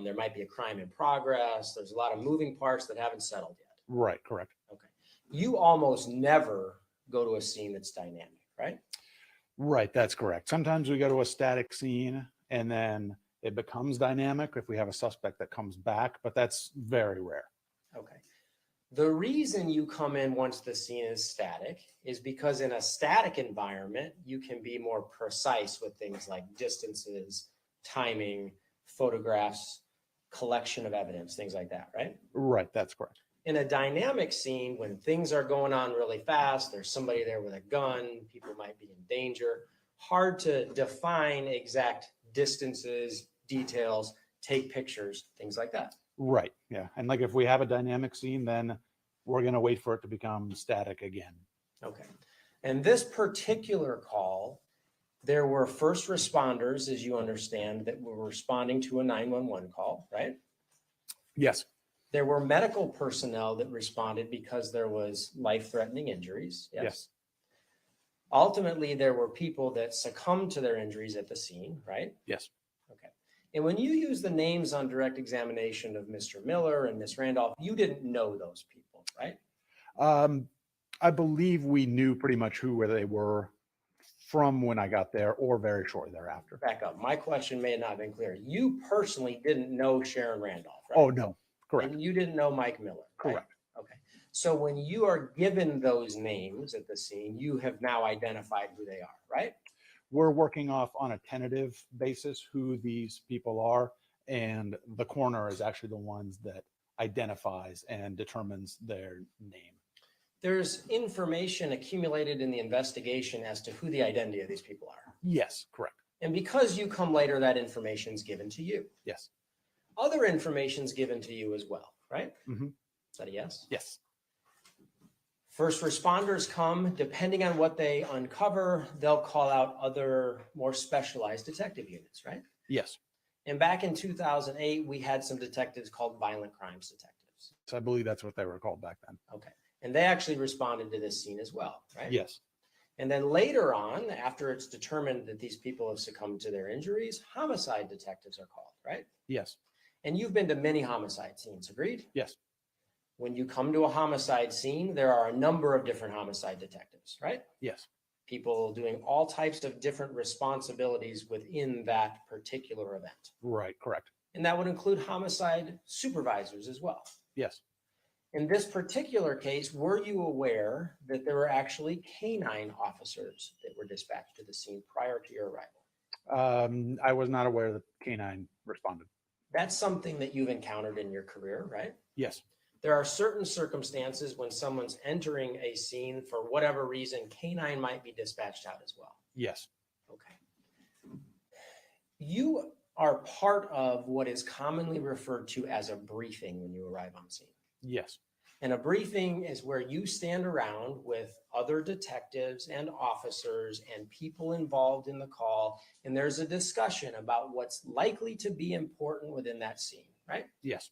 There might be a crime in progress. There's a lot of moving parts that haven't settled yet. Right. Correct. Okay. You almost never go to a scene that's dynamic, right? Right. That's correct. Sometimes we go to a static scene and then it becomes dynamic if we have a suspect that comes back, but that's very rare. Okay. The reason you come in once the scene is static is because in a static environment, you can be more precise with things like distances, timing, photographs, collection of evidence, things like that, right? Right. That's correct. In a dynamic scene, when things are going on really fast, there's somebody there with a gun, people might be in danger, hard to define exact distances, details, take pictures, things like that. Right. Yeah. And like if we have a dynamic scene, then we're going to wait for it to become static again. Okay. And this particular call, there were first responders, as you understand, that were responding to a 911 call, right? Yes. There were medical personnel that responded because there was life-threatening injuries. Yes. Ultimately, there were people that succumbed to their injuries at the scene, right? Yes. Okay. And when you use the names on direct examination of Mr. Miller and Miss Randolph, you didn't know those people, right? I believe we knew pretty much who they were from when I got there or very shortly thereafter. Back up. My question may not have been clear. You personally didn't know Sharon Randolph, right? Oh, no. Correct. And you didn't know Mike Miller, right? Correct. Okay. So when you are given those names at the scene, you have now identified who they are, right? We're working off on a tentative basis who these people are, and the coroner is actually the ones that identifies and determines their name. There's information accumulated in the investigation as to who the identity of these people are. Yes, correct. And because you come later, that information is given to you. Yes. Other information is given to you as well, right? Mhm. Is that a yes? Yes. First responders come, depending on what they uncover, they'll call out other more specialized detective units, right? Yes. And back in 2008, we had some detectives called violent crimes detectives. So I believe that's what they were called back then. Okay. And they actually responded to this scene as well, right? Yes. And then later on, after it's determined that these people have succumbed to their injuries, homicide detectives are called, right? Yes. And you've been to many homicide scenes, agreed? Yes. When you come to a homicide scene, there are a number of different homicide detectives, right? Yes. People doing all types of different responsibilities within that particular event. Right. Correct. And that would include homicide supervisors as well. Yes. In this particular case, were you aware that there were actually canine officers that were dispatched to the scene prior to your arrival? I was not aware that K9 responded. That's something that you've encountered in your career, right? Yes. There are certain circumstances when someone's entering a scene for whatever reason, canine might be dispatched out as well. Yes. Okay. You are part of what is commonly referred to as a briefing when you arrive on scene. Yes. And a briefing is where you stand around with other detectives and officers and people involved in the call, and there's a discussion about what's likely to be important within that scene, right? Yes.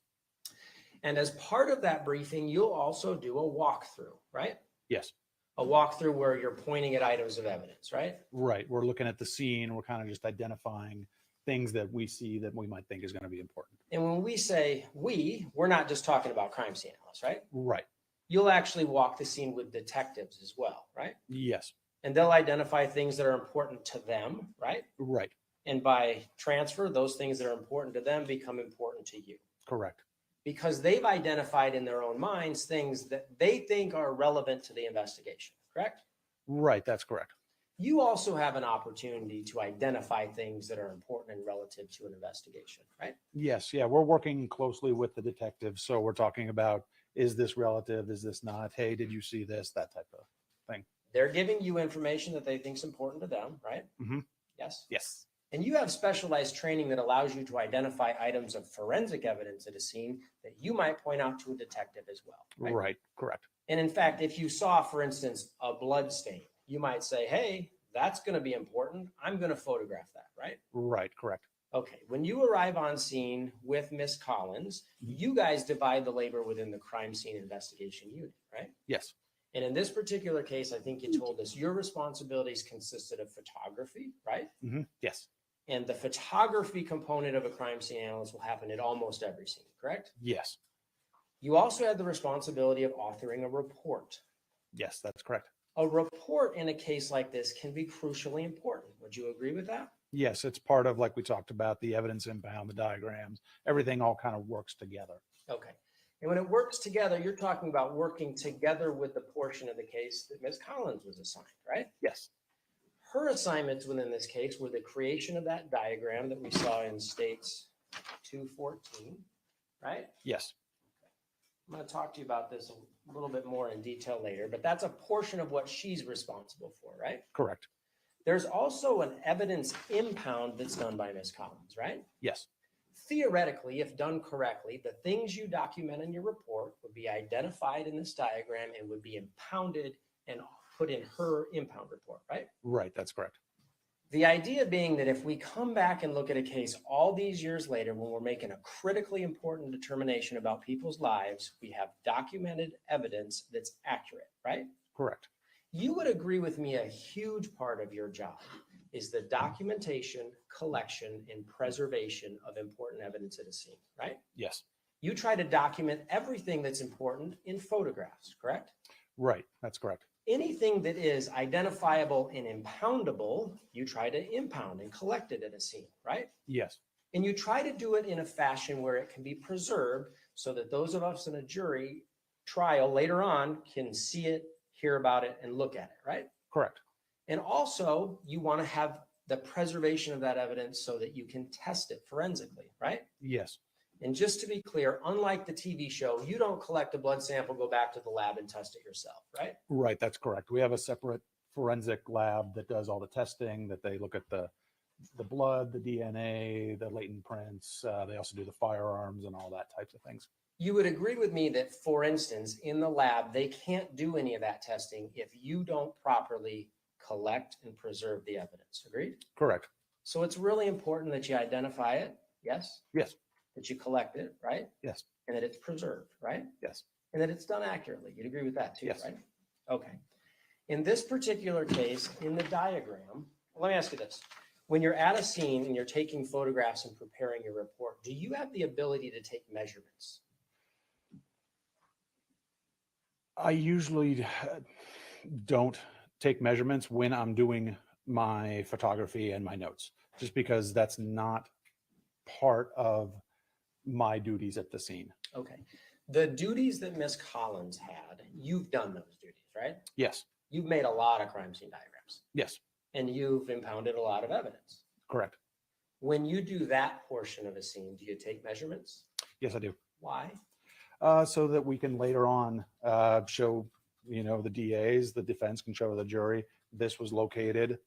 And as part of that briefing, you'll also do a walkthrough, right? Yes. A walkthrough where you're pointing at items of evidence, right? Right. We're looking at the scene. We're kind of just identifying things that we see that we might think is going to be important. And when we say we're not just talking about crime scene analysts, right? Right. You'll actually walk the scene with detectives as well, right? Yes. And they'll identify things that are important to them, right? Right. And by transfer, those things that are important to them become important to you. Correct. Because they've identified in their own minds things that they think are relevant to the investigation, correct? Right. That's correct. You also have an opportunity to identify things that are important and relative to an investigation, right? Yes. Yeah. We're working closely with the detectives. So we're talking about, is this relative? Is this not? Hey, did you see this? That type of thing. They're giving you information that they think is important to them, right? Mm-hmm. Yes. Yes. And you have specialized training that allows you to identify items of forensic evidence at a scene that you might point out to a detective as well. Right. Correct. And in fact, if you saw, for instance, a blood stain, you might say, hey, that's going to be important. I'm going to photograph that, right? Right. Correct. Okay. When you arrive on scene with Miss Collins, you guys divide the labor within the crime scene investigation unit, right? Yes. And in this particular case, I think you told us your responsibilities consisted of photography, right? Mm-hmm. Yes. And the photography component of a crime scene analyst will happen at almost every scene, correct? Yes. You also had the responsibility of authoring a report. Yes, that's correct. A report in a case like this can be crucially important. Would you agree with that? Yes, it's part of, like we talked about, the evidence impound, the diagrams, everything all kind of works together. Okay. And when it works together, you're talking about working together with the portion of the case that Ms. Collins was assigned, right? Yes. Her assignments within this case were the creation of that diagram that we saw in States 214, right? Yes. I'm going to talk to you about this a little bit more in detail later, but that's a portion of what she's responsible for, right? Correct. There's also an evidence impound that's done by Ms. Collins, right? Yes. theoretically, if done correctly, the things you document in your report would be identified in this diagram and would be impounded and put in her impound report, right? Right, that's correct. The idea being that if we come back and look at a case all these years later, when we're making a critically important determination about people's lives, we have documented evidence that's accurate, right? Correct. You would agree with me a huge part of your job is the documentation, collection, and preservation of important evidence at a scene, right? Yes. You try to document everything that's important in photographs, correct? Right, that's correct. Anything that is identifiable and impoundable, you try to impound and collect it at a scene, right? Yes. And you try to do it in a fashion where it can be preserved so that those of us in a jury trial later on can see it, hear about it, and look at it, right? Correct. And also, you want to have the preservation of that evidence so that you can test it forensically, right? Yes. And just to be clear, unlike the TV show, you don't collect a blood sample, go back to the lab and test it yourself, right? Right, that's correct. We have a separate forensic lab that does all the testing, that they look at the blood, the DNA, the latent prints. They also do the firearms and all that types of things. You would agree with me that, for instance, in the lab, they can't do any of that testing if you don't properly collect and preserve the evidence. Agreed? Correct. So it's really important that you identify it, yes? Yes. That you collect it, right? Yes. And that it's preserved, right? Yes. And that it's done accurately. You'd agree with that too, Yes. right? Okay. In this particular case, in the diagram, let me ask you this. When you're at a scene and you're taking photographs and preparing your report, do you have the ability to take measurements? I usually don't take measurements when I'm doing my photography and my notes, just because that's not part of my duties at the scene. Okay. The duties that Miss Collins had, you've done those duties, right? Yes. You've made a lot of crime scene diagrams Yes. and you've impounded a lot of evidence. Correct. When you do that portion of a scene, do you take measurements? Yes, I do. Why? So that we can later on show, the DAs, the defense can show the jury, this was located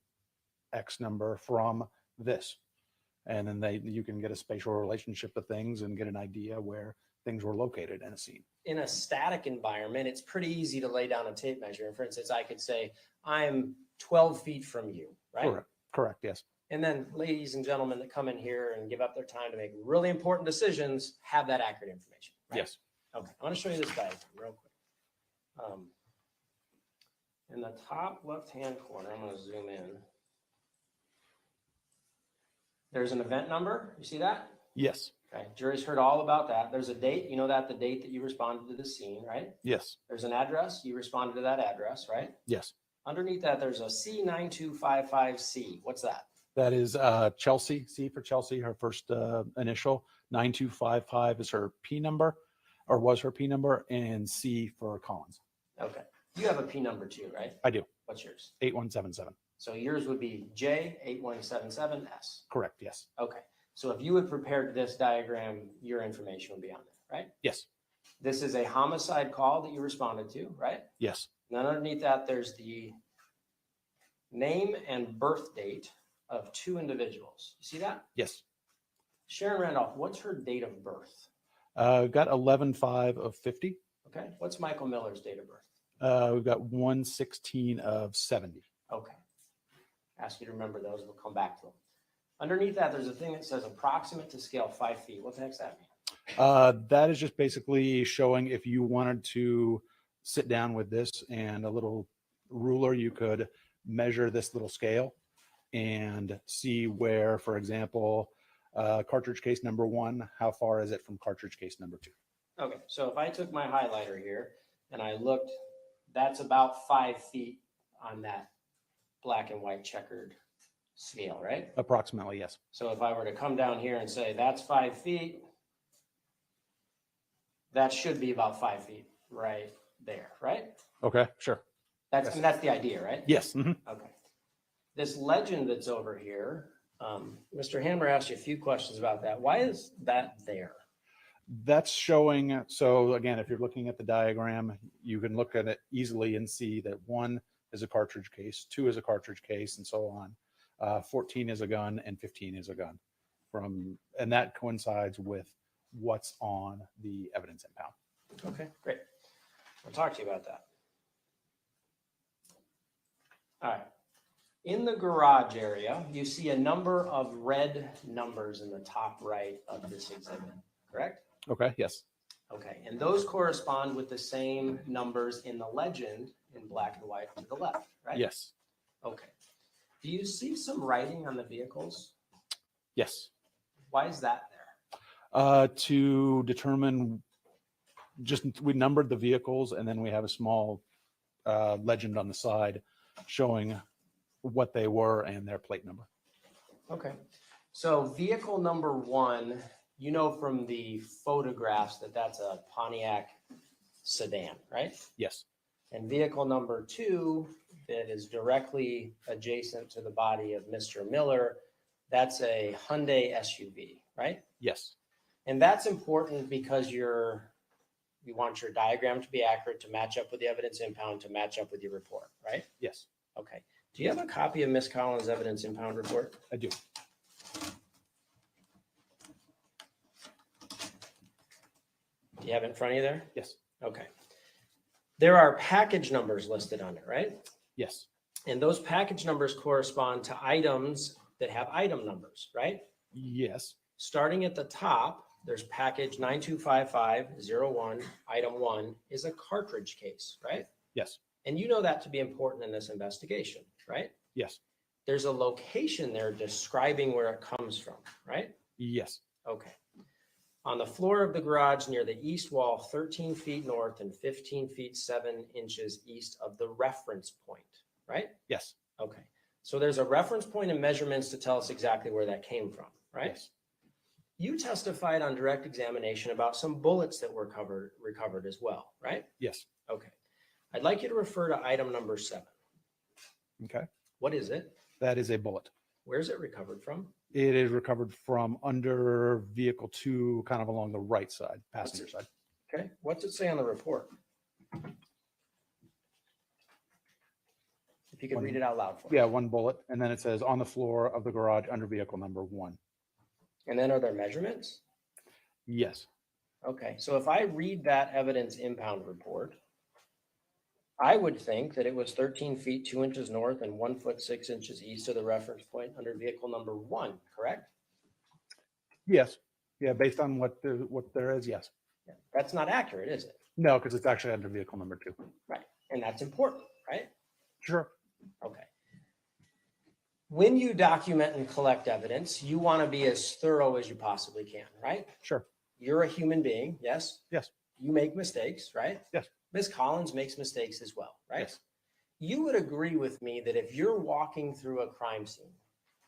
X number from this. And then you can get a spatial relationship of things and get an idea where things were located in a scene. In a static environment, it's pretty easy to lay down a tape measure. For instance, I could say, I'm 12 feet from you, right? Correct, yes. And then ladies and gentlemen that come in here and give up their time to make really important decisions have that accurate information, right? Yes. Okay, I want to show you this diagram real quick. In the top left-hand corner, I'm going to zoom in. There's an event number. You see that? Yes. Okay, jury's heard all about that. There's a date. You know that, the date that you responded to the scene, right? Yes. There's an address. You responded to that address, right? Yes. Underneath that, there's a C9255C. What's that? That is Chelsea, C for Chelsea, her first initial. 9255 is her P number, or was her P number, and C for Collins. Okay. You have a P number too, right? I do. What's yours? 8177. So yours would be J8177S. Correct, yes. Okay. So if you had prepared this diagram, your information would be on there, right? Yes. This is a homicide call that you responded to, right? Yes. And then underneath that, there's the name and birth date of two individuals. You see that? Yes. Sharon Randolph, what's her date of birth? Got 11/5 of 50. Okay. What's Michael Miller's date of birth? We've got 1/16 of 70. Okay. Ask you to remember those. We'll come back to them. Underneath that, there's a thing that says approximate to scale 5 feet. What the heck's that mean? That is just basically showing if you wanted to sit down with this and a little ruler, you could measure this little scale and see where, for example, cartridge case number 1, how far is it from cartridge case number 2? Okay. So if I took my highlighter here and I looked, that's about 5 feet on that black and white checkered scale, right? Approximately, yes. So if I were to come down here and say that's 5 feet, that should be about 5 feet right there, right? Okay, sure. That's, and that's the idea, right? Yes. Mhm. Okay. This legend that's over here, Mr. Hammer asked you a few questions about that. Why is that there? That's showing, so again, if you're looking at the diagram, you can look at it easily and see that 1 is a cartridge case, 2 is a cartridge case, and so on. 14 is a gun and 15 is a gun. and that coincides with what's on the evidence impound. Okay, great. I'll talk to you about that. All right. In the garage area, you see a number of red numbers in the top right of this exhibit, correct? Okay, yes. Okay, and those correspond with the same numbers in the legend in black and white to the left, right? Yes. Okay. Do you see some writing on the vehicles? Yes. Why is that there? To determine, we numbered the vehicles, and then we have a small legend on the side showing what they were and their plate number. Okay. So vehicle number 1, you know from the photographs that that's a Pontiac sedan, right? Yes. And vehicle number 2 that is directly adjacent to the body of Mr. Miller, that's a Hyundai SUV, right? Yes. And that's important because you want your diagram to be accurate, to match up with the evidence impound, to match up with your report, right? Yes. Okay. Do you have a copy of Ms. Collins' evidence impound report? I do. Do you have it in front of you there? Yes. Okay. There are package numbers listed on it, right? Yes. And those package numbers correspond to items that have item numbers, right? Yes. Starting at the top, there's package 925501, item 1 is a cartridge case, right? Yes. And you know that to be important in this investigation, right? Yes. There's a location there describing where it comes from, right? Yes. Okay. On the floor of the garage near the east wall, 13 feet north and 15 feet 7 inches east of the reference point, right? Yes. Okay. So there's a reference point and measurements to tell us exactly where that came from, right? Yes. You testified on direct examination about some bullets that were recovered as well, right? Yes. Okay. I'd like you to refer to item number 7. Okay. What is it? That is a bullet. Where's it recovered from? It is recovered from under vehicle 2, kind of along the right side, passenger side. Okay. What's it say on the report? If you could read it out loud for me. Yeah, 1 bullet. And then it says on the floor of the garage under vehicle number 1. And then are there measurements? Yes. Okay. So if I read that evidence impound report, I would think that it was 13 feet 2 inches north and 1 foot 6 inches east of the reference point under vehicle number 1, correct? Yes. Yeah, based on what there is, yes. Yeah. That's not accurate, is it? No, because it's actually under vehicle number 2. Right. And that's important, right? Sure. Okay. When you document and collect evidence, you want to be as thorough as you possibly can, right? Sure. You're a human being, yes? Yes. You make mistakes, right? Yes. Ms. Collins makes mistakes as well, right? Yes. You would agree with me that if you're walking through a crime scene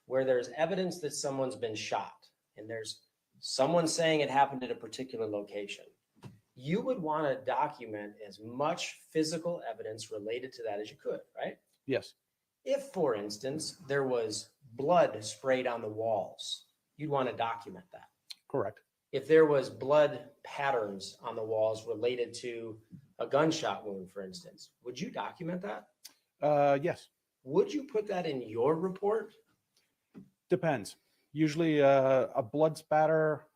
where there's evidence that someone's been shot and there's someone saying it happened at a particular location, you would want to document as much physical evidence related to that as you could, right? Yes. If, for instance, there was blood sprayed on the walls, you'd want to document that. Correct. If there was blood patterns on the walls related to a gunshot wound, for instance, would you document that? Yes. Would you put that in your report? Depends. Usually a blood spatter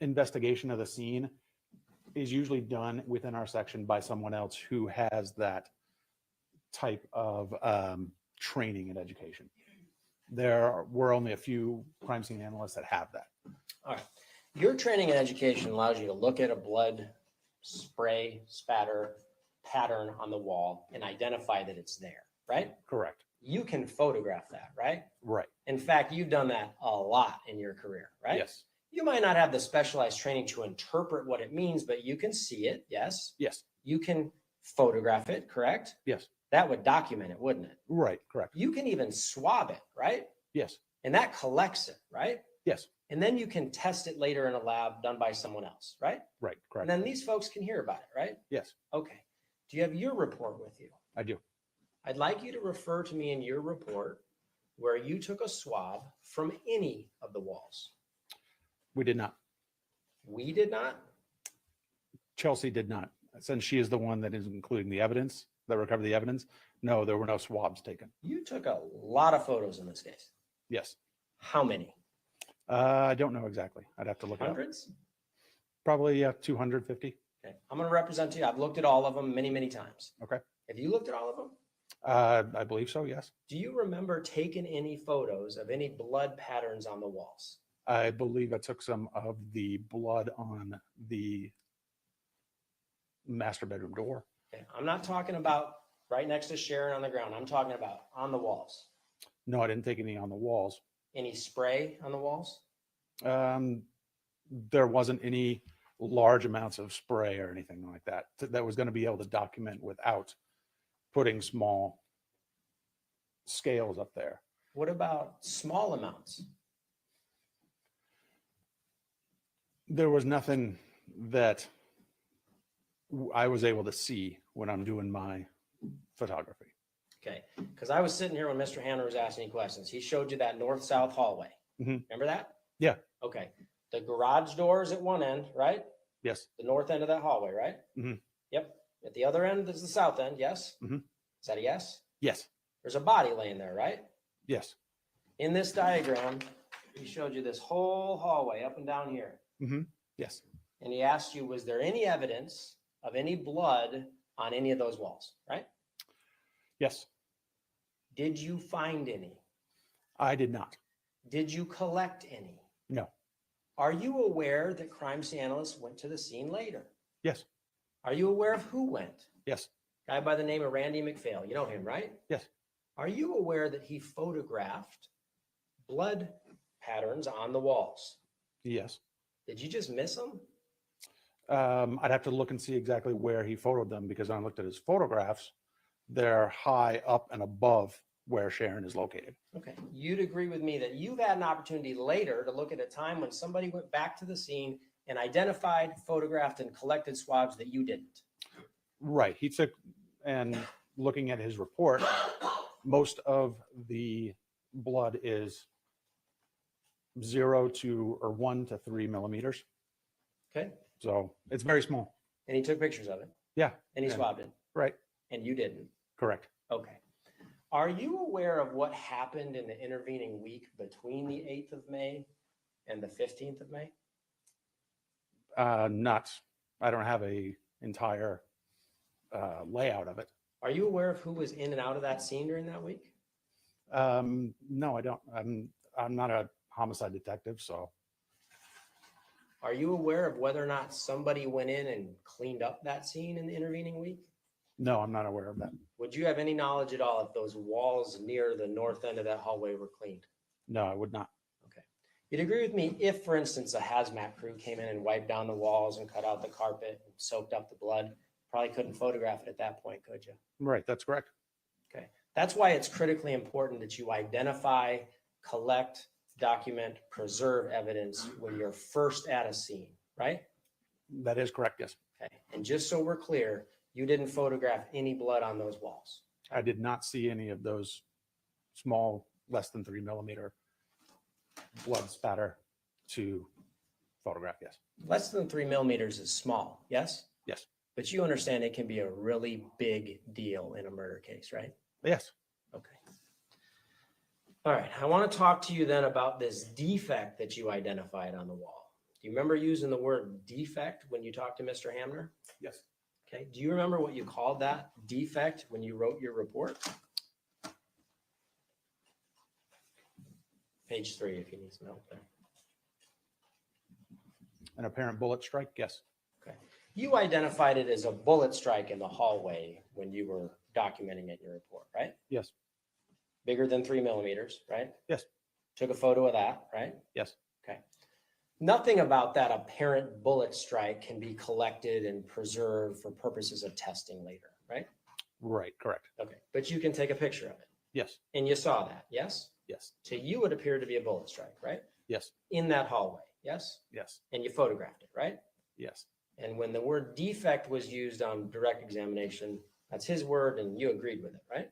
investigation of the scene is usually done within our section by someone else who has that type of training and education. There were only a few crime scene analysts that have that. All right. Your training and education allows you to look at a blood spray spatter pattern on the wall and identify that it's there, right? Correct. You can photograph that, right? Right. In fact, you've done that a lot in your career, right? Yes. You might not have the specialized training to interpret what it means, but you can see it, yes? Yes. You can photograph it, correct? Yes. That would document it, wouldn't it? Right. Correct. You can even swab it, right? Yes. And that collects it, right? Yes. And then you can test it later in a lab done by someone else, right? Right. Correct. And then these folks can hear about it, right? Yes. Okay. Do you have your report with you? I do. I'd like you to refer to me in your report where you took a swab from any of the walls. We did not. We did not? Chelsea did not. Since she is the one that is including the evidence, that recovered the evidence. No, there were no swabs taken. You took a lot of photos in this case. Yes. How many? I don't know exactly. I'd have to look it up. Hundreds? Probably 250. Okay, I'm gonna represent you. I've looked at all of them many, many times. Okay. Have you looked at all of them? I believe so, yes. Do you remember taking any photos of any blood patterns on the walls? I believe I took some of the blood on the master bedroom door. Okay, I'm not talking about right next to Sharon on the ground. I'm talking about on the walls. No, I didn't take any on the walls. Any spray on the walls? There wasn't any large amounts of spray or anything like that that was going to be able to document without putting small scales up there. What about small amounts? There was nothing that I was able to see when I'm doing my photography. Okay, because I was sitting here when Mr. Hanner was asking you questions. He showed you that north-south hallway. Mhm. Remember that? Yeah. Okay, the garage door is at one end, right? Yes. The north end of that hallway, right? Mhm. Yep. At the other end is the south end, yes? Mhm. Is that a yes? Yes. There's a body laying there, right? Yes. In this diagram, he showed you this whole hallway up and down here. Yes. And he asked you, was there any evidence of any blood on any of those walls, right? Yes. Did you find any? I did not. Did you collect any? No. Are you aware that crime scene analysts went to the scene later? Yes. Are you aware of who went? Yes. Guy by the name of Randy McPhail. You know him, right? Yes. Are you aware that he photographed blood patterns on the walls? Yes. Did you just miss them? I'd have to look and see exactly where he photoed them because when I looked at his photographs, they're high up and above where Sharon is located. Okay. You'd agree with me that you've had an opportunity later to look at a time when somebody went back to the scene and identified, photographed, and collected swabs that you didn't. Right. He took, and looking at his report, most of the blood is 1 to 3 millimeters. Okay. So it's very small. And he took pictures of it. Yeah. And he swabbed it. Right. And you didn't. Correct. Okay. Are you aware of what happened in the intervening week between the 8th of May and the 15th of May? I don't have a entire layout of it. Are you aware of who was in and out of that scene during that week? No, I don't. I'm not a homicide detective, so. Are you aware of whether or not somebody went in and cleaned up that scene in the intervening week? No, I'm not aware of that. Would you have any knowledge at all if those walls near the north end of that hallway were cleaned? No, I would not. Okay. You'd agree with me if, for instance, a hazmat crew came in and wiped down the walls and cut out the carpet and soaked up the blood, probably couldn't photograph it at that point, could you? Right, that's correct. Okay. That's why it's critically important that you identify, collect, document, preserve evidence when you're first at a scene, right? That is correct, yes. Okay. And just so we're clear, you didn't photograph any blood on those walls. I did not see any of those small, less than 3 millimeter blood spatter to photograph, yes. Less than 3 millimeters is small, yes? Yes. But you understand it can be a really big deal in a murder case, right? Yes. Okay. All right. I want to talk to you then about this defect that you identified on the wall. Do you remember using the word defect when you talked to Mr. Hamner? Yes. Okay. Do you remember what you called that defect when you wrote your report? Page 3, if you need some help there. An apparent bullet strike, yes. Okay. You identified it as a bullet strike in the hallway when you were documenting it in your report, right? Yes. Bigger than 3 millimeters, right? Yes. Took a photo of that, right? Yes. Okay. Nothing about that apparent bullet strike can be collected and preserved for purposes of testing later, right? Right, correct. Okay. But you can take a picture of it. Yes. And you saw that, yes? Yes. To you, it appeared to be a bullet strike, right? Yes. In that hallway, yes? Yes. And you photographed it, right? Yes. And when the word defect was used on direct examination, that's his word and you agreed with it, right?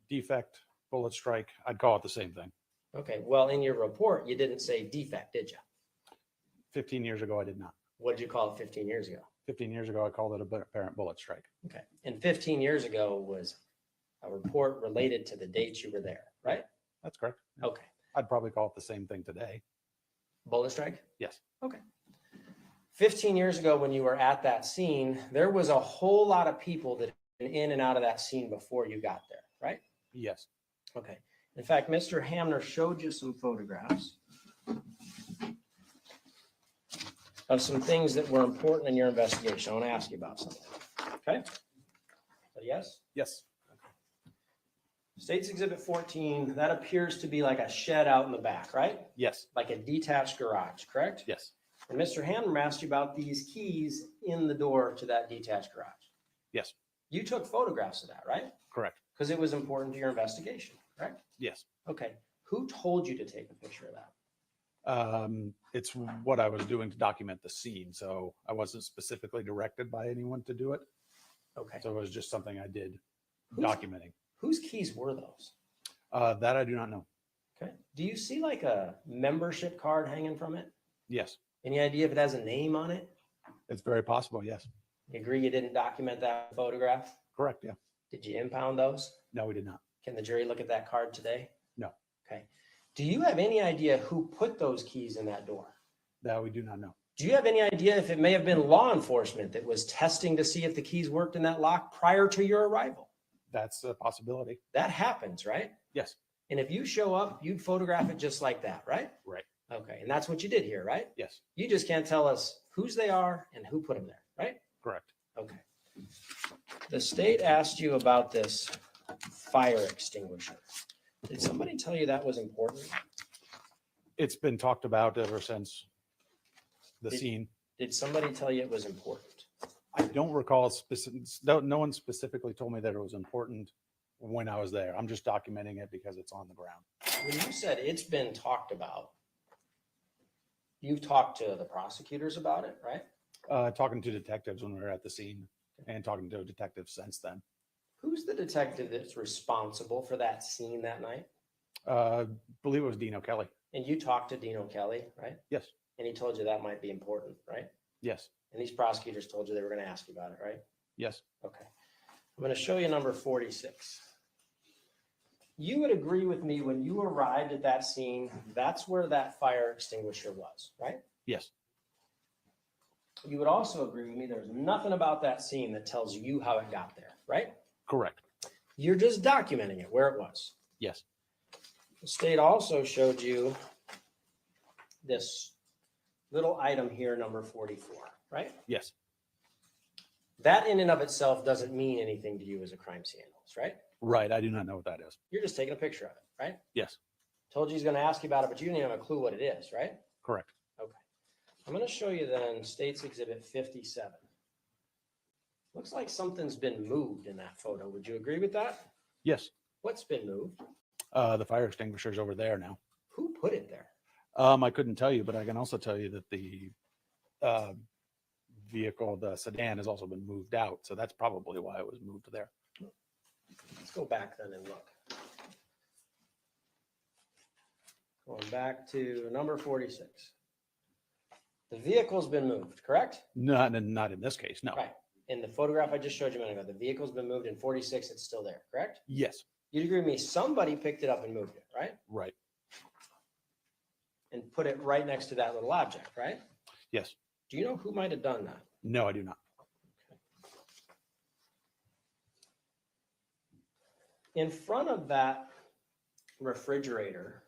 Defect, bullet strike, I'd call it the same thing. Okay, well, in your report, you didn't say defect, did you? 15 years ago, I did not. What did you call it 15 years ago? 15 years ago, I called it a apparent bullet strike. Okay, and 15 years ago was a report related to the dates you were there, right? That's correct. Okay, I'd probably call it the same thing today. Bullet strike? Yes. Okay. 15 years ago, when you were at that scene, there was a whole lot of people that had been in and out of that scene before you got there, right? Yes. Okay. In fact, Mr. Hamner showed you some photographs of some things that were important in your investigation. I want to ask you about something. Okay? So yes? Yes. State's Exhibit 14, that appears to be like a shed out in the back, right? Yes. Like a detached garage, correct? Yes. And Mr. Hamner asked you about these keys in the door to that detached garage. Yes. You took photographs of that, right? Correct. Because it was important to your investigation, correct? Yes. Okay. Who told you to take a picture of that? It's what I was doing to document the scene. So I wasn't specifically directed by anyone to do it. Okay. So it was just something I did Who's- documenting. Whose keys were those? That I do not know. Okay. Do you see like a membership card hanging from it? Yes. Any idea if it has a name on it? It's very possible. Yes. You agree you didn't document that photograph? Correct. Yeah. Did you impound those? No, we did not. Can the jury look at that card today? No. Okay. Do you have any idea who put those keys in that door? That we do not know. Do you have any idea if it may have been law enforcement that was testing to see if the keys worked in that lock prior to your arrival? That's a possibility. That happens, right? Yes. And if you show up, you'd photograph it just like that, right? Right. Okay. And that's what you did here, right? Yes. You just can't tell us whose they are and who put them there, right? Correct. Okay. The state asked you about this fire extinguisher. Did somebody tell you that was important? It's been talked about ever since the scene. Did somebody tell you it was important? I don't recall no one specifically told me that it was important when I was there. I'm just documenting it because it's on the ground. When you said it's been talked about, you've talked to the prosecutors about it, right? Talking to detectives when we were at the scene and talking to detectives since then. Who's the detective that's responsible for that scene that night? Believe it was Dino Kelly. And you talked to Dino Kelly, right? Yes. And he told you that might be important, right? Yes. And these prosecutors told you they were going to ask you about it, right? Yes. Okay. I'm going to show you number 46. You would agree with me when you arrived at that scene, that's where that fire extinguisher was, right? Yes. You would also agree with me there's nothing about that scene that tells you how it got there, right? Correct. You're just documenting it where it was. Yes. The state also showed you this little item here, number 44, right? Yes. That in and of itself doesn't mean anything to you as a crime scene analyst, right? Right. I do not know what that is. You're just taking a picture of it, right? Yes. Told you he's going to ask you about it, but you didn't even have a clue what it is, right? Correct. Okay. I'm going to show you then State's Exhibit 57. Looks like something's been moved in that photo. Would you agree with that? Yes. What's been moved? The fire extinguisher's over there now. Who put it there? I couldn't tell you, but I can also tell you that the vehicle, the sedan, has also been moved out. So that's probably why it was moved there. Let's go back then and look. Going back to number 46. The vehicle's been moved, correct? Not in this case. No. Right. In the photograph I just showed you a minute ago, the vehicle's been moved. In 46, it's still there, correct? Yes. You'd agree with me, somebody picked it up and moved it, right? Right. And put it right next to that little object, right? Yes. Do you know who might have done that? No, I do not. In front of that refrigerator,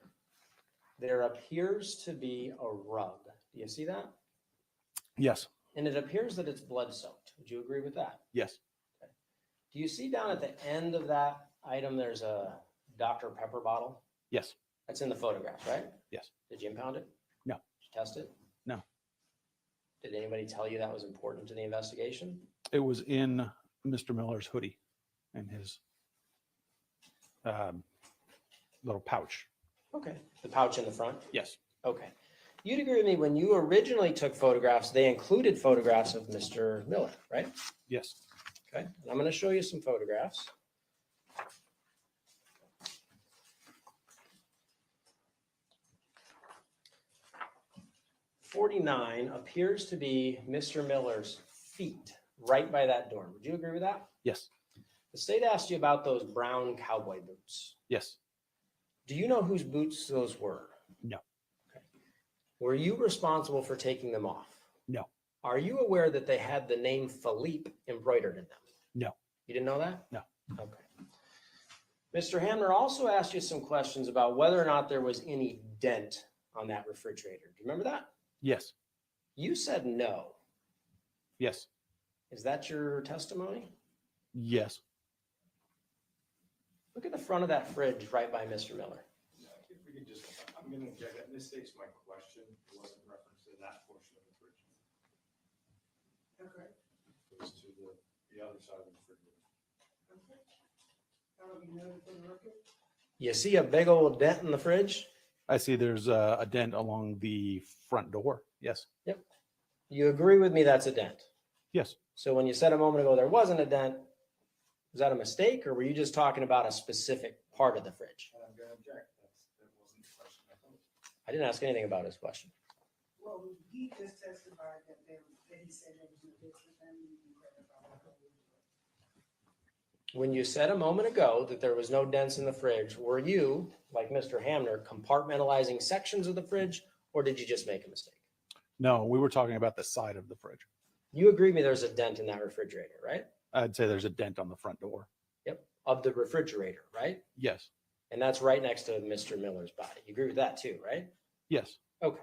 there appears to be a rug. Do you see that? Yes. And it appears that it's blood soaked. Would you agree with that? Yes. Okay. Do you see down at the end of that item, there's a Dr. Pepper bottle? Yes. That's in the photograph, right? Yes. Did you impound it? No. Did you test it? No. Did anybody tell you that was important to the investigation? It was in Mr. Miller's hoodie and his little pouch. Okay. The pouch in the front? Yes. Okay. You'd agree with me when you originally took photographs, they included photographs of Mr. Miller, right? Yes. Okay. And I'm going to show you some photographs. .49 appears to be Mr. Miller's feet right by that door. Would you agree with that? Yes. The state asked you about those brown cowboy boots. Yes. Do you know whose boots those were? No. Okay. Were you responsible for taking them off? No. Are you aware that they had the name Philippe embroidered in them? No. You didn't know that? No. Okay. Mr. Hamner also asked you some questions about whether or not there was any dent on that refrigerator. Do you remember that? Yes. You said no. Yes. Is that your testimony? Yes. Look at the front of that fridge right by Mr. Miller. If we could just, I'm gonna object, that misstates my question. It wasn't reference to that portion of the fridge. Okay. It was to the other side of the refrigerator. Okay. That'll be noted for the record. You see a big old dent in the fridge? I see there's a dent along the front door. Yes. Yep. You agree with me that's a dent? Yes. So when you said a moment ago there wasn't a dent, was that a mistake or were you just talking about a specific part of the fridge? And I'm gonna object, that wasn't the question I thought. I didn't ask anything about his question. Well, he just testified that he said there was no difference, and you can clarify that. When you said a moment ago that there was no dents in the fridge, were you, like Mr. Hamner, compartmentalizing sections of the fridge or did you just make a mistake? No, we were talking about the side of the fridge. You agree with me there's a dent in that refrigerator, right? I'd say there's a dent on the front door. Yep. Of the refrigerator, right? Yes. And that's right next to Mr. Miller's body. You agree with that too, right? Yes. Okay.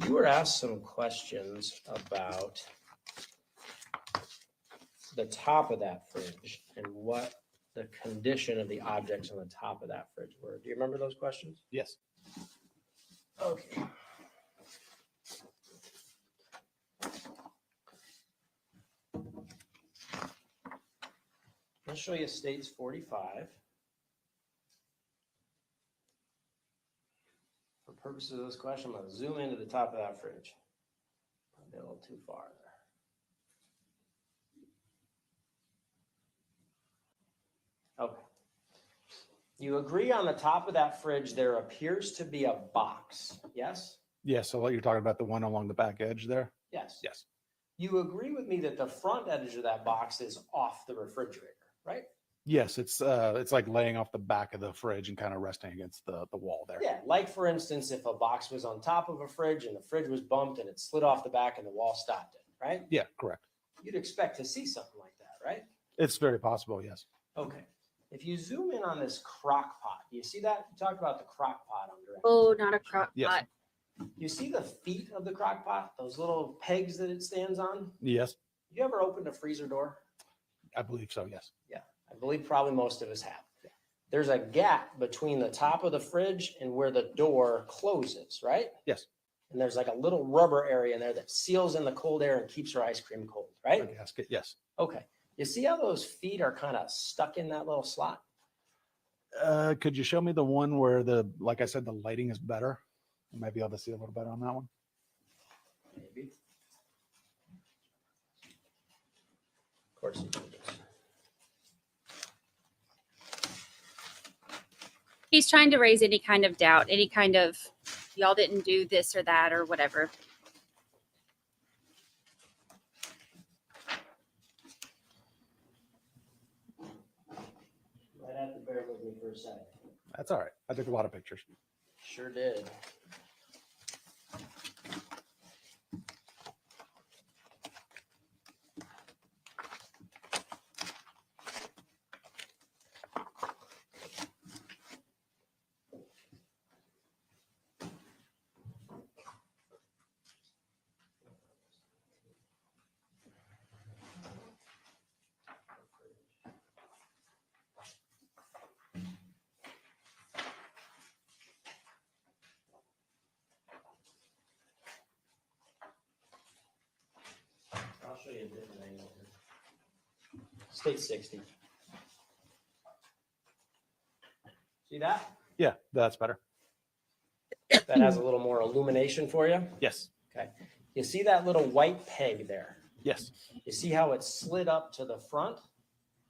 You were asked some questions about the top of that fridge and what the condition of the objects on the top of that fridge were. Do you remember those questions? Yes. Okay. I'll show you states 45. For purposes of this question, I'm going to zoom into the top of that fridge. Probably a little too far there. Okay. You agree on the top of that fridge, there appears to be a box, yes? Yes. So what you're talking about, the one along the back edge there? Yes. Yes. You agree with me that the front edge of that box is off the refrigerator, right? Yes. It's like laying off the back of the fridge and kind of resting against the wall there. Yeah, like for instance, if a box was on top of a fridge and the fridge was bumped and it slid off the back and the wall stopped it, right? Yeah, correct. You'd expect to see something like that, right? It's very possible. Yes. Okay. If you zoom in on this crock pot, do you see that? You talked about the crock pot on direct. Oh, not a crock Yes. pot. You see the feet of the crock pot, those little pegs that it stands on? Yes. You ever opened a freezer door? I believe so. Yes. Yeah, I believe probably most of us have. There's a gap between the top of the fridge and where the door closes, right? Yes. And there's like a little rubber area in there that seals in the cold air and keeps your ice cream cold, right? A gasket. Yes. Okay. You see how those feet are kind of stuck in that little slot? Could you show me the one where like I said, the lighting is better? I might be able to see a little better on that one. Maybe. Of course you can. He's trying to raise any kind of doubt, any kind of y'all didn't do this or that or whatever. Might have to bear with me for a second. That's all right. I took a lot of pictures. Sure did. I'll show you a different angle here. State 60. See that? Yeah, that's better. That has a little more illumination for you. Yes. Okay. You see that little white peg there? Yes. You see how it slid up to the front?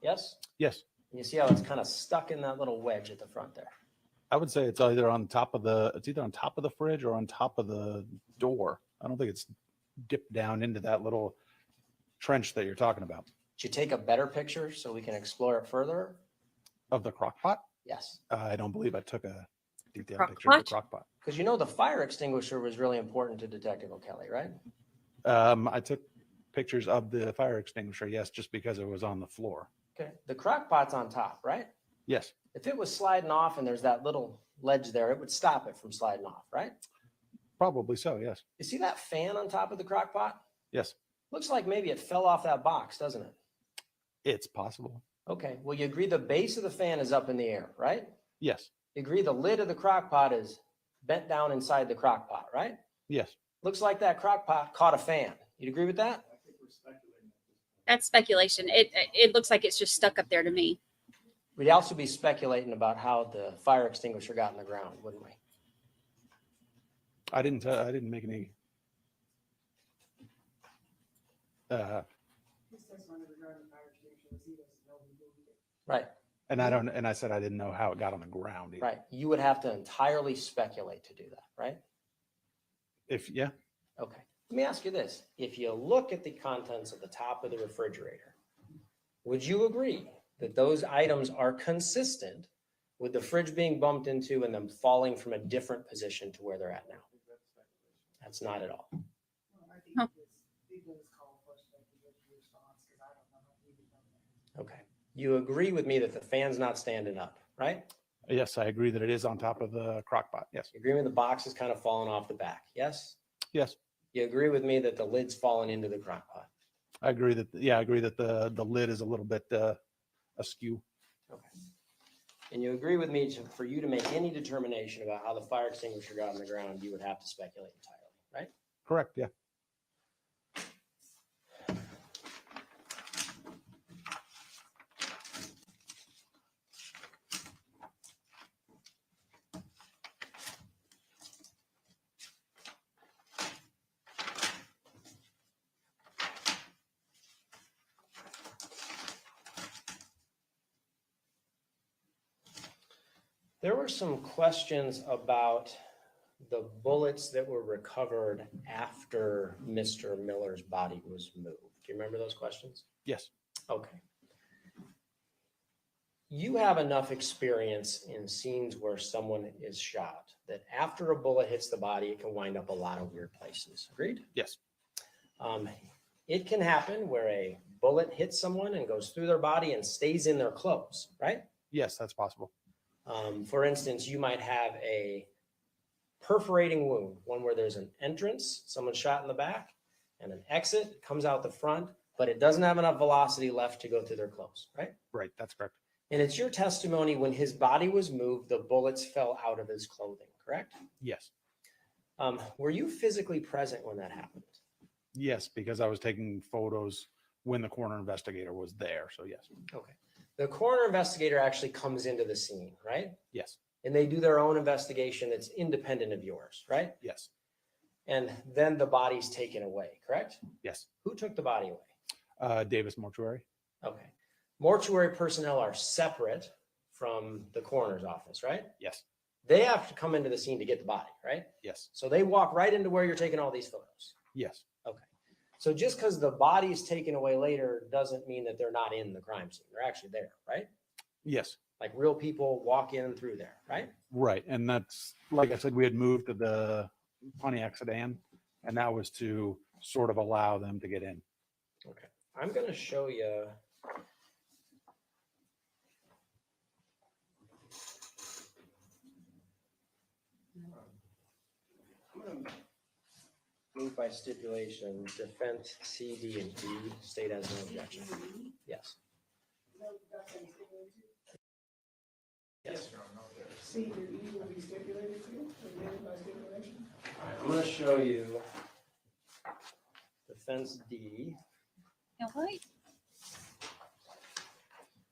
Yes? Yes. And you see how it's kind of stuck in that little wedge at the front there? I would say it's either on top of the fridge or on top of the door. I don't think it's dipped down into that little trench that you're talking about. Did you take a better picture so we can explore it further? Of the crock pot? Yes. I don't believe I took a detailed Crock picture of the pot? crock pot. Because you know the fire extinguisher was really important to Detective O'Kelly, right? I took pictures of the fire extinguisher, yes, just because it was on the floor. Okay. The crock pot's on top, right? Yes, If it was sliding off and there's that little ledge there, it would stop it from sliding off, right? probably so, yes. You see that fan on top of the crock pot? Yes, Looks like maybe it fell off that box, doesn't it? it's possible. Okay, well, you agree the base of the fan is up in the air, right? Yes, You agree the lid of the crock pot is bent down inside the crock pot, right? yes. Looks like that crock pot caught a fan. You'd agree with that? That's speculation. It looks like it's just stuck up there to me. We'd also be speculating about how the fire extinguisher got in the ground, wouldn't we? I didn't make any. Right, And I said I didn't know how it got on the ground either. right. You would have to entirely speculate to do that, right? Yeah, Okay. Let me ask you this. If you look at the contents of the top of the refrigerator, would you agree that those items are consistent with the fridge being bumped into and them falling from a different position to where they're at now? That's not at all. Huh. Okay. You agree with me that the fan's not standing up, right? yes, I agree that it is on top of the crock pot. Yes, You agree with the box is kind of falling off the back, yes? yes. You agree with me that the lid's falling into the crock pot? I agree that, the lid is a little bit askew. Okay. And you agree with me for you to make any determination about how the fire extinguisher got on the ground, you would have to speculate entirely, right? Correct, yeah. There were some questions about the bullets that were recovered after Mr. Miller's body was moved. Do you remember those questions? Yes, Okay. You have enough experience in scenes where someone is shot that after a bullet hits the body, it can wind up a lot of weird places. Agreed? yes, It can happen where a bullet hits someone and goes through their body and stays in their clothes, right? yes, that's possible. For instance, you might have a perforating wound, one where there's an entrance, someone shot in the back, and an exit comes out the front, but it doesn't have enough velocity left to go through their clothes, right? Right, that's correct. And it's your testimony when his body was moved, the bullets fell out of his clothing, correct? Yes, Were you physically present when that happened? yes, because I was taking photos when the coroner investigator was there. So yes, Okay. The coroner investigator actually comes into the scene, right? yes, And they do their own investigation that's independent of yours, right? yes, And then the body's taken away, correct? yes. Who took the body away? Davis Mortuary. Okay. Mortuary personnel are separate from the coroner's office, right? Yes, They have to come into the scene to get the body, right? yes, So they walk right into where you're taking all these photos. yes, Okay. So just because the body is taken away later doesn't mean that they're not in the crime scene. They're actually there, right? yes, Like real people walk in through there, right? right. And that's, like I said, we had moved to the Pontiac sedan, and that was to sort of allow them to get in. Okay. I'm going to show you. I'm going to move by stipulation, defense C, D, and E, state has no objection. Yes. Yes. C and E will be stipulated to, amended by stipulation. All right, I'm going to show you defense D. Now, what?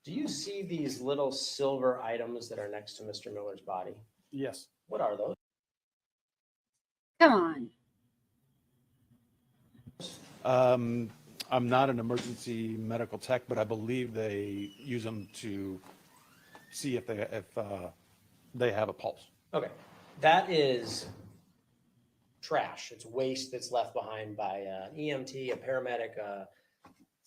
Do you see these little silver items that are next to Mr. Miller's body? Yes, What are those? Come on. I'm not an emergency medical tech, but I believe they use them to see if they have a pulse. Okay, that is trash. It's waste that's left behind by an EMT, a paramedic, a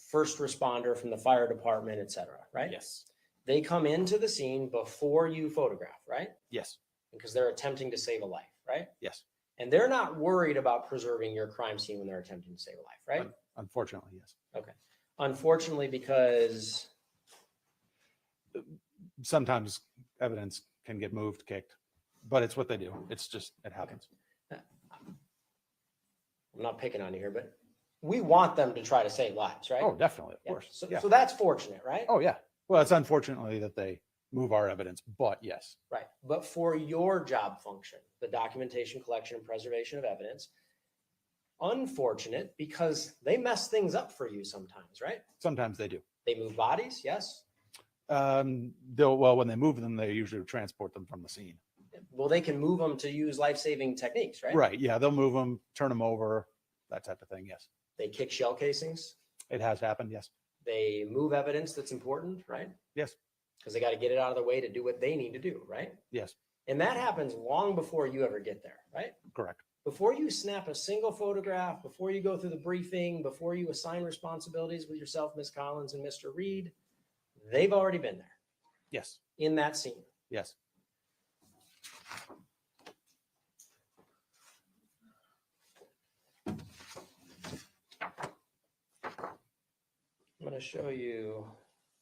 first responder from the fire department, et cetera, right? Yes, They come into the scene before you photograph, right? yes, because they're attempting to save a life, right? Yes. And they're not worried about preserving your crime scene when they're attempting to save a life, right? Unfortunately, yes. Okay. Unfortunately, because Sometimes evidence can get moved, kicked, but it's what they do. It's just, it happens. I'm not picking on you here, but we want them to try to save lives, right? Oh, definitely, of Yeah. course. So, Yeah. so that's fortunate, right? Oh, yeah. Well, it's unfortunately that they move our evidence, but yes. Right. But for your job function, the documentation, collection, and preservation of evidence, unfortunate because they mess things up for you sometimes, right? Sometimes they do. They move bodies, yes. Well, when they move them, they usually transport them from the scene. Well, they can move them to use life-saving techniques, right? Right. Yeah. They'll move them, turn them over, that type of thing. Yes. They kick shell casings. It has happened. Yes. They move evidence that's important, right? Yes. Because they got to get it out of the way to do what they need to do, right? Yes. And that happens long before you ever get there, right? Correct. Before you snap a single photograph, before you go through the briefing, before you assign responsibilities with yourself, Ms. Collins and Mr. Reed, they've already been there Yes. in that scene. Yes. I'm going to show you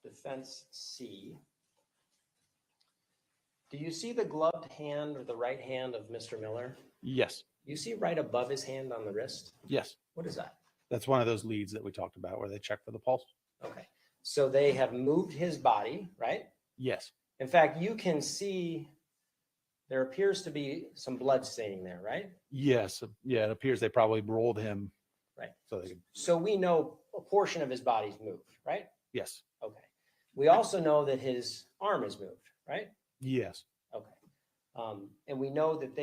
defense C. Do you see the gloved hand or the right hand of Mr. Miller? Yes. You see right above his hand on the wrist? Yes. What is that? That's one of those leads that we talked about where they check for the pulse. Okay. So they have moved his body, right? Yes. In fact, you can see there appears to be some blood staining there, right? Yes. Yeah. It appears they probably rolled him. Right. So they could, So we know a portion of his body's moved, right? yes. Okay. We also know that his arm is moved, right? Yes. Okay. And we know that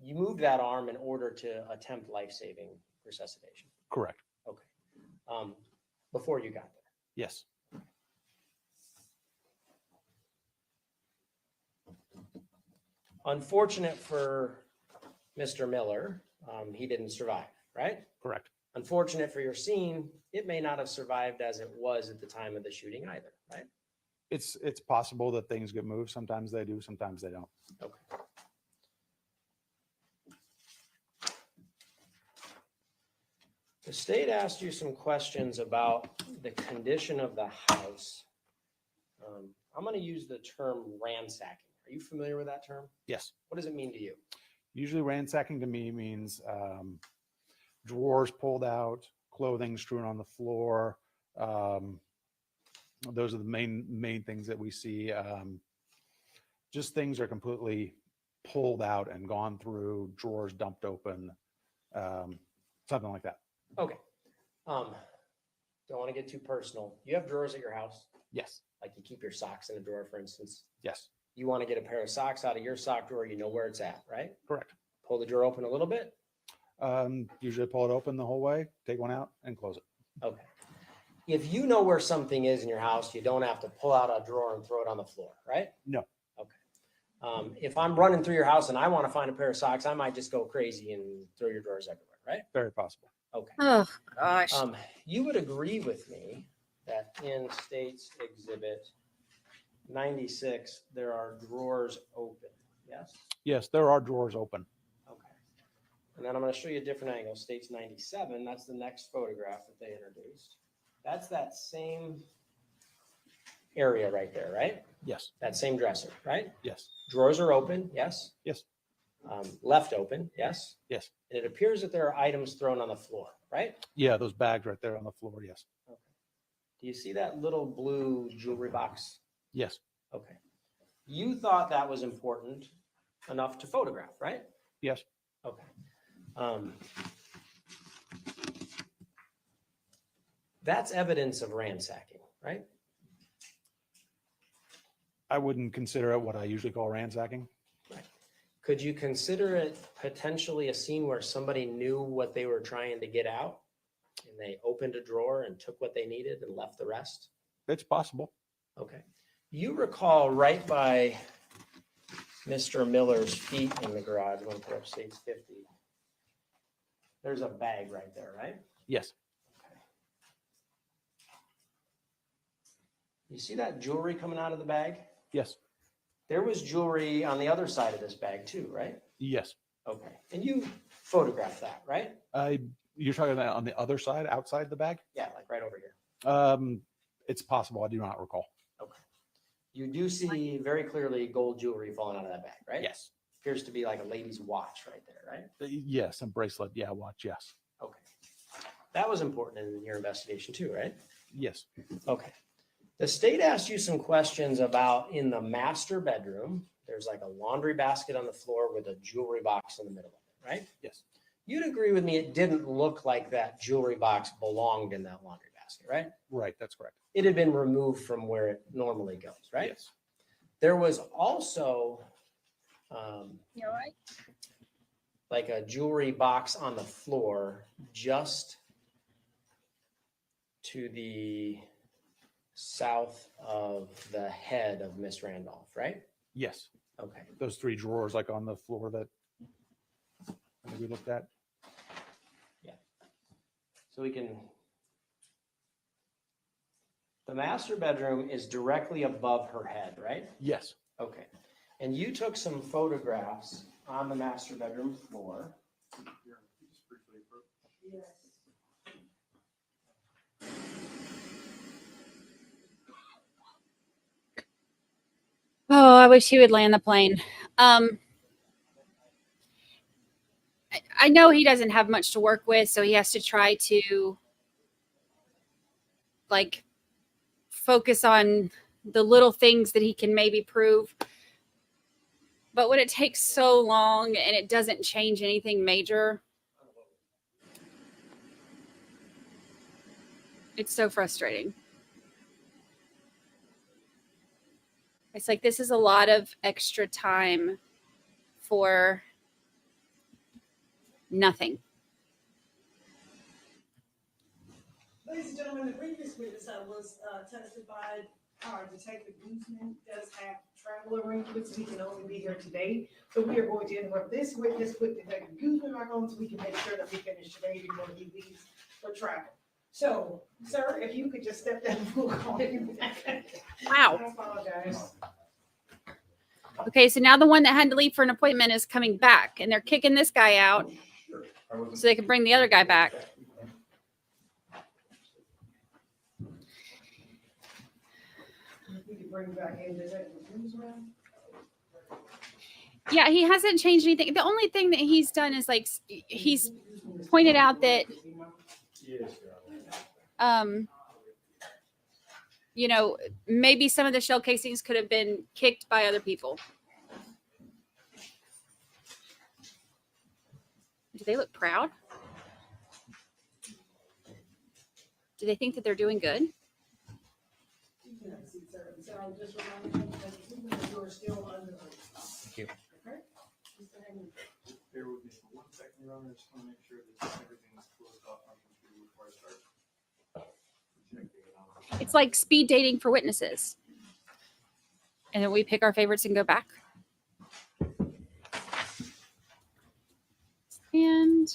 you moved that arm in order to attempt life-saving resuscitation. Correct. Okay. Before you got there. Yes. Unfortunate for Mr. Miller, he didn't survive, right? Correct. Unfortunate for your scene, it may not have survived as it was at the time of the shooting either, right? It's possible that things get moved. Sometimes they do, sometimes they don't. Okay. The state asked you some questions about the condition of the house. I'm going to use the term ransacking. Are you familiar with that term? Yes. What does it mean to you? Usually ransacking to me means drawers pulled out, clothing strewn on the floor. Those are the main things that we see. Just things are completely pulled out and gone through, drawers dumped open, something like that. Okay. Don't want to get too personal. You have drawers at your house? Yes. Like you keep your socks in a drawer, for instance? Yes. You want to get a pair of socks out of your sock drawer, you know where it's at, right? Correct. Pull the drawer open a little bit? Usually pull it open the whole way, take one out and close it. Okay. If you know where something is in your house, you don't have to pull out a drawer and throw it on the floor, right? No. Okay. If I'm running through your house and I want to find a pair of socks, I might just go crazy and throw your drawers everywhere, right? Very possible. Okay. Oh gosh. You would agree with me that in States Exhibit 96, there are drawers open, yes? Yes, there are drawers open. Okay. And then I'm going to show you a different angle. States 97, that's the next photograph that they introduced. That's that same area right there, right? Yes. That same dresser, right? Yes. Drawers are open, yes? Yes. Left open, yes? Yes. And it appears that there are items thrown on the floor, right? Yeah, those bags right there on the floor. Yes. Okay. Do you see that little blue jewelry box? Yes. Okay. You thought that was important enough to photograph, right? Yes. Okay. That's evidence of ransacking, right? I wouldn't consider it what I usually call ransacking. Right. Could you consider it potentially a scene where somebody knew what they were trying to get out and they opened a drawer and took what they needed and left the rest? It's possible. Okay. You recall right by Mr. Miller's feet in the garage, I'm going to put up States 50. There's a bag right there, right? Yes. Okay. You see that jewelry coming out of the bag? Yes. There was jewelry on the other side of this bag too, right? Yes. Okay, and you photographed that, right? You're talking about on the other side, outside the bag? Yeah, like right over here. It's possible. I do not recall. Okay. You do see very clearly gold jewelry falling out of that bag, right? Yes. Appears to be like a lady's watch right there, right? Yes, and bracelet. Yeah, watch. Yes. Okay. That was important in your investigation too, right? Yes. Okay. The state asked you some questions about in the master bedroom, there's like a laundry basket on the floor with a jewelry box in the middle of it, right? Yes. You'd agree with me, it didn't look like that jewelry box belonged in that laundry basket, right? Right. That's correct. It had been removed from where it normally goes, right? Yes. There was also You know what? like a jewelry box on the floor just to the south of the head of Miss Randolph, right? Yes. Okay. Those 3 drawers like on the floor that we looked at. So we can, the master bedroom is directly above her head, right? Yes. Okay. And you took some photographs on the master bedroom floor. Oh, I wish he would land the plane. I know he doesn't have much to work with, so he has to try to like focus on the little things that he can maybe prove. But when it takes so long and it doesn't change anything major, it's so frustrating. It's like this is a lot of extra time for nothing. Ladies and gentlemen, the previous witness that was testified, Detective Guzman does have travel arrangements. He can only be here today. So we are going to interrupt this witness with Detective Guzman back on so we can make sure that we finish today before he leaves for travel. So, sir, if you could just step down, we'll call you back. Wow. I apologize. Okay, so now the one that had to leave for an appointment is coming back, and they're kicking this guy out so they can bring the other guy back. We can bring back in Detective Guzman. Yeah, he hasn't changed anything. The only thing that he's done is like he's pointed out that you know, maybe some of the shell casings could have been kicked by other people. Do they look proud? Do they think that they're doing good? Thank you. Bear with me for 1 second, Your Honor. I just want to make sure that everything is closed off on computer before I start projecting it on. It's like speed dating for witnesses. And then we pick our favorites and go back. And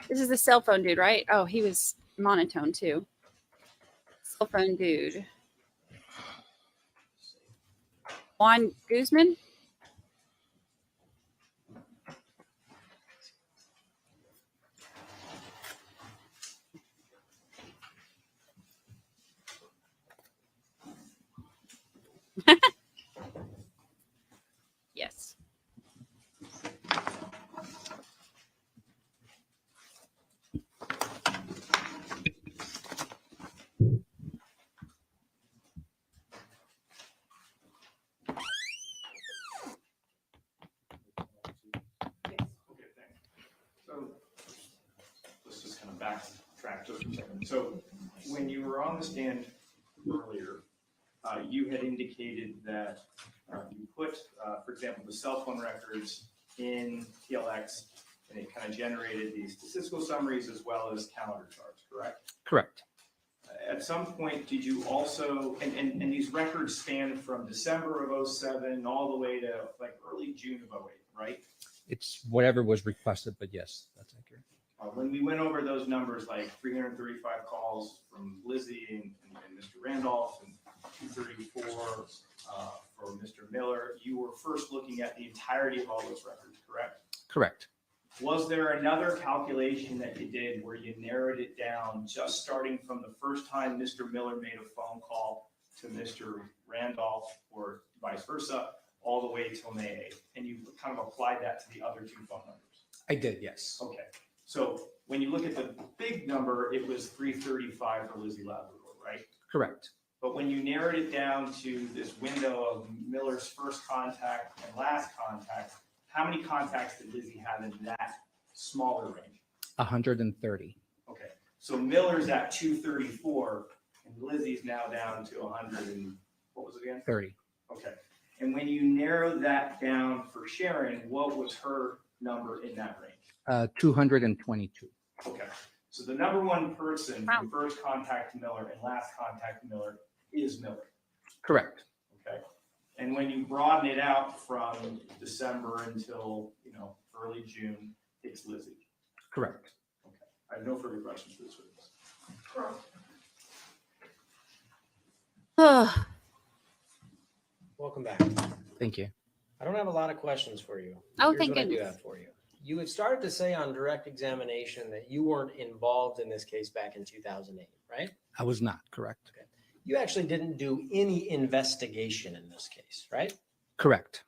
this is the cell phone dude, right? Oh, he was monotone too. Cell phone dude. Juan Guzman. Yes. So let's just kind of backtrack just a second. So when you were on the stand earlier, you had indicated that you put, for example, the cell phone records in PLX, and it kind of generated these statistical summaries as well as calendar charts, correct? Correct. At some point, did you also, and these records span from December of 07 all the way to like early June of 08, right? It's whatever was requested, but yes, that's accurate. When we went over those numbers, like 335 calls from Lizzie and Mr. Randolph, and 234 for or Mr. Miller, you were first looking at the entirety of all those records, correct? Correct. Was there another calculation that you did where you narrowed it down, just starting from the first time Mr. Miller made a phone call to Mr. Randolph or vice versa, all the way till May 8th? And you kind of applied that to the other two phone numbers? I did, yes. Okay, so when you look at the big number, it was 335 for Lizzie Labrador, right? Correct. But when you narrowed it down to this window of Miller's first contact and last contact, how many contacts did Lizzie have in that smaller range? 130. Okay, so Miller's at 234 and Lizzie's now down to 100 and, what was it again? 30. Okay, and when you narrowed that down for Sharon, what was her number in that range? 222. Okay, so the number one person from first contact to Miller and last contact to Miller is Miller. Correct. Okay, and when you broaden it out from December until, early June, it's Lizzie. Correct. Okay, I have no further questions for this witness. Welcome back. Thank you. I don't have a lot of questions for you. Oh, Here's thank what I do goodness. have for you. You had started to say on direct examination that you weren't involved in this case back in 2008, right? I was not. Correct. You actually didn't do any investigation in this case, right? Correct.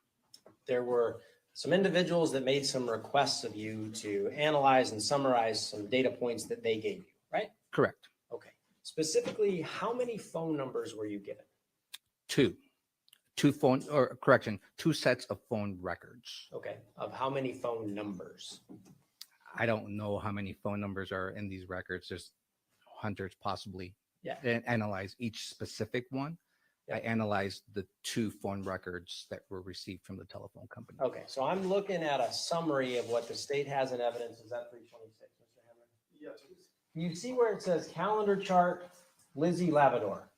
There were some individuals that made some requests of you to analyze and summarize some data points that they gave you, right? Correct. Okay. Specifically, how many phone numbers were you given? Two sets of phone records. Okay. Of how many phone numbers? I don't know how many phone numbers are in these records. There's hundreds possibly. Yeah. And analyze each specific one. Yeah. I analyzed the two phone records that were received from the telephone company. Okay. So I'm looking at a summary of what the state has in evidence. Is that 326, Mr. Hammer? Yes. You see where it says calendar chart, Lizzie Labrador?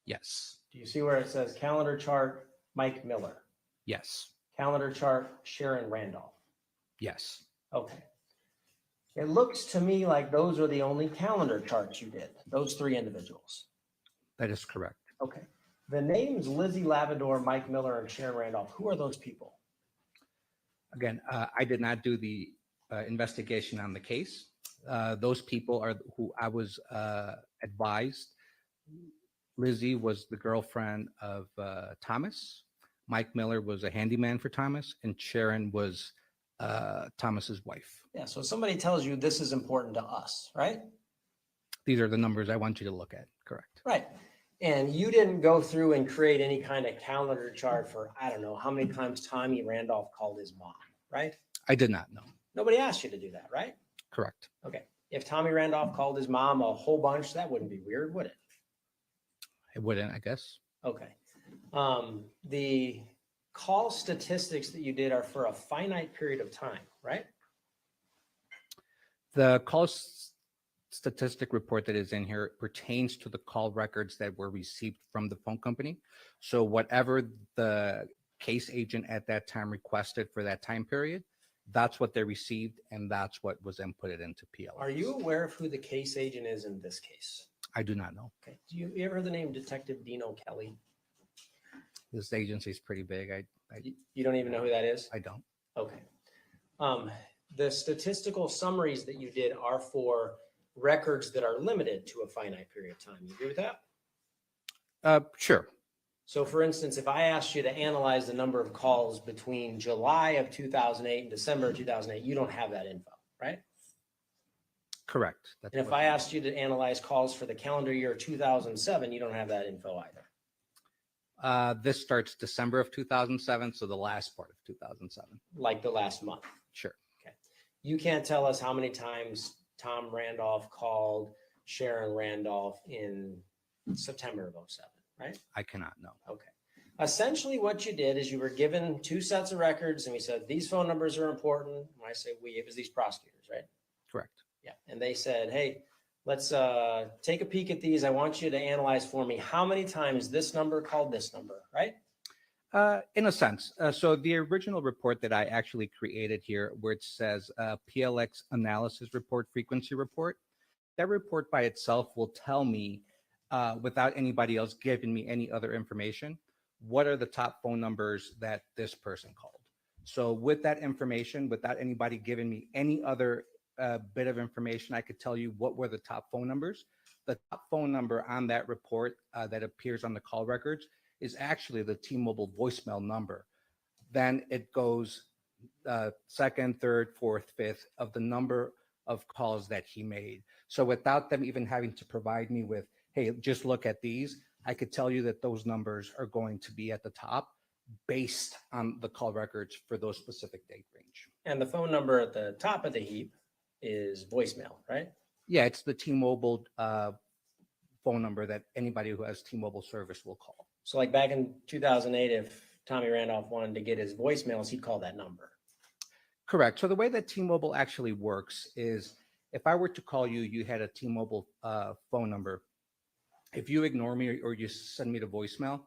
Yes. Do you see where it says calendar chart, Mike Miller? Yes. Calendar chart, Sharon Randolph? Yes. Okay. It looks to me like those are the only calendar charts you did, those three individuals. That is correct. Okay. The names Lizzie Labrador, Mike Miller, and Sharon Randolph, who are those people? Again, I did not do the investigation on the case. Those people are who I was advised. Lizzie was the girlfriend of Thomas. Mike Miller was a handyman for Thomas, and Sharon was Thomas's wife. Yeah, so somebody tells you this is important to us, right? These are the numbers I want you to look at. Correct. Right. And you didn't go through and create any kind of calendar chart for, I don't know, how many times Tommy Randolph called his mom, right? I did not know. Nobody asked you to do that, right? Correct. Okay. If Tommy Randolph called his mom a whole bunch, that wouldn't be weird, would it? It wouldn't, I guess. Okay. The call statistics that you did are for a finite period of time, right? The call statistic report that is in here pertains to the call records that were received from the phone company. So whatever the case agent at that time requested for that time period, that's what they received, and that's what was inputted into PL. Are you aware of who the case agent is in this case? I do not know. Okay. Do you ever heard the name Detective Dino Kelly? This agency is pretty big. You don't even know who that is? I don't. Okay. The statistical summaries that you did are for records that are limited to a finite period of time. You agree with that? Sure. So for instance, if I asked you to analyze the number of calls between July of 2008 and December of 2008, you don't have that info, right? Correct. And if I asked you to analyze calls for the calendar year 2007, you don't have that info either. This starts December of 2007, so the last part of 2007. Like the last month. Sure. Okay. You can't tell us how many times Tom Randolph called Sharon Randolph in September of 07, right? I cannot know. Okay. Essentially what you did is you were given two sets of records and we said, these phone numbers are important. When I say we, it was these prosecutors, right? Correct. Yeah. And they said, hey, let's take a peek at these. I want you to analyze for me how many times this number called this number, right? In a sense. So the original report that I actually created here, where it says PLX analysis report, frequency report, that report by itself will tell me, without anybody else giving me any other information, what are the top phone numbers that this person called? So with that information, without anybody giving me any other bit of information, I could tell you what were the top phone numbers. The top phone number on that report that appears on the call records is actually the T-Mobile voicemail number. Then it goes second, third, fourth, fifth of the number of calls that he made. So without them even having to provide me with, hey, just look at these, I could tell you that those numbers are going to be at the top based on the call records for those specific date range. And the phone number at the top of the heap is voicemail, right? Yeah, it's the T-Mobile phone number that anybody who has T-Mobile service will call. So like back in 2008, if Tommy Randolph wanted to get his voicemails, he'd call that number. Correct. So the way that T-Mobile actually works is if I were to call you, you had a T-Mobile phone number. If you ignore me or you send me to voicemail,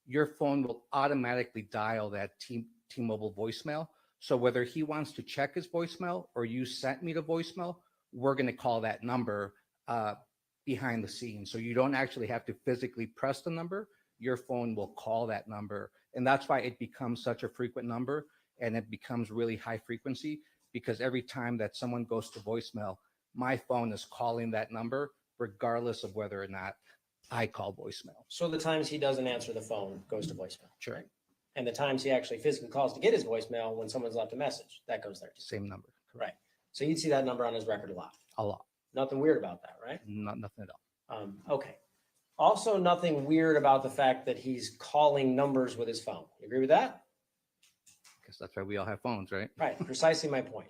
your phone will automatically dial that T-Mobile voicemail. So whether he wants to check his voicemail or you sent me to voicemail, we're going to call that number behind the scenes. So you don't actually have to physically press the number. Your phone will call that number. And that's why it becomes such a frequent number and it becomes really high frequency, because every time that someone goes to voicemail, my phone is calling that number regardless of whether or not I call voicemail. So the times he doesn't answer the phone goes to voicemail. Sure. Right? And the times he actually physically calls to get his voicemail, when someone's left a message, that goes there too. Same number. Right. So you'd see that number on his record a lot. A lot. Nothing weird about that, right? Nothing at all. Okay. Also, nothing weird about the fact that he's calling numbers with his phone. You agree with that? Because that's why we all have phones, right? Right. Precisely my point.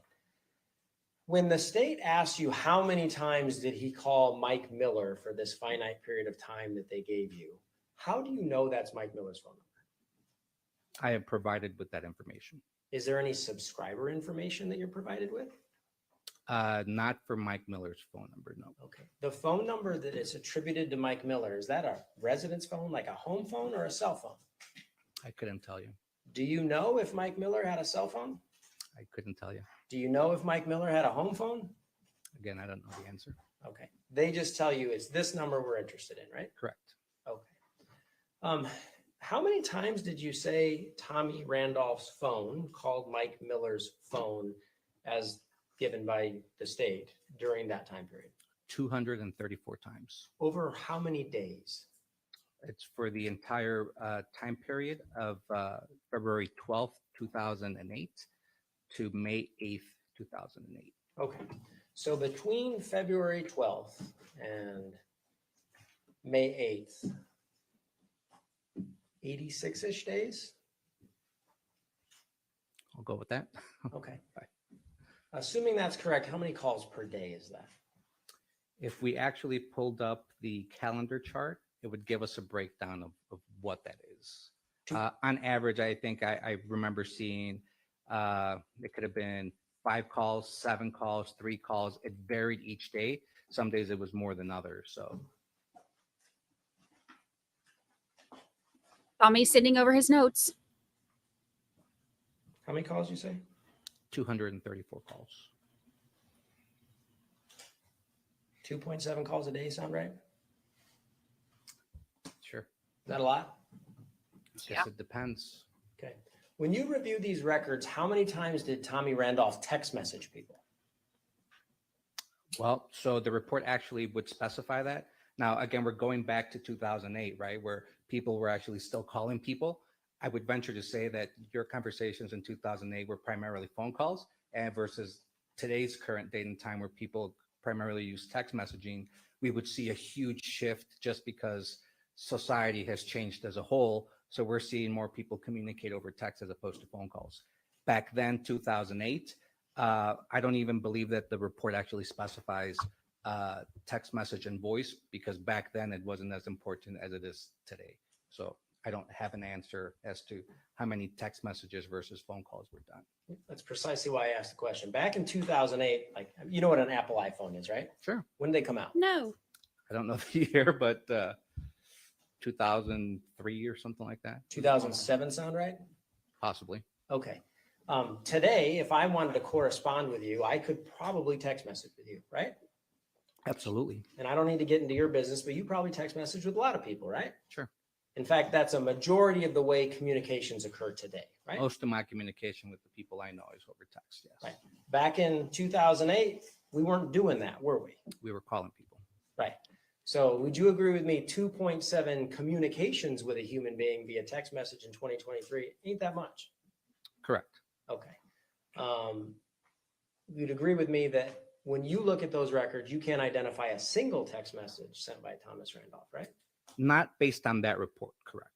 When the state asks you how many times did he call Mike Miller for this finite period of time that they gave you, how do you know that's Mike Miller's phone number? I am provided with that information. Is there any subscriber information that you're provided with? Not for Mike Miller's phone number, no. Okay. The phone number that is attributed to Mike Miller, is that a residence phone, like a home phone or a cell phone? I couldn't tell you. Do you know if Mike Miller had a cell phone? I couldn't tell you. Do you know if Mike Miller had a home phone? Again, I don't know the answer. Okay. They just tell you it's this number we're interested in, right? Correct. Okay. How many times did you say Tommy Randolph's phone called Mike Miller's phone as given by the state during that time period? 234 times. Over how many days? It's for the entire time period of February 12th, 2008 to May 8th, 2008. Okay. So between February 12th and May 8th, 86-ish days? I'll go with that. Okay. Bye. Assuming that's correct, how many calls per day is that? If we actually pulled up the calendar chart, it would give us a breakdown of what that is. On average, I think I remember seeing it could have been 5 calls, 7 calls, 3 calls. It varied each day. Some days it was more than others. So Tommy's sending over his notes. How many calls you say? 234 calls. 2.7 calls a day sound right? Sure. Is that a lot? Yes, it depends. Okay. When you review these records, how many times did Tommy Randolph text message people? Well, so the report actually would specify that. Now, again, we're going back to 2008, right, where people were actually still calling people. I would venture to say that your conversations in 2008 were primarily phone calls, and versus today's current date and time where people primarily use text messaging, we would see a huge shift just because society has changed as a whole. So we're seeing more people communicate over text as opposed to phone calls. Back then, 2008, I don't even believe that the report actually specifies text message and voice, because back then it wasn't as important as it is today. So I don't have an answer as to how many text messages versus phone calls were done. That's precisely why I asked the question. Back in 2008, like, you know what an Apple iPhone is, right? Sure. When did they come out? No. I don't know the year, but 2003 or something like that. 2007 sound right? Possibly. Okay. Today, if I wanted to correspond with you, I could probably text message with you, right? Absolutely. And I don't need to get into your business, but you probably text message with a lot of people, right? Sure. In fact, that's a majority of the way communications occur today, right? Most of my communication with the people I know is over text, yes. Right. Back in 2008, we weren't doing that, were we? We were calling people. Right. So would you agree with me, 2.7 communications with a human being via text message in 2023 ain't that much? Correct. Okay. You'd agree with me that when you look at those records, you can't identify a single text message sent by Thomas Randolph, right? Not based on that report, correct.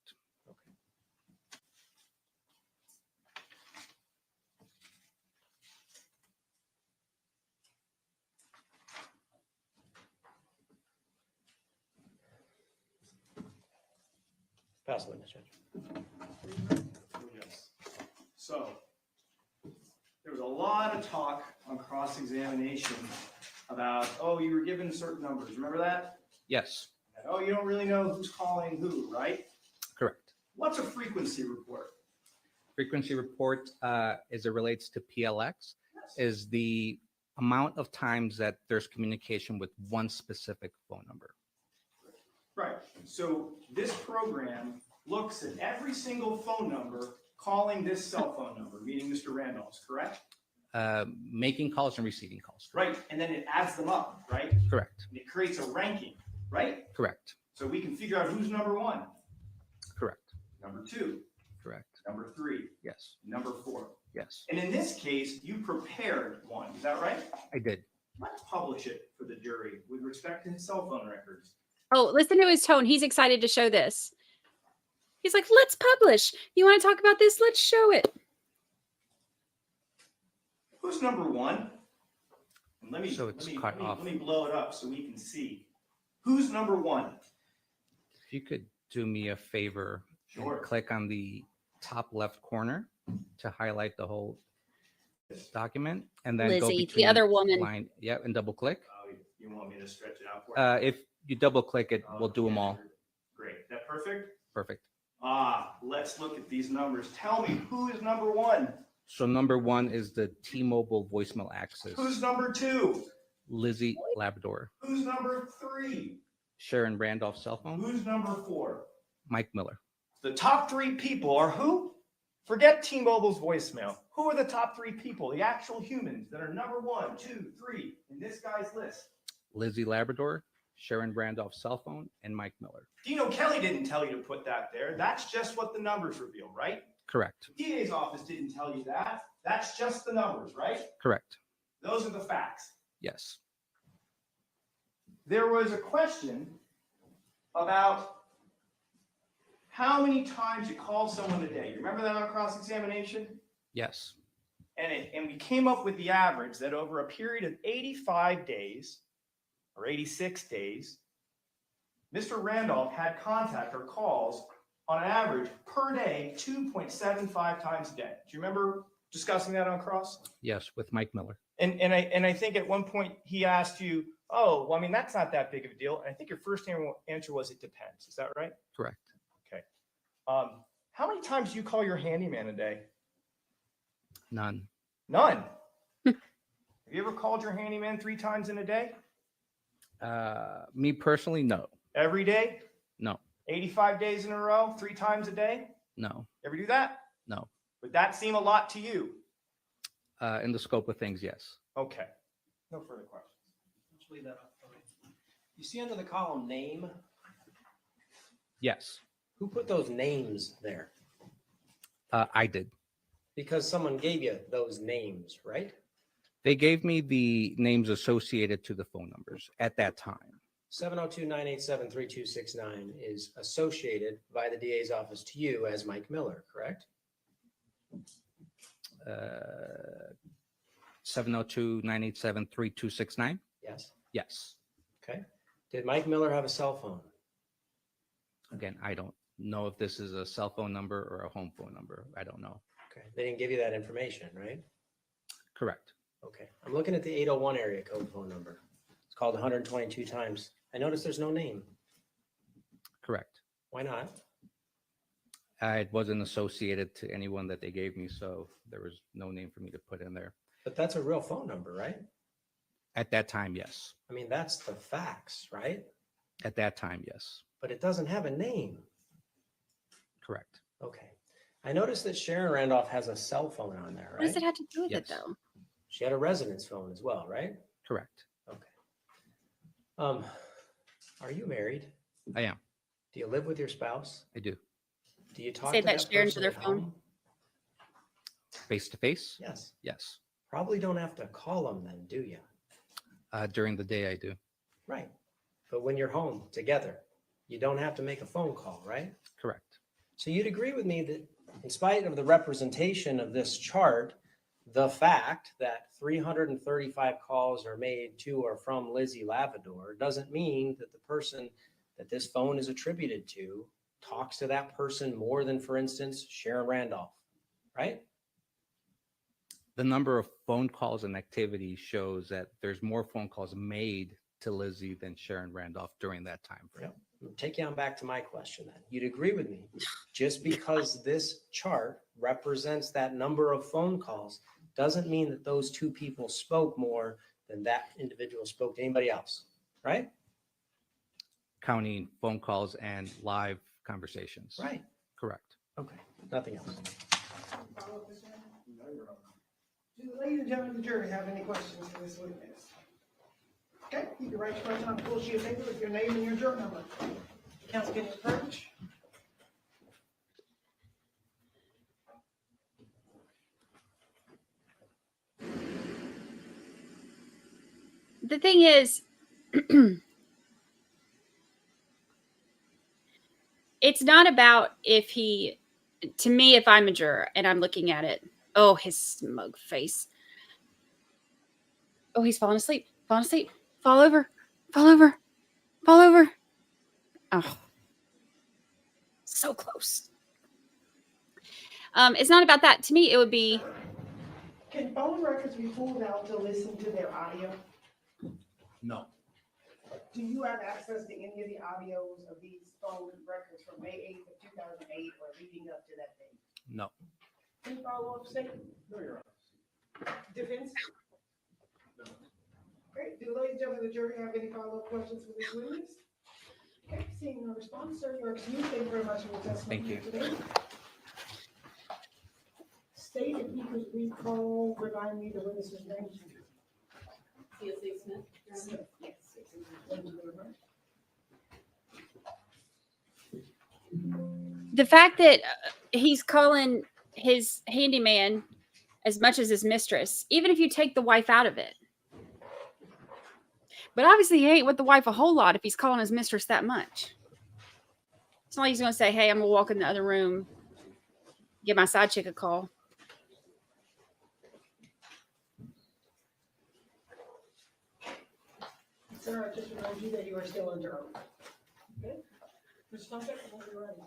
Pass the witness, Judge. Yes. So, there was a lot of talk on cross-examination about, oh, you were given certain numbers. Remember that? Yes, And, oh, you don't really know who's calling who, right? correct. What's a frequency report? Frequency report, as it relates to PLX, is the amount of times that there's communication with one specific phone number. Right. So this program looks at every single phone number calling this cell phone number, meaning Mr. Randolph's, correct? Making calls and receiving calls. Right. And then it adds them up, right? Correct. And it creates a ranking, right? Correct. So we can figure out who's number one, Correct. number two, Correct. number three, Yes. number four. Yes. And in this case, you prepared one. Is that right? I did. Let's publish it for the jury with respect to his cell phone records. Oh, listen to his tone. He's excited to show this. He's like, let's publish. You want to talk about this? Let's show it. Who's number one? And let me, So let it's me, cut let me, off. let me blow it up so we can see. Who's number one? If you could do me a favor, and Sure. click on the top left corner to highlight the whole document, and then go Lizzie, the between other woman. line, yeah, and double click. Oh, you want me to stretch it out for you? If you double click it, we'll do them all. Great. That perfect? Perfect. Let's look at these numbers. Tell me, who is number one? So number one is the T-Mobile voicemail access. Who's number two? Lizzie Labrador. Who's number three? Sharon Randolph cell phone. Who's number four? Mike Miller. The top three people are who? Forget T-Mobile's voicemail. Who are the top three people, the actual humans that are number 1, 2, 3 in this guy's list? Lizzie Labrador, Sharon Randolph cell phone, and Mike Miller. Dino Kelly didn't tell you to put that there. That's just what the numbers reveal, right? Correct. DA's office didn't tell you that. That's just the numbers, right? Correct. Those are the facts. Yes. There was a question about how many times you call someone a day. You remember that on cross-examination? Yes. And we came up with the average that over a period of 85 days or 86 days, Mr. Randolph had contact or calls on average per day 2.75 times a day. Do you remember discussing that on cross? Yes, with Mike Miller. And I think at one point he asked you, oh, well, I mean, that's not that big of a deal. And I think your first answer was it depends. Is that right? Correct. Okay. How many times do you call your handyman a day? None. None. Have you ever called your handyman 3 times in a day? Me personally, no. Every day? No. 85 days in a row, 3 times a day? No. Ever do that? No. Would that seem a lot to you? In the scope of things, yes. Okay. No further questions. Let's leave that up. Okay. You see under the column name, Yes. who put those names there? I did. Because someone gave you those names, right? They gave me the names associated to the phone numbers at that time. 702-987-3269 is associated by the DA's office to you as Mike Miller, correct? 702-987-3269. Yes. Yes. Okay. Did Mike Miller have a cell phone? Again, I don't know if this is a cell phone number or a home phone number. I don't know. Okay. They didn't give you that information, right? Correct. Okay. I'm looking at the 801 area code phone number. It's called 122 times. I notice there's no name. Correct. Why not? It wasn't associated to anyone that they gave me, so there was no name for me to put in there. But that's a real phone number, right? At that time, yes. I mean, that's the facts, right? At that time, yes. But it doesn't have a name. Correct. Okay. I noticed that Sharon Randolph has a cell phone on there, What does right? it have to do with it Yes. though? She had a residence phone as well, right? Correct. Okay. Are you married? I am. Do you live with your spouse? I do. Do you talk Say to that, that Sharon, to person their at phone. home? Face to face? Yes. Yes. Probably don't have to call them then, do you? During the day, I do. Right. But when you're home together, you don't have to make a phone call, right? Correct. So you'd agree with me that in spite of the representation of this chart, the fact that 335 calls are made to or from Lizzie Lavador doesn't mean that the person that this phone is attributed to talks to that person more than, for instance, Sharon Randolph, right? The number of phone calls and activity shows that there's more phone calls made to Lizzie than Sharon Randolph during that time frame. Yep. I'll take you on back to my question then. You'd agree with me, just because this chart represents that number of phone calls doesn't mean that those two people spoke more than that individual spoke to anybody else, right? counting phone calls and live conversations. Right. Correct. Okay, nothing else. Do the ladies and gentlemen of the jury have any questions for this witness? Okay, you can write your question on the full sheet of paper with your name and your juror number. Counsel, can you approach? The thing is, it's not about if he, to me, if I'm a juror and I'm looking at it, oh, his smug face. Oh, he's falling asleep, falling asleep, fall over, fall over, fall over. Oh, so close. It's not about that. To me, it would be. Can phone records be pulled out to listen to their audio? No. Do you have access to any of the audios of these phone records from May 8th of 2008 or leading up to that date? No. Any follow-up statement? No, Your Honor. Defense? No. Great. Do the ladies and gentlemen of the jury have any follow-up questions for this witness? Okay, seeing no response, sir, you're excused. Thank you very much for your testimony. Thank you. Today. State if you could recall, remind me the witness's name. Smith. Yes. Thank you very much. The fact that he's calling his handyman as much as his mistress, even if you take the wife out of it. But obviously he ain't with the wife a whole lot if he's calling his mistress that much. It's not like he's going to say, hey, I'm going to walk in the other room, give my side chick a call. Sir, I just remind you that you are still under oath. Okay? Mr. Thompson, whenever you're ready.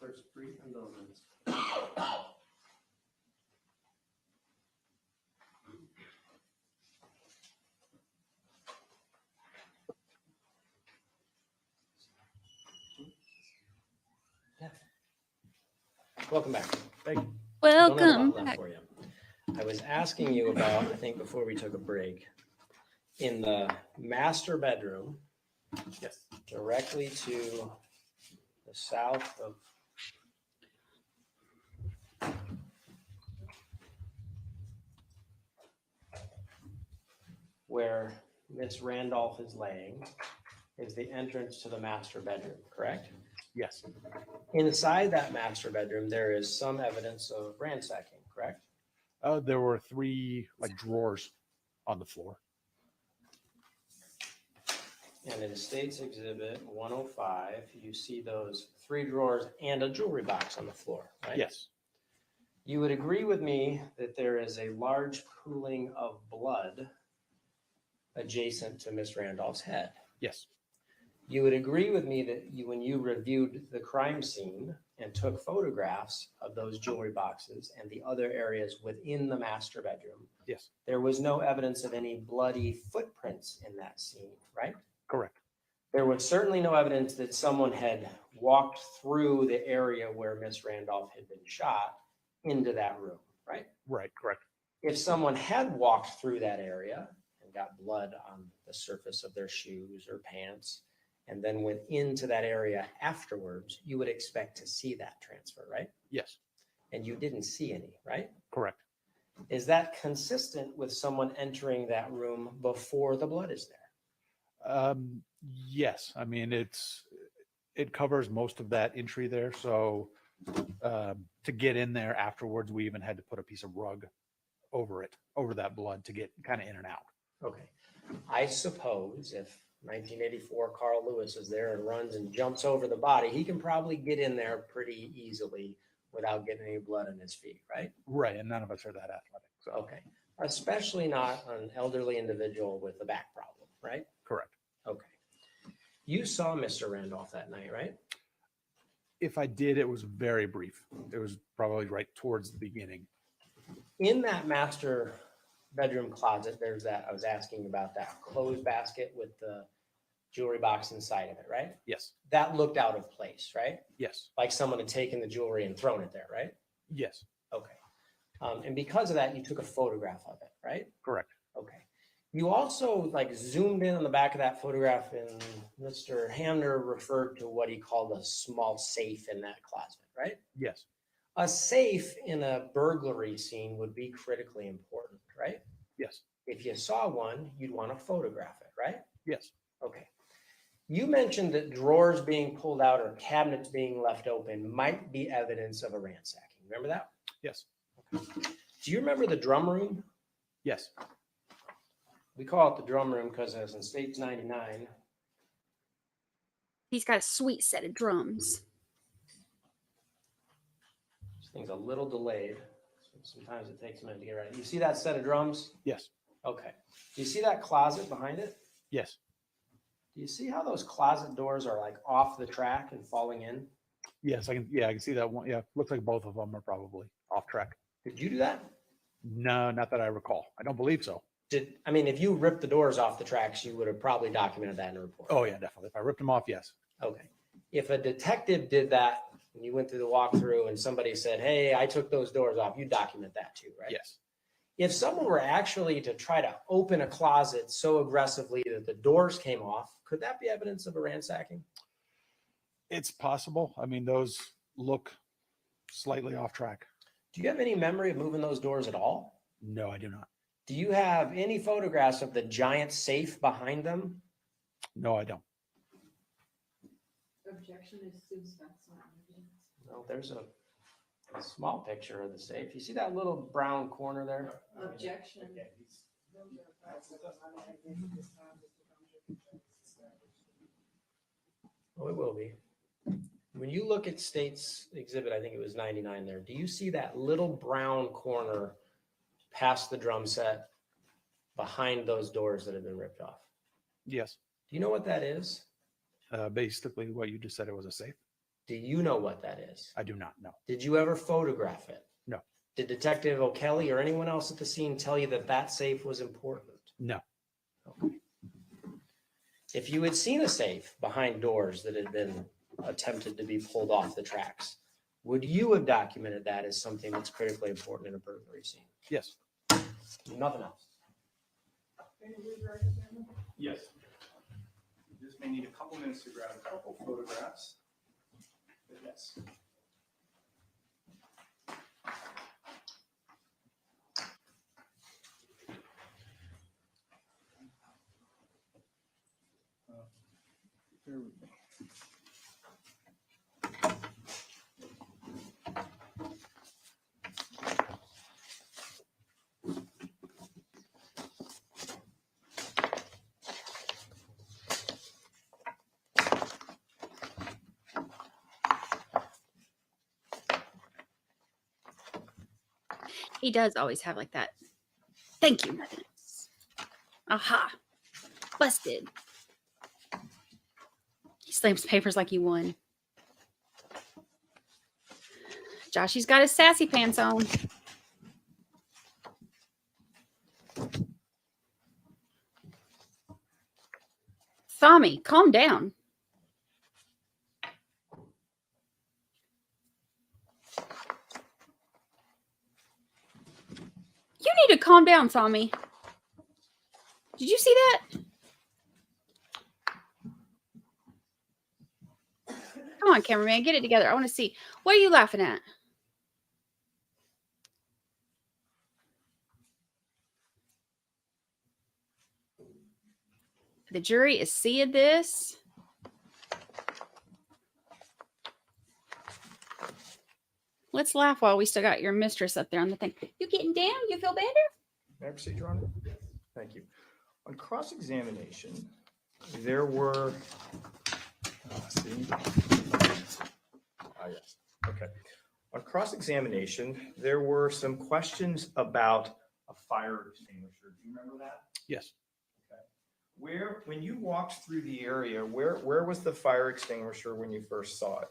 First brief indulgence. Welcome back. Thank you. Welcome Don't have a lot left back. for you. I was asking you about, I think before we took a break, in the master bedroom, Yes. directly to the south of where Miss Randolph is laying is the entrance to the master bedroom, correct? Yes. Inside that master bedroom, there is some evidence of ransacking, correct? There were 3 like drawers on the floor. And in State's Exhibit 105, you see those 3 drawers and a jewelry box on the floor, right? Yes. You would agree with me that there is a large pooling of blood adjacent to Miss Randolph's head. Yes. You would agree with me that when you reviewed the crime scene and took photographs of those jewelry boxes and the other areas within the master bedroom, Yes. there was no evidence of any bloody footprints in that scene, right? Correct. There was certainly no evidence that someone had walked through the area where Miss Randolph had been shot into that room, right? Right. Correct. If someone had walked through that area and got blood on the surface of their shoes or pants, and then went into that area afterwards, you would expect to see that transfer, right? Yes, And you didn't see any, right? correct. Is that consistent with someone entering that room before the blood is there? Yes, I mean, it covers most of that entry there. So to get in there afterwards, we even had to put a piece of rug over it, over that blood to get kind of in and out. Okay. I suppose if 1984 Carl Lewis is there and runs and jumps over the body, he can probably get in there pretty easily without getting any blood on his feet, right? Right, and none of us are that athletic. So Okay. Especially not an elderly individual with a back problem, right? correct. Okay. You saw Mr. Randolph that night, right? If I did, it was very brief. It was probably right towards the beginning. In that master bedroom closet, there's that, I was asking about that clothes basket with the jewelry box inside of it, right? Yes, That looked out of place, right? yes, Like someone had taken the jewelry and thrown it there, right? yes, Okay. And because of that, you took a photograph of it, right? correct. Okay. You also like zoomed in on the back of that photograph, and Mr. Hamner referred to what he called a small safe in that closet, right? Yes, A safe in a burglary scene would be critically important, right? yes, If you saw one, you'd want to photograph it, right? yes, Okay. You mentioned that drawers being pulled out or cabinets being left open might be evidence of a ransacking. Remember that? yes, Do you remember the drum room? yes. We call it the drum room because as in States 99, He's got a sweet set of drums. this thing's a little delayed. Sometimes it takes a minute to get right. You see that set of drums? Yes, Okay. Do you see that closet behind it? yes, Do you see how those closet doors are like off the track and falling in? yes. I can. Yeah, I can see that one. Yeah, looks like both of them are probably off track. Did you do that? No, not that I recall. I don't believe so. I mean, if you ripped the doors off the tracks, you would have probably documented that in a report. Oh yeah, definitely. If I ripped them off, yes. Okay. If a detective did that and you went through the walkthrough and somebody said, hey, I took those doors off, you document that too, right? Yes. If someone were actually to try to open a closet so aggressively that the doors came off, could that be evidence of a ransacking? It's possible. I mean, those look slightly off track. Do you have any memory of moving those doors at all? No, I do not. Do you have any photographs of the giant safe behind them? No, I don't. Objection is that's not evidence. No, there's a small picture of the safe. You see that little brown corner there? Objection. Oh, it will be. When you look at State's exhibit, I think it was 99 there. Do you see that little brown corner past the drum set behind those doors that have been ripped off? Yes. Do you know what that is? Basically, what you just said, it was a safe. Do you know what that is? I do not know. Did you ever photograph it? No. Did Detective O'Kelly or anyone else at the scene tell you that that safe was important? No. Okay. If you had seen a safe behind doors that had been attempted to be pulled off the tracks, would you have documented that as something that's critically important in a burglary scene? Yes. Nothing else. Yes. You just may need a couple minutes to grab a couple photographs. But yes. Bear with me. He does always have like that. Thank you, nothing else. Aha. Busted. He slams papers like he won. Joshy's got his sassy pants on. Tommy, calm down. You need to down, Tommy. Did you see that? Come on, cameraman, get it together. I want to see. What are you laughing at? The jury is seeing this. Let's laugh while we still got your mistress up there on the thing. You getting down? You feel better? May I proceed, Your Honor? Thank you. On cross-examination, there were, yes, okay. On cross-examination, there were some questions about a fire extinguisher. Do you remember that? Yes. Where, when you walked through the area, where was the fire extinguisher when you first saw it?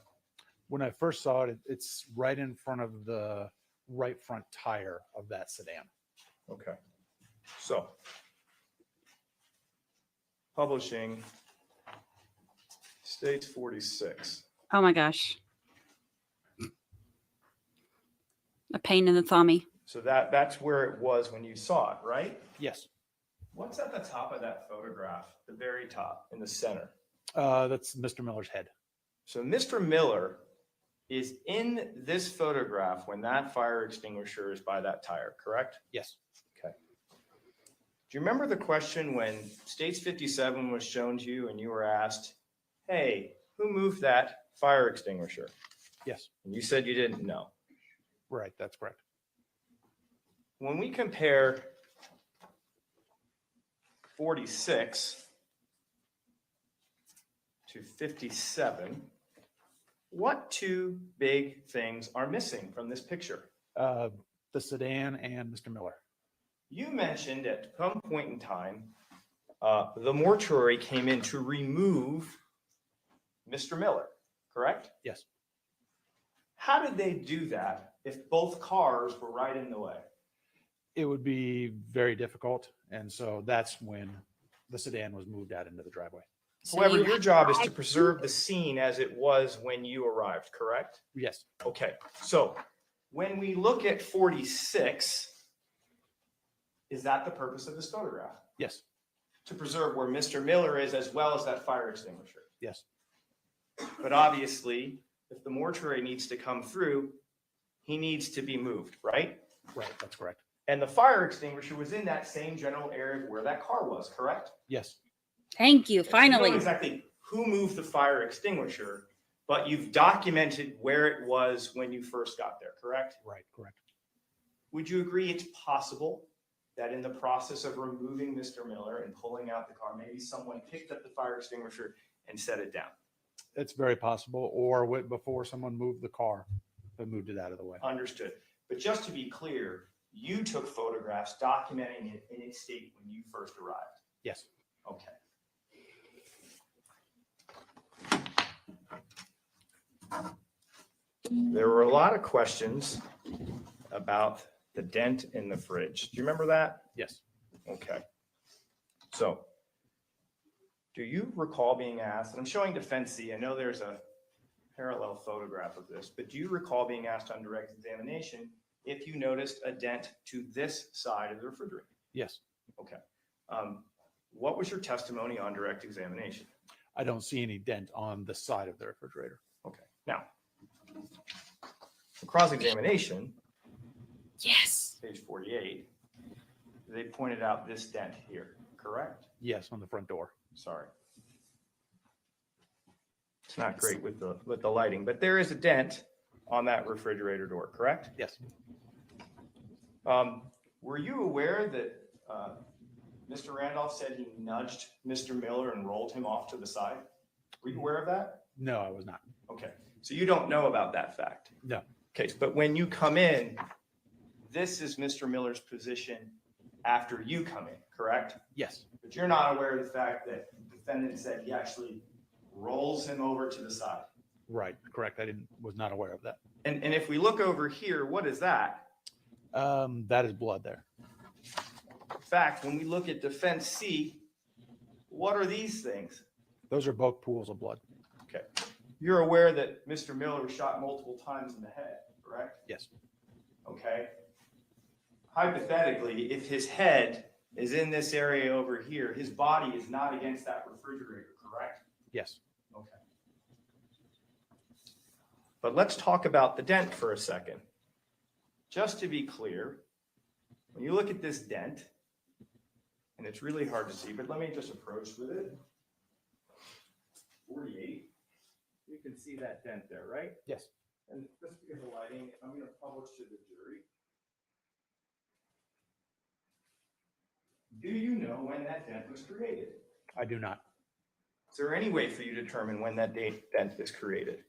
When I first saw it, it's right in front of the right front tire of that sedan. Okay. So, publishing states 46. Oh my gosh. A pain in the thummy. So that's where it was when you saw it, right? Yes. What's at the top of that photograph? The very top in the center. That's Mr. Miller's head. So Mr. Miller is in this photograph when that fire extinguisher is by that tire, correct? Yes. Okay. Do you remember the question when States 57 was shown to you and you were asked, hey, who moved that fire extinguisher? Yes. And you said you didn't know. Right, that's correct. When we compare 46 to 57, what two big things are missing from this picture? The sedan and Mr. Miller. You mentioned at some point in time, the mortuary came in to remove Mr. Miller, correct? Yes. How did they do that if both cars were right in the way? It would be very difficult. And so that's when the sedan was moved out into the driveway. However, your job is to preserve the scene as it was when you arrived, correct? Yes. Okay, so when we look at 46, is that the purpose of this photograph? Yes. To preserve where Mr. Miller is as well as that fire extinguisher. Yes. But obviously, if the mortuary needs to come through, he needs to be moved, right? Right, that's correct. And the fire extinguisher was in that same general area where that car was, correct? Yes. Thank you. So you Finally. know exactly who moved the fire extinguisher, but you've documented where it was when you first got there, correct? Right, correct. Would you agree it's possible that in the process of removing Mr. Miller and pulling out the car, maybe someone picked up the fire extinguisher and set it down? It's very possible. Or before someone moved the car, they moved it out of the way. Understood. But just to be clear, you took photographs documenting it in its state when you first arrived? Yes. Okay. There were a lot of questions about the dent in the fridge. Do you remember that? Yes. Okay. So, do you recall being asked, and I'm showing defense C, I know there's a parallel photograph of this, but do you recall being asked on direct examination if you noticed a dent to this side of the refrigerator? Yes. Okay. What was your testimony on direct examination? I don't see any dent on the side of the refrigerator. Okay. Now, for cross-examination, Yes. page 48, they pointed out this dent here, correct? Yes, on the front door. Sorry. It's not great with the lighting, but there is a dent on that refrigerator door, correct? Yes. Were you aware that Mr. Randolph said he nudged Mr. Miller and rolled him off to the side? Were you aware of that? No, I was not. Okay, so you don't know about that fact? No. Okay, but when you come in, this is Mr. Miller's position after you come in, correct? Yes. But you're not aware of the fact that the defendant said he actually rolls him over to the side. Right, correct. I was not aware of that. And if we look over here, what is that? That is blood there. In fact, when we look at defense C, what are these things? Those are both pools of blood. Okay. You're aware that Mr. Miller was shot multiple times in the head, correct? Yes. Okay. hypothetically, if his head is in this area over here, his body is not against that refrigerator, correct? Yes. Okay. But let's talk about the dent for a second. Just to be clear, when you look at this dent, and it's really hard to see, but let me just approach with it. 48. You can see that dent there, right? Yes. And just because of lighting, I'm going to publish to the jury. Do you know when that dent was created? I do not. Is there any way for you to determine when that dent is created?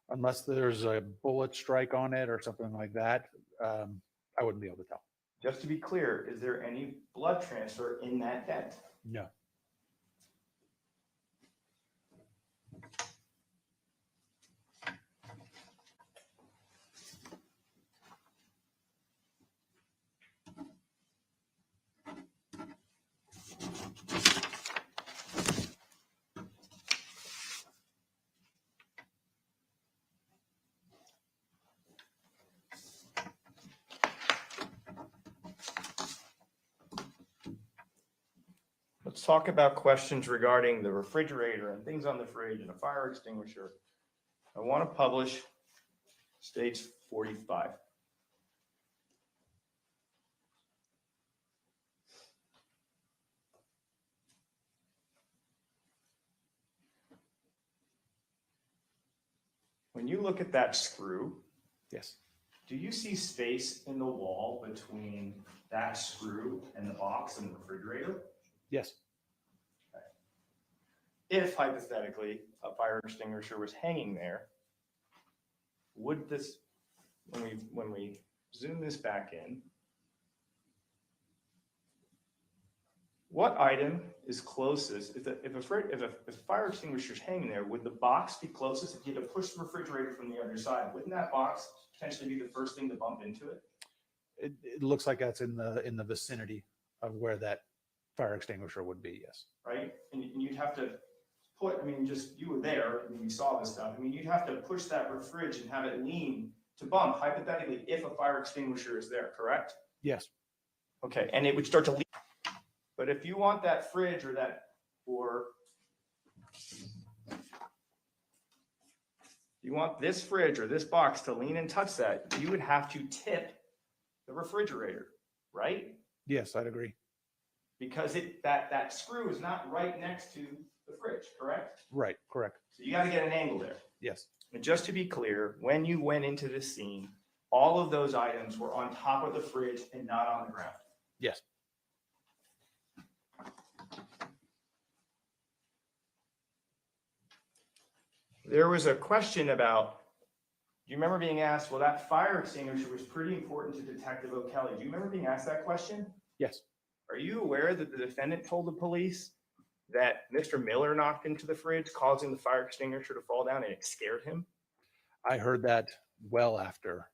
Unless there's a bullet strike on it or something like that, I wouldn't be able to tell. Just to be clear, is there any blood transfer in that dent? No. Let's talk about questions regarding the refrigerator and things on the fridge and a fire extinguisher. I want to publish stage 45. When you look at that screw, Yes. do you see space in the wall between that screw and the box and the refrigerator? Yes. Okay. If hypothetically a fire extinguisher was hanging there, would this, when we zoom this back in, what item is closest? If a fire extinguisher is hanging there, would the box be closest if you had to push the refrigerator from the other side? Wouldn't that box potentially be the first thing to bump into it? It looks like that's in the vicinity of where that fire extinguisher would be. Yes. Right? And you'd have to put, I mean, just you were there and you saw this stuff. I mean, you'd have to push that fridge and have it lean to bump, hypothetically, if a fire extinguisher is there, correct? Yes. Okay, and it would start to leak. But if you want that fridge or you want this fridge or this box to lean and touch that, you would have to tip the refrigerator, right? Yes, I'd agree. Because that screw is not right next to the fridge, correct? Right. Correct. So you got to get an angle there. Yes. And just to be clear, when you went into this scene, all of those items were on top of the fridge and not on the ground. Yes. There was a question about, do you remember being asked, well, that fire extinguisher was pretty important to Detective O'Kelly. Do you remember being asked that question? Yes. Are you aware that the defendant told the police that Mr. Miller knocked into the fridge, causing the fire extinguisher to fall down, and it scared him? I heard that well after.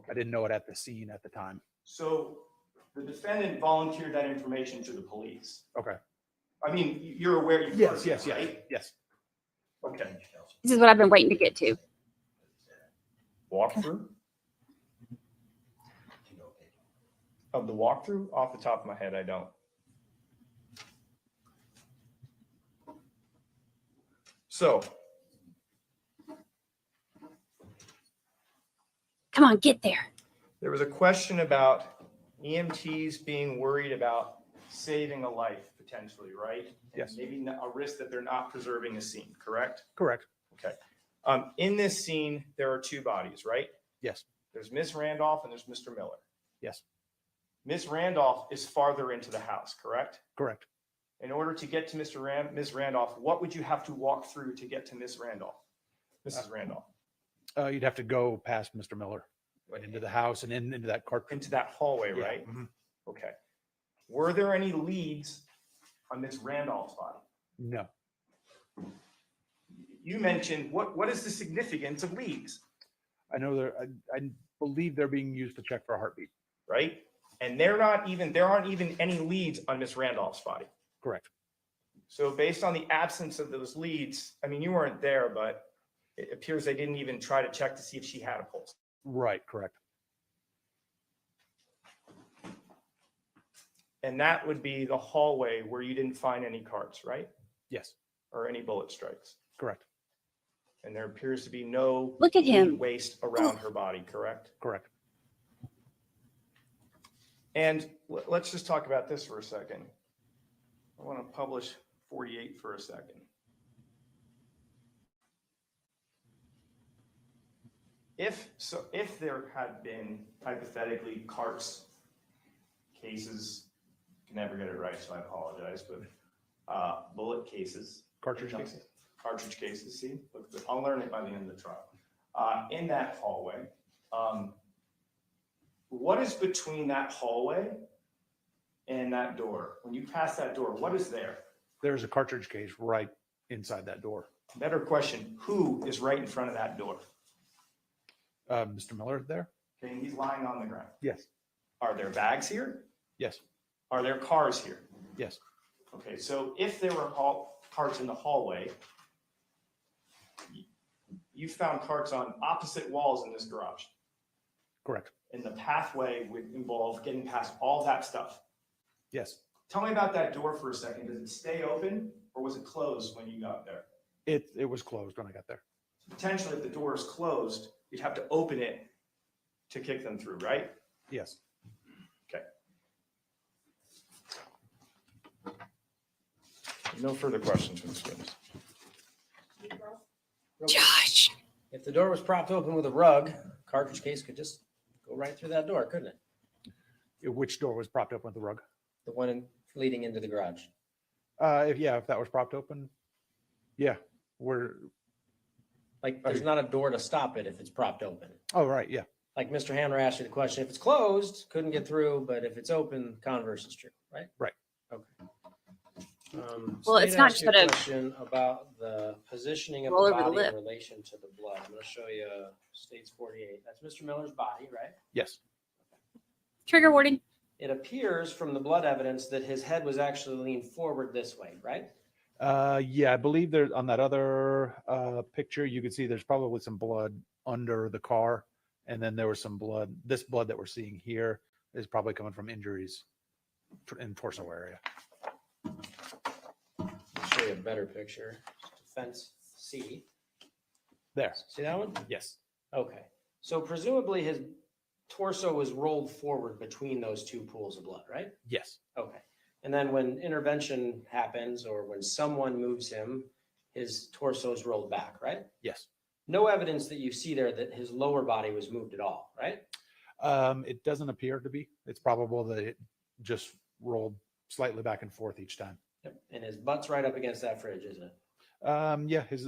I didn't know it at the scene at the time. So the defendant volunteered that information to the police. Okay. I mean, you're aware. Yes. Right? Yes. Okay. This is what I've been waiting to get to. Walkthrough? Of the walkthrough? Off the top of my head, I don't. So, Come on, get there. there was a question about EMTs being worried about saving a life potentially, right? Yes. And maybe a risk that they're not preserving a scene, correct? Correct. Okay. In this scene, there are two bodies, right? Yes. There's Miss Randolph and there's Mr. Miller. Yes. Miss Randolph is farther into the house, correct? Correct. In order to get to Miss Randolph, what would you have to walk through to get to Miss Randolph? Mrs. Randolph? You'd have to go past Mr. Miller and into the house and into that cart. Into that hallway, Yeah. right? Mhm. Okay. Were there any leads on Miss Randolph's body? No. You mentioned, what is the significance of leads, I know I believe they're being used to check for a heartbeat. right? And there aren't even any leads on Miss Randolph's body. Correct. So based on the absence of those leads, I mean, you weren't there, but it appears they didn't even try to check to see if she had a pulse. Right. Correct. And that would be the hallway where you didn't find any carts, right? Yes, Or any bullet strikes. correct, And there appears to be no Look at him. waste around her body, correct? correct. And let's just talk about this for a second. I want to publish 48 for a second. If there had been hypothetically carts, cases, can never get it right, so I apologize, but bullet cases. Cartridge cases. Cartridge cases, see, look, I'll learn it by the end of the trial. In that hallway, what is between that hallway and that door? When you pass that door, what is there? There's a cartridge case right inside that door. Better question, who is right in front of that door? Mr. Miller there? Okay, he's lying on the ground. Yes, Are there bags here? yes, Are there cars here? yes, Okay, so if there were carts in the hallway, you found carts on opposite walls in this garage. correct. And the pathway would involve getting past all that stuff. Yes, Tell me about that door for a second. Does it stay open or was it closed when you got there? it was closed when I got there. Potentially, if the door is closed, you'd have to open it to kick them through, right? Yes. Okay. No further questions from the students. Josh. If the door was propped open with a rug, cartridge case could just go right through that door, couldn't it? Which door was propped open with the rug? The one leading into the garage. If that was propped open, yeah, Like, there's not a door to stop it if it's propped open. oh, right, yeah, Like Mr. Hammer asked you the question, if it's closed, couldn't get through, but if it's open, converse is true, right? Right. Okay. Well, it's State not asked just you a gonna question about the positioning of roll the over the body in lip. relation to the blood. I'm going to show you States 48. That's Mr. Miller's body, right? yes, Trigger warning. It appears from the blood evidence that his head was actually leaned forward this way, right? yeah, I believe there on that other picture, you can see there's probably some blood under the car. And then there was some blood. This blood that we're seeing here is probably coming from injuries in torso area. I'll show you a better picture. Fence C. There. See that one? Yes. Okay. So presumably his torso was rolled forward between those two pools of blood, right? Yes. Okay. And then when intervention happens or when someone moves him, his torso is rolled back, right? Yes. No evidence that you see there that his lower body was moved at all, right? It doesn't appear to be. It's probable that it just rolled slightly back and forth each time. Yep. And his butt's right up against that fridge, isn't it?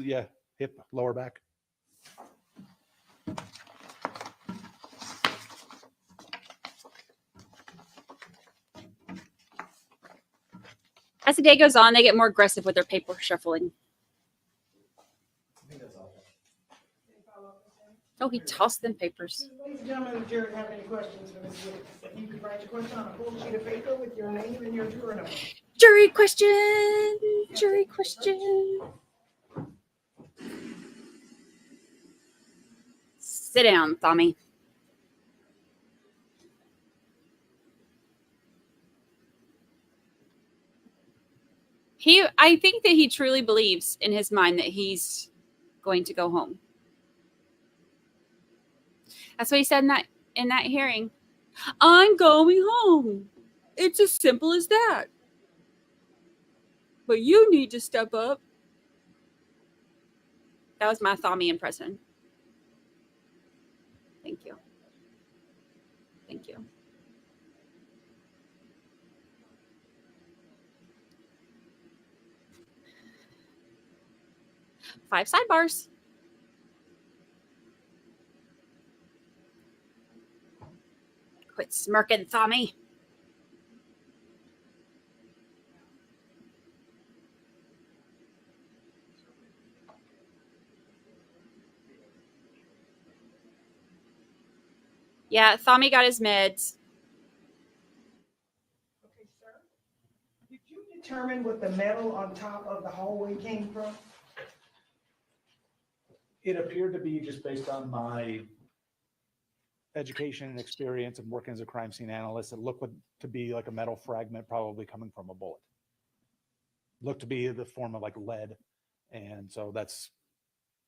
Yeah, hip, lower back. As the day goes on, they get more aggressive with their paper shuffling. Oh, he tossed them papers. Ladies and gentlemen, if Jared have any questions for Ms. Wicks, you can write your question on a full sheet of paper with your name and your juror number. Jury question. Jury question. Sit down, Tommy. I think that he truly believes in his mind that he's going to go home. That's what he said in that hearing. I'm going home. It's as simple as that. But you need to step up. That was my Tommy impression. Thank you. Thank you. Five sidebars. Quit smirking, Tommy. Yeah, Tommy got his meds. Okay, sir. Did you determine what the metal on top of the hallway came from? It appeared to be just based on my education and experience and working as a crime scene analyst, it looked to be like a metal fragment, probably coming from a bullet. Looked to be the form of like lead. And so that's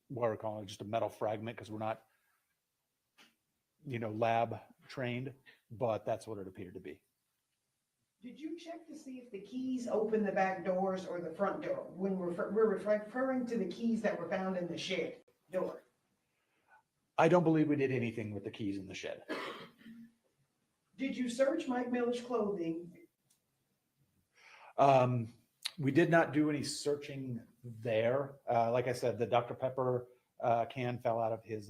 why we're calling it just a metal fragment, because we're not, lab trained, but that's what it appeared to be. Did you check to see if the keys open the back doors or the front door? When we're referring to the keys that were found in the shed door. I don't believe we did anything with the keys in the shed. Did you search Mike Miller's clothing? We did not do any searching there. Like I said, the Dr. Pepper can fell out of his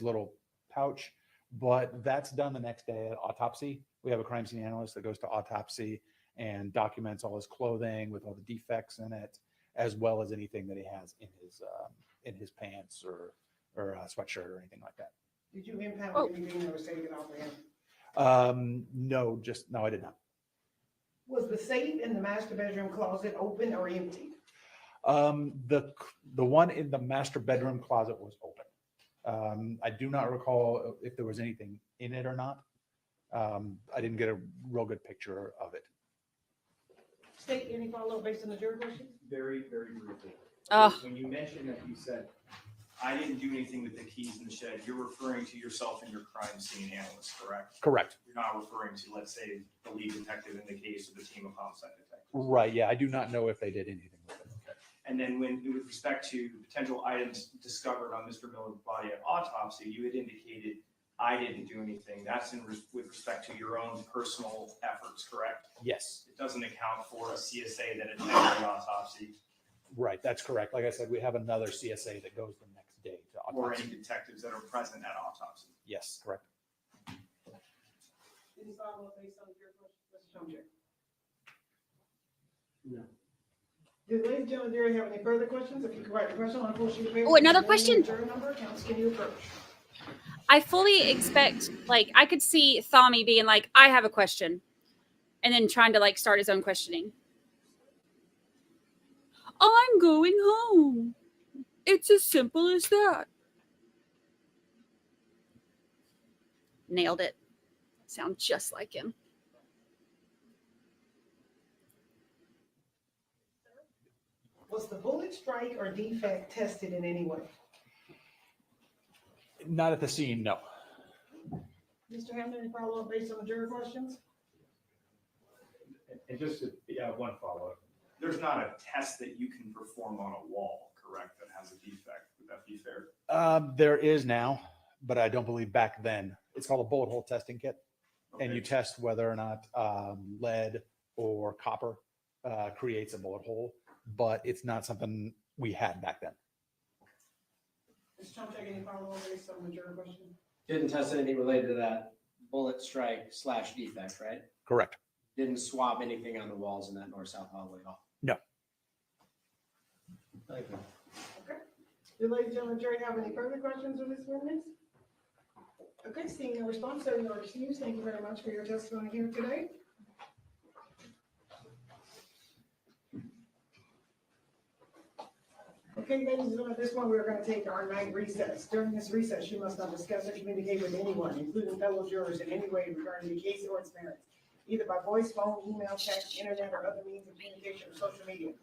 little pouch, but that's done the next day at autopsy. We have a crime scene analyst that goes to autopsy and documents all his clothing with all the defects in it, as well as anything that he has in his pants or a sweatshirt or anything like that. Did you impound anything that was taken off of him? No, I did not. Was the safe in the master bedroom closet open or empty? The one in the master bedroom closet was open. I do not recall if there was anything in it or not. I didn't get a real good picture of it. State, any follow-up based on the jury question? Very, very briefly. Oh. When you mentioned that you said, I didn't do anything with the keys in the shed, you're referring to yourself and your crime scene analyst, correct? Correct. You're not referring to, let's say, the lead detective in the case or the team of homicide detectives. Right. Yeah. I do not know if they did anything with it. And then with respect to potential items discovered on Mr. Miller's body at autopsy, you had indicated, I didn't do anything. That's with respect to your own personal efforts, correct? Yes. It doesn't account for a CSA that attended the autopsy Right. That's correct. Like I said, we have another CSA that goes the next day to or autopsy. any detectives that are present at autopsy. Yes. Correct. Any follow-up based on your question, Mr. Chomcher? No. Did ladies and gentlemen, jury have any further questions? If you could write the question on a full sheet of paper. Oh, another with your name and question? Jury number, counsel, can you approach? I fully expect, like, I could see Thami being like, I have a question, and then trying to, like, start his own questioning. I'm going home. It's as simple as that. Nailed it. Sound just like him. Was the bullet strike or defect tested in any way? Not at the scene. No. Mr. Hamlin, any follow-up based on the jury questions? And just to, one follow-up. There's not a test that you can perform on a wall, correct, that has a defect. Would that be fair? There is now, but I don't believe back then. It's called a bullet hole testing kit. And you test whether or not lead or copper creates a bullet hole, but it's not something we had back then. Mr. Chomcher, any follow-up based on the jury question? Didn't test anything related to that bullet strike / defect, right? Correct. Didn't swab anything on the walls in that north-south hallway at all? No. Thank you. Okay. Do ladies and gentlemen, jury have any further questions of this witness? Okay, seeing no response, so no excuse. Thank you very much for your testimony here today. Okay, ladies and gentlemen, at this point, we're going to take our night recess. During this recess, you must not discuss or communicate with anyone, including fellow jurors, in any way regarding the case or its merits, either by voice, phone, email, text, internet, or other means of communication or social media.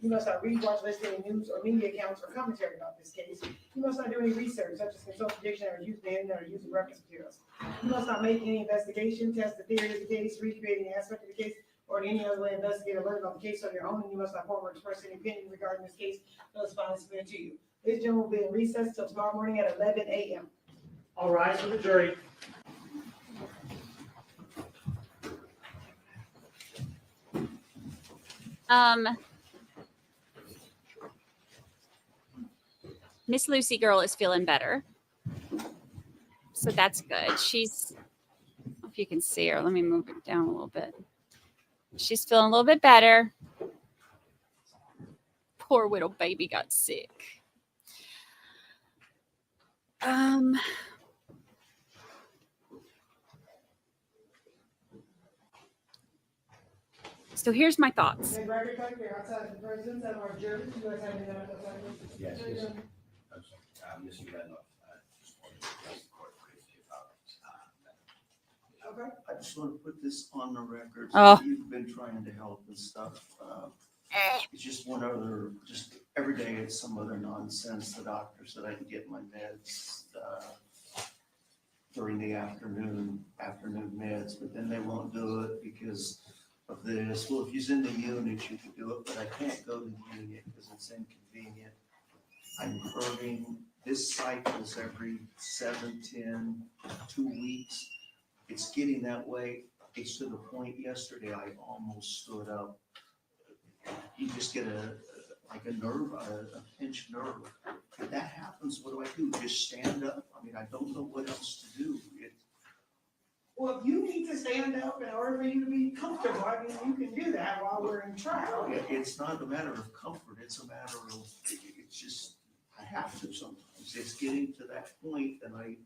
You must not read, watch, listen to news or media accounts or commentary about this case. You must not do any research, such as consult dictionaries, use the internet, or use the reference materials. You must not make any investigation, test the theory of the case, recreate any aspect of the case, or in any other way investigate or learn about the case on your own, and you must not form or express any opinion regarding this case unless finally submitted to you. This gentleman will be in recess till tomorrow morning at 11 a.m. All rise for the jury. Miss Lucy girl is feeling better. So that's good. She's, if you can see her, let me move it down a little bit. She's feeling a little bit better. Poor little baby got sick. So here's my thoughts. Okay, record clerk, you're outside the presence of our jurors. You guys have any other Yes, yes. Yes, you had enough. I just wanted to ask the court briefly about Okay. I just want to put this on the record. Oh. You've been trying to help and stuff. It's just just every day it's some other nonsense. The doctor said I can get my meds during the afternoon meds, but then they won't do it because of this. Well, if he's in the unit, you can do it, but I can't go to the unit because it's inconvenient. I'm hurting. This cycles every 7, 10, 2 weeks. It's getting that way. It's to the point yesterday I almost stood up. You just get a pinched nerve. If that happens, what do I do? Just stand up? I mean, I don't know what else to do. Well, if you need to stand up in order for you to be comfortable, I mean, you can do that while we're in trial. It's not a matter of comfort. It's a matter of, it's just, I have to sometimes. It's getting to that point and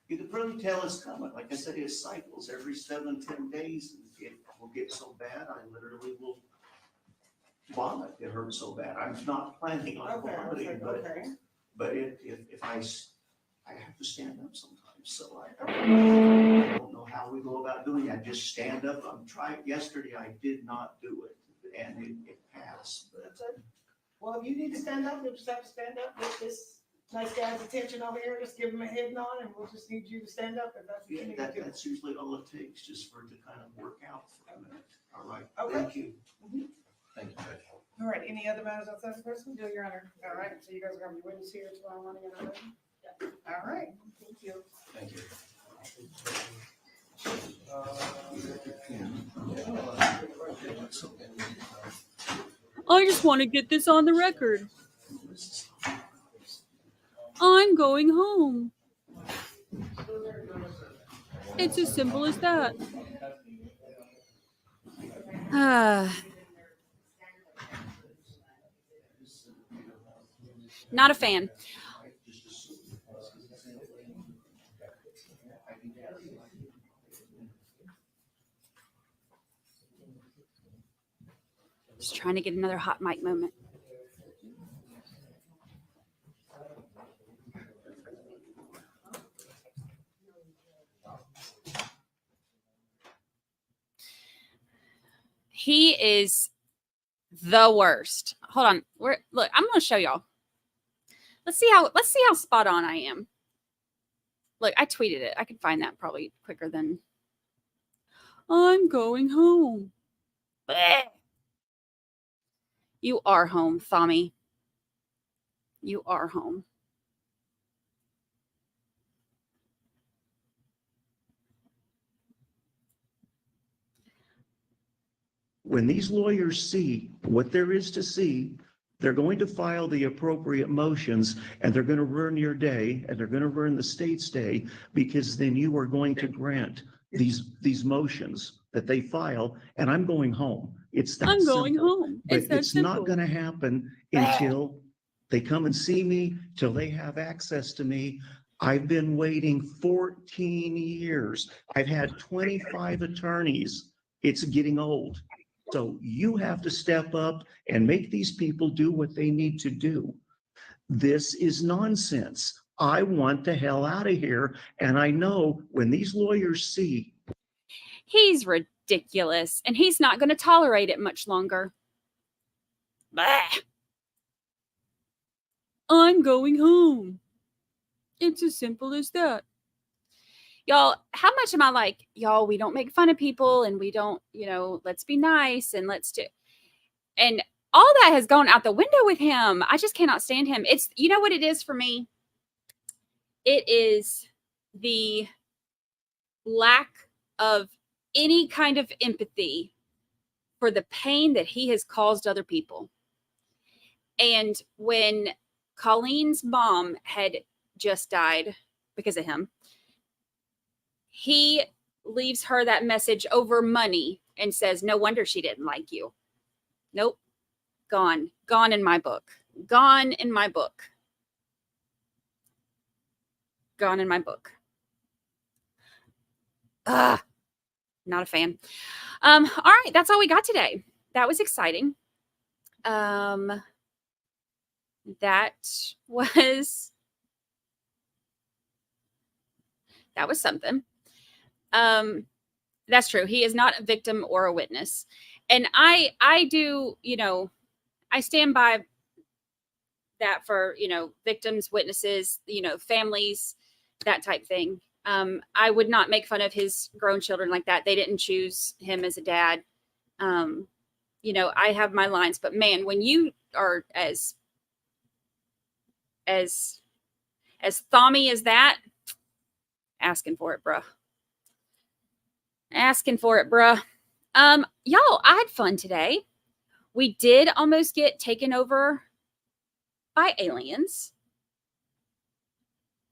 you can really tell it's coming. Like I said, it cycles every 7, 10 days. It will get so bad, I literally will vomit. It hurts so bad. I'm not planning on vomiting, but if I have to stand up sometimes. So I don't know how we go about doing it. I just stand up. I'm trying. Yesterday I did not do it, and it passed. But Well, if you need to stand up, you'll just have to stand up with this nice guy's attention over here. Just give him a head nod, and we'll just need you to stand up if that's what you need to do. that's usually all it takes, just for it to kind of work out for a minute. All right. Okay. Thank you. Mhm. Thank you, Judge. All right, any other matters outside the person? No, Your Honor. All right, so you guys are gonna be witness here tomorrow morning at 11? Yeah. All right, thank you. Thank you. I just want to get this on the record. I'm going home. It's as simple as that. Not a fan. Just trying to get another hot mic moment. He is the worst. Hold on. Look, I'm going to show y'all. Let's see how spot on I am. Look, I tweeted it. I could find that probably quicker than I'm going home. Blech. You are home, Thommy. You are home. When these lawyers see what there is to see, they're going to file the appropriate motions and they're going to ruin your day and they're going to ruin the state's day because then you are going to grant these motions that they file and I'm going home. It's that I'm going simple. home. But It's that it's simple. not going to happen until they come and see me, till they have access to me. I've been waiting 14 years. I've had 25 attorneys. It's getting old. So you have to step up and make these people do what they need to do. This is nonsense. I want the hell out of here. And I know when these lawyers see. He's ridiculous, and he's not going to tolerate it much longer. Blech. I'm going home. It's as simple as that. Y'all, how much am I like, y'all, we don't make fun of people and we don't, let's be nice and let's do. And all that has gone out the window with him. I just cannot stand him. It's, you know what it is for me? It is the lack of any kind of empathy for the pain that he has caused other people. And when Colleen's mom had just died because of him, he leaves her that message over money and says, no wonder she didn't like you. Nope. Gone. Gone in my book. Gone in my book. Gone in my book. Not a fan. All right. That's all we got today. That was exciting. That was something. That's true. He is not a victim or a witness. And I do, I stand by that for, victims, witnesses, families, that type thing. I would not make fun of his grown children like that. They didn't choose him as a dad. I have my lines, but man, when you are as thommy as that, asking for it, bruh. Asking for it, bruh. Y'all, I had fun today. We did almost get taken over by aliens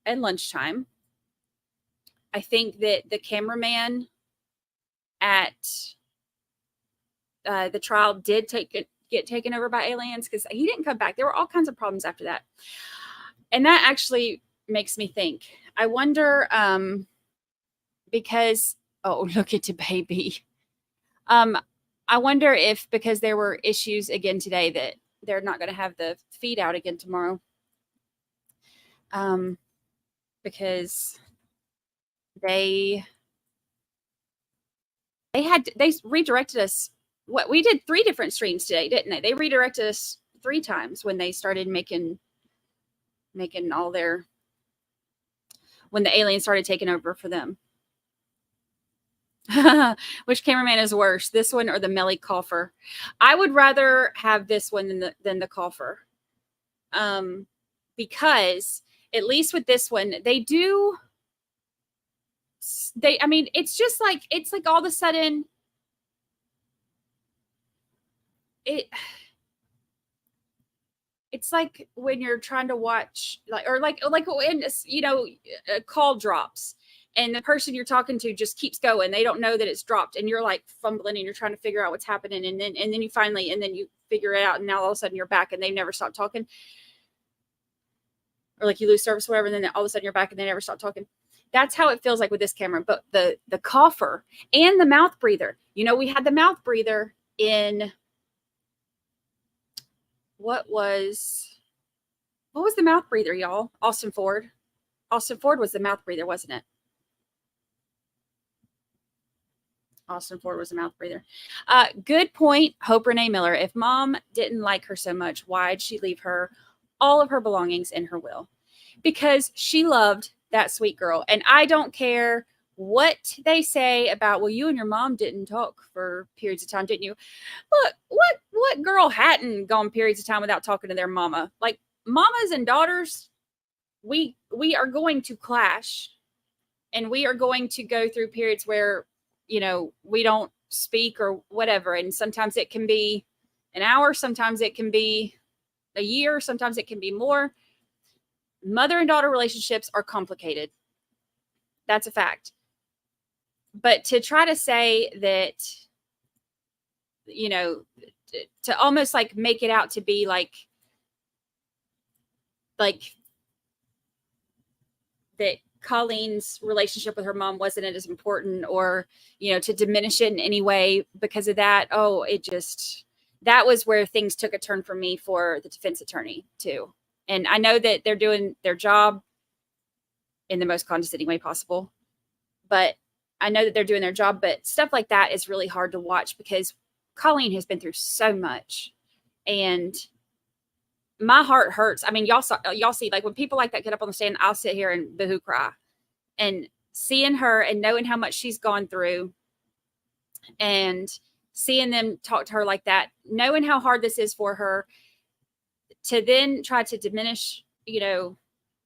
at lunchtime. I think that the cameraman at the trial did get taken over by aliens because he didn't come back. There were all kinds of problems after that. And that actually makes me think. I wonder, because, oh, look at the baby. I wonder if because there were issues again today that they're not going to have the feed out again tomorrow. Because they redirected us. What we did 3 different streams today, didn't they? They redirected us 3 times when they started making all their, when the aliens started taking over for them. Which cameraman is worse, this one or the Melly Coffer? I would rather have this one than the Coffer. Because at least with this one, I mean, it's just like, it's like all of a sudden it's like when you're trying to watch like when, a call drops and the person you're talking to just keeps going. They don't know that it's dropped and you're like fumbling and you're trying to figure out what's happening. And then you finally, and then you figure it out. And now all of a sudden you're back and they never stop talking. Or like you lose service, whatever. And then all of a sudden you're back and they never stop talking. That's how it feels like with this camera. But the Coffer and the mouth breather, we had the mouth breather in, what was the mouth breather, y'all? Austin Ford. Austin Ford was the mouth breather, wasn't it? Austin Ford was a mouth breather. Good point, Hope Renee Miller. If mom didn't like her so much, why'd she leave her all of her belongings in her will? Because she loved that sweet girl. And I don't care what they say about, well, you and your mom didn't talk for periods of time, didn't you? Look, what girl hadn't gone periods of time without talking to their mama? Like, mamas and daughters, we are going to clash. And we are going to go through periods where we don't speak or whatever. And sometimes it can be an hour. Sometimes it can be a year. Sometimes it can be more. Mother and daughter relationships are complicated. That's a fact. But to try to say that, to almost like make it out to be like that Colleen's relationship with her mom wasn't as important, or, to diminish it in any way because of that. Oh, that was where things took a turn for me for the defense attorney too. And I know that they're doing their job in the most condescending way possible, but I know that they're doing their job, but stuff like that is really hard to watch because Colleen has been through so much and my heart hurts. I mean, y'all see, like when people like that get up on the stand, I'll sit here and boohoo cry. And seeing her and knowing how much she's gone through and seeing them talk to her like that, knowing how hard this is for her, to then try to diminish,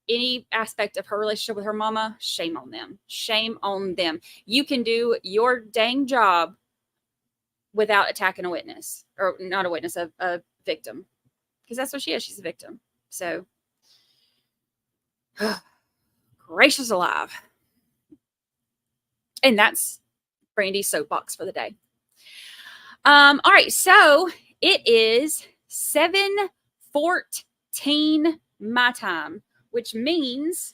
any aspect of her relationship with her mama, shame on them. Shame on them. You can do your dang job without attacking a witness, or not a witness, a victim. Because that's what she is. She's a victim. So, gracious alive. And that's Brandy's soapbox for the day. All right. So, it is 7:14 my time, which means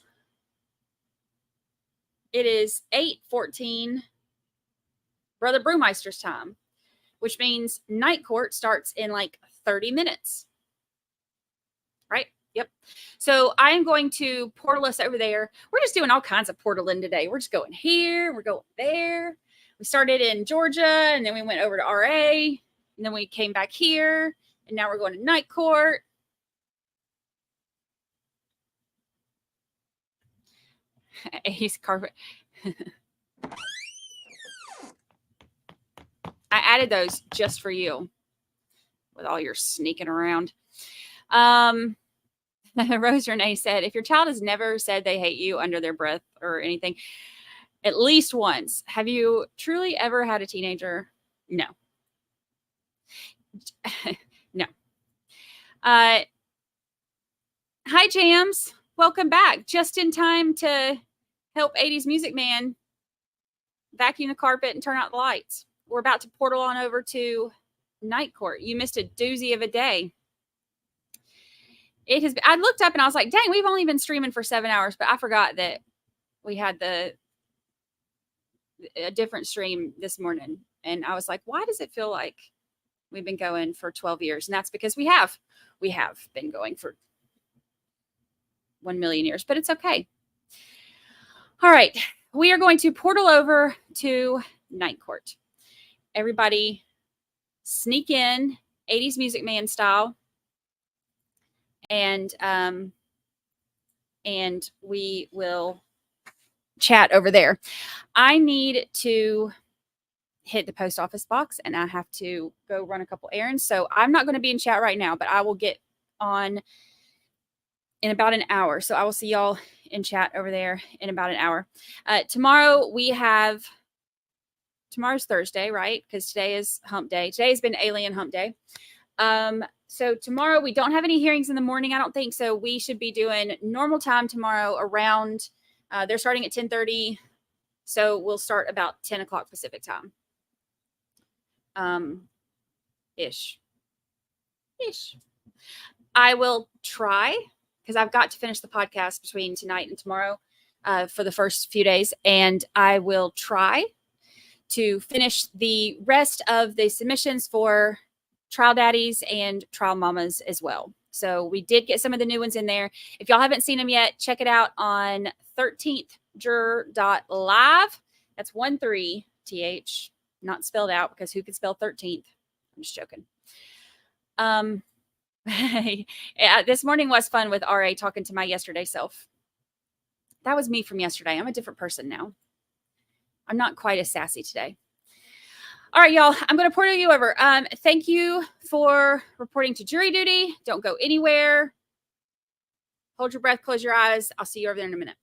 it is 8:14 Brother Brewmeister's time, which means night court starts in like 30 minutes. Right? Yep. So I am going to portal us over there. We're just doing all kinds of portaling today. We're just going here. We're going there. We started in Georgia, and then we went over to RA, and then we came back here, and now we're going to night court. He's carpet. I added those just for you with all your sneaking around. Rose Renee said, if your child has never said they hate you under their breath or anything, at least once, have you truly ever had a teenager? No. No. Hi, Jams. Welcome back. Just in time to help 80s Music Man vacuum the carpet and turn out the lights. We're about to portal on over to night court. You missed a doozy of a day. It has been, I looked up and I was like, dang, we've only been streaming for 7 hours, but I forgot that we had a different stream this morning. And I was like, why does it feel like we've been going for 12 years? And that's because we have been going for 1 million years, but it's okay. All right. We are going to portal over to night court. Everybody sneak in 80s Music Man style. And we will chat over there. I need to hit the post office box and I have to go run a couple errands. So I'm not going to be in chat right now, but I will get on in about an hour. So I will see y'all in chat over there in about an hour. Tomorrow tomorrow's Thursday, right? Because today is hump day. Today has been alien hump day. So tomorrow we don't have any hearings in the morning, I don't think. So we should be doing normal time tomorrow around, they're starting at 10:30. So we'll start about 10 o'clock Pacific time. Ish. I will try, because I've got to finish the podcast between tonight and tomorrow for the first few days. And I will try to finish the rest of the submissions for trial daddies and trial mamas as well. So we did get some of the new ones in there. If y'all haven't seen them yet, check it out on 13thjuror.live. That's 13th, not spelled out, because who could spell 13th? I'm just joking. This morning was fun with RA talking to my yesterday self. That was me from yesterday. I'm a different person now. I'm not quite as sassy today. All right, y'all, I'm going to portal you over. Thank you for reporting to jury duty. Don't go anywhere. Hold your breath, close your eyes. I'll see you over there in a minute.